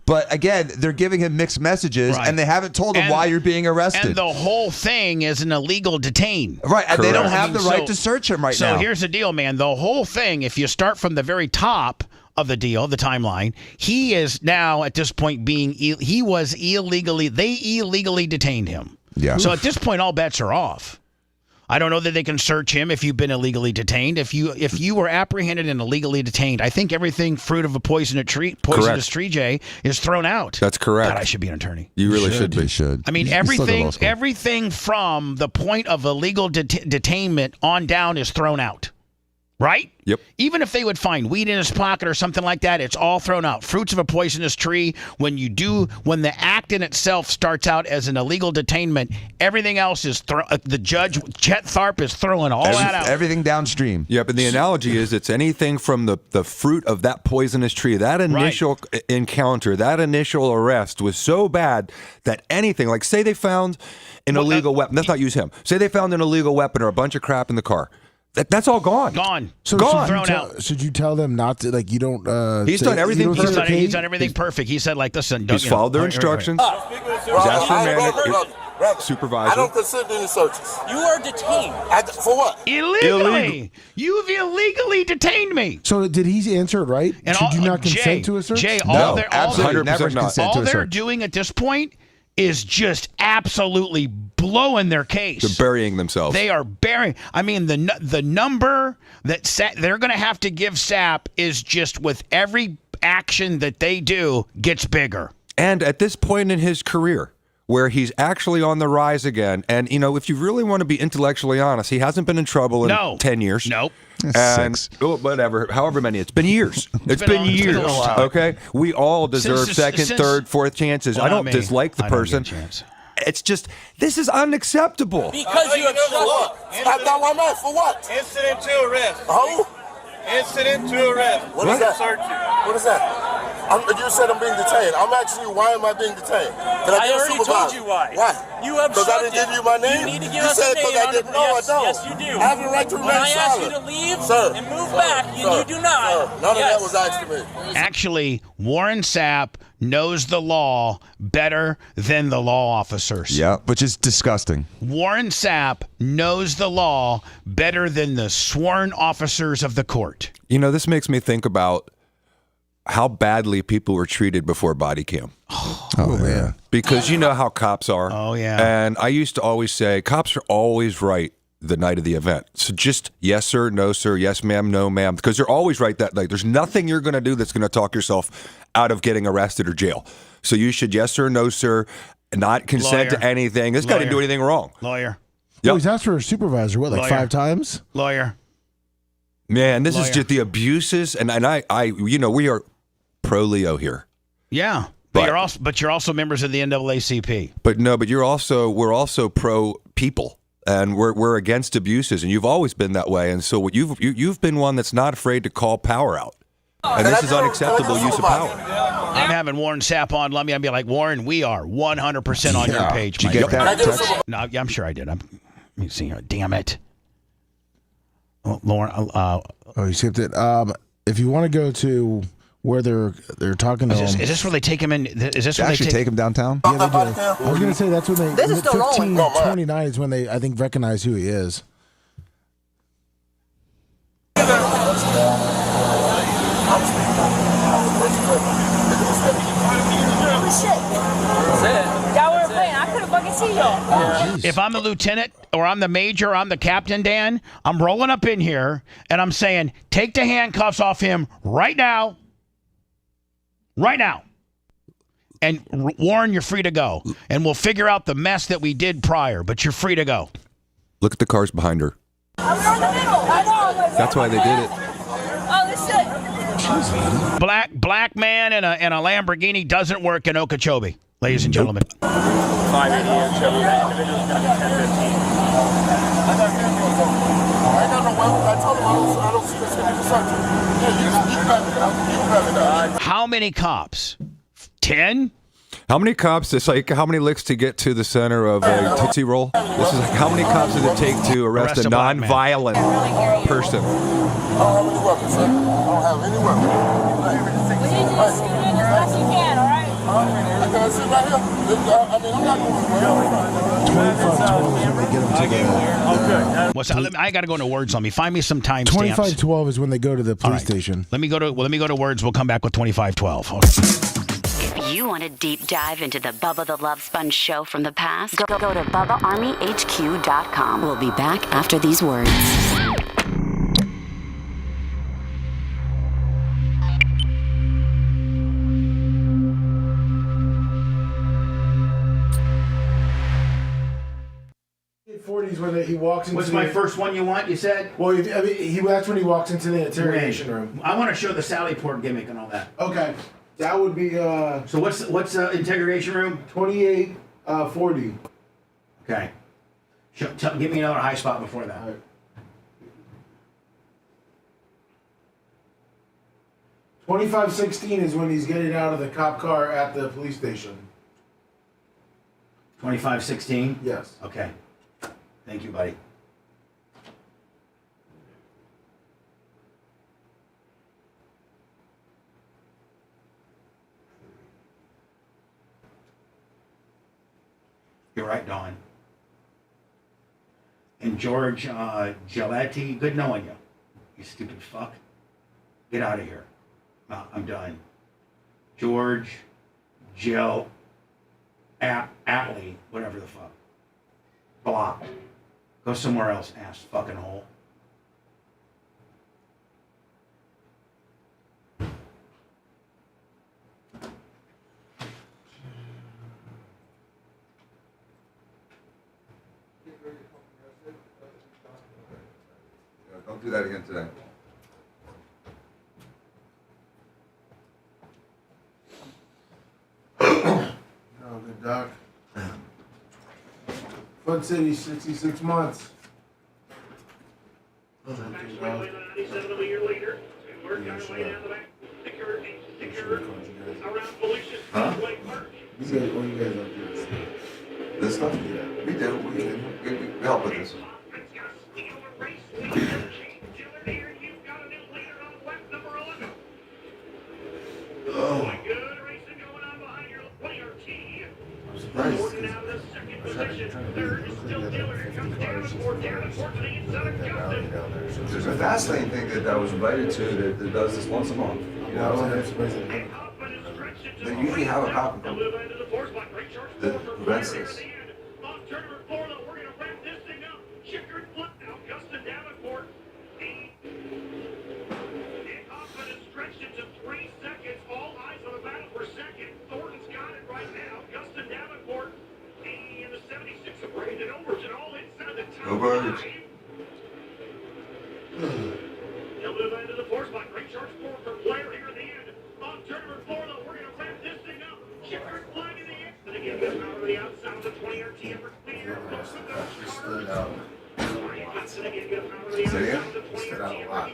But again, they're giving him mixed messages, Right. and they haven't told him why you're being arrested. And the whole thing is an illegal detain. Right, and they don't Correct. have the right to search him now. So here's the deal, man. The whole thing, if you start from the very top of the deal, the timeline, he is now at this point they illegally detained him. Yeah. So at this point, all bets are off. I don't know that they can search him if you've been illegally detained. If you were apprehended and illegally detained, I think everything fruit of a poisonous tree, Jay, is thrown out. That's correct. God, I should be an attorney. You really should be. I mean, everything from the point of illegal detainment on down is thrown out. Right? Yep. Even if they would find weed in his pocket or something like that, it's all thrown out. Fruits of a poisonous tree. When the act in itself starts out as an illegal detainment, everything else is the judge, Chet Tharp, is throwing all that out. Everything downstream. Yep, and the analogy is it's anything from the fruit of that poisonous tree. That initial encounter, that initial arrest was so bad that anything, like say they found an illegal weapon. Let's not use him. Say they found an illegal weapon or a bunch of crap in the car. That's all gone. Gone. So gone. Thrown out. Should you tell them not to, like, you don't... He's done everything perfect. He's done everything perfect. He said, like, listen... He's followed their instructions. He's asked for a supervisor. I don't consent to any searches. You are detained. For what? Illegally. You've illegally detained me. So did he answer it right? And Should you not consent to a search? Jay, absolutely never consent to a search. All they're doing at this point is just absolutely blowing their case. They're burying themselves. They are burying. I mean, the number that they're going to have to give SAP is just with every action that they do gets bigger. And at this point in his career, where he's actually on the rise again. And, if you really want to be intellectually honest, he hasn't been in trouble in 10 years. Nope. And whatever, however many. It's been years. It's been years. Okay? We all deserve second, third, fourth chances. I don't dislike the person. It's just, this is unacceptable. Because you obstructed. Stop that like that for what? Incident to arrest. Oh? Incident to arrest. What is that? Search you. What is that? You said I'm being detained. I'm asking you, why am I being detained? I already told you why. Why? You obstructed. Because I didn't give you my name? You need to give you us said a name. I didn't. No, Yes, I don't. yes, you do. I have the right to remain silent. When I asked you silent. to leave Sir, and move back, and you do not. Sir, none of that was asked to me. Actually, Warren Sapp knows the law better than the law officers. Yeah, which is disgusting. Warren Sapp knows the law better than the sworn officers of the court. This makes me think about how badly people were treated before body cam. Oh man. Because you know how cops are. Oh, yeah. And I used to always say, cops are always right the night of the event. So just yes, sir, no, sir, yes, ma'am, no, ma'am. Because they're always right that night. There's nothing you're going to do that's going to talk yourself out of getting arrested or jail. So you should yes, sir, no, sir, not consent to anything. This guy didn't do anything wrong. Lawyer. Yep. Oh, he's asked for a supervisor, what, like Lawyer. 5 times? Lawyer. Man, this is just the abuses. And I we are pro Leo here. Yeah. But you're also members of the NAACP. But we're also pro people. And we're against abuses, and you've always been that way. And so you've been one that's not afraid to call power out. And this is unacceptable use of power. I'm having Warren Sapp on. Let me be like, Warren, we are 100% on your page. Did you get that text? No, yeah, I'm sure I did. Let me see here. Damn it. Oh, Lauren. You skipped it. If you want to go to where they're talking to him. Is this where they take him in? Is this where they take him downtown? Yeah, they do. I was going to say that's when they. This is still rolling. 29 is when they, I think, recognize who he is. If I'm the lieutenant or I'm the major or I'm the captain, Dan, I'm rolling up in here and I'm saying, take the handcuffs off him right now. Right now. And Warren, you're free to go. And we'll figure out the mess that we did prior, but you're free to go. Look at the cars behind her. That's why they did it. Black man in a Lamborghini doesn't work in Okeechobee, ladies and gentlemen. 580 Chevy. That individual's got 10-15. How many cops? 10? How many cops? It's like how many licks to get to the center of a Tootsie Roll? This is like how many cops does it take to arrest a non-violent person? I don't have any weapons, sir. I don't have any weapons. Will you just scoot in as much as you can, all right? I can sit right here. I mean, I'm not going to What's that? I got to go into words on me. Find me some time stamps. 2512 is when they go to the police station. Let me go to words. We'll come back with 2512. Okay. If you want to deep dive into the Bubba the Love Sponge show from the past, go to BubbaArmyHQ.com. We'll be back after these words. When he walks into What's my first one you want, you said? Well, that's when he walks into the interrogation room. I want to show the Sally Port gimmick and all that. Okay. That would be... So what's interrogation room? 2840. Okay. Give me another high spot before that. All right. 2516 is when he's getting out of the cop car at the police station. 2516? Yes. Okay. Thank you, buddy. You're right, Dawn. And George Giletti, good knowing you. You stupid fuck. Get out of here. I'm done. George Atlee, whatever the fuck. Blocked. Go somewhere else, ass fucking hole. do that again today. Oh, good doc. Fun City, 66 months. Huh? You guys, what you guys up to? This stuff? Yeah. We do. We help with this. Oh. I'm surprised. There's a fascinating thing that I was invited to that does this once a month. You know, they usually have a cop that prevents this. Go Birds.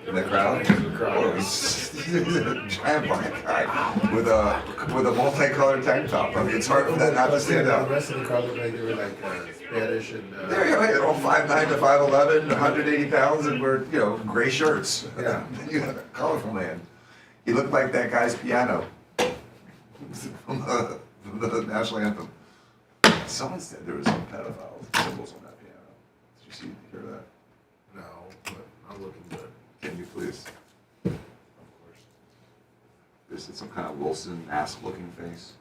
In the crowd? Oh, he's a giant black guy with a multicolored tank top. I mean, it's hard for that not to stand out. The rest of the crowd looked like they were like Spanish and. They're all 5'9" to 5'11", 180 pounds, and we're gray shirts. Yeah, you have a colorful man. He looked like that guy's piano from the national anthem. Someone said there was some pedophile symbols on that piano. Did you hear that? No, but I'm looking good. Can you please? Of course. This is some kind of Wilson-esque looking face.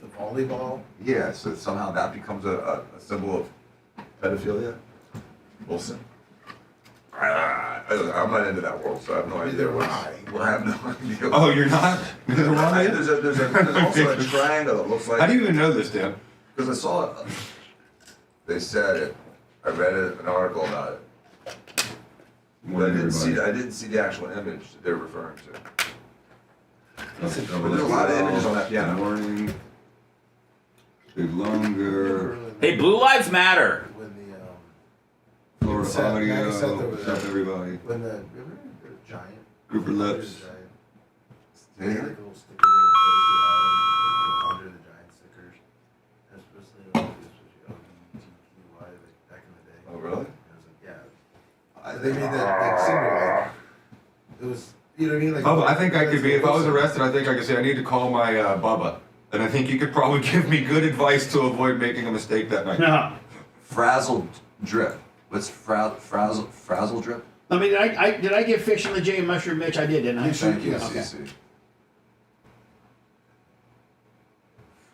The volleyball? Yeah, so somehow that becomes a symbol of pedophilia. Wilson. I'm not into that world, so I have no idea. I have no idea. Oh, you're not? There's also a triangle that looks like. How do you even know this, Dan? Because I saw it. They said it. I read an article about it. But I didn't see the actual image that they're referring to. But there's a lot of images on that piano. Morning. Big longer. Hey, Blue Lives Matter. Florida audio. What's up, everybody? When the giant. Grouper lips. They had like a little sticker they would post around under the giant stickers. That's supposed to be LGBTQI back in the day. Oh, really? It was like, yeah. They made that like symbol. Like, it was, you know what I mean? Like, Bubba, I think I could be, if I was arrested, I think I could say I need to call my Bubba. And I think you could probably give me good advice to avoid making a mistake that night. No. Frazzled drip. What's frazzle drip? I mean, did I give Fish and the J and Mushroom Mitch? I did, didn't I? Thank you, Okay. CC.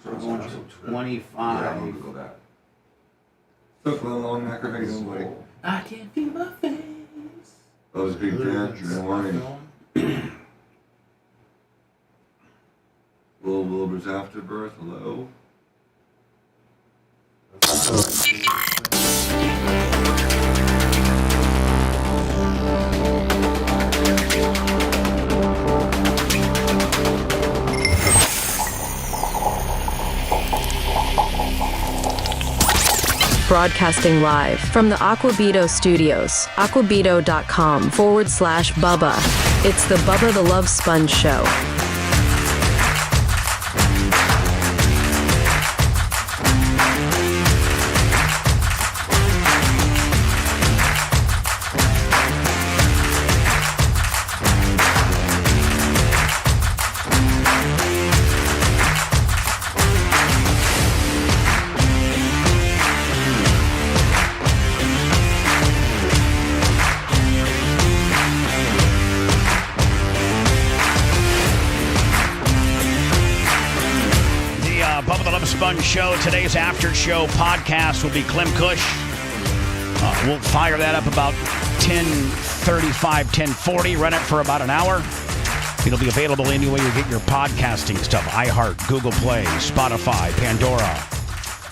25. Yeah, I'm gonna Google that. Look, little long neck, how you doing, buddy? I can't feel my face. That was Big Dan. Good morning. Little Wilbur's Afterbirth, hello. Broadcasting live from the Aquabito Studios, aquabito.com/Bubba. It's the Bubba the Love Sponge Show. Sponge Show. Today's after show podcast will be Clem Cush. We'll fire that up about 10:35, 10:40. Run it for about an hour. It'll be available anywhere you get your podcasting stuff. iHeart, Google Play, Spotify, Pandora.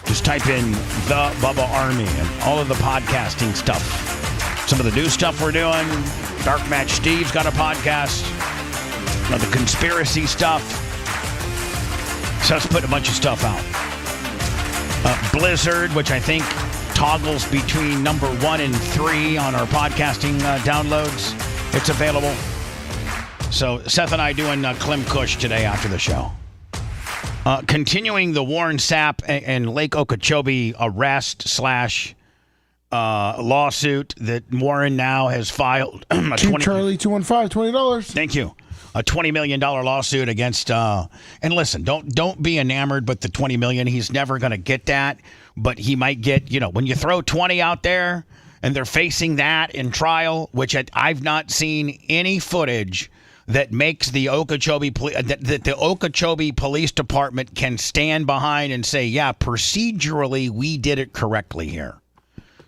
Just type in The Bubba Army and all of the podcasting stuff. some of the new stuff we're doing. Dark Match Steve's got a podcast. The conspiracy stuff. So let's put a bunch of stuff out. Blizzard, which I think toggles between number 1 and 3 on our podcasting downloads. It's available. So Seth and I doing Clem Kush today after the show. Continuing the Warren Sapp and Lake Okeechobee arrest / lawsuit that Warren now has filed. Charlie 215, $20. Thank you. A $20 million lawsuit against. And listen, don't be enamored with the $20 million. He's never going to get that, but he might get. When you throw 20 out there and they're facing that in trial, which I've not seen any footage that makes the Okeechobee that the Okeechobee Police Department can stand behind and say, yeah, procedurally we did it correctly here.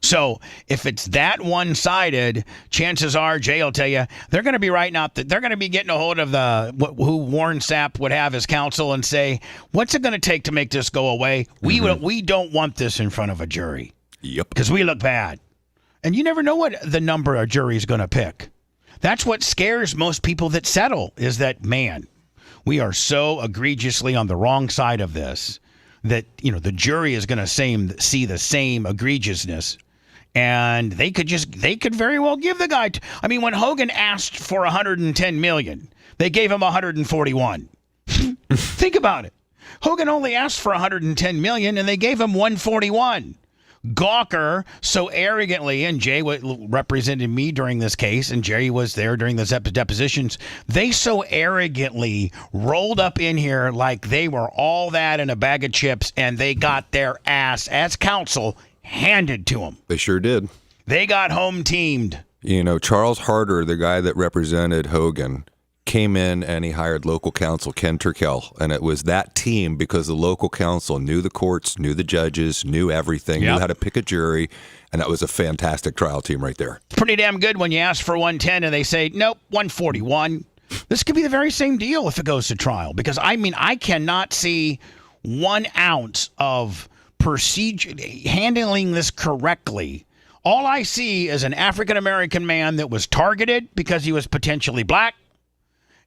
So if it's that one-sided, chances are, Jay will tell you, they're going to be writing out that they're going to be getting a hold of who Warren Sapp would have as counsel and say, what's it going to take to make this go away? We don't want this in front of a jury. Yep. Because we look bad. And you never know what the number a jury is going to pick. That's what scares most people that settle is that, man, we are so egregiously on the wrong side of this that, the jury is going to see the same egregiousness. And they could very well give the guy. When Hogan asked for $110 million, they gave him $141. Think about it. Hogan only asked for $110 million, and they gave him $141. Gawker so arrogantly, and Jay represented me during this case, and Jerry was there during the depositions. They so arrogantly rolled up in here like they were all that in a bag of chips, and they got their ass as counsel handed to them. They sure did. They got home teamed. Charles Harder, the guy that represented Hogan, came in and he hired local counsel Ken Turkel, and it was that team because the local counsel knew the courts, knew the judges, knew everything, knew how to pick a jury, and that was a fantastic trial team right there. It's pretty damn good when you ask for 110 and they say, nope, 141. This could be the very same deal if it goes to trial, because I cannot see 1 ounce of procedure handling this correctly. All I see is an African-American man that was targeted because he was potentially black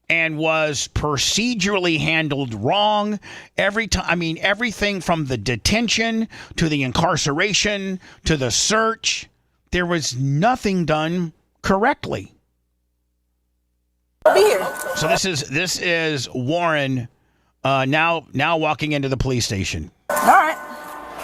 and was procedurally handled wrong every time. Everything from the detention to the incarceration to the search, there was nothing done correctly. Be here. So this is Warren now walking into the police station. All right.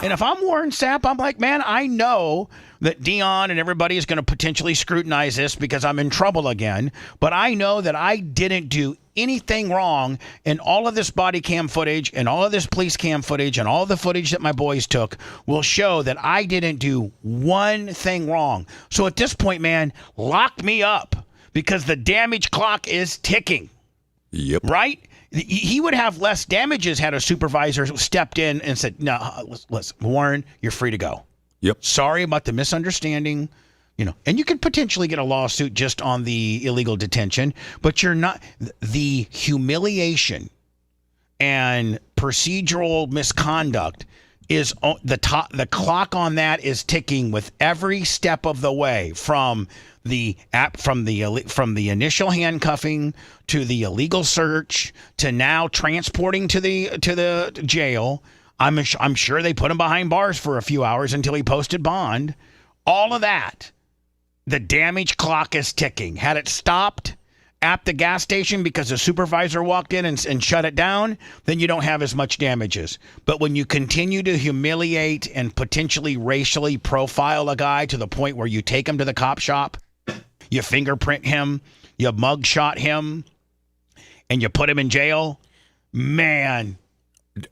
And if I'm Warren Sapp, I'm like, man, I know that Dion and everybody is going to potentially scrutinize this because I'm in trouble again. But I know that I didn't do anything wrong, and all of this body cam footage and all of this police cam footage and all the footage that my boys took will show that I didn't do one thing wrong. So at this point, man, lock me up because the damage clock is ticking. Yep. Right? He would have less damages had a supervisor stepped in and said, no, listen, Warren, you're free to go. Yep. Sorry about the misunderstanding. And you could potentially get a lawsuit just on the illegal detention, but you're not. The humiliation and procedural misconduct is the clock on that is ticking with every step of the way from the initial handcuffing to the illegal search to now transporting to the jail. I'm sure they put him behind bars for a few hours until he posted bond. All of that, the damage clock is ticking. Had it stopped at the gas station because the supervisor walked in and shut it down, then you don't have as much damages. But when you continue to humiliate and potentially racially profile a guy to the point where you take him to the cop shop, you fingerprint him, you mugshot him, and you put him in jail, man.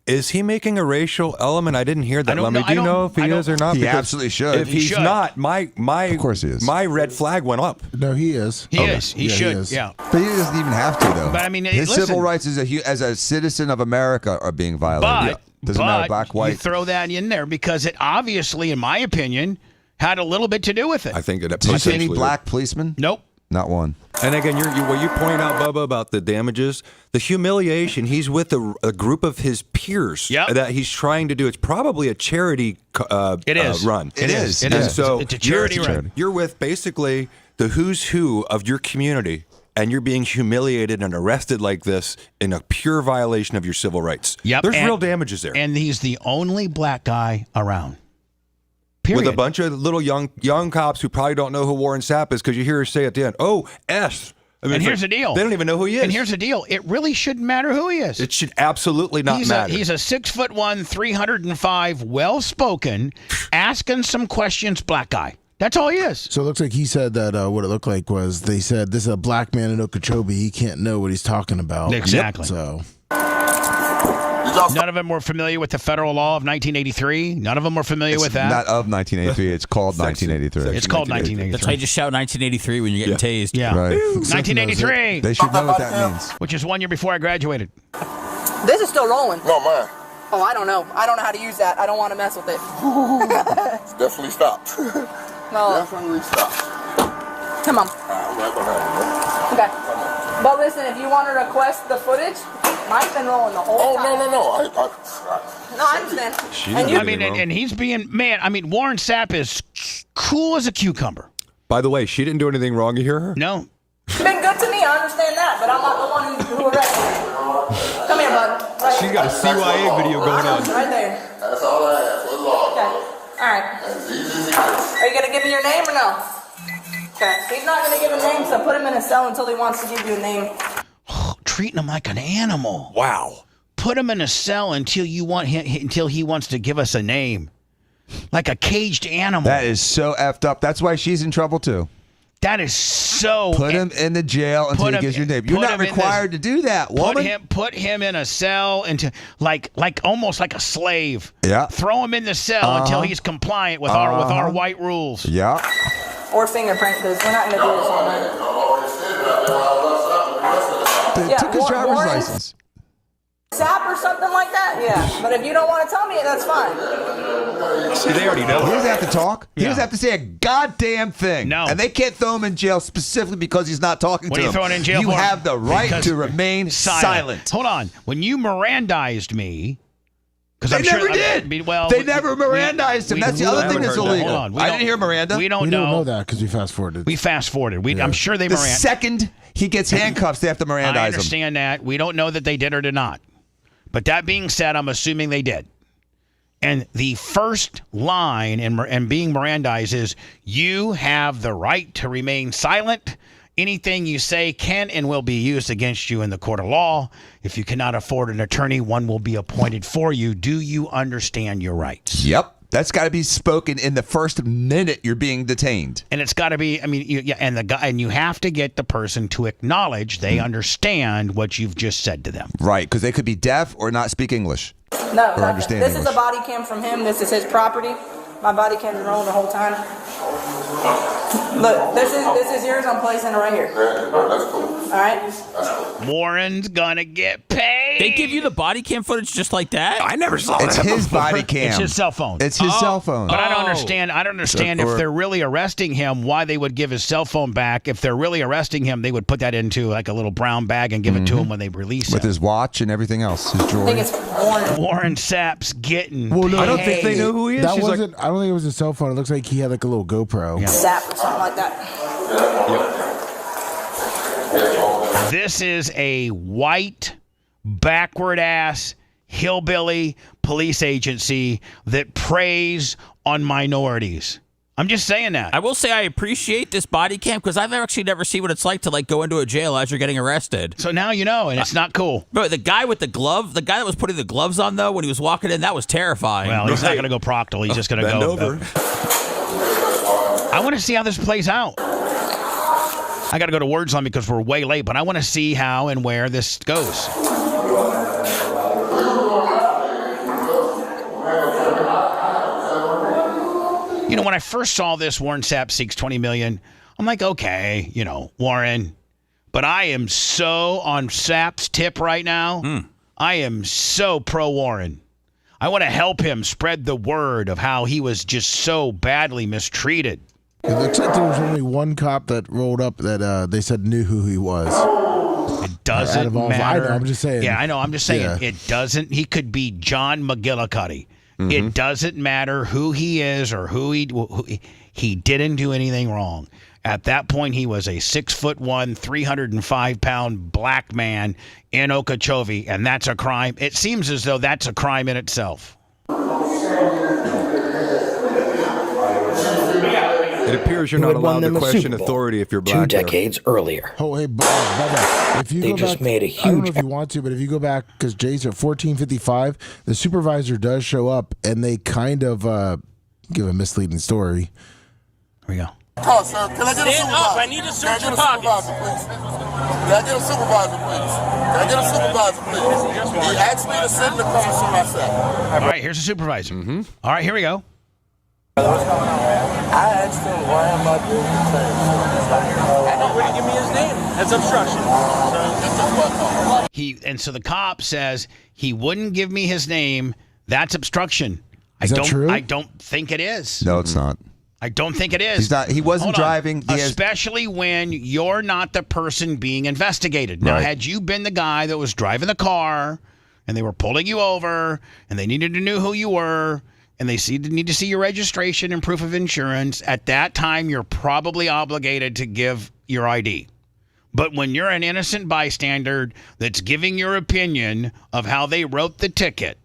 Is he making a racial element? I didn't hear that. Do you know if he is or not? He absolutely should. If he's not, my of course he is. My red flag went up. No, he is. He is. He should. He is. Yeah. But he doesn't even have to, though. But his civil rights as a citizen of America are being violated. Doesn't matter, black, white. You throw that in there because it obviously, in my opinion, had a little bit to do with it. I think it. Did you see any black policemen? Nope. Not one. And again, what you point out, Bubba, about the damages, the humiliation, he's with a group of his peers that he's trying to do. It's probably a charity run. It is. So it's a charity run. You're with basically the who's who of your community, and you're being humiliated and arrested like this in a pure violation of your civil rights. Yep. There's real damages there. And he's the only black guy around. Period. With a bunch of little young cops who probably don't know who Warren Sapp is because you hear her say at the end, "Oh, S." I mean, and here's the deal. They don't even know who he is. And here's the deal. It really shouldn't matter who he is. It should absolutely not matter. He's a 6'1", 305, well-spoken, asking some questions black guy. That's all he is. So it looks like he said that what it looked like was they said this is a black man in Okeechobee. He can't know what he's talking about. Exactly. So. None of them were familiar with the federal law of 1983. None of them were familiar with that. Not of 1983. It's called 1983. It's called 1983. That's why you just shout 1983 when you're getting tased. Yeah. Right. 1983. They should know what that means. Which is 1 year before I graduated. This is still rolling. No, man. Oh, I don't know. I don't know how to use that. I don't want to mess with it. It's definitely stopped. No. Definitely stopped. Come on. I'm right behind you. Okay. But listen, if you want to request the footage, mine's been rolling the whole time. No. No, I understand. I mean, and he's being, man, I mean, Warren Sapp is cool as a cucumber. By the way, she didn't do anything wrong. You hear her? No. She's been good to me. I understand that, but I'm not the one who arrested her. Come here, bud. Right. She's got a CYA video going on. Right there. That's all I have. That's all. Okay. All right. Are you going to give me your name or no? Okay. He's not going to give a name, so put him in a cell until he wants to give you a name. Treating him like an animal. Wow. Put him in a cell until he wants to give us a name. Like a caged animal. That is so effed up. That's why she's in trouble too. That is so. Put him in the jail until he gives your name. You're not required to do that, woman. Put him in a cell like almost like a slave. Yeah. Throw him in the cell until he's compliant with our white rules. Yeah. Or fingerprint, because we're not going to do this all night. They took his driver's license. Sap or something like that? Yeah. But if you don't want to tell me it, that's fine. See, they already know. He doesn't have to talk. He doesn't have to say a goddamn thing. No. And they can't throw him in jail specifically because he's not talking to them. What are you throwing in jail for? You have the right to remain silent. Hold on. When you Mirandized me... They never did. They never Mirandized him. That's the other thing that's illegal. I didn't hear Miranda. We don't know that because we fast forwarded. We fast forwarded. I'm sure they the Miranda. The second he gets handcuffs, they have to Mirandize him. I understand that. We don't know that they did or did not. But that being said, I'm assuming they did. And the first line in being Mirandized is, you have the right to remain silent. Anything you say can and will be used against you in the court of law. If you cannot afford an attorney, one will be appointed for you. Do you understand your rights? Yep. That's got to be spoken in the first minute you're being detained. And it's got to be, and you have to get the person to acknowledge they understand what you've just said to them. Right, because they could be deaf or not speak English. No, or understand this English. Is a body cam from him. This is his property. My body cam is rolling the whole time. Look, this is yours. I'm placing it right here. That's cool. All right. Warren's gonna get paid. They give you the body cam footage just like that? I never saw It's that his before. body cam. It's his cell phone. It's his cell phone. But I don't understand. I don't understand if they're really arresting him, why they would give his cell phone back. If they're really arresting him, they would put that into like a little brown bag and give it to him when they release with him. his watch and everything else. His I jewelry. think it's Warren Sapp's getting Well, no, paid. I don't think they know who he is. That She's wasn't. I don't think it was a cell phone. It looks like he had like a little GoPro. Sap or something like that. This is a white, backward-ass, hillbilly police agency that preys on minorities. I'm just saying that. I will say I appreciate this body cam because I've actually never seen what it's like to go into a jail as you're getting arrested. So now you know, and it's not cool. But the guy with the glove, the guy that was putting the gloves on, though, when he was walking in, that was terrifying. Well, he's not going to go proctal. He's just going to Bend go over. I want to see how this plays out. I got to go to Words on because we're way late, but I want to see how and where this goes. You know, when I first saw this, Warren Sapp seeks $20 million, I'm like, okay, Warren. But I am so on Sapp's tip right now. I am so pro-Warren. I want to help him spread the word of how he was just so badly mistreated. It looks like there was only one cop that rolled up that they said knew who he was. It doesn't matter. I know, I'm just saying. Yeah, I know. I'm just saying. Yeah. It doesn't. He could be John McGillicuddy. Mm-hmm. It doesn't matter who he is or who he didn't do anything wrong. At that point, he was a 6'1", 305-pound black man in Okeechobee, and that's a crime. It seems as though that's a crime in itself. It appears you're not allowed to question authority if you're black. 2 decades earlier. Oh, hey, Bubba, if you They go just back, made a I don't know huge- if you want to, but if you go back, because Jay's at 1455, the supervisor does show up, and they kind of give a misleading story. Here we go. Oh, sir, can I get a Stand supervisor? up. I need to search Can I your get a pockets. supervisor, please? Can I get a supervisor, please? Can I get a supervisor, please? He asked me to sit in the car, so I sat. All right, here's a supervisor. Mm-hmm. All right, here we go. I asked him why I'm not doing the same. I know. Wouldn't give me his name. That's obstruction. So the cop says he wouldn't give me his name. That's obstruction. Is that true? I don't think it is. No, it's not. I don't think it is. He's not. He wasn't Hold on. driving. Especially when you're not the person being investigated. Now, Right. had you been the guy that was driving the car and they were pulling you over and they needed to know who you were and they need to see your registration and proof of insurance, at that time you're probably obligated to give your ID. But when you're an innocent bystander that's giving your opinion of how they wrote the ticket,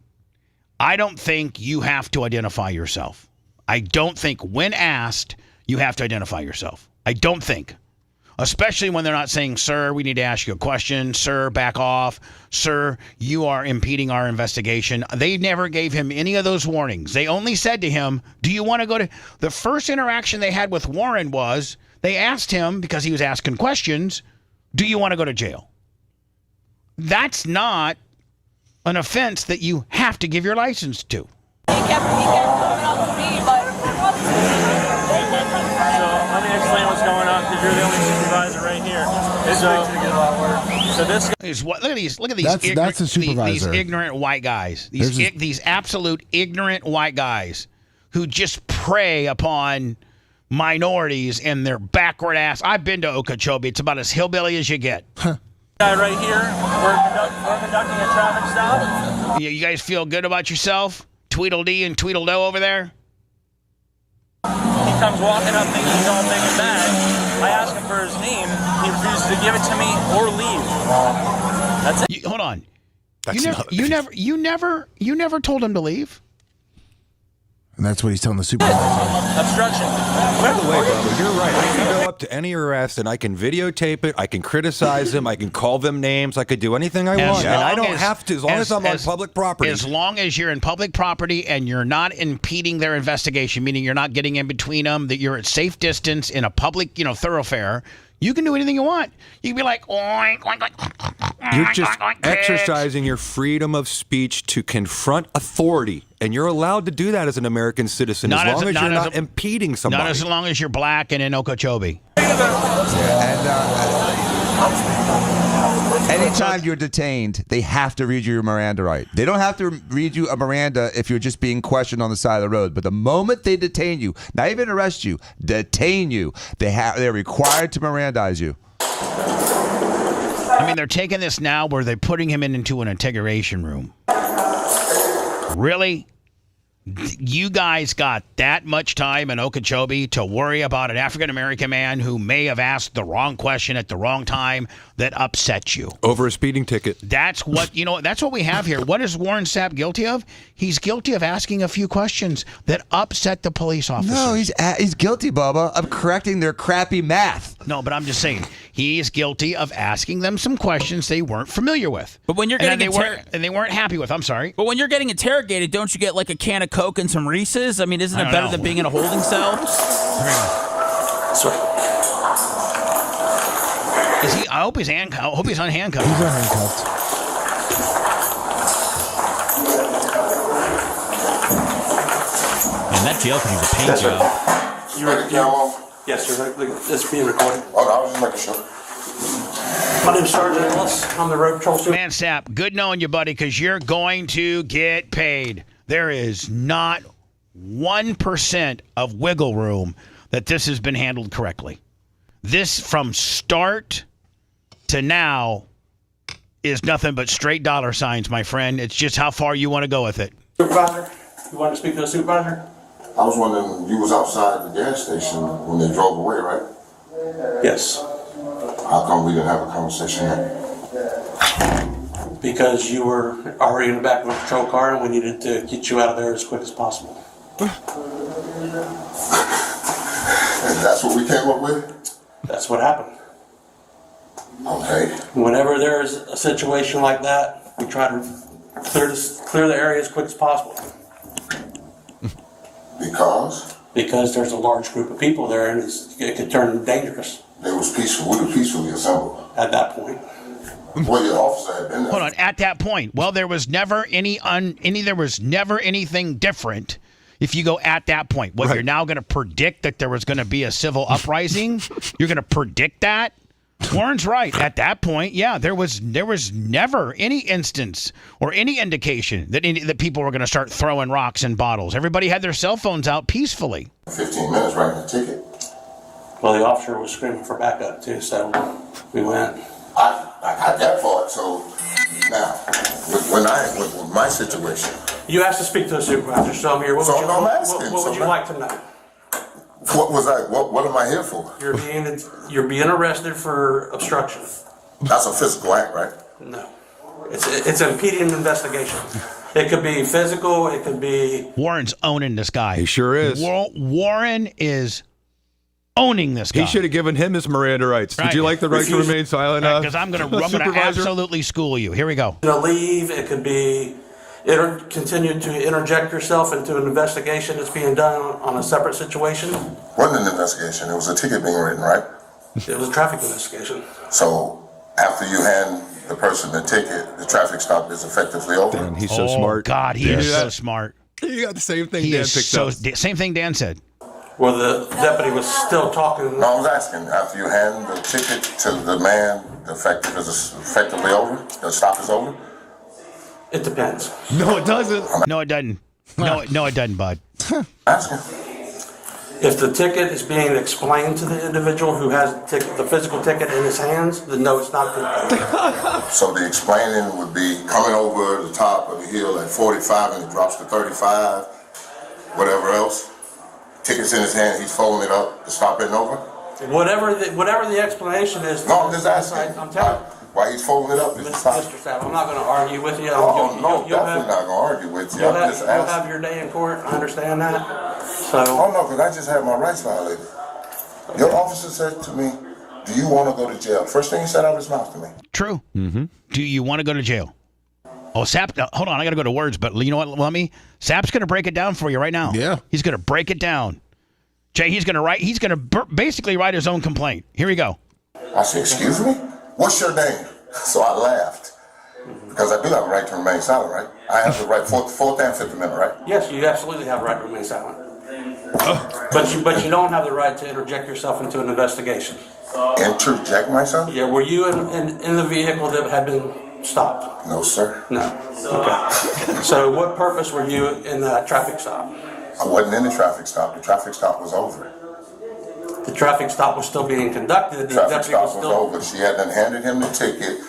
I don't think you have to identify yourself. I don't think when asked, you have to identify yourself. I don't think. Especially when they're not saying, sir, we need to ask you a question. Sir, back off. Sir, you are impeding our investigation. They never gave him any of those warnings. They only said to him, do you want to go to... The first interaction they had with Warren was they asked him, because he was asking questions, do you want to go to jail? That's not an offense that you have to give your license to. He kept coming up to me, but So let me explain what's going on because you're the only supervisor right here. So this is what? Look at these. That's a supervisor. These ignorant white guys. These absolute ignorant white guys who just prey upon minorities and their backward ass. I've been to Okeechobee. It's about as hillbilly as you get. guy right here, we're conducting a traffic stop. You guys feel good about yourself? Tweedledee and Tweedledo over there? He comes walking up thinking he's all big and bad. I ask him for his name. He refuses to give it to me or leave. That's it. Hold on. That's You never told him to leave? And that's what he's telling the supervisor. Obstruction. By the way, Bubba, you're right. I can go up to any arrest and I can videotape it. I can criticize them. I can call them names. I could do anything I want. And I don't have to, as long as I'm on public property. As long as you're in public property and you're not impeding their investigation, meaning you're not getting in between them, that you're at safe distance in a public, thoroughfare, you can do anything you want. You can be like, oink, oink, oink. You're just exercising your freedom of speech to confront authority. And you're allowed to do that as an American citizen as long as you're not impeding somebody. Not as long as you're black and in Okeechobee. Anytime you're detained, they have to read you your Miranda right. They don't have to read you a Miranda if you're just being questioned on the side of the road. But the moment they detain you, not even arrest you, detain you, they're required to Mirandize you. I mean, they're taking this now where they're putting him into an interrogation room. Really? You guys got that much time in Okeechobee to worry about an African-American man who may have asked the wrong question at the wrong time that upsets you. Over a speeding ticket. That's what, that's what we have here. What is Warren Sapp guilty of? He's guilty of asking a few questions that upset the police officers. No, he's guilty, Bubba, of correcting their crappy math. No, but I'm just saying, he is guilty of asking them some questions they weren't familiar with. But when you're getting they weren't happy with. I'm sorry. But when you're getting interrogated, don't you get like a can of Coke and some Reese's? I mean, isn't it better than being in a holding cell? Sorry. Is he? I hope he's handcuffed. I hope he's unhandcuffed. He's unhandcuffed. Man, that jail could use a paint job. You ready to count off? Yes, sir. It's being recorded. Okay, I was just making sure. My name's Sergeant Ellis. I'm the road patrol Man, Sapp, good knowing you, buddy, because you're going to get paid. There is not 1% of wiggle room that this has been handled correctly. This, from start to now, is nothing but straight dollar signs, my friend. It's just how far you want to go with it. Supervisor, you want to speak to the supervisor? I was wondering, you was outside the gas station when they drove away, right? Yes. How come we didn't have a conversation then? Because you were already in the back of a patrol car and we needed to get you out of there as quick as possible. And that's what we came up with? That's what happened. Okay. Whenever there's a situation like that, we try to clear the area as quick as possible. Because? Because there's a large group of people there and it could turn dangerous. It was peaceful. We were peacefully assembled. At that point. Well, your officer had been there. Hold on. At that point, well, there was never there was never anything different. If you go at that point, what, you're now going to predict that there was going to be a civil uprising? You're going to predict that? Warren's right. At that point, yeah, there was never any instance or any indication that that people were going to start throwing rocks and bottles. Everybody had their cell phones out peacefully. 15 minutes writing a ticket. Well, the officer was screaming for backup too, so we went. I got that part. So now, with my situation, you asked to speak to a supervisor. So here, what would you like to know? What am I here for? You're being arrested for obstruction. That's a physical act, right? No, it's an impeding investigation. It could be physical. It could be. Warren's owning this guy. He sure is. Warren is owning this guy. He should have given him his Miranda rights. Right. Would you like the right to remain silent? Because I'm going to absolutely school you. Here we go. To leave. It could be continue to interject yourself into an investigation that's being done on a separate situation. Wasn't an investigation. It was a ticket being written, right? It was a traffic investigation. So after you hand the person the ticket, the traffic stop is effectively over. Dan, he's so smart. God, he is so smart. You got the same thing Dan picked up. Same thing Dan said. Well, the deputy was still talking. No, I was asking, after you hand the ticket to the man, the effective is effectively over? The stop is over? It depends. No, it doesn't. No, it doesn't. No, it doesn't, bud. Asking. If the ticket is being explained to the individual who has the physical ticket in his hands, then no, it's not good. So the explaining would be coming over the top of the hill at 45 and it drops to 35, whatever else. Ticket's in his hand, he's folding it up, the stop isn't over? Whatever the explanation is. No, I'm just asking. I'm telling you. Why he's folding it up? Mr. Sapp, I'm not going to argue with you. No, definitely not going to argue with you. You'll have your day in court. I understand that. So. Oh, no, because I just had my rights violated. Your officer said to me, do you want to go to jail? First thing he said out of his mouth to me. True. Mm-hmm. Do you want to go to jail? Oh, Sapp, hold on. I got to go to words, but you know what? Sapp's going to break it down for you right now. Yeah. He's going to break it down. Jay, he's going to basically write his own complaint. Here we go. I said, excuse me? What's your name? So I laughed. Because I do have a right to remain silent, right? I have the right, Fourth and Fifth Amendment, right? Yes, you absolutely have a right to remain silent. But you don't have the right to interject yourself into an investigation. Interject myself? Yeah, were you in the vehicle that had been stopped? No, sir. No. Okay. So what purpose were you in that traffic stop? I wasn't in the traffic stop. The traffic stop was over. The traffic stop was still being conducted. The traffic stop was over. She hadn't handed him the ticket.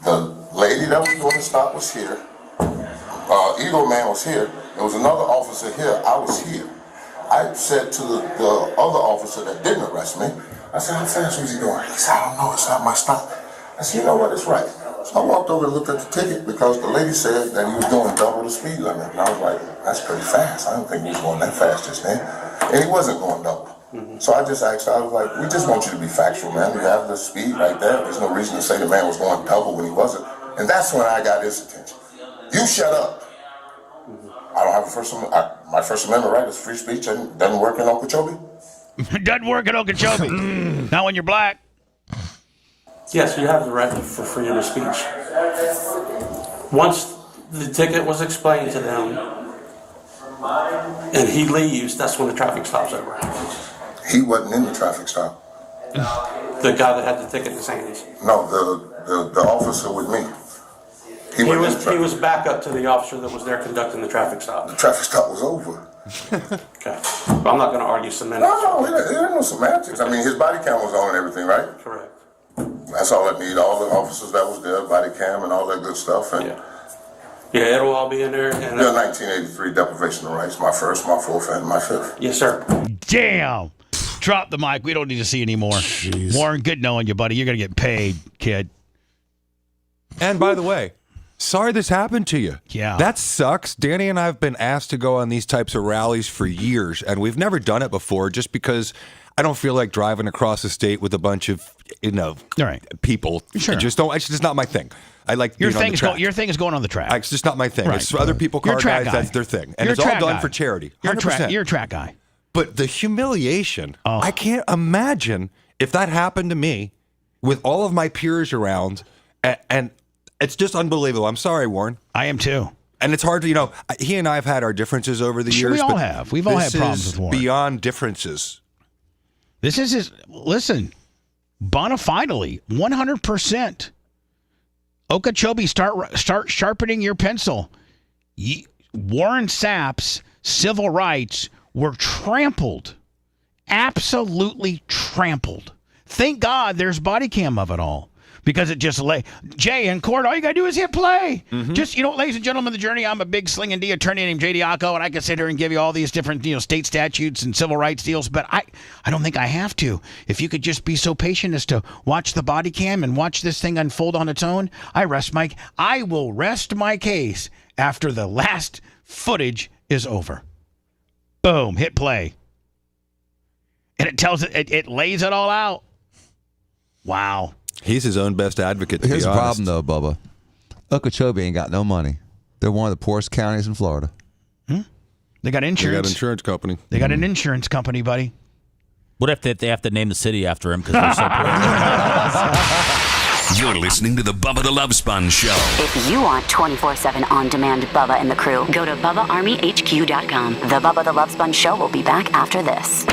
The lady that was doing the stop was here. Eagle Man was here. There was another officer here. I was here. I said to the other officer that didn't arrest me, I said, how fast was he going? He said, I don't know. It's not my stop. I said, you know what? It's right. So I walked over and looked at the ticket because the lady said that he was doing double the speed limit. And I was like, that's pretty fast. I don't think he was going that fast just then. And he wasn't going double. So I just asked her, I was like, we just want you to be factual, man. You have the speed right there. There's no reason to say the man was going double when he wasn't. And that's when I got his attention. You shut up. I don't have my First Amendment right is free speech and doesn't work in Okeechobee. It doesn't work in Okeechobee. Not when you're black. Yes, you have the right for freedom of speech. Once the ticket was explained to them and he leaves, that's when the traffic stop's over. He wasn't in the traffic stop. The guy that had the ticket in his hands? No, the officer with me. He was back up to the officer that was there conducting the traffic stop. The traffic stop was over. Okay. But I'm not going to argue semantics. No, there ain't no semantics. I mean, his body cam was on and everything, right? Correct. That's all I need. All the officers that was there, body cam and all that good stuff. And yeah, it'll all be in there. And 1983 deprivation of rights. My first, my fourth, and my fifth. Yes, sir. Damn. Drop the mic. We don't need to see any more. Jeez. Warren, good knowing you, buddy. You're going to get paid, kid. And by the way, sorry this happened to you. Yeah. That sucks. Danny and I have been asked to go on these types of rallies for years, and we've never done it before just because I don't feel like driving across the state with a bunch of, people. Sure. It's just not my thing. I like Your being on the track. Your thing is going on the track. It's just not my thing. Right. It's for other people, car guys, that's their thing. And You're it's a all track done guy. for charity. You're 100%. a track guy. But the humiliation, I can't imagine if that happened to me with all of my peers around, and it's just unbelievable. I'm sorry, Warren. I am too. And it's hard to, he and I have had our differences over the years. We all but have. We've all had problems with Warren. Beyond differences. This is his, listen, bona fidely, 100%. Okeechobee, start sharpening your pencil. Warren Sapp's civil rights were trampled, absolutely trampled. Thank God there's body cam of it all, because it just Jay, in court, all you got to do is hit play. Mm-hmm. Just, ladies and gentlemen of the journey, I'm a big slinging D attorney named J.D. Acco, and I can sit here and give you all these different, state statutes and civil rights deals, but I don't think I have to. If you could just be so patient as to watch the body cam and watch this thing unfold on its own, I will rest my case after the last footage is over. Boom, hit play. And it tells it lays it all out. Wow. He's his own best advocate, to Here's be the honest. problem, though, Bubba. Okeechobee ain't got no money. They're one of the poorest counties in Florida. They got insurance. They got an insurance company. They got an insurance company, buddy. What if they have to name the city after him because they're so poor? You're listening to the Bubba the Love Sponge Show. If you want 24/7 on-demand Bubba and the crew, go to BubbaArmyHQ.com. The Bubba the Love Sponge Show will be back after this.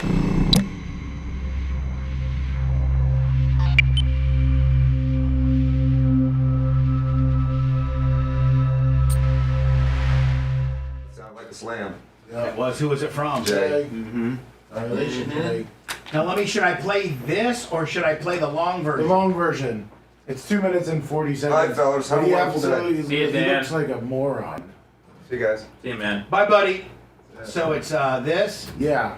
Sounds like a slam. Yeah, it was. Who was it from? Jay. Mm-hmm. Jay. Now, should I play this or should I play the long version? The long version. It's 2 minutes and 40 seconds. All right, fellas. Have a wonderful day. See you, He Dan. looks like a moron. See you guys. See you, man. Bye, buddy. So it's this? Yeah.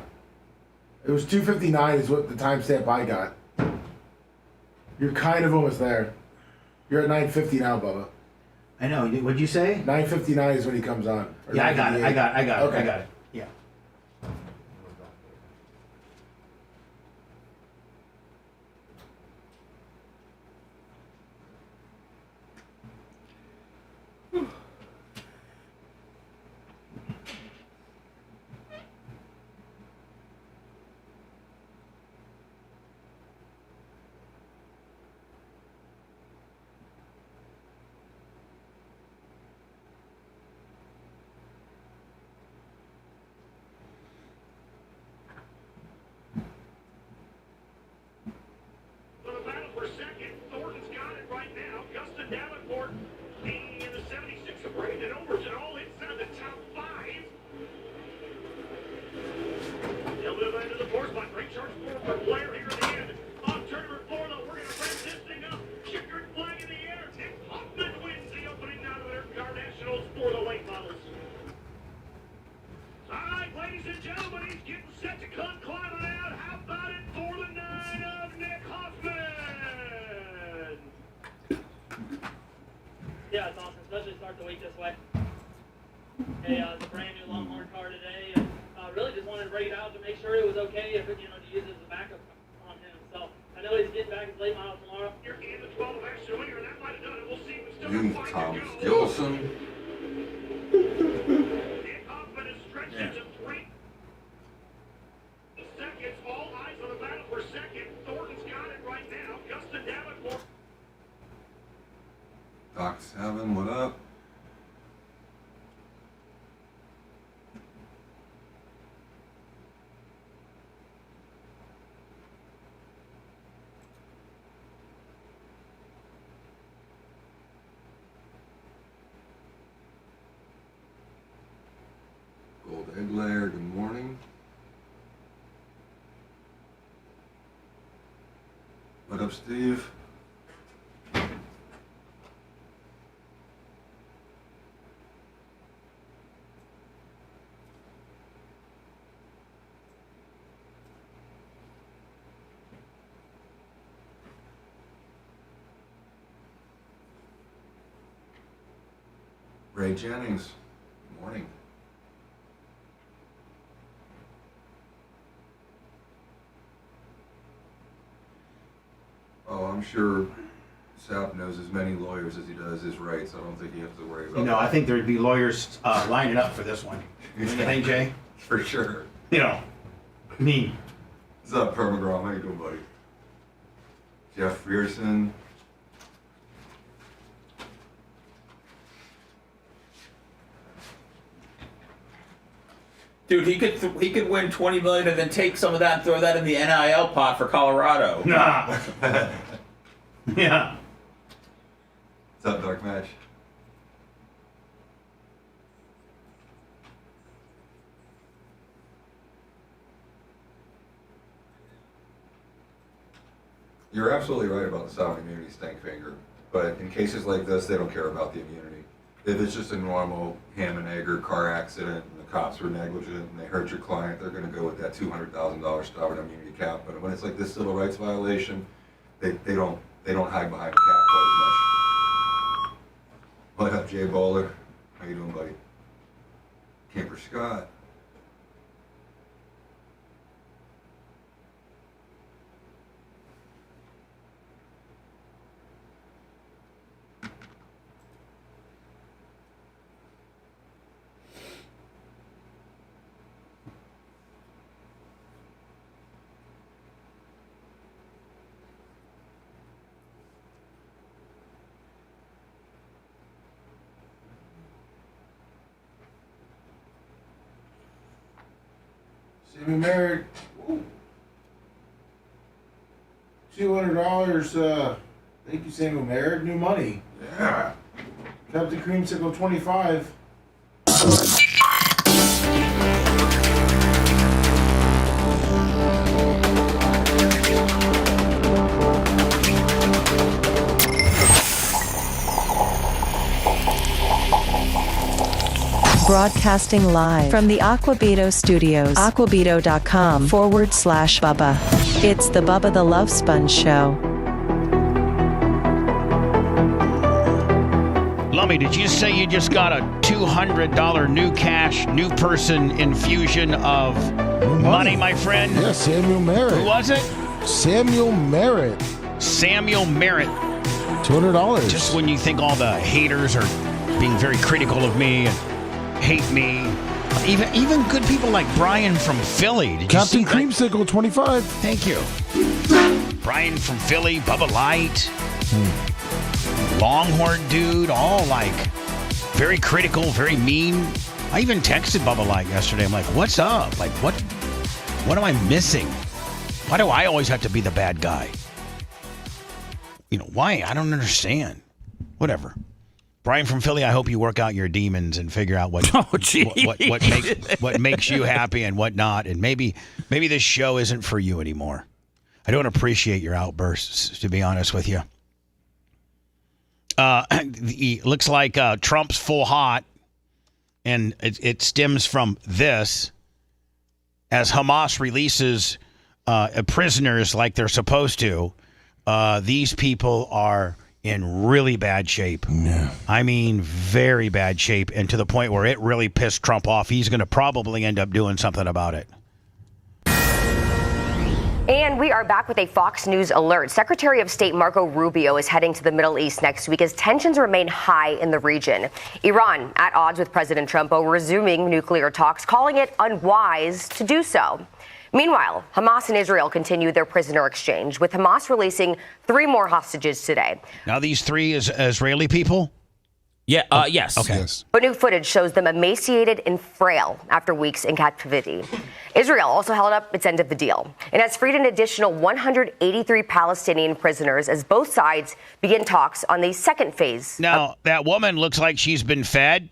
It was 2:59 is what the timestamp I got. You're kind of almost there. You're at 9:50 now, Bubba. I know. What'd you say? 9:59 is when he comes on. Or Yeah, I got it. 9:58. Okay. I got it. Yeah. Yeah, it's awesome, especially to start the week this way. Hey, it's a brand new Longhorn car today, and really just wanted to bring it out to make sure it was okay if to use it as a backup on him. So I know he's getting back his late model tomorrow. You're in the 12 extra winger, and that might have done it. We'll see. We still have 5 Tom to go. Gilson. Nick Hoffman is stretched into 3 seconds. All eyes on the battle for second. Thornton's got it right now. Justin Davenport. Doc 7, what up? Household egg layer, good morning. What up, Steve? Ray Jennings, good morning. Oh, I'm sure Sapp knows as many lawyers as he does his rights. I don't think you have to worry about that. I think there'd be lawyers lining up for this one. You think, Jay? For sure. Me. What's up, Permagrom? How you doing, buddy? Jeff Frierson. Dude, he could win $20 million and then take some of that and throw that in the NIL pot for Colorado. Nah. Yeah. What's up, Dark Match? You're absolutely right about the sovereign immunity stank finger, but in cases like this, they don't care about the immunity. If it's just a normal ham and egg or car accident and the cops were negligent and they hurt your client, they're going to go with that $200,000 sovereign immunity cap. But when it's like this civil rights violation, they don't hide behind the cap quite as much. What up, Jay Bowler? How you doing, buddy? Camper Scott. Samuel Merritt, $200. Thank you, Samuel Merritt. New money. Yeah. Captain Creamsicle 25. Broadcasting live from the Aquabito Studios. Aquabito.com/Bubba. It's the Bubba the Love Sponge Show. Lummy, did you say you just got a $200 new cash, new person infusion of money, my friend? Yeah, Samuel Merritt. Who was it? Samuel Merritt. Samuel Merritt. $200. Just when you think all the haters are being very critical of me and hate me. Even good people like Brian from Philly. Did Captain you see Creamsicle, that? 25. Thank you. Brian from Philly, Bubba Light, Longhorn dude, all like very critical, very mean. I even texted Bubba Light yesterday. I'm like, what's up? Like, what am I missing? Why do I always have to be the bad guy? Why? I don't understand. Whatever. Brian from Philly, I hope you work out your demons and figure out what makes you happy and what not. And maybe this show isn't for you anymore. I don't appreciate your outbursts, to be honest with you. It looks like Trump's full hot, and it stems from this. As Hamas releases prisoners like they're supposed to, these people are in really bad shape. Yeah. I mean, very bad shape, and to the point where it really pissed Trump off. He's going to probably end up doing something about it. And we are back with a Fox News alert. Secretary of State Marco Rubio is heading to the Middle East next week as tensions remain high in the region. Iran, at odds with President Trump, resuming nuclear talks, calling it unwise to do so. Meanwhile, Hamas and Israel continue their prisoner exchange, with Hamas releasing 3 more hostages today. Now, these 3 is Israeli people? Yeah, yes. Okay. Yes. But new footage shows them emaciated and frail after weeks in captivity. Israel also held up its end of the deal and has freed an additional 183 Palestinian prisoners as both sides begin talks on the second phase. Now, that woman looks like she's been fed.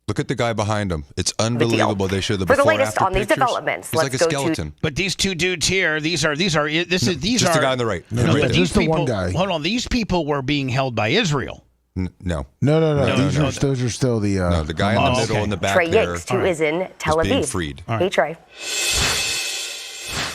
Look at the guy behind him. It's unbelievable. They show the For the before latest after on these pictures. developments, He's let's like a go skeleton. But these two dudes here, these are just the guy on the right. No, but these just the people, one guy. Hold on, these people were being held by Israel. No. Those are still the. No, the guy in the middle in the back Trey there. Yanks, who is in Tel is being Aviv. freed. Hey, Trey.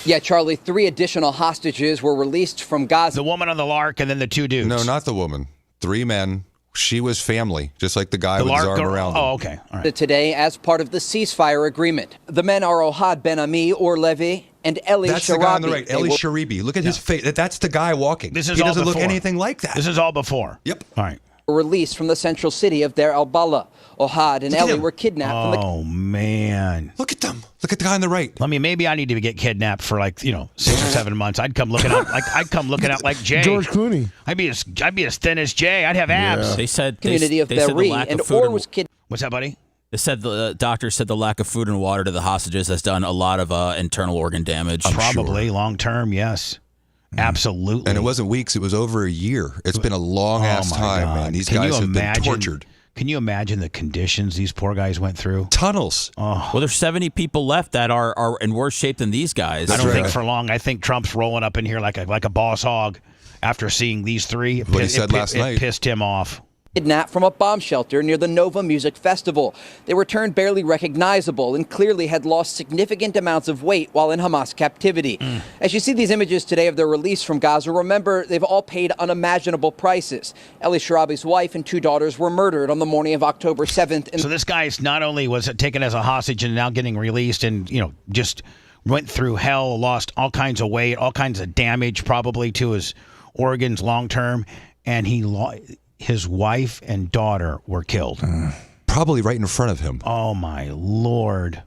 Yeah, Charlie, 3 additional hostages were released from Gaza. The woman on the Lark and then the 2 dudes. No, not the woman. 3 men. She was family, just like the guy with his arm around him. Oh, okay. All right. Today, as part of the ceasefire agreement, the men are Ohad Ben Ami, Or Levi, and Eli That's Sharabi. the guy on the right, Eli Sharibi. Look at his face. That's the guy walking. This is he all doesn't look before. anything like that. This is all before. Yep. All right. Released from the central city of Deir al-Bala. Ohad and Eli were kidnapped from the... Oh, man. Look at them. Look at the guy on the right. I mean, maybe I need to get kidnapped for 6 or 7 months. I'd come looking out like Jay. George Clooney. I'd be as thin as Jay. I'd have abs. Yeah. They said community of they said the Be'eri, lack and of food Or and- was kidnapped. What's that, buddy? They said the doctor said the lack of food and water to the hostages has done a lot of internal organ damage. Probably long term, yes. Absolutely. And it wasn't weeks, it was over a year. It's been a long ass time, man. These guys have been tortured. Can you imagine the conditions these poor guys went through? Tunnels. Oh. Well, there's 70 people left that are in worse shape than these guys. I don't think for long. I think Trump's rolling up in here like a boss hog after seeing these 3. What he said last night. It pissed him off. Kidnapped from a bomb shelter near the Nova Music Festival. They were turned barely recognizable and clearly had lost significant amounts of weight while in Hamas captivity. As you see these images today of their release from Gaza, remember they've all paid unimaginable prices. Eli Sharabi's wife and 2 daughters were murdered on the morning of October 7th. So this guy's not only was taken as a hostage and now getting released and, just went through hell, lost all kinds of weight, all kinds of damage probably to his organs long term, and his wife and daughter were killed. Probably right in front of him. Oh, my Lord.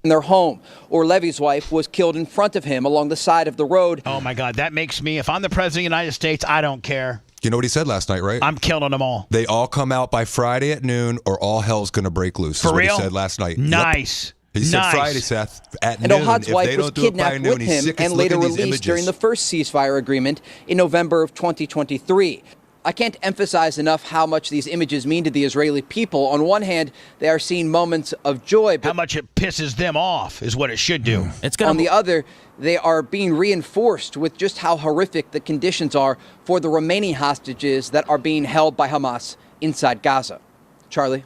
In their home. Or Levy's wife was killed in front of him along the side of the road. Oh, my God. That makes me, if I'm the president of the United States, I don't care. You know what he said last night, right? I'm killing them all. They all come out by Friday at noon or all hell's going to break loose. For is real? What he said last night. Nice. Yep. He said Friday, Seth, at and noon. Ohad's If wife they was don't do it by kidnapped noon, with he's him sick as and later looking at these released images. during the first ceasefire agreement in November of 2023. I can't emphasize enough how much these images mean to the Israeli people. On one hand, they are seeing moments of joy. But how much it pisses them off is what it should do. On the other, they are being reinforced with just how horrific the conditions are for the remaining hostages that are being held by Hamas inside Gaza. Charlie?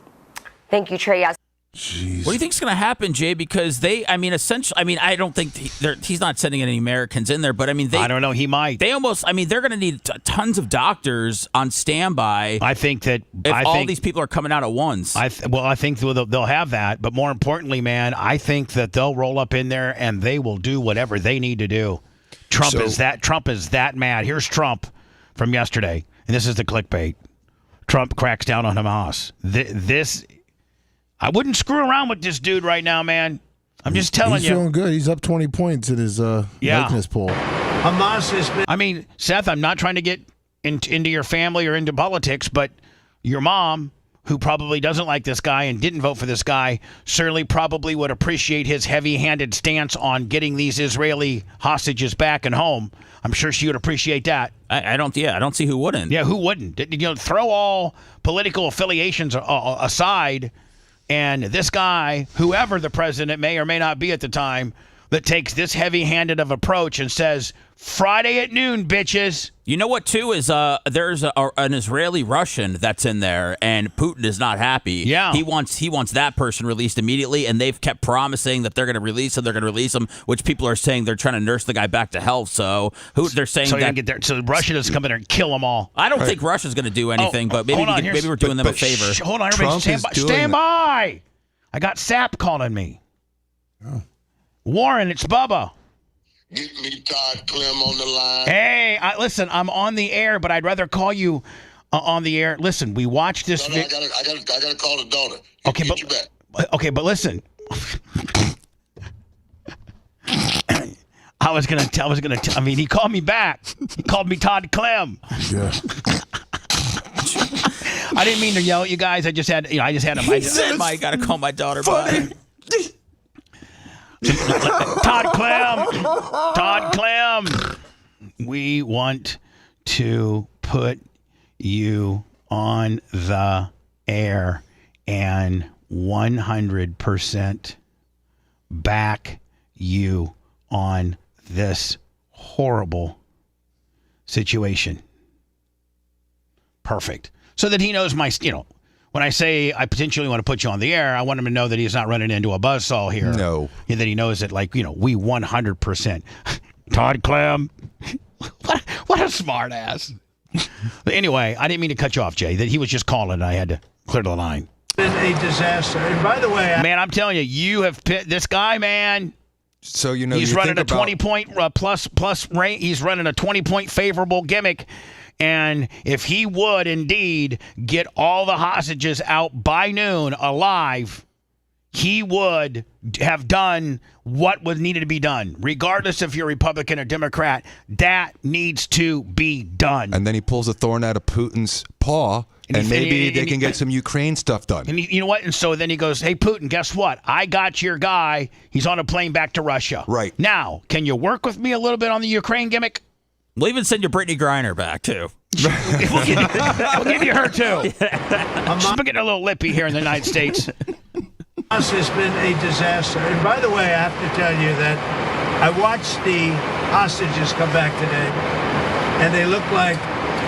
Thank you, Trey. Yes. What do you think's going to happen, Jay? Because essentially, I don't think he's not sending any Americans in there, but I don't know. He might. They're going to need tons of doctors on standby. I think that all these people are coming out at once. I think they'll have that, but more importantly, man, I think that they'll roll up in there and they will do whatever they need to do. Trump is that mad. Here's Trump from yesterday, and this is the clickbait. Trump cracks down on Hamas. I wouldn't screw around with this dude right now, man. I'm just telling you. He's feeling good. He's up 20 points in his likeness poll. Hamas has been... Seth, I'm not trying to get into your family or into politics, but your mom, who probably doesn't like this guy and didn't vote for this guy, certainly probably would appreciate his heavy-handed stance on getting these Israeli hostages back and home. I'm sure she would appreciate that. I don't see who wouldn't. Yeah, who wouldn't? Throw all political affiliations aside. And this guy, whoever the president may or may not be at the time, that takes this heavy-handed of approach and says, Friday at noon, bitches. You know what, too, is there's an Israeli Russian that's in there, and Putin is not happy. Yeah. He wants that person released immediately, and they've kept promising that they're going to release him, which people are saying they're trying to nurse the guy back to health. So they're saying so Russia doesn't come in there and kill them all. I don't think Russia's going to do anything, but maybe we're doing them a favor. Hold on, everybody. Stand by. I got Sap calling me. Oh. Warren, it's Bubba. Get me Todd Clem on the line. Hey, listen, I'm on the air, but I'd rather call you on the air. Listen, we watched this. I gotta call the daughter. Okay, but listen. He called me back. He called me Todd Clem. Yeah. I didn't mean to yell at you guys. I just had him. I got to call my daughter back. Todd Clem, we want to put you on the air and 100% back you on this horrible situation. Perfect. So that he knows when I say I potentially want to put you on the air, I want him to know that he's not running into a buzzsaw here. No. And that he knows that, we 100%. Todd Clem. What a smart ass. But anyway, I didn't mean to cut you off, Jay. That he was just calling and I had to clear the line. Been a disaster. And by the way, man, I'm telling you, you have this guy, man. So he's running a 20-point plus rank. He's running a 20-point favorable gimmick. And if he would indeed get all the hostages out by noon alive, he would have done what was needed to be done. Regardless if you're Republican or Democrat, that needs to be done. And then he pulls a thorn out of Putin's paw, and maybe they can get some Ukraine stuff done. And you know what? And so then he goes, hey, Putin, guess what? I got your guy. He's on a plane back to Russia. Right. Now, can you work with me a little bit on the Ukraine gimmick? We'll even send you Brittany Griner back, too. we'll give you her, too. She's getting a little lippy here in the United States. Hamas has been a disaster. And by the way, I have to tell you that I watched the hostages come back today, and they look like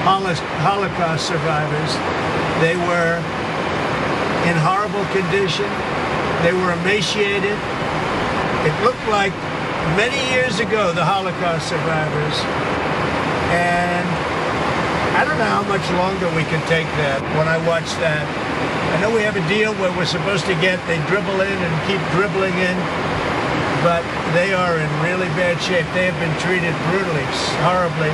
Holocaust survivors. They were in horrible condition. They were emaciated. It looked like many years ago, the Holocaust survivors. And I don't know how much longer we can take that. When I watch that, I know we have a deal where we're supposed to they dribble in and keep dribbling in, but they are in really bad shape. They have been treated brutally, horribly.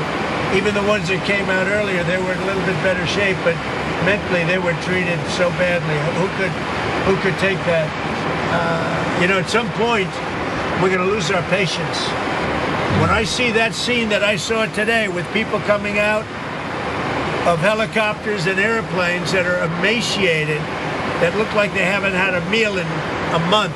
Even the ones that came out earlier, they were in a little bit better shape, but mentally they were treated so badly. Who could take that? At some point, we're going to lose our patience. When I see that scene that I saw today with people coming out of helicopters and airplanes that are emaciated, that look like they haven't had a meal in a month,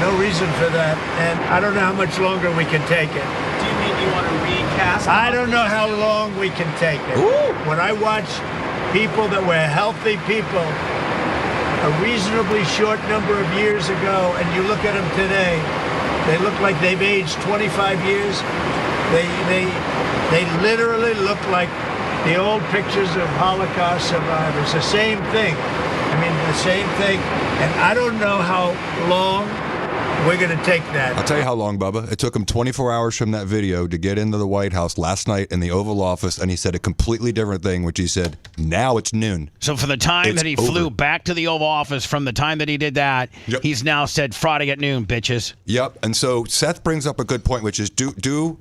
no reason for that. And I don't know how much longer we can take it. Do you mean you want to recast? I don't know how long we can take it. Ooh. When I watch people that were healthy people a reasonably short number of years ago, and you look at them today, they look like they've aged 25 years. They literally look like the old pictures of Holocaust survivors. The same thing. The same thing. And I don't know how long we're going to take that. I'll tell you how long, Bubba. It took him 24 hours from that video to get into the White House last night in the Oval Office, and he said a completely different thing, which he said, now it's noon. So for the time that he flew back to the Oval Office, from the time that he did that, he's now said Friday at noon, bitches. Yep. And so Seth brings up a good point, which is do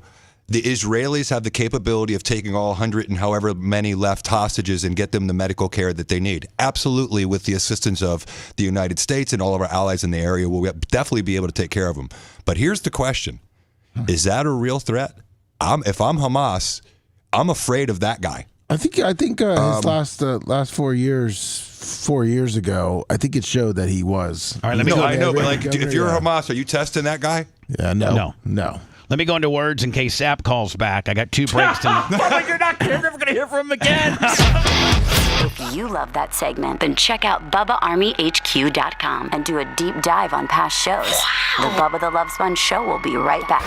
the Israelis have the capability of taking all 100 and however many left hostages and get them the medical care that they need? Absolutely, with the assistance of the United States and all of our allies in the area, we'll definitely be able to take care of them. But here's the question. Is that a real threat? If I'm Hamas, I'm afraid of that guy. I think his last 4 years ago, I think it showed that he was. All right, let me I know, but if you're Hamas, are you testing that guy? Yeah, no. Let me go into words in case Sapp calls back. I got 2 breaks tonight. You're never going to hear from him again. If you love that segment, then check out BubbaArmyHQ.com and do a deep dive on past shows. The Bubba the Love Sponge Show will be right back.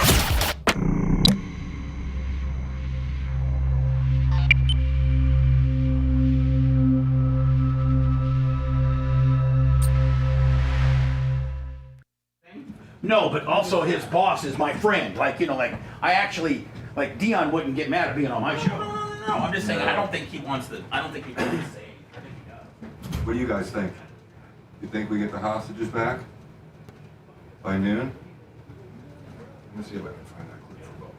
No, but also his boss is my friend. I actually, Dion wouldn't get mad at being on my show. No, I'm just saying, I don't think he wants to. I don't think he wants to say. I think he does. What do you guys think? You think we get the hostages back by noon? Let me see if I can find that clip for Bubba.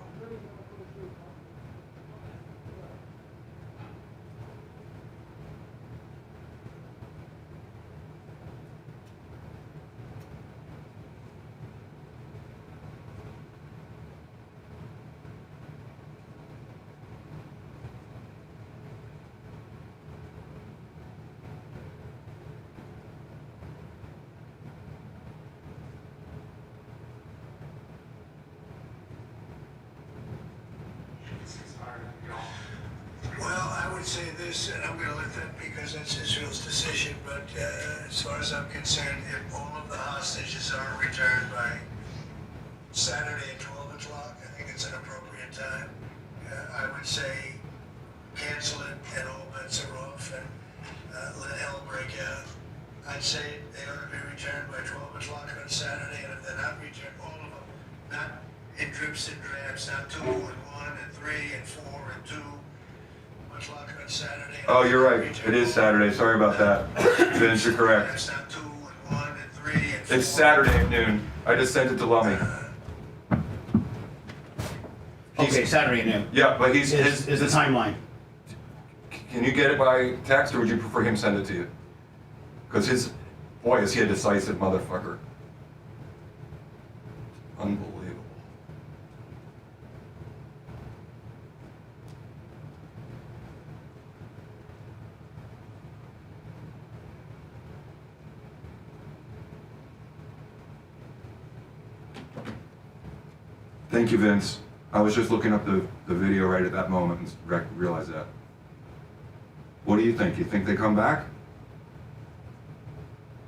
this, and I'm going to let that because that's Israel's decision. But as far as I'm concerned, if all of the hostages are returned by Saturday at 12 o'clock, I think it's an appropriate time. I would say cancel it and all bets are off and let hell break out. I'd say they ought to be returned by 12 o'clock on Saturday, and if they're not returned, all of them, not in drips and drabs, not 2 and 1 and 3 and 4 and 2 o'clock on Saturday. Oh, you're right. It is Saturday. Sorry about that. Vince, you're correct. That's not 2 and 1 and 3 and 4. It's Saturday at noon. I just sent it to Lummy. Okay, Saturday at noon. Yeah, but Is the timeline. Can you get it by text, or would you prefer him send it to you? Because boy, is he a decisive motherfucker. Unbelievable. Thank you, Vince. I was just looking up the video right at that moment and realized that. What do you think? You think they come back?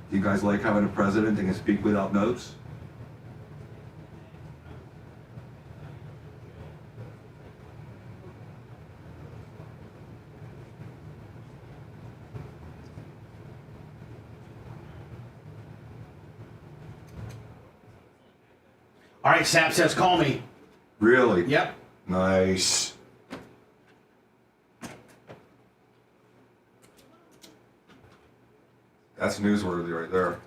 Do you guys like having a president that can speak without notes? All right, Sap says call me. Really? Yep. Nice. That's newsworthy right there.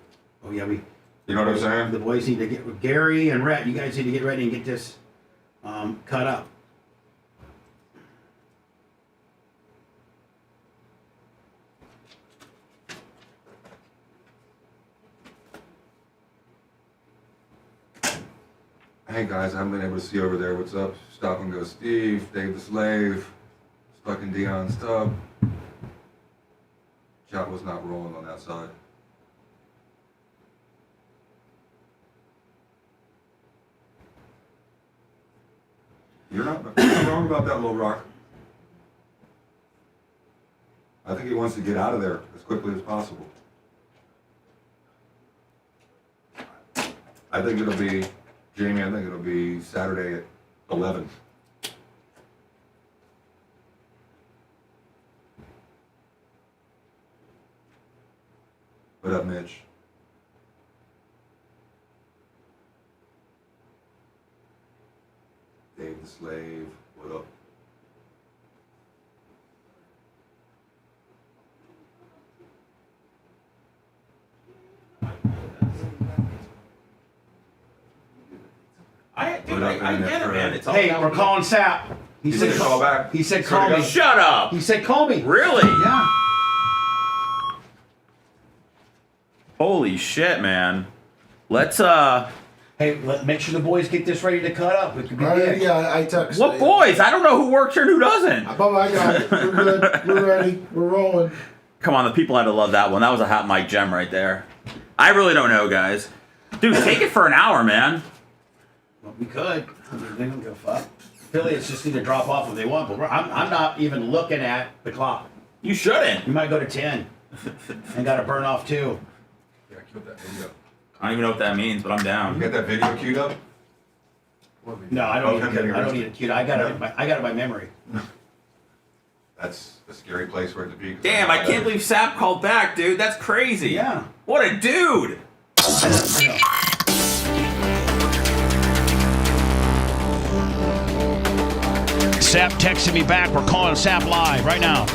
Oh, yeah, You know what I'm saying? The boys need to get with Gary and Rhett. You guys need to get ready and get this cut up. Hey guys, I haven't been able to see over there. What's up? Stop and Go Steve, Dave the Slave, Stuck in Dion's Tub. Chat was not rolling on that side. You're not wrong about that, Little Rock. I think he wants to get out of there as quickly as possible. I think it'll be, Jamie, I think it'll be Saturday at 11. What up, Mitch? Dave the Slave, what up? I get it, man. Hey, we're calling Sap. He said call back. He said call me. Shut up. He said call me. Really? Yeah. Holy shit, man. Let's Hey, make sure the boys get this ready to cut up. It could be big. Yeah, I texted. What boys? I don't know who works here and who doesn't. Bubba, I got it. We're good. We're ready. We're rolling. Come on, the people had to love that one. That was a hot mic gem right there. I really don't know, guys. Dude, take it for an hour, man. Well, we could. I mean, they don't give a fuck. Affiliates just need to drop off if they want, but I'm not even looking at the clock. You shouldn't. You might go to 10 and got to burn off 2. Yeah, cue up that video. I don't even know what that means, but I'm down. You got that video queued up? No, I don't need it queued. I got it by memory. That's a scary place for it to be. Damn, I can't believe Sap called back, dude. That's crazy. Yeah. What a dude. Sap texted me back. We're calling Sap live right now.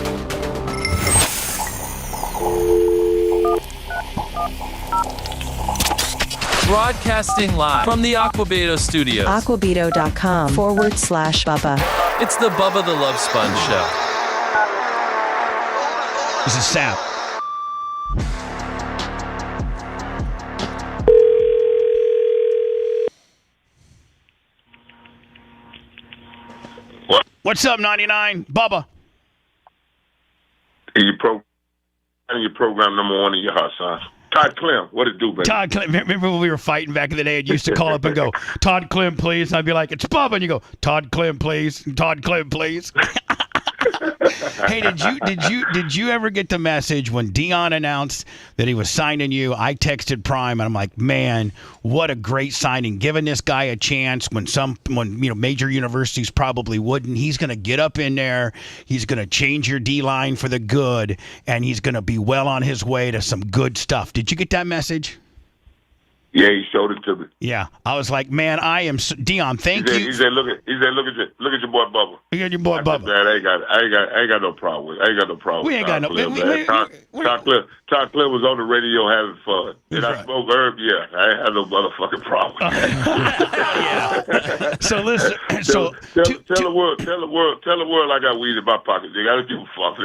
Broadcasting live from the Aquabedo studios. Aquabedo.com/Bubba. It's the Bubba the Love Sponge show. This is Sap. What's up, 99? Bubba. Your program number 1 in your heart, son. Todd Clem, what it do, baby? Todd Clem, remember when we were fighting back in the day and you used to call up and go, Todd Clem, please? And I'd be like, it's Bubba. And you go, Todd Clem, please. Todd Clem, please. Hey, did you ever get the message when Deion announced that he was signing you? I texted Prime and I'm like, man, what a great signing! Giving this guy a chance when major universities probably wouldn't. He's going to get up in there. He's going to change your D line for the good, and he's going to be well on his way to some good stuff. Did you get that message? Yeah, he showed it to me. Yeah, I was like, man, I am Deion. Thank you. He said, look at your boy Bubba. Look at your boy Bubba. Man, I ain't got no problem with it. I ain't got no problem. We ain't got no. Todd Cliff was on the radio having fun. Did I smoke herb? Yeah, I ain't had no motherfucking problem. Yeah. So listen. Tell the world I got weed in my pocket. They got to give a fuck.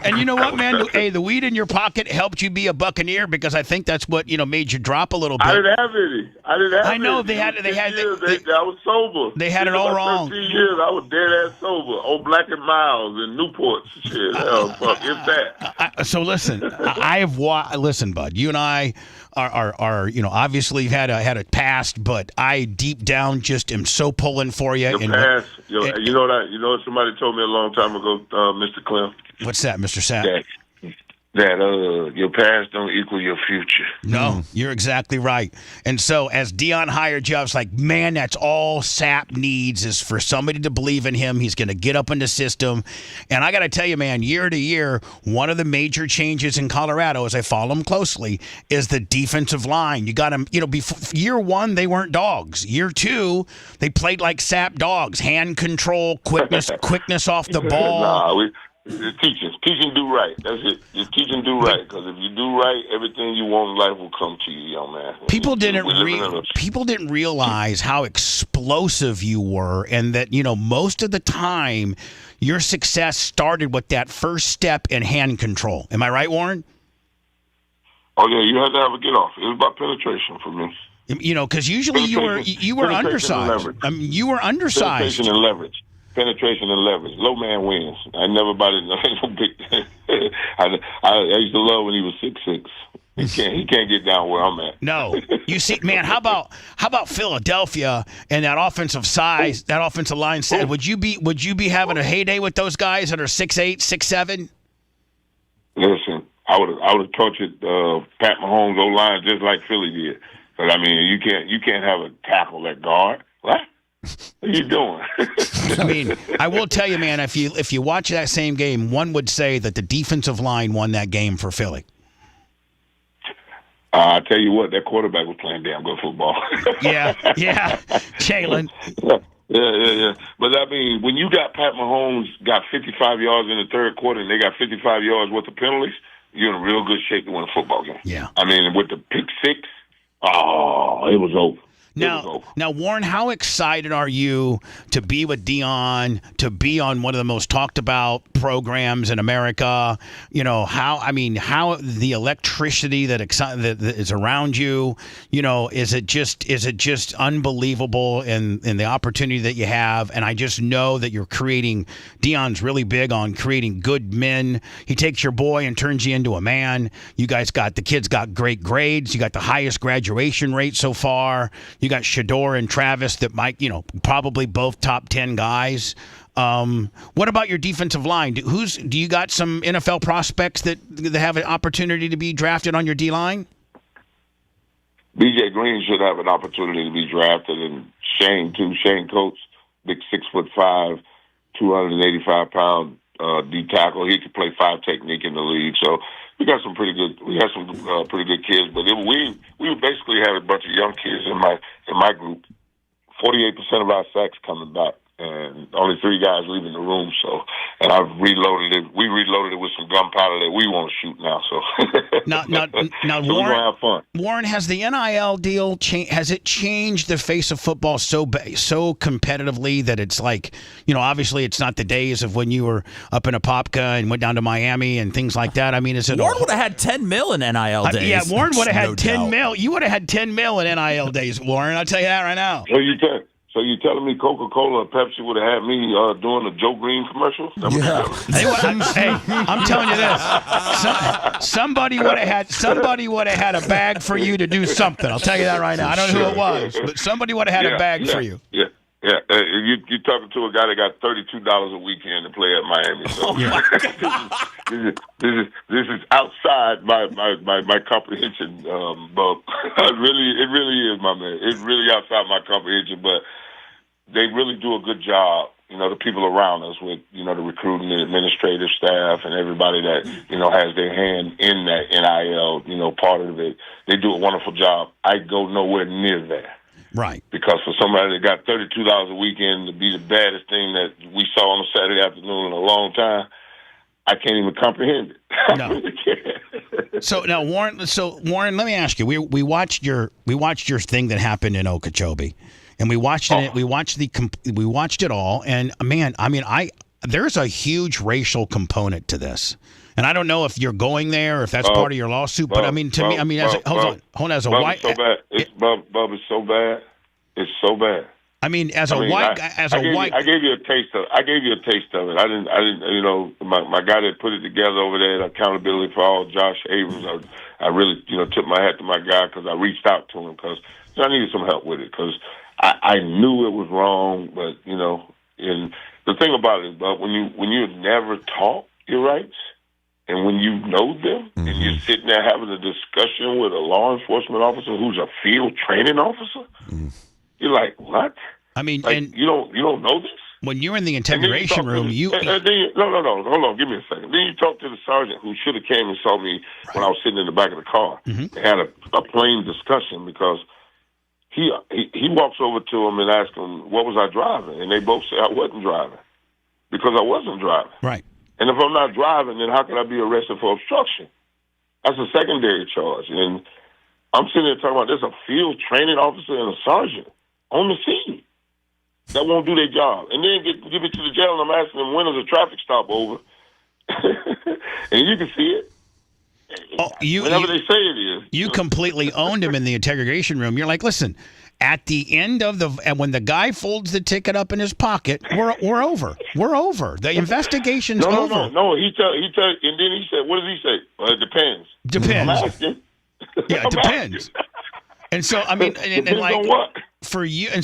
And you know what, man? Hey, the weed in your pocket helped you be a Buccaneer because I think that's what made you drop a little bit. I didn't have any. I know they had. I was sober. They had it all wrong. 13 years, I was dead ass sober. Old Black and Miles and Newports and shit. Hell, fuck, it's that. So listen, listen, bud. You and I are obviously had a past, but I deep down just am so pulling for you. Your past. You know what somebody told me a long time ago, Mr. Clem. What's that, Mr. Sapp? That your past don't equal your future. No, you're exactly right. And so as Deion hired you, I was like, man, that's all Sapp needs is for somebody to believe in him. He's going to get up in the system. And I got to tell you, man, year to year, one of the major changes in Colorado, as I follow them closely, is the defensive line. You got them, before year one, they weren't dogs. Year two, they played like Sapp dogs. Hand control, quickness off the ball. Teaching do right. That's it. Just teaching do right. Because if you do right, everything you want in life will come to you, young man. People didn't realize how explosive you were, and that most of the time your success started with that first step in hand control. Am I right, Warren? Oh yeah, you had to have a get off. It was about penetration for me. Because usually you were undersized. You were undersized. Penetration and leverage. Low man wins. I never bought it. No big. I used to love when he was 6'6". He can't get down where I'm at. No, you see, man. How about Philadelphia and that offensive size, that offensive line set? Would you be having a heyday with those guys that are 6'8", 6'7"? Listen, I would have tortured Pat Mahomes' O-line just like Philly did. But I mean, you can't have a tackle at guard. What? What are you doing? I mean, I will tell you, man, if you watch that same game, one would say that the defensive line won that game for Philly. I tell you what, that quarterback was playing damn good football. Yeah, Jalen. Yeah. But I mean, when you got Pat Mahomes got 55 yards in the third quarter and they got 55 yards worth of penalties, you're in real good shape to win a football game. Yeah. I mean, with the pick six, it was over. Now, Warren, how excited are you to be with Deion, to be on one of the most talked about programs in America? How the electricity that is around you, is it just unbelievable in the opportunity that you have? And I just know that Deion's really big on creating good men. He takes your boy and turns you into a man. The kids got great grades. You got the highest graduation rate so far. You got Shador and Travis that might, probably both top 10 guys. What about your defensive line? Do you got some NFL prospects that have an opportunity to be drafted on your D line? BJ Green should have an opportunity to be drafted, and Shane too. Shane Coates, big 6'5", 285-pound D tackle. He could play 5 technique in the league. So we got some pretty good. We had some pretty good kids, but we basically had a bunch of young kids in my group. 48% of our sacks coming back, and only 3 guys leaving the room. So, and I've reloaded it. We reloaded it with some gunpowder that we want to shoot now. So, now, so Warren, we're gonna have fun. Warren, has the NIL deal has it changed the face of football so competitively that it's like, obviously it's not the days of when you were up in Apopka and went down to Miami and things like that. I mean, Warren would have had 10 mil in NIL days. Yeah, Warren would have had 10 mil. You would have had 10 mil in NIL days, Warren. I'll tell you that right now. So you telling me Coca-Cola or Pepsi would have had me doing a Joe Green commercial? I'm telling you this. Somebody would have had a bag for you to do something. I'll tell you that right now. I don't know who it was, but somebody would have had a bag for you. Yeah. You talking to a guy that got $32 a weekend to play at Miami. So this is outside my comprehension, Bub. It really is, my man. It's really outside my comprehension, but they really do a good job. The people around us with, the recruiting and administrative staff and everybody that, has their hand in that NIL, part of it. They do a wonderful job. I go nowhere near that. Right. Because for somebody that got $32 a weekend to be the baddest thing that we saw on a Saturday afternoon in a long time, I can't even comprehend it. No. I really can't. So now, Warren, let me ask you. We watched your thing that happened in Okeechobee. And we watched it. We watched it all, and man, I mean, there's a huge racial component to this, and I don't know if you're going there or if that's part of your lawsuit. But I mean, to me, as a white, so bad. It's so bad. It's so bad. I mean, I gave you a taste of it. I didn't. My guy that put it together over there, Accountability for All, Josh Abrams. I really, took my hat to my guy because I reached out to him because I needed some help with it because. I knew it was wrong, but and the thing about it is, but when you never taught your rights, and when you know them, and you're sitting there having a discussion with a law enforcement officer who's a field training officer, you're like, what? I mean, and you don't know this. When you're in the interrogation room, no, hold on, give me a second. Then you talk to the sergeant who should have came and saw me when I was sitting in the back of the car. They had a plain discussion because. He walks over to him and asks him, what was I driving? And they both say, I wasn't driving because I wasn't driving. Right. And if I'm not driving, then how can I be arrested for obstruction? That's a secondary charge. And I'm sitting there talking about there's a field training officer and a sergeant on the scene that won't do their job. And then give it to the jail, and I'm asking them, when is a traffic stop over? And you can see it. Whatever they say it is. You completely owned him in the interrogation room. You're like, listen, at the end of when the guy folds the ticket up in his pocket, we're over. We're over. The investigation's over. No. He tell, and then he said, what does he say? Well, it depends. Depends. I'm asking. Yeah, it depends. And so, I mean, and like on what? For you, and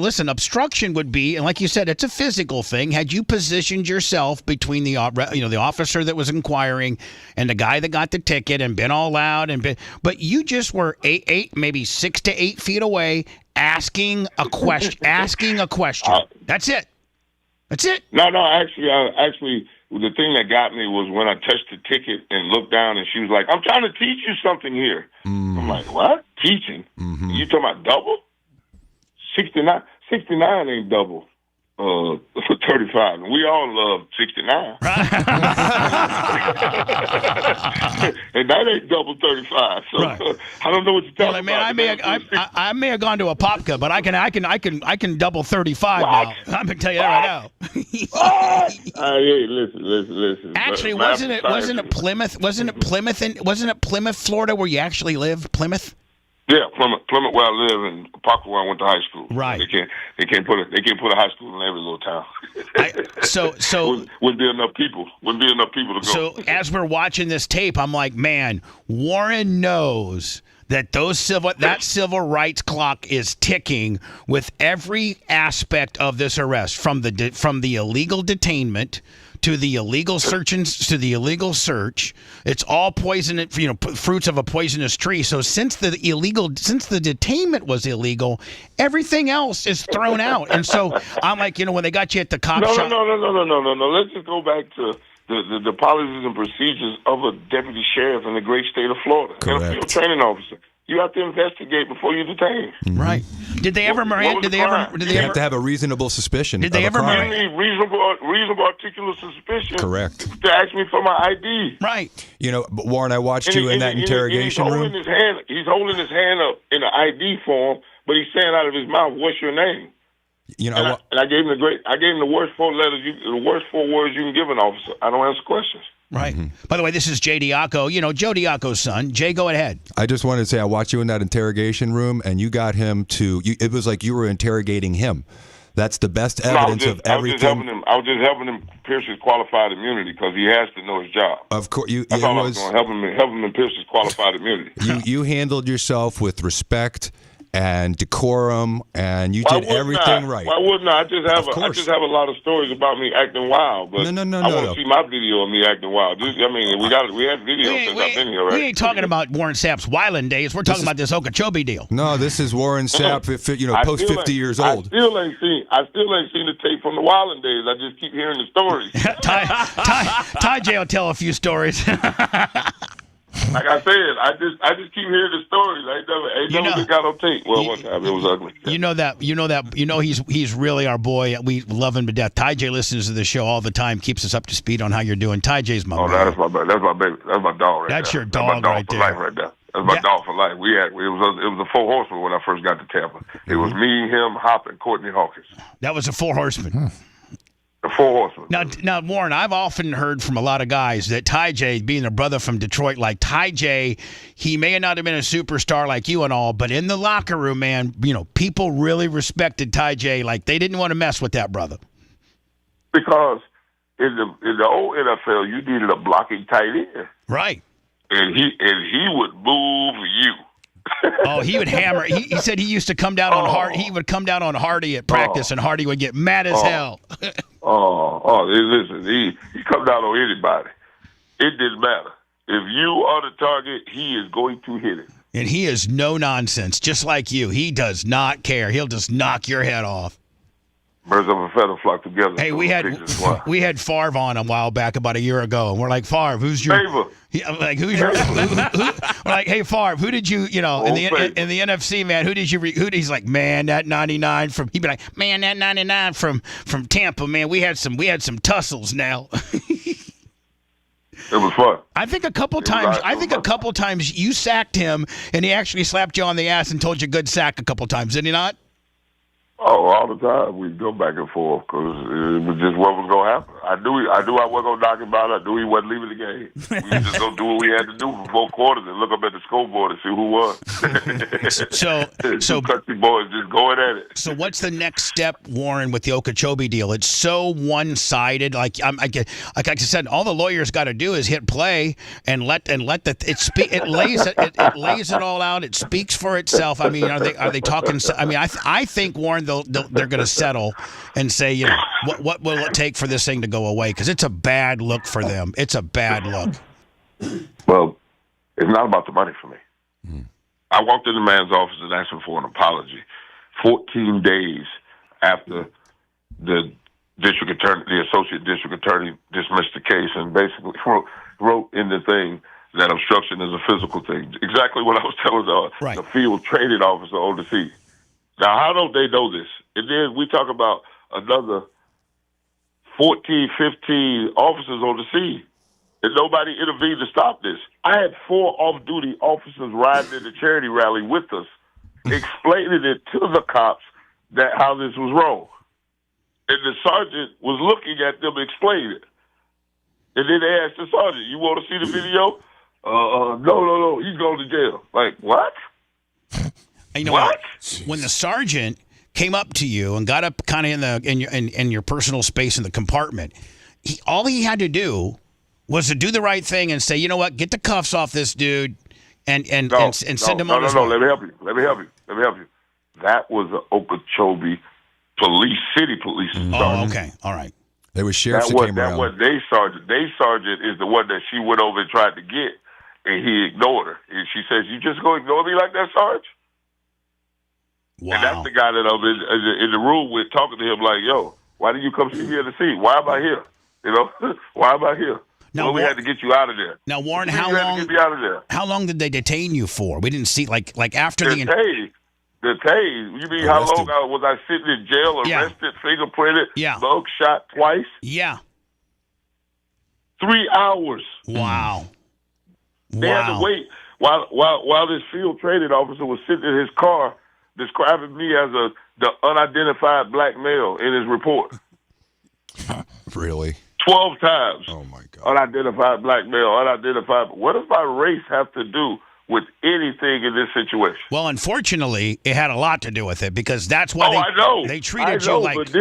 listen, obstruction would be, and like you said, it's a physical thing. Had you positioned yourself between the officer that was inquiring and the guy that got the ticket and been all loud but you just were maybe 6 to 8 feet away, asking a question. That's it. No. Actually, the thing that got me was when I touched the ticket and looked down, and she was like, "I'm trying to teach you something here." I'm like, "What? Teaching? You talking about double? 69 ain't double. 35. We all love 69. And that ain't double 35. So right. I don't know what you're talking about. I may have gone to a Popka, but I can double 35 now. I'm gonna tell you that right now. Hey, listen. Actually, wasn't it Plymouth? Wasn't it Plymouth, Florida, where you actually live? Plymouth. Yeah, Plymouth, where I live, and Parker, where I went to high school. Right. They can't put a high school in every little town. Wouldn't be enough people to go. So as we're watching this tape, I'm like, man, Warren knows that that civil rights clock is ticking with every aspect of this arrest, from the illegal detainment to the illegal search It's all poison, fruits of a poisonous tree. So since the detainment was illegal, everything else is thrown out. And so I'm like, when they got you at the cop shop. No. Let's just go back to the policies and procedures of a deputy sheriff in the great state of Florida. Correct. And a field training officer. You have to investigate before you detain. Right. Did they ever, Miranda? You have to have a reasonable suspicion. Did they ever, Miranda? You need reasonable articulate suspicion. Correct. To ask me for my ID. Right. But Warren, I watched you in that interrogation room. He's holding his hand up in an ID form, but he's saying out of his mouth, "What's your name?" I gave him the worst 4 letters, the worst 4 words you can give an officer. I don't answer questions. Right. By the way, this is Jay Diaco, Joe Diaco's son. Jay, go ahead. I just wanted to say I watched you in that interrogation room, and you got him it was like you were interrogating him. That's the best evidence of everything. I was just helping him pierce his qualified immunity because he has to know his job. Of course. That's all I was doing, help him pierce his qualified immunity. You handled yourself with respect and decorum, and you did everything right. Why wouldn't I? I just have a lot of stories about me acting wild, but No. I want to see my video of me acting wild. We had video since I've been here, right? We ain't talking about Warren Sapp's wilding days. We're talking about this Okeechobee deal. No, this is Warren Sapp, post 50 years old. I still ain't seen the tape from the wilding days. I just keep hearing the stories. Ty J will tell a few stories. Like I said, I just keep hearing the stories. I never been got on tape. Well, one time it was ugly. You know he's really our boy. We love him to death. Ty J listens to the show all the time, keeps us up to speed on how you're doing. Ty J's my man. That's my baby. That's my baby. That's my dog right That's there. your dog right for there. Life right there. That's my dog for life. It was a 4 horsemen when I first got to Tampa. It was me, him, Hop, and Courtney Hawkins. That was a 4 horsemen. The 4 horsemen. Now, Warren, I've often heard from a lot of guys that Ty J, being a brother from Detroit, like Ty J, he may not have been a superstar like you and all, but in the locker room, man, people really respected Ty J. Like they didn't want to mess with that brother. Because in the old NFL, you needed a blocking tight end, right? And he would move you. Oh, he would hammer. He said he used to come down on Hardy. He would come down on Hardy at practice, and Hardy would get mad as hell. Listen, he come down on anybody. It didn't matter. If you are the target, he is going to hit it. And he is no nonsense, just like you. He does not care. He'll just knock your head off. Birds of a feather flock together. Hey, we had Favre on a while back, about a year ago, and we're like, Favre, who's your? Who's your? We're like, hey, Favre, who did you? In the NFC, man, who did you? He's like, man, that 99 from. He'd be like, man, that 99 from Tampa, man. We had some tussles now. It was fun. I think a couple times you sacked him, and he actually slapped you on the ass and told you good sack a couple times, did he not? Oh, all the time. We'd go back and forth because it was just what was going to happen. I knew I wasn't going to knock him out. I knew he wasn't leaving the game. We just go do what we had to do for 4 quarters and look up at the scoreboard and see who won. So country boys just going at it. So what's the next step, Warren, with the Okeechobee deal? It's so one-sided. Like I said, all the lawyers got to do is hit play and let it lays it all out. It speaks for itself. I mean, are they talking? I mean, I think, Warren, they're going to settle and say, what will it take for this thing to go away? Because it's a bad look for them. It's a bad look. Well, it's not about the money for me. I walked in the man's office and asked him for an apology. 14 days after the associate district attorney dismissed the case and basically wrote in the thing that obstruction is a physical thing. Exactly what I was telling the field training officer on the scene. Now, how don't they know this? And then we talk about another 14, 15 officers on the scene, and nobody intervened to stop this. I had 4 off-duty officers riding in the charity rally with us, explaining it to the cops that how this was wrong. And the sergeant was looking at them explaining it. And then they asked the sergeant, you want to see the video? No, he's going to jail. Like, what? You know what? When the sergeant came up to you and got up kind of in your personal space in the compartment, all he had to do was to do the right thing and say, you know what, get the cuffs off this dude and send him on his way. Let me help you. That was the Okeechobee city police. Oh, okay, all right. There was sheriffs that came around. That was their sergeant. Their sergeant is the one that she went over and tried to get, and he ignored her. And she says, "You just gonna ignore me like that, Sarge?" Wow. And that's the guy that I'm in the room with, talking to him like, yo, why did you come see me at the scene? Why am I here? Why am I here? Now, we had to get you out of there. Now, Warren, how long? Get me out of there. How long did they detain you for? We didn't see like after the detain. You mean how long was I sitting in jail, arrested, fingerprinted, mug shot twice? Yeah. 3 hours. Wow. They had to wait while this field training officer was sitting in his car, describing me as the unidentified black male in his report. Really? 12 times. Oh, my God. Unidentified black male, unidentified. What does my race have to do with anything in this situation? Well, unfortunately, it had a lot to do with it because that's why I know. They treated you like... But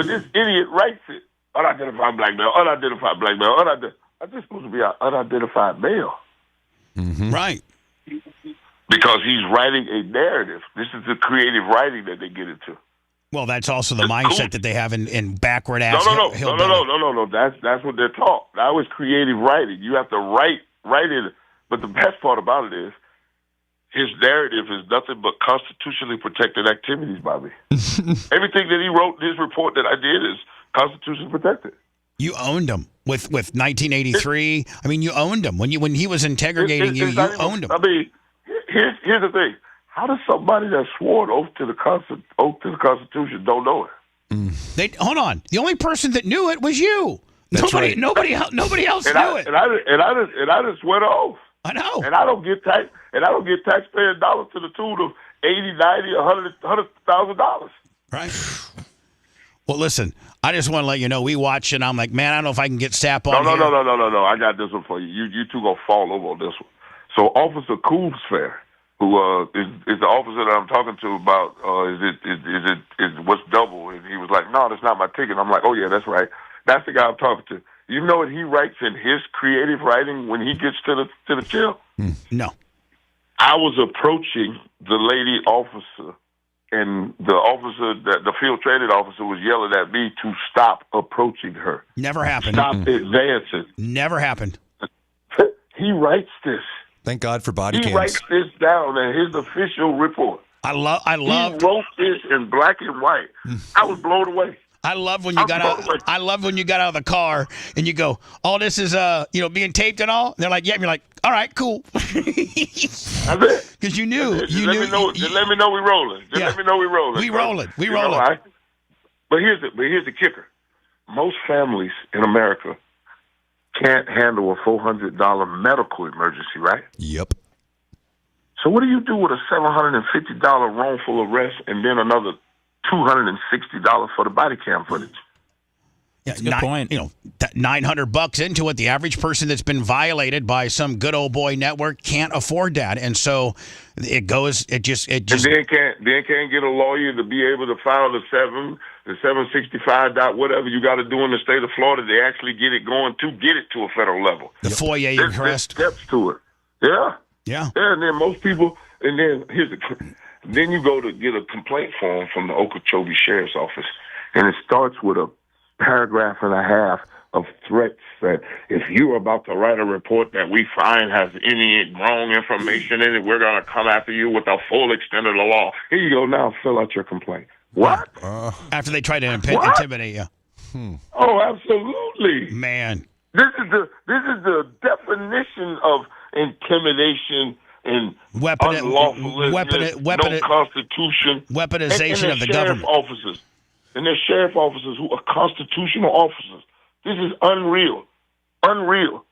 this idiot writes it. Unidentified black male, unidentified black male, I'm just supposed to be an unidentified male. Mm-hmm. Right. because he's writing a narrative. This is the creative writing that they get into. Well, that's also the mindset that they have in backward ass. No. That's what they're taught. That was creative writing. You have to write it. But the best part about it is his narrative is nothing but constitutionally protected activities, Bobby. Everything that he wrote in his report that I did is constitutionally protected. You owned him with 1983. I mean, you owned him when he was interrogating you. You owned him. I mean, here's the thing. How does somebody that swore an oath to the Constitution don't know it? Hold on. The only person that knew it was you. Nobody else knew it. And I just swear the oath. I know. And I don't get taxpayer dollars to the tune of $80, $90, $100,000. Right. Well, listen. I just want to let you know we watch, and I'm like, man, I don't know if I can get Sapp on. No. I got this one for you. You two gonna fall over on this one. So, Officer Coolsfair, who is the officer that I'm talking to about is what's double? And he was like, no, that's not my ticket. I'm like, oh yeah, that's right. That's the guy I'm talking to. You know what he writes in his creative writing when he gets to the jail? No. I was approaching the lady officer, and the field training officer was yelling at me to stop approaching her. Never happened. Stop advancing. Never happened. He writes this. Thank God for body cams. He writes this down in his official report. I love. He wrote this in black and white. I was blown away. I love when you got out. I love when you got out of the car and you go, "All this is being taped and all." And they're like, "Yeah." And you're like, "All right, cool." That's it. Because you knew. Let me know we rolling. Let me know we rolling. We rolling. But here's the kicker. Most families in America can't handle a $400 medical emergency, right? Yep. So what do you do with a $750 wrongful arrest and then another $260 for the body cam footage? Yeah, good point. $900 into it. The average person that's been violated by some good old boy network can't afford that, and so it goes. It just. And then can't get a lawyer to be able to file the 765 whatever you got to do in the state of Florida. They actually get it going to get it to a federal level. The FOIA request. There's steps to it. Yeah. Yeah. And then most people. And then then you go to get a complaint form from the Okeechobee Sheriff's Office, and it starts with a paragraph and a half of threats that if you're about to write a report that we find has any wrong information in it, we're going to come after you with the full extent of the law. Here you go. Now fill out your complaint. What? After they try to intimidate you. Oh, absolutely. Man. This is the definition of intimidation and unlawfulness, no constitution. Weaponization of the government. And there's sheriff officers who are constitutional officers. This is unreal. Unreal.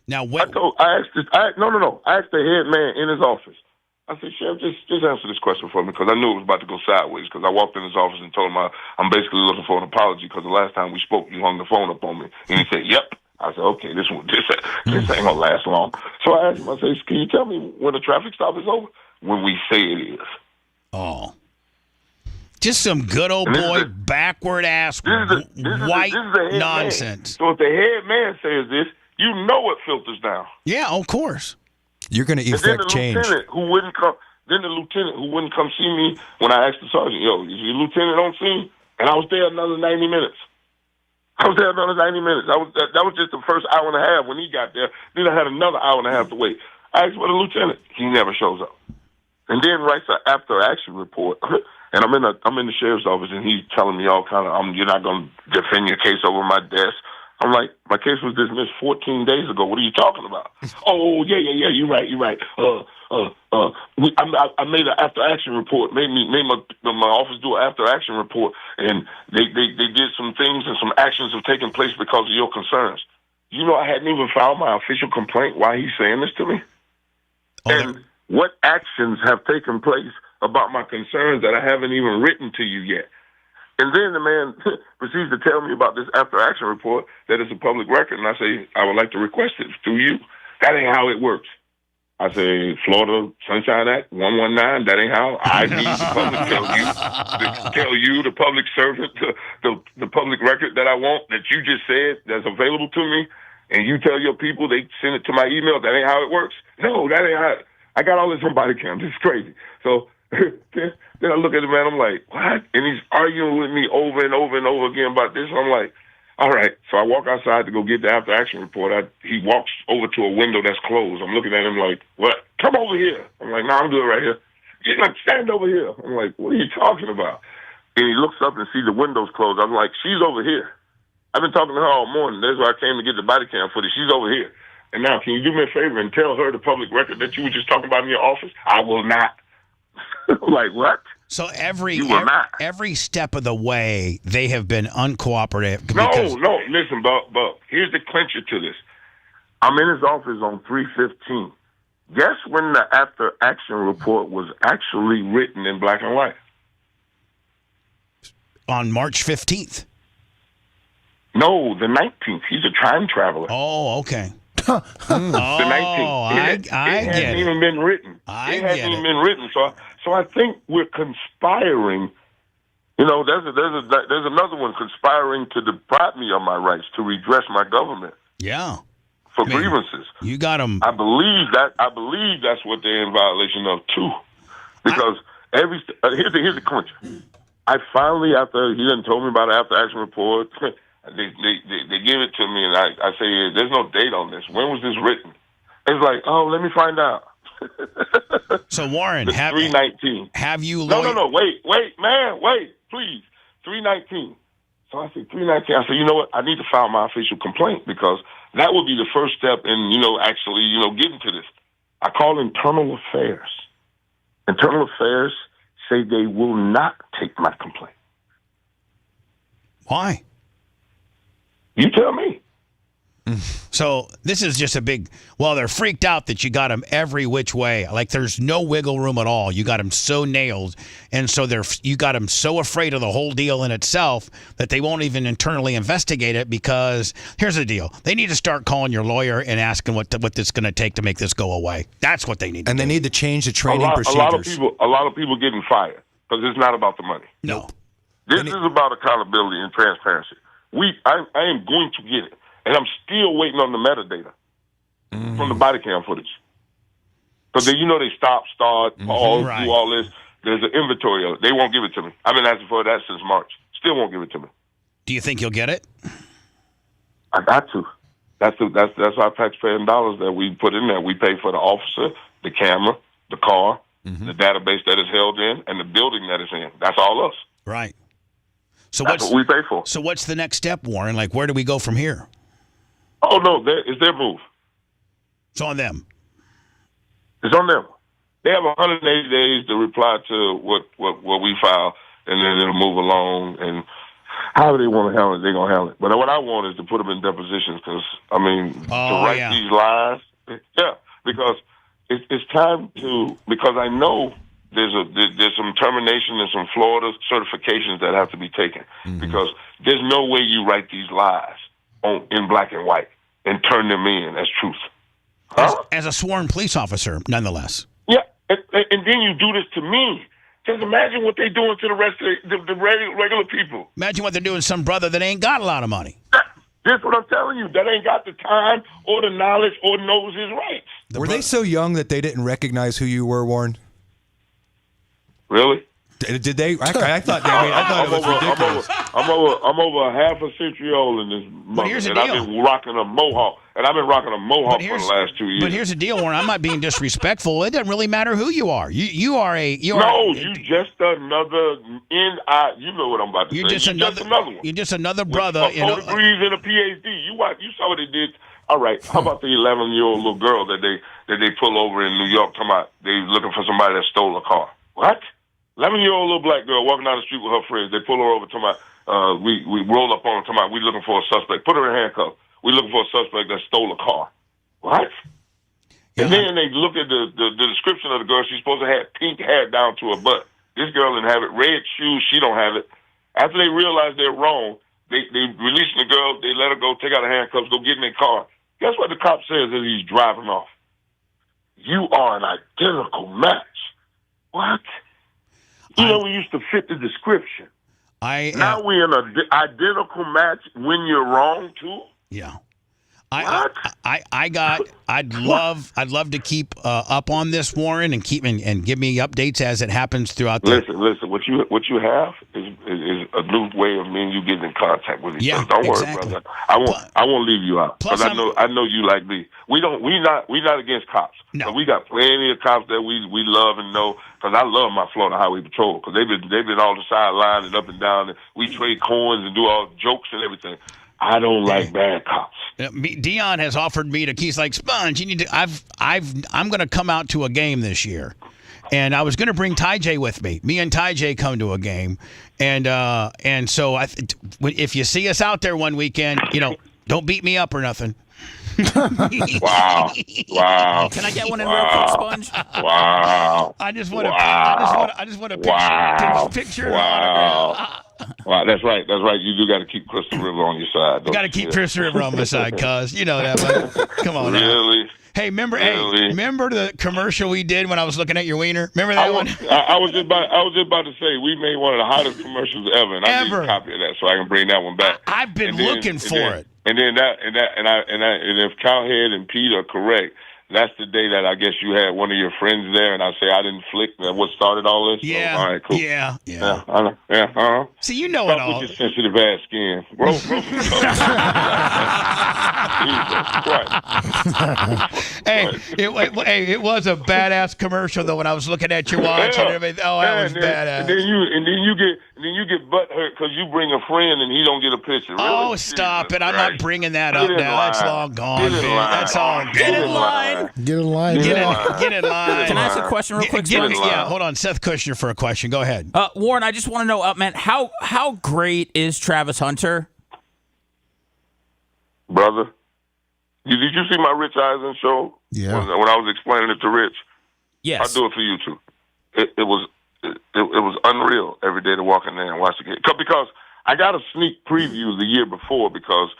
Now, I asked the head man in his office. I said, Sheriff, just answer this question for me, because I knew it was about to go sideways, because I walked in his office and told him I'm basically looking for an apology because the last time we spoke, you hung the phone up on me. And he said, yep. I said, okay, this ain't going to last long. So I asked him, I said, can you tell me when the traffic stop is over? When we say it is. Oh. Just some good old boy, backward ass, white nonsense. So if the head man says this, you know it filters down. Yeah, of course. You're going to effect change. Then the lieutenant who wouldn't come see me when I asked the sergeant, yo, is your lieutenant on scene? And I was there another 90 minutes. That was just the first hour and a half when he got there. Then I had another hour and a half to wait. I asked for the lieutenant. He never shows up. And then writes an after-action report. And I'm in the sheriff's office, and he's telling me all kind of, you're not going to defend your case over my desk. I'm like, my case was dismissed 14 days ago. What are you talking about? Oh, yeah, you're right. I made an after-action report, made my office do an after-action report, and they did some things, and some actions have taken place because of your concerns. You know, I hadn't even filed my official complaint. Why he's saying this to me? And what actions have taken place about my concerns that I haven't even written to you yet? And then the man proceeds to tell me about this after-action report that is a public record, and I say, I would like to request it through you. That ain't how it works. I say, Florida Sunshine Act 119, that ain't how. I need the public tell you, the public servant, the public record that I want, that you just said that's available to me, and you tell your people they send it to my email. That ain't how it works. No, that ain't how. I got all this on body cam. This is crazy. So then I look at the man. I'm like, what? And he's arguing with me over and over and over again about this. I'm like, all right. So I walk outside to go get the after action report. He walks over to a window that's closed. I'm looking at him like, what? Come over here. I'm like, no, I'm good right here. He's like, stand over here. I'm like, what are you talking about? And he looks up and sees the windows closed. I'm like, she's over here. I've been talking to her all morning. That's why I came to get the body cam footage. She's over here. And now, can you do me a favor and tell her the public record that you were just talking about in your office? I will not. Like, what? So every step of the way, they have been uncooperative. No, listen, Bub, here's the clincher to this. I'm in his office on 3/15. Guess when the after action report was actually written in black and white? On March 15th. No, the 19th. He's a time traveler. Oh, okay. The 19th. It hasn't even been written. It hasn't even been written. So I think we're conspiring. You know, there's another one conspiring to deprive me of my rights to redress my government. Yeah. For grievances. You got them. I believe that's what they're in violation of too, because here's the clincher. I finally, after he done told me about the after action report, they give it to me, and I say, there's no date on this. When was this written? It's like, oh, let me find out. So Warren, have 319. Have you? No, wait, man, please, 319. So I said 319. I said, you know what? I need to file my official complaint because that would be the first step in, actually, getting to this. I call Internal Affairs. Internal Affairs say they will not take my complaint. Why? You tell me. So this is just a big. Well, they're freaked out that you got them every which way. Like there's no wiggle room at all. You got them so nailed, and so you got them so afraid of the whole deal in itself that they won't even internally investigate it. Because here's the deal: they need to start calling your lawyer and asking what this going to take to make this go away. That's what they need. And they need to change the training procedures. A lot of people getting fired because it's not about the money. No, this is about accountability and transparency. I am going to get it. And I'm still waiting on the metadata from the body cam footage. Because they stop, start, pause, do all this. There's an inventory of it. They won't give it to me. I've been asking for that since March. Still won't give it to me. Do you think you'll get it? I got to. That's our taxpaying dollars that we put in there. We pay for the officer, the camera, the car, the database that is held in, and the building that it's in. That's all us. Right. So that's what we pay for. So what's the next step, Warren? Like, where do we go from here? Oh, no, it's their move. It's on them. It's on them. They have 180 days to reply to what we file, and then it'll move along. And however they want to handle it, they're going to handle it. But what I want is to put them in depositions because, to write these lies. Yeah, because it's time to, because I know there's some termination and some Florida certifications that have to be taken because there's no way you write these lies in black and white and turn them in as truth. As a sworn police officer, nonetheless. Yeah, and then you do this to me. Just imagine what they're doing to the rest of the regular people. Imagine what they're doing to some brother that ain't got a lot of money. That's what I'm telling you. That ain't got the time or the knowledge or knows his rights. Were they so young that they didn't recognize who you were, Warren? Really? Did they? I thought it was ridiculous. I'm over a half a century old in this month, and I've been rocking a mohawk. For the last 2 years. But here's the deal, Warren. I'm not being disrespectful. It doesn't really matter who you are. You are just another. You know what I'm about to say. Just another one. You're just another brother. With 4 degrees and a PhD. You saw what they did. All right. How about the 11-year-old little girl that they pull over in New York? Talking about they looking for somebody that stole a car. What? 11-year-old little black girl walking down the street with her friends. They pull her over, talking about, we roll up on her, talking about, we looking for a suspect. Put her in handcuffs. We looking for a suspect that stole a car. What? Yeah. And then they look at the description of the girl. She's supposed to have pink hair down to her butt. This girl didn't have it. Red shoes. She don't have it. After they realize they're wrong, they release the girl. They let her go, take out her handcuffs, go get in their car. Guess what the cop says as he's driving off? You are an identical match. What? We used to fit the description. Now we're in an identical match when you're wrong, too? Yeah. I'd love to keep up on this, Warren, and give me updates as it happens throughout the. Listen. What you have is a new way of me and you getting in contact with each other. Don't worry, brother. I won't leave you out because I know you like me. We not against cops. No. But we got plenty of cops that we love and know because I love my Florida Highway Patrol because they've been on the sideline and up and down and we trade coins and do all jokes and everything. I don't like bad cops. Dion has offered me he's like, Sponge, you need to. I'm going to come out to a game this year, and I was going to bring Ty J with me. Me and Ty J come to a game, and so if you see us out there one weekend, don't beat me up or nothing. Wow! Can I get one in real quick, Sponge? Wow! I just want a picture. Wow! Wow, that's right. You do got to keep Crystal River on your side. You got to keep Crystal River on my side, cuz you know that. But come on, really? Now. Hey, remember the commercial we did when I was looking at your wiener? Remember that one? I was just about to say we made one of the hottest commercials ever, and I need a copy of that so I can bring that one back. I've been looking for it. And if Cowhead and Pete are correct, that's the day that I guess you had one of your friends there, and I say I didn't flick. That what started all this. Yeah. So, all right, cool. Yeah. I know. Yeah. See, you know it all. With your sensitive ass skin, bro. It was a badass commercial though when I was looking at your watch and everything. Oh, that was badass. And then you get butt hurt because you bring a friend and he don't get a picture. Really? Oh, stop it! I'm not bringing that up now. That's long gone. That's all. Get in line. Get in line. Get in line. Can I ask a question real quick? Yeah, hold on. Seth Kushner for a question. Go ahead. Warren, I just want to know, man, how great is Travis Hunter? Brother, did you see my Rich Eisen show? Yeah. When I was explaining it to Rich? Yes. I'll do it for you, too. It was unreal every day to walk in there and watch the game. Because I got a sneak preview the year before because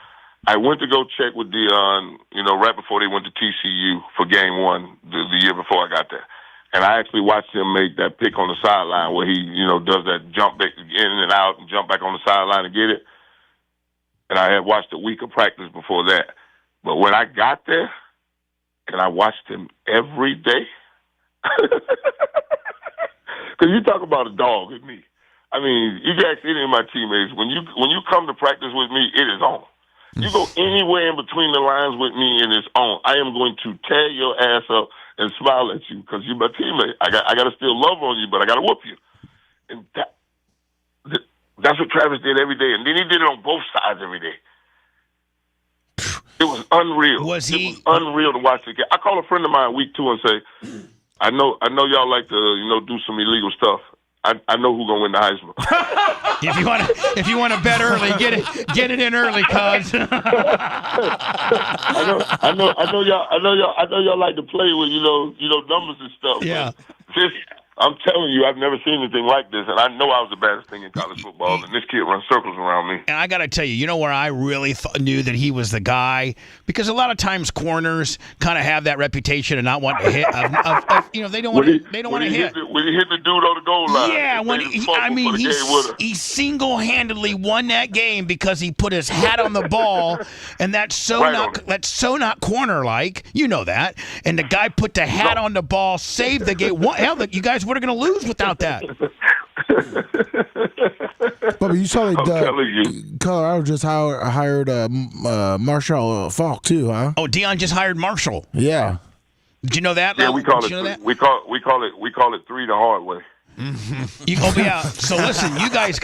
I went to go check with Dion, right before they went to TCU for game one the year before I got there. And I actually watched him make that pick on the sideline where he, does that jump back in and out and jump back on the sideline and get it. And I had watched a week of practice before that. But when I got there and I watched him every day, because you talk about a dog with me. I mean, you can ask any of my teammates, when you come to practice with me, it is on. You go anywhere in between the lines with me and it's on. I am going to tear your ass up and smile at you because you're my teammate. I got to still love on you, but I got to whoop you. And that's what Travis did every day. And then he did it on both sides every day. It was unreal. It was unreal to watch the game. I call a friend of mine week 2 and say, I know y'all like to, do some illegal stuff. I know who's gonna win the Heisman. if you want to bet early, get it in early, cuz. I know y'all like to play with numbers and stuff. Yeah. I'm telling you, I've never seen anything like this, and I know I was the baddest thing in college football, and this kid runs circles around me. And I got to tell you, where I really knew that he was the guy? Because a lot of times corners kind of have that reputation of not wanting to hit. They don't want to hit. When he hit the dude on the goal line. Yeah, he single-handedly won that game because he put his hat on the ball, and that's so not corner-like. You know that. And the guy put the hat on the ball, saved the game. Hell, you guys were going to lose without that. But you saw Colorado just hired Marshall Falk too, huh? Oh, Dion just hired Marshall. Yeah. Did you know that? Yeah, we call it 3 the hard way. Mm-hmm. So listen, you guys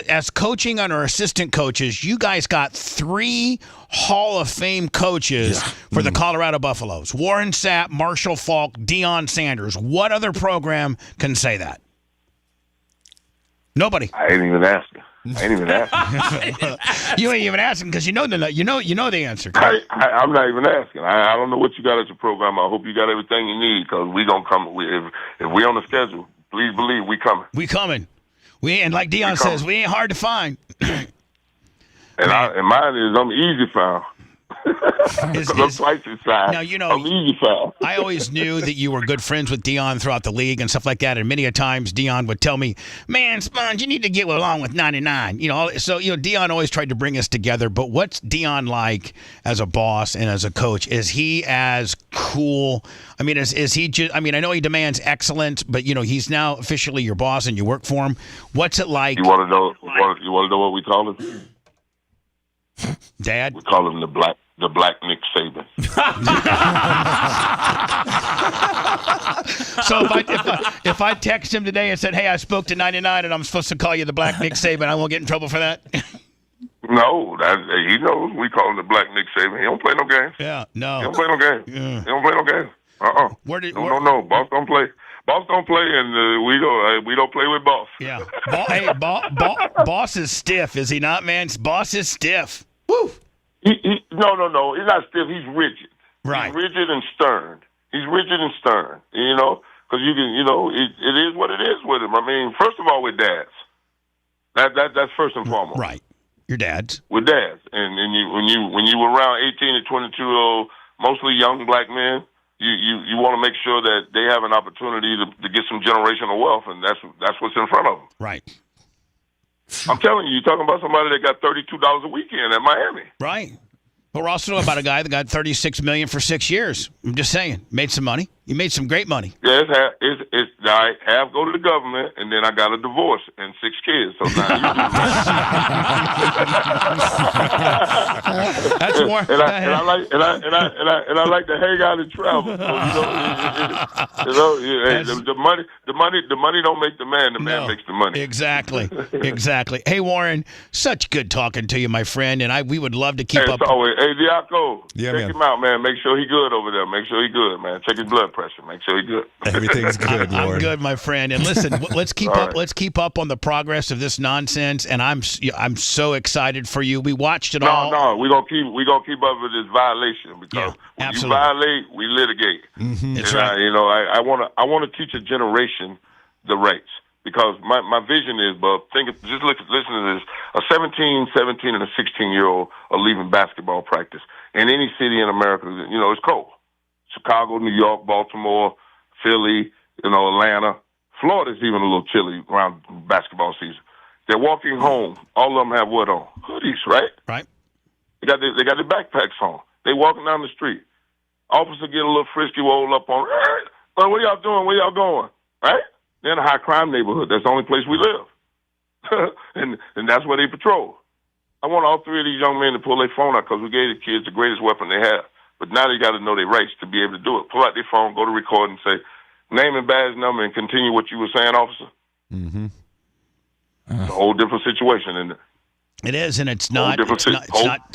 as coaching under assistant coaches, you guys got 3 Hall of Fame coaches for the Colorado Buffaloes: Warren Sapp, Marshall Falk, Deion Sanders. What other program can say that? Nobody. I ain't even asking. You ain't even asking because you know the answer. I'm not even asking. I don't know what you got at your program. I hope you got everything you need because we gonna come. If we on the schedule, please believe we coming. We coming. And like Dion says, we ain't hard to find. And mine is I'm easy found. I'm twice his size. Now, you know, I'm easy foul. I always knew that you were good friends with Dion throughout the league and stuff like that. And many a times Dion would tell me, man, Sponge, you need to get along with 99. You know, so, you know, Dion always tried to bring us together. But what's Dion like as a boss and as a coach? Is he as cool? I mean, is he just, I mean, I know he demands excellence, but, you know, he's now officially your boss and you work for him. What's it like? You want to know what we call him? Dad? We call him the black Nick Saban. So if I text him today and said, hey, I spoke to 99 and I'm supposed to call you the black Nick Saban, I won't get in trouble for that? No, he knows we call him the black Nick Saban. He don't play no games. Yeah, no. He don't play no games. Yeah. He don't play no games. No. Boss don't play. Boss don't play, and we don't play with boss. Yeah. Boss is stiff, is he not, man? Boss is stiff. Woo. No. He's not stiff. He's rigid. Right. He's rigid and stern. You know, because you can, you know, it is what it is with him. I mean, first of all, with dads. That's first and foremost. Right. Your dads. With dads, and when you were around 18 to 22-year-old, mostly young black men. You want to make sure that they have an opportunity to get some generational wealth, and that's what's in front of them. Right. I'm telling you, you're talking about somebody that got $32 a weekend at Miami. Right. But we're also talking about a guy that got $36 million for 6 years. I'm just saying, made some money. He made some great money. Yeah, it's half go to the government, and then I got a divorce and 6 kids. So now that's more. And I like to hang out and travel. The money don't make the man. The man makes the money. Exactly. Hey, Warren, such good talking to you, my friend, and we would love to keep up. Hey, Diaco, check him out, man. Make sure he good over there. Make sure he good, man. Check his blood pressure. Make sure he good. Everything's good, I'm Warren. good, my friend. And listen, let's keep up. Let's keep up on the progress of this nonsense. And I'm so excited for you. We watched it all. No, we gonna keep up with this violation because when you violate, we litigate. Mm-hmm. That's and right. I want to teach a generation the rights. Because my vision is, but listen to this: a 17, and a 16-year-old are leaving basketball practice in any city in America. You know, it's cold. Chicago, New York, Baltimore, Philly, Atlanta, Florida's even a little chilly around basketball season. They're walking home. All of them have what on? Hoodies, right? Right. They got their backpacks on. They walking down the street. Officer get a little frisky, roll up on. Well, what y'all doing? Where y'all going? Right? They're in a high-crime neighborhood. That's the only place we live. and that's where they patrol. I want all three of these young men to pull their phone out because we gave the kids the greatest weapon they have. But now they got to know their rights to be able to do it. Pull out their phone, go to record, and say, name and badge number, and continue what you were saying, officer. Mm-hmm. It's a whole different situation, isn't it? It is, and it's not. It's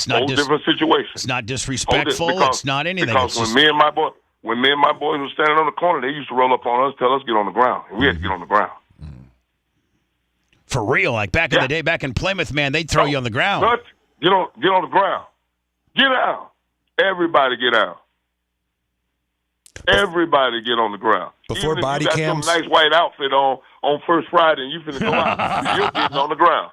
not different situation. It's not disrespectful. It's not anything. Because when me and my boys were standing on the corner, they used to roll up on us, tell us get on the ground, and we had to get on the ground. For real, like back in the day, back in Plymouth, man, they'd throw you on the ground. But get on the ground. Get out. Everybody get out. Everybody get on the ground. Before Even body if you got cams. some nice white outfit on First Friday and you finna go out, you're getting on the ground.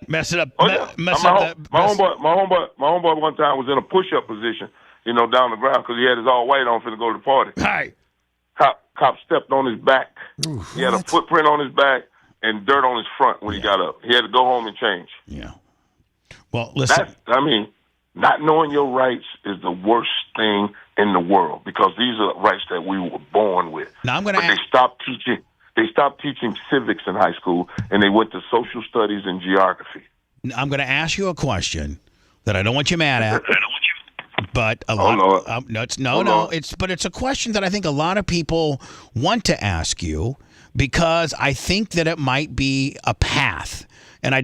Mess it up. My homeboy one time was in a push-up position, down the ground because he had his all white on finna go to the party. Hey. Cop stepped on his back. He had a footprint on his back and dirt on his front when he got up. He had to go home and change. Yeah. Well, listen. Not knowing your rights is the worst thing in the world because these are rights that we were born with. Now I'm going to. They stopped teaching civics in high school, and they went to social studies and geography. I'm going to ask you a question that I don't want you mad at. But it's a question that I think a lot of people want to ask you because I think that it might be a path. And I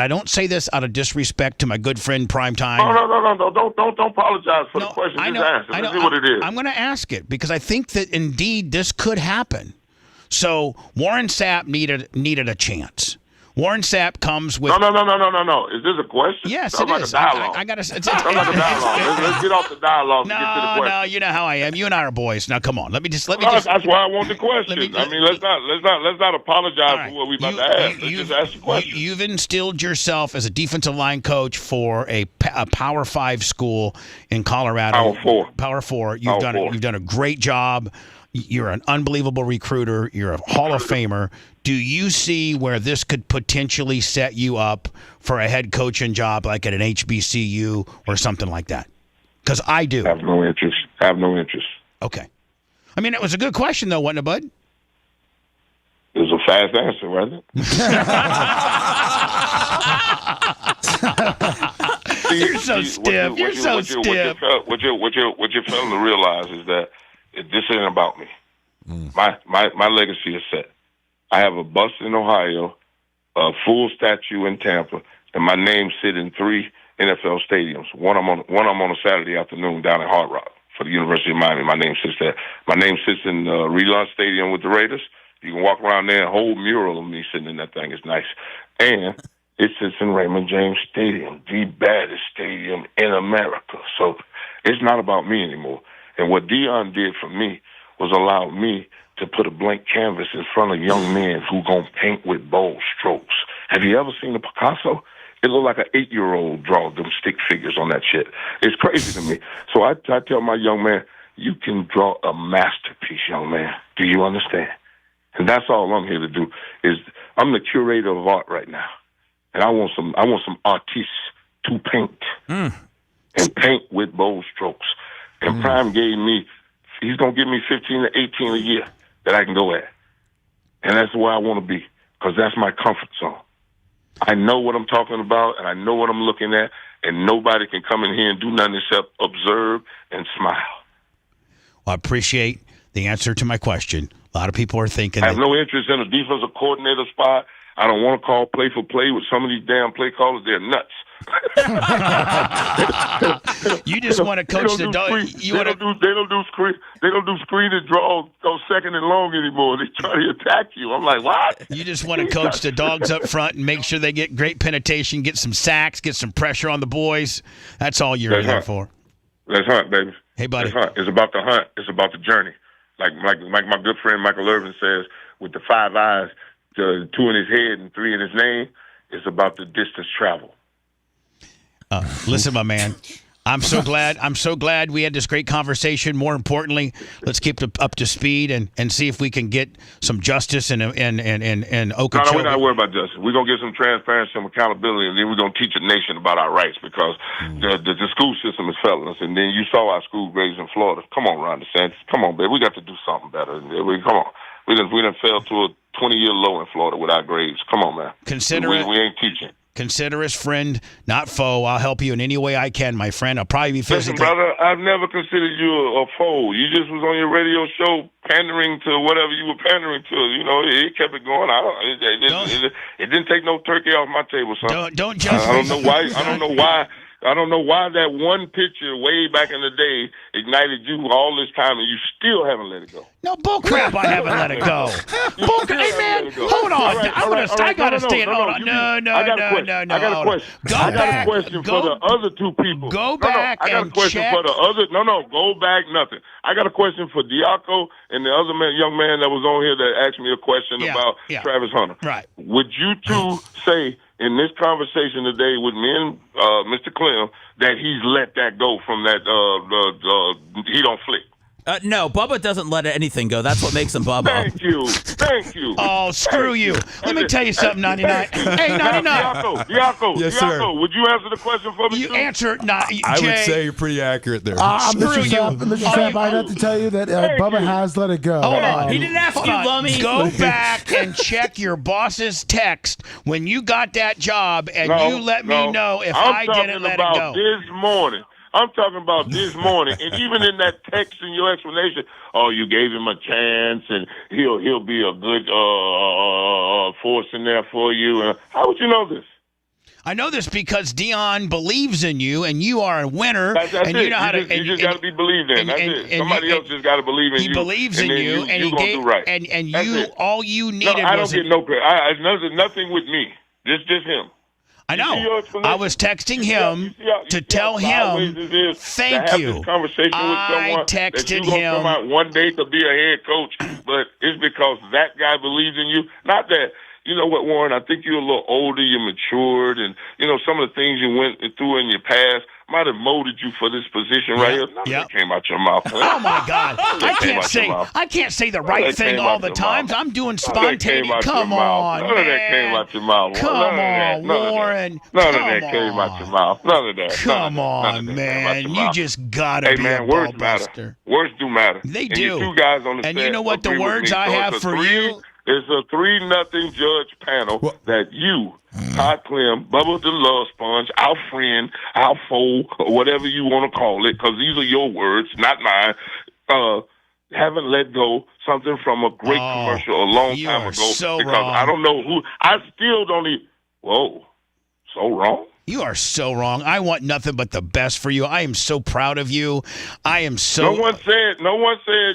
don't say this out of disrespect to my good friend Primetime. No. Don't apologize for the question. I know. Let's see what it is. I'm going to ask it because I think that indeed this could happen. So Warren Sapp needed a chance. Warren Sapp comes with. No. Is this a question? Yes, Sounds it like is. a dialogue. I got to. Sounds like a dialogue. Let's get off the dialogue and get to the question. No, you know how I am. You and I are boys. Now, come on. Let me just. That's why I want the question. Let's not apologize for what we about to ask. Let's just ask the question. You've instilled yourself as a defensive line coach for a Power 5 school in Colorado. Power 4. You've done a great job. You're an unbelievable recruiter. You're a Hall of Famer. Do you see where this could potentially set you up for a head coaching job like at an HBCU or something like that? Because I do. I have no interest. Okay. I mean, it was a good question, though, wasn't it, bud? It was a fast answer, wasn't it? You're so stiff. You're so stiff. What you're failing to realize is that this ain't about me. My legacy is set. I have a bust in Ohio, a full statue in Tampa, and my name sit in 3 NFL stadiums. One I'm on a Saturday afternoon down at Hard Rock for the University of Miami. My name sits there. My name sits in Relon Stadium with the Raiders. You can walk around there and whole mural of me sitting in that thing. It's nice. And it sits in Raymond James Stadium, the baddest stadium in America. So it's not about me anymore. And what Deion did for me was allow me to put a blank canvas in front of young men who gonna paint with bold strokes. Have you ever seen a Picasso? It looked like an 8-year-old draw them stick figures on that shit. It's crazy to me. So I tell my young man, you can draw a masterpiece, young man. Do you understand? And that's all I'm here to do. Is I'm the curator of art right now, and I want some artists to paint and paint with bold strokes. And Prime gave me, he's gonna give me 15 to 18 a year that I can go at, and that's where I want to be because that's my comfort zone. I know what I'm talking about, and I know what I'm looking at, and nobody can come in here and do nothing except observe and smile. Well, I appreciate the answer to my question. A lot of people are thinking I have no interest in a defensive coordinator spot. I don't want to call play for play with some of these damn play callers. They're nuts. You just want to coach the dog. They don't do screen and draw go second and long anymore. They try to attack you. I'm like, what? You just want to coach the dogs up front and make sure they get great penetration, get some sacks, get some pressure on the boys. That's all you're there for. Let's hunt, baby. Hey, buddy. Let's hunt. It's about the hunt. It's about the journey. Like my good friend Michael Irvin says, with the 5 eyes, 2 in his head and 3 in his name, it's about the distance travel. Listen, my man, I'm so glad we had this great conversation. More importantly, let's keep it up to speed and see if we can get some justice in Okeechobee. No, we're not worried about justice. We're gonna get some transparency, some accountability, and then we're gonna teach a nation about our rights because the school system is failing us. And then you saw our school grades in Florida. Come on, Ron DeSantis. Come on, baby. We got to do something better. Come on. We done fell to a 20-year low in Florida with our grades. Come on, man. We ain't teaching. Consider us friend, not foe. I'll help you in any way I can, my friend. I'll probably be physically. Listen, brother, I've never considered you a foe. You just was on your radio show pandering to whatever you were pandering to. You know, it kept it going. It didn't take no turkey off my table, son. Don't judge me. I don't know why that one picture way back in the day ignited you all this time and you still haven't let it go. No, bullcrap, I haven't let it go. Hey, man, hold on. I got to stand. Hold on. No. I got a question. I got a question for the other 2 people. Go back I got a question for the other. Go back, nothing. I got a question for Diaco and the other young man that was on here that asked me a question about Travis Hunter. Right. Would you 2 say in this conversation today with me and Mr. Clem that he's let that go from that he don't flick? No, Bubba doesn't let anything go. That's what makes him Bubba. Thank you. Oh, screw you. Let me tell you something, 99. Hey, 99. Diaco, yes, sir. Would you answer the question for me? You answer it, not Jay. I would say you're pretty accurate there. Mr. Sapp, I have to tell you that Bubba has let it go. Hold on. He didn't ask you, Lummy. Go back and check your boss's text when you got that job, and you let me know if I didn't let it go. I'm talking about this morning, and even in that text in your explanation, you gave him a chance, and he'll be a good force in there for you. How would you know this? I know this because Dion believes in you, and you are a winner. That's and it. You know how to. You just got to be believed in. That's it. Somebody else just got to believe in you. He believes in you, and he gonna do right. And you, all you needed I don't was. get no credit. There's nothing with me. Just him. I know. I was texting him to tell him thank you. Conversation with someone texted that you're gonna come him. out one day to be a head coach, but it's because that guy believes in you. Not that. You know what, Warren? I think you're a little older, you're matured, and, some of the things you went through in your past might have molded you for this position right here. None of that came out your mouth. Oh, my God. I can't say the right thing all the times. I'm doing spontaneous. Come on, None of that came out your mouth. Come on, Warren. None of that came out your mouth. None of that. Come on, man. You just got to be a words ball matter. buster. Words do matter. They and do. You two guys on the and set you know what the agree with words me. I So have for you? It's a 3-0 judge panel that you, Todd Clem, Bubba the Love Sponge, our friend, our foe, or whatever you want to call it, because these are your words, not mine, haven't let go something from a great commercial a long time ago. So because wrong. I don't know who. I still don't even. Whoa, so wrong. You are so wrong. I want nothing but the best for you. I am so proud of you. I am so. No one said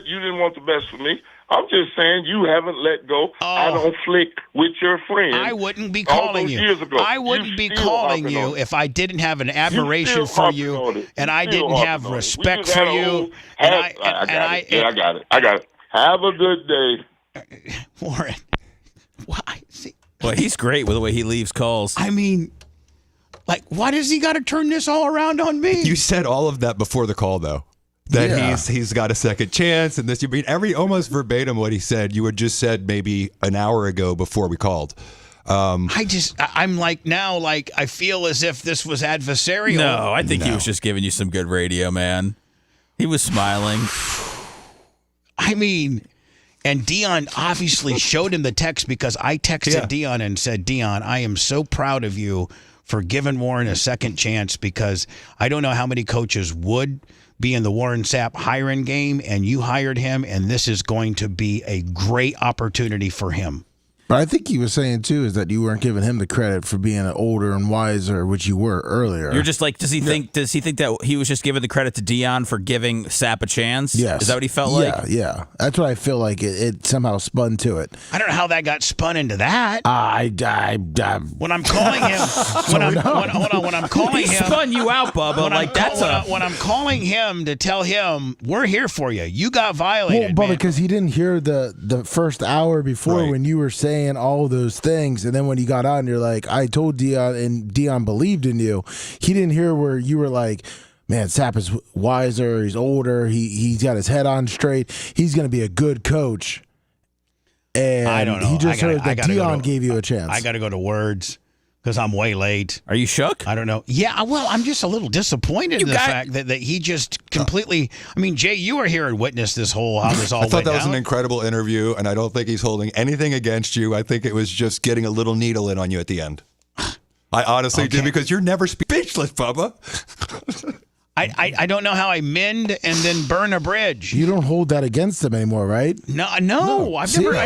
you didn't want the best for me. I'm just saying you haven't let go. I don't flick with your friend. I wouldn't be calling you. Years ago. I wouldn't be calling you if I didn't have an admiration for you and I didn't have respect for you. I got it. Have a good day. Warren, why? Well, he's great with the way he leaves calls. I mean, why does he got to turn this all around on me? You said all of that before the call, though. That he's got a second chance, and this. You mean almost verbatim what he said. You had just said maybe an hour ago before we called. I'm I feel as if this was adversarial. No, I think he was just giving you some good radio, man. He was smiling. I mean, and Dion obviously showed him the text because I texted Dion and said, Dion, I am so proud of you for giving Warren a second chance because I don't know how many coaches would be in the Warren Sapp hiring game, and you hired him, and this is going to be a great opportunity for him. But I think he was saying, too, is that you weren't giving him the credit for being older and wiser, which you were earlier. You're just like, does he think that he was just giving the credit to Dion for giving Sapp a chance? Yes. Is that what he felt like? Yeah. That's what I feel like it somehow spun to it. I don't know how that got spun into that. When I'm calling him, when I'm calling him, spun you out, Bubba. When I'm calling him to tell him we're here for you, you got violated. Well, Bubba, because he didn't hear the first hour before when you were saying all those things, and then when he got on, you're like, I told Dion, and Dion believed in you. He didn't hear where you were like, man, Sapp is wiser, he's older, he's got his head on straight, he's going to be a good coach. And I don't know. He just heard that Dion gave you a chance. I got to go to words because I'm way late. Are you shook? I don't know. Yeah, well, I'm just a little disappointed in the fact that he just completely. I mean, Jay, you were here and witnessed this how this all I thought went that was down. an incredible interview, and I don't think he's holding anything against you. I think it was just getting a little needle in on you at the end. I honestly do, because you're never speechless, Bubba. I don't know how I mend and then burn a bridge. You don't hold that against him anymore, right? No, I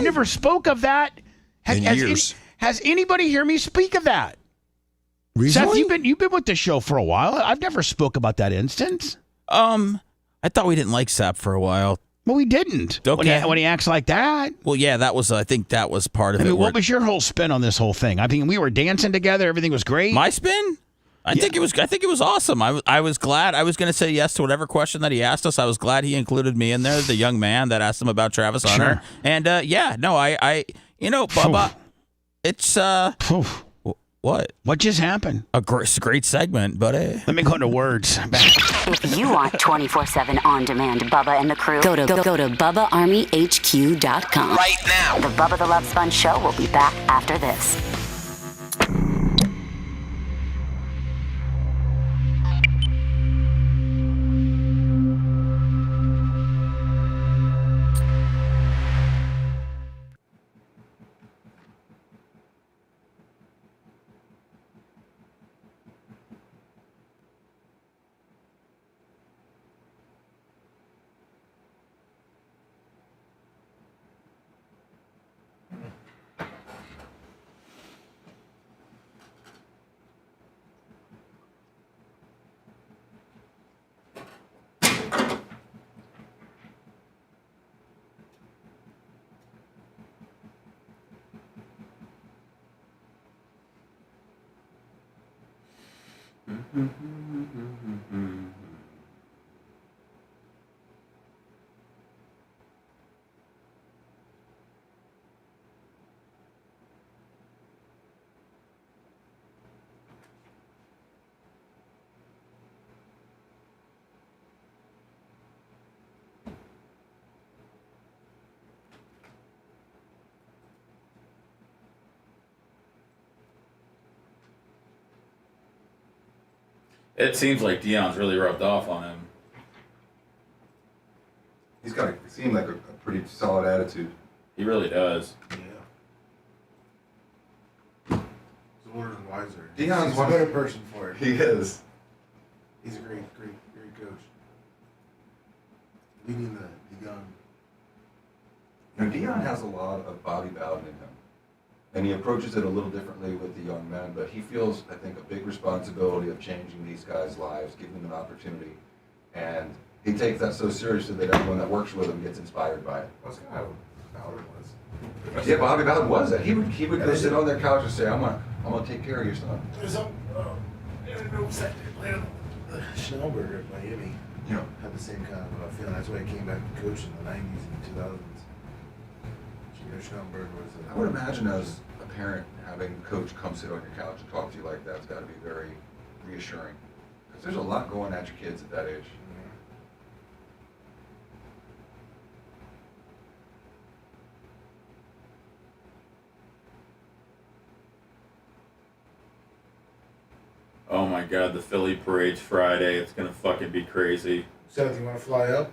never spoke of that. In years. Has anybody hear me speak of that? Recently? Seth, you've been with the show for a while. I've never spoke about that instance. I thought we didn't like Sapp for a while. Well, we didn't. Okay. When he acts like that. Well, yeah, I think that was part of it. I mean, what was your whole spin on this whole thing? I mean, we were dancing together. Everything was great. My spin? I think it was awesome. I was glad. I was going to say yes to whatever question that he asked us. I was glad he included me in there, the young man that asked him about Travis Hunter. And Bubba, it's what just happened? A great segment, buddy. Let me go into words. If you want 24/7 on-demand Bubba and the crew, go to BubbaArmyHQ.com right now. The Bubba the Love Sponge show will be back after this. It seems like Deion's really rubbed off on him. He's got it seemed like a pretty solid attitude. He really does. Yeah. He's older and wiser. Deion's He's a better person for it. He is. He's a great coach. Leading the young. You know, Deion has a lot of Bobby Bowden in him. And he approaches it a little differently with the young men, but he feels, I think, a big responsibility of changing these guys' lives, giving them an opportunity. And he takes that so seriously that everyone that works with him gets inspired by it. That's kind of how Bowden was. Yeah, Bobby Bowden was that. He would go sit on their couch and say, I'm gonna take care of your son. There's some Schnellberger at Miami. Yeah. Had the same kind of feeling. That's why he came back to coach in the 90s and 2000s. Schnellberger was I would imagine as a parent, having a coach come sit on your couch and talk to you like that's got to be very reassuring. Because there's a lot going at your kids at that age. Oh my God, the Philly parade's Friday. It's gonna fucking be crazy. Seth, you want to fly up?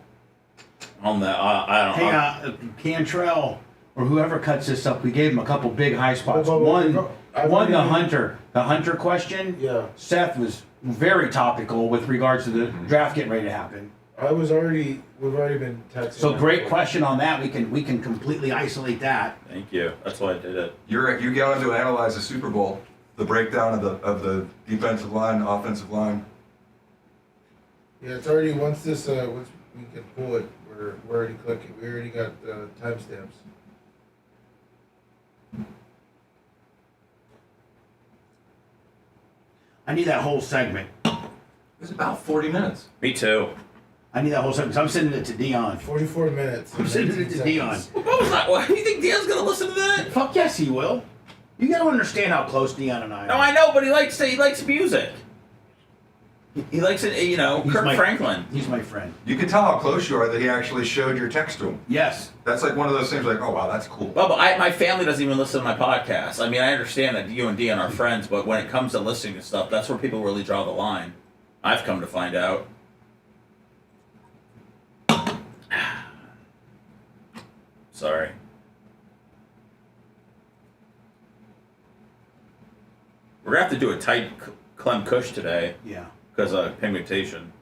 On that, I don't know. Hey, Cantrell or whoever cuts this up, we gave him a couple big high spots. One, the Hunter question. Yeah. Seth was very topical with regards to the draft getting ready to happen. We've already been texting. So great question on that. We can completely isolate that. Thank you. That's why I did it. You get on to analyze the Super Bowl, the breakdown of the defensive line, offensive line. Yeah, it's already once we can pull it, we're already clicking. We already got timestamps. I need that whole segment. It's about 40 minutes. Me too. I need that whole segment. So I'm sending it to Deion. 44 minutes. I'm sending it to Deion. What was that? Why do you think Deion's gonna listen to that? Fuck yes, he will. You gotta understand how close Deion and I are. No, I know, but he likes music. He likes it, Kirk Franklin. He's my friend. You can tell how close you are that he actually showed your text to him. Yes. That's like one of those things like, oh, wow, that's cool. Well, but my family doesn't even listen to my podcast. I mean, I understand that you and Deion are friends, but when it comes to listening to stuff, that's where people really draw the line. I've come to find out. Sorry. We're going to have to do a tight Clem Kush today. Yeah. Because of pigmentation.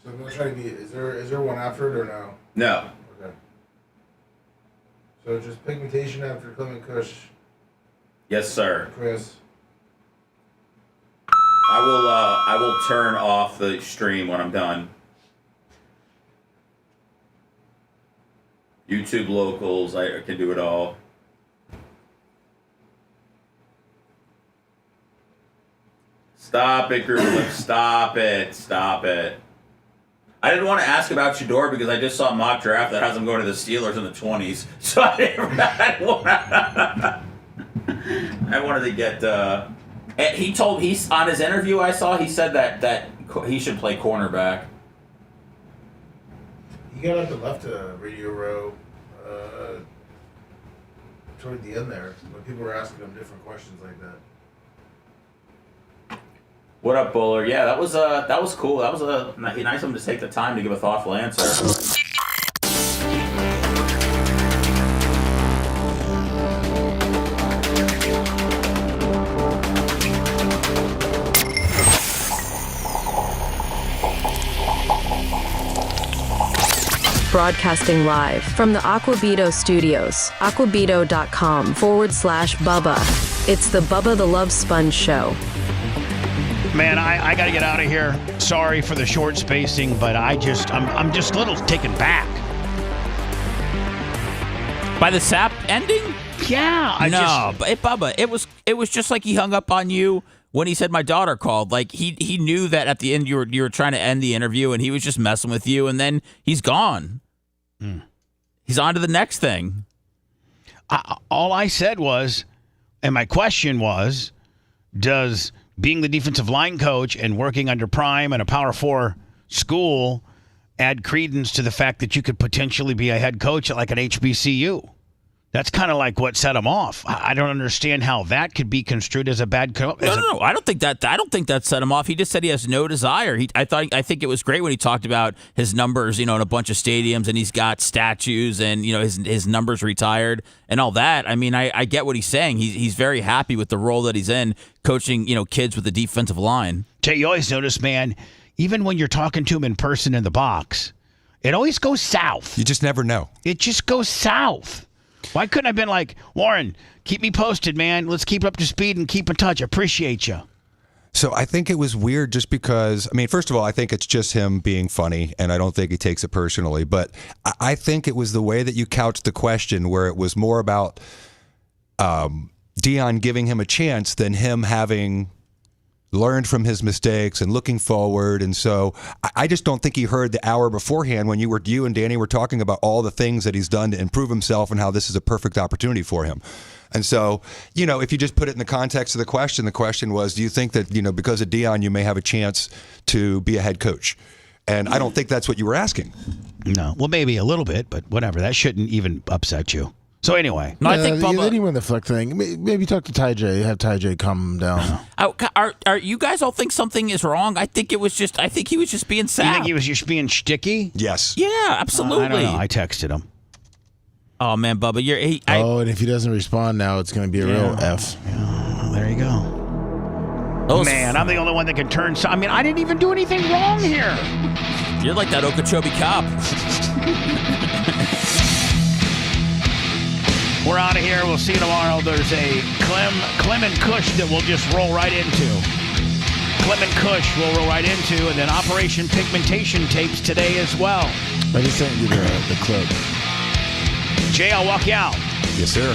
So I'm gonna try to be. Is there one after it or no? No. Okay. So just pigmentation after Clement Kush. Yes, sir. Chris. I will turn off the stream when I'm done. YouTube locals, I can do it all. Stop it, Group. Stop it. Stop it. I didn't want to ask about Shador because I just saw a mock draft that has him going to the Steelers in the 20s. So I wanted to get... he's on his interview I saw, he said that he should play cornerback. He got up and left Radio Row toward the end there when people were asking him different questions like that. What up, Buller? Yeah, that was cool. That was nice of him to take the time to give a thoughtful answer. Broadcasting live from the Aquabito Studios, aquabito.com/Bubba. It's the Bubba the Love Sponge Show. Man, I got to get out of here. Sorry for the short spacing, but I'm just a little taken back. By the sap ending? Yeah. Bubba, it was it was just like he hung up on you when he said my daughter called. Like he knew that at the end you were trying to end the interview, and he was just messing with you, and then he's gone. He's on to the next thing. All I said was, and my question was, does being the defensive line coach and working under Prime and a Power 4 school add credence to the fact that you could potentially be a head coach at like an HBCU? That's kind of like what set him off. I don't understand how that could be construed as a bad coach. No. I don't think that set him off. He just said he has no desire. I think it was great when he talked about his numbers, in a bunch of stadiums, and he's got statues, and his numbers retired and all that. I mean, I get what he's saying. He's very happy with the role that he's in, coaching kids with the defensive line. Jay, you always notice, man, even when you're talking to him in person in the box, it always goes south. You just never know. It just goes south. Why couldn't I have been like, Warren, keep me posted, man. Let's keep up to speed and keep in touch. I appreciate you. So I think it was weird just because, first of all, I think it's just him being funny, and I don't think he takes it personally. But I think it was the way that you couched the question, where it was more about Deion giving him a chance than him having learned from his mistakes and looking forward. And so I just don't think he heard the hour beforehand when you and Danny were talking about all the things that he's done to improve himself and how this is a perfect opportunity for him. And so, if you just put it in the context of the question was, do you think that, because of Deion, you may have a chance to be a head coach? And I don't think that's what you were asking. No. Well, maybe a little bit, but whatever. That shouldn't even upset you. So anyway, I think Bubba, then he went the flick thing. Maybe talk to Ty J. Have Ty J calm him down. Are you guys all think something is wrong? I think he was just being sad. You think he was just being shticky? Yes. Yeah, absolutely. I don't know. I texted him. Oh man, Bubba, and if he doesn't respond now, it's going to be a real F. Yeah, there you go. Man, I'm the only one that can turn. I didn't even do anything wrong here. You're like that Okeechobee cop. We're out of here. We'll see you tomorrow. There's a Clem and Kush that we'll just roll right into. Clem and Kush we'll roll right into, and then Operation Pigmentation tapes today as well. I just sent you the clip. Jay, I'll walk you out. Yes, sir.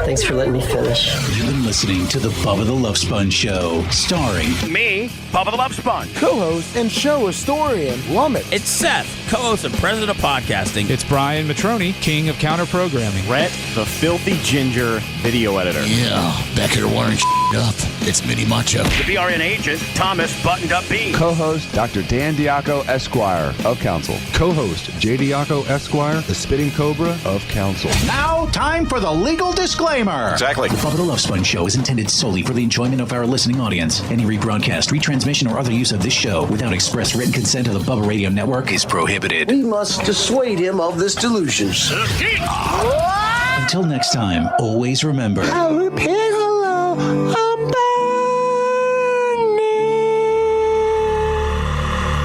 Thanks for letting me finish. You've been listening to the Bubba the Love Sponge Show, starring me, Bubba the Love Sponge, co-host and show historian Lummet. It's Seth, co-host and president of podcasting. It's Brian Matroni, king of counter programming. Rhett, the filthy ginger video editor. Yeah, back here wiring up. It's Mini Macho. The BRN agent, Thomas Buttoned Up B. Co-host, Dr. Dan Diaco, Esquire of Council. Co-host, J. Diaco, Esquire, the Spitting Cobra of Council. Now, time for the legal disclaimer. Exactly. The Bubba the Love Sponge Show is intended solely for the enjoyment of our listening audience. Any rebroadcast, retransmission, or other use of this show without express written consent of the Bubba Radio Network is prohibited. We must dissuade him of this delusion. Until next time, always remember. I repeat hello.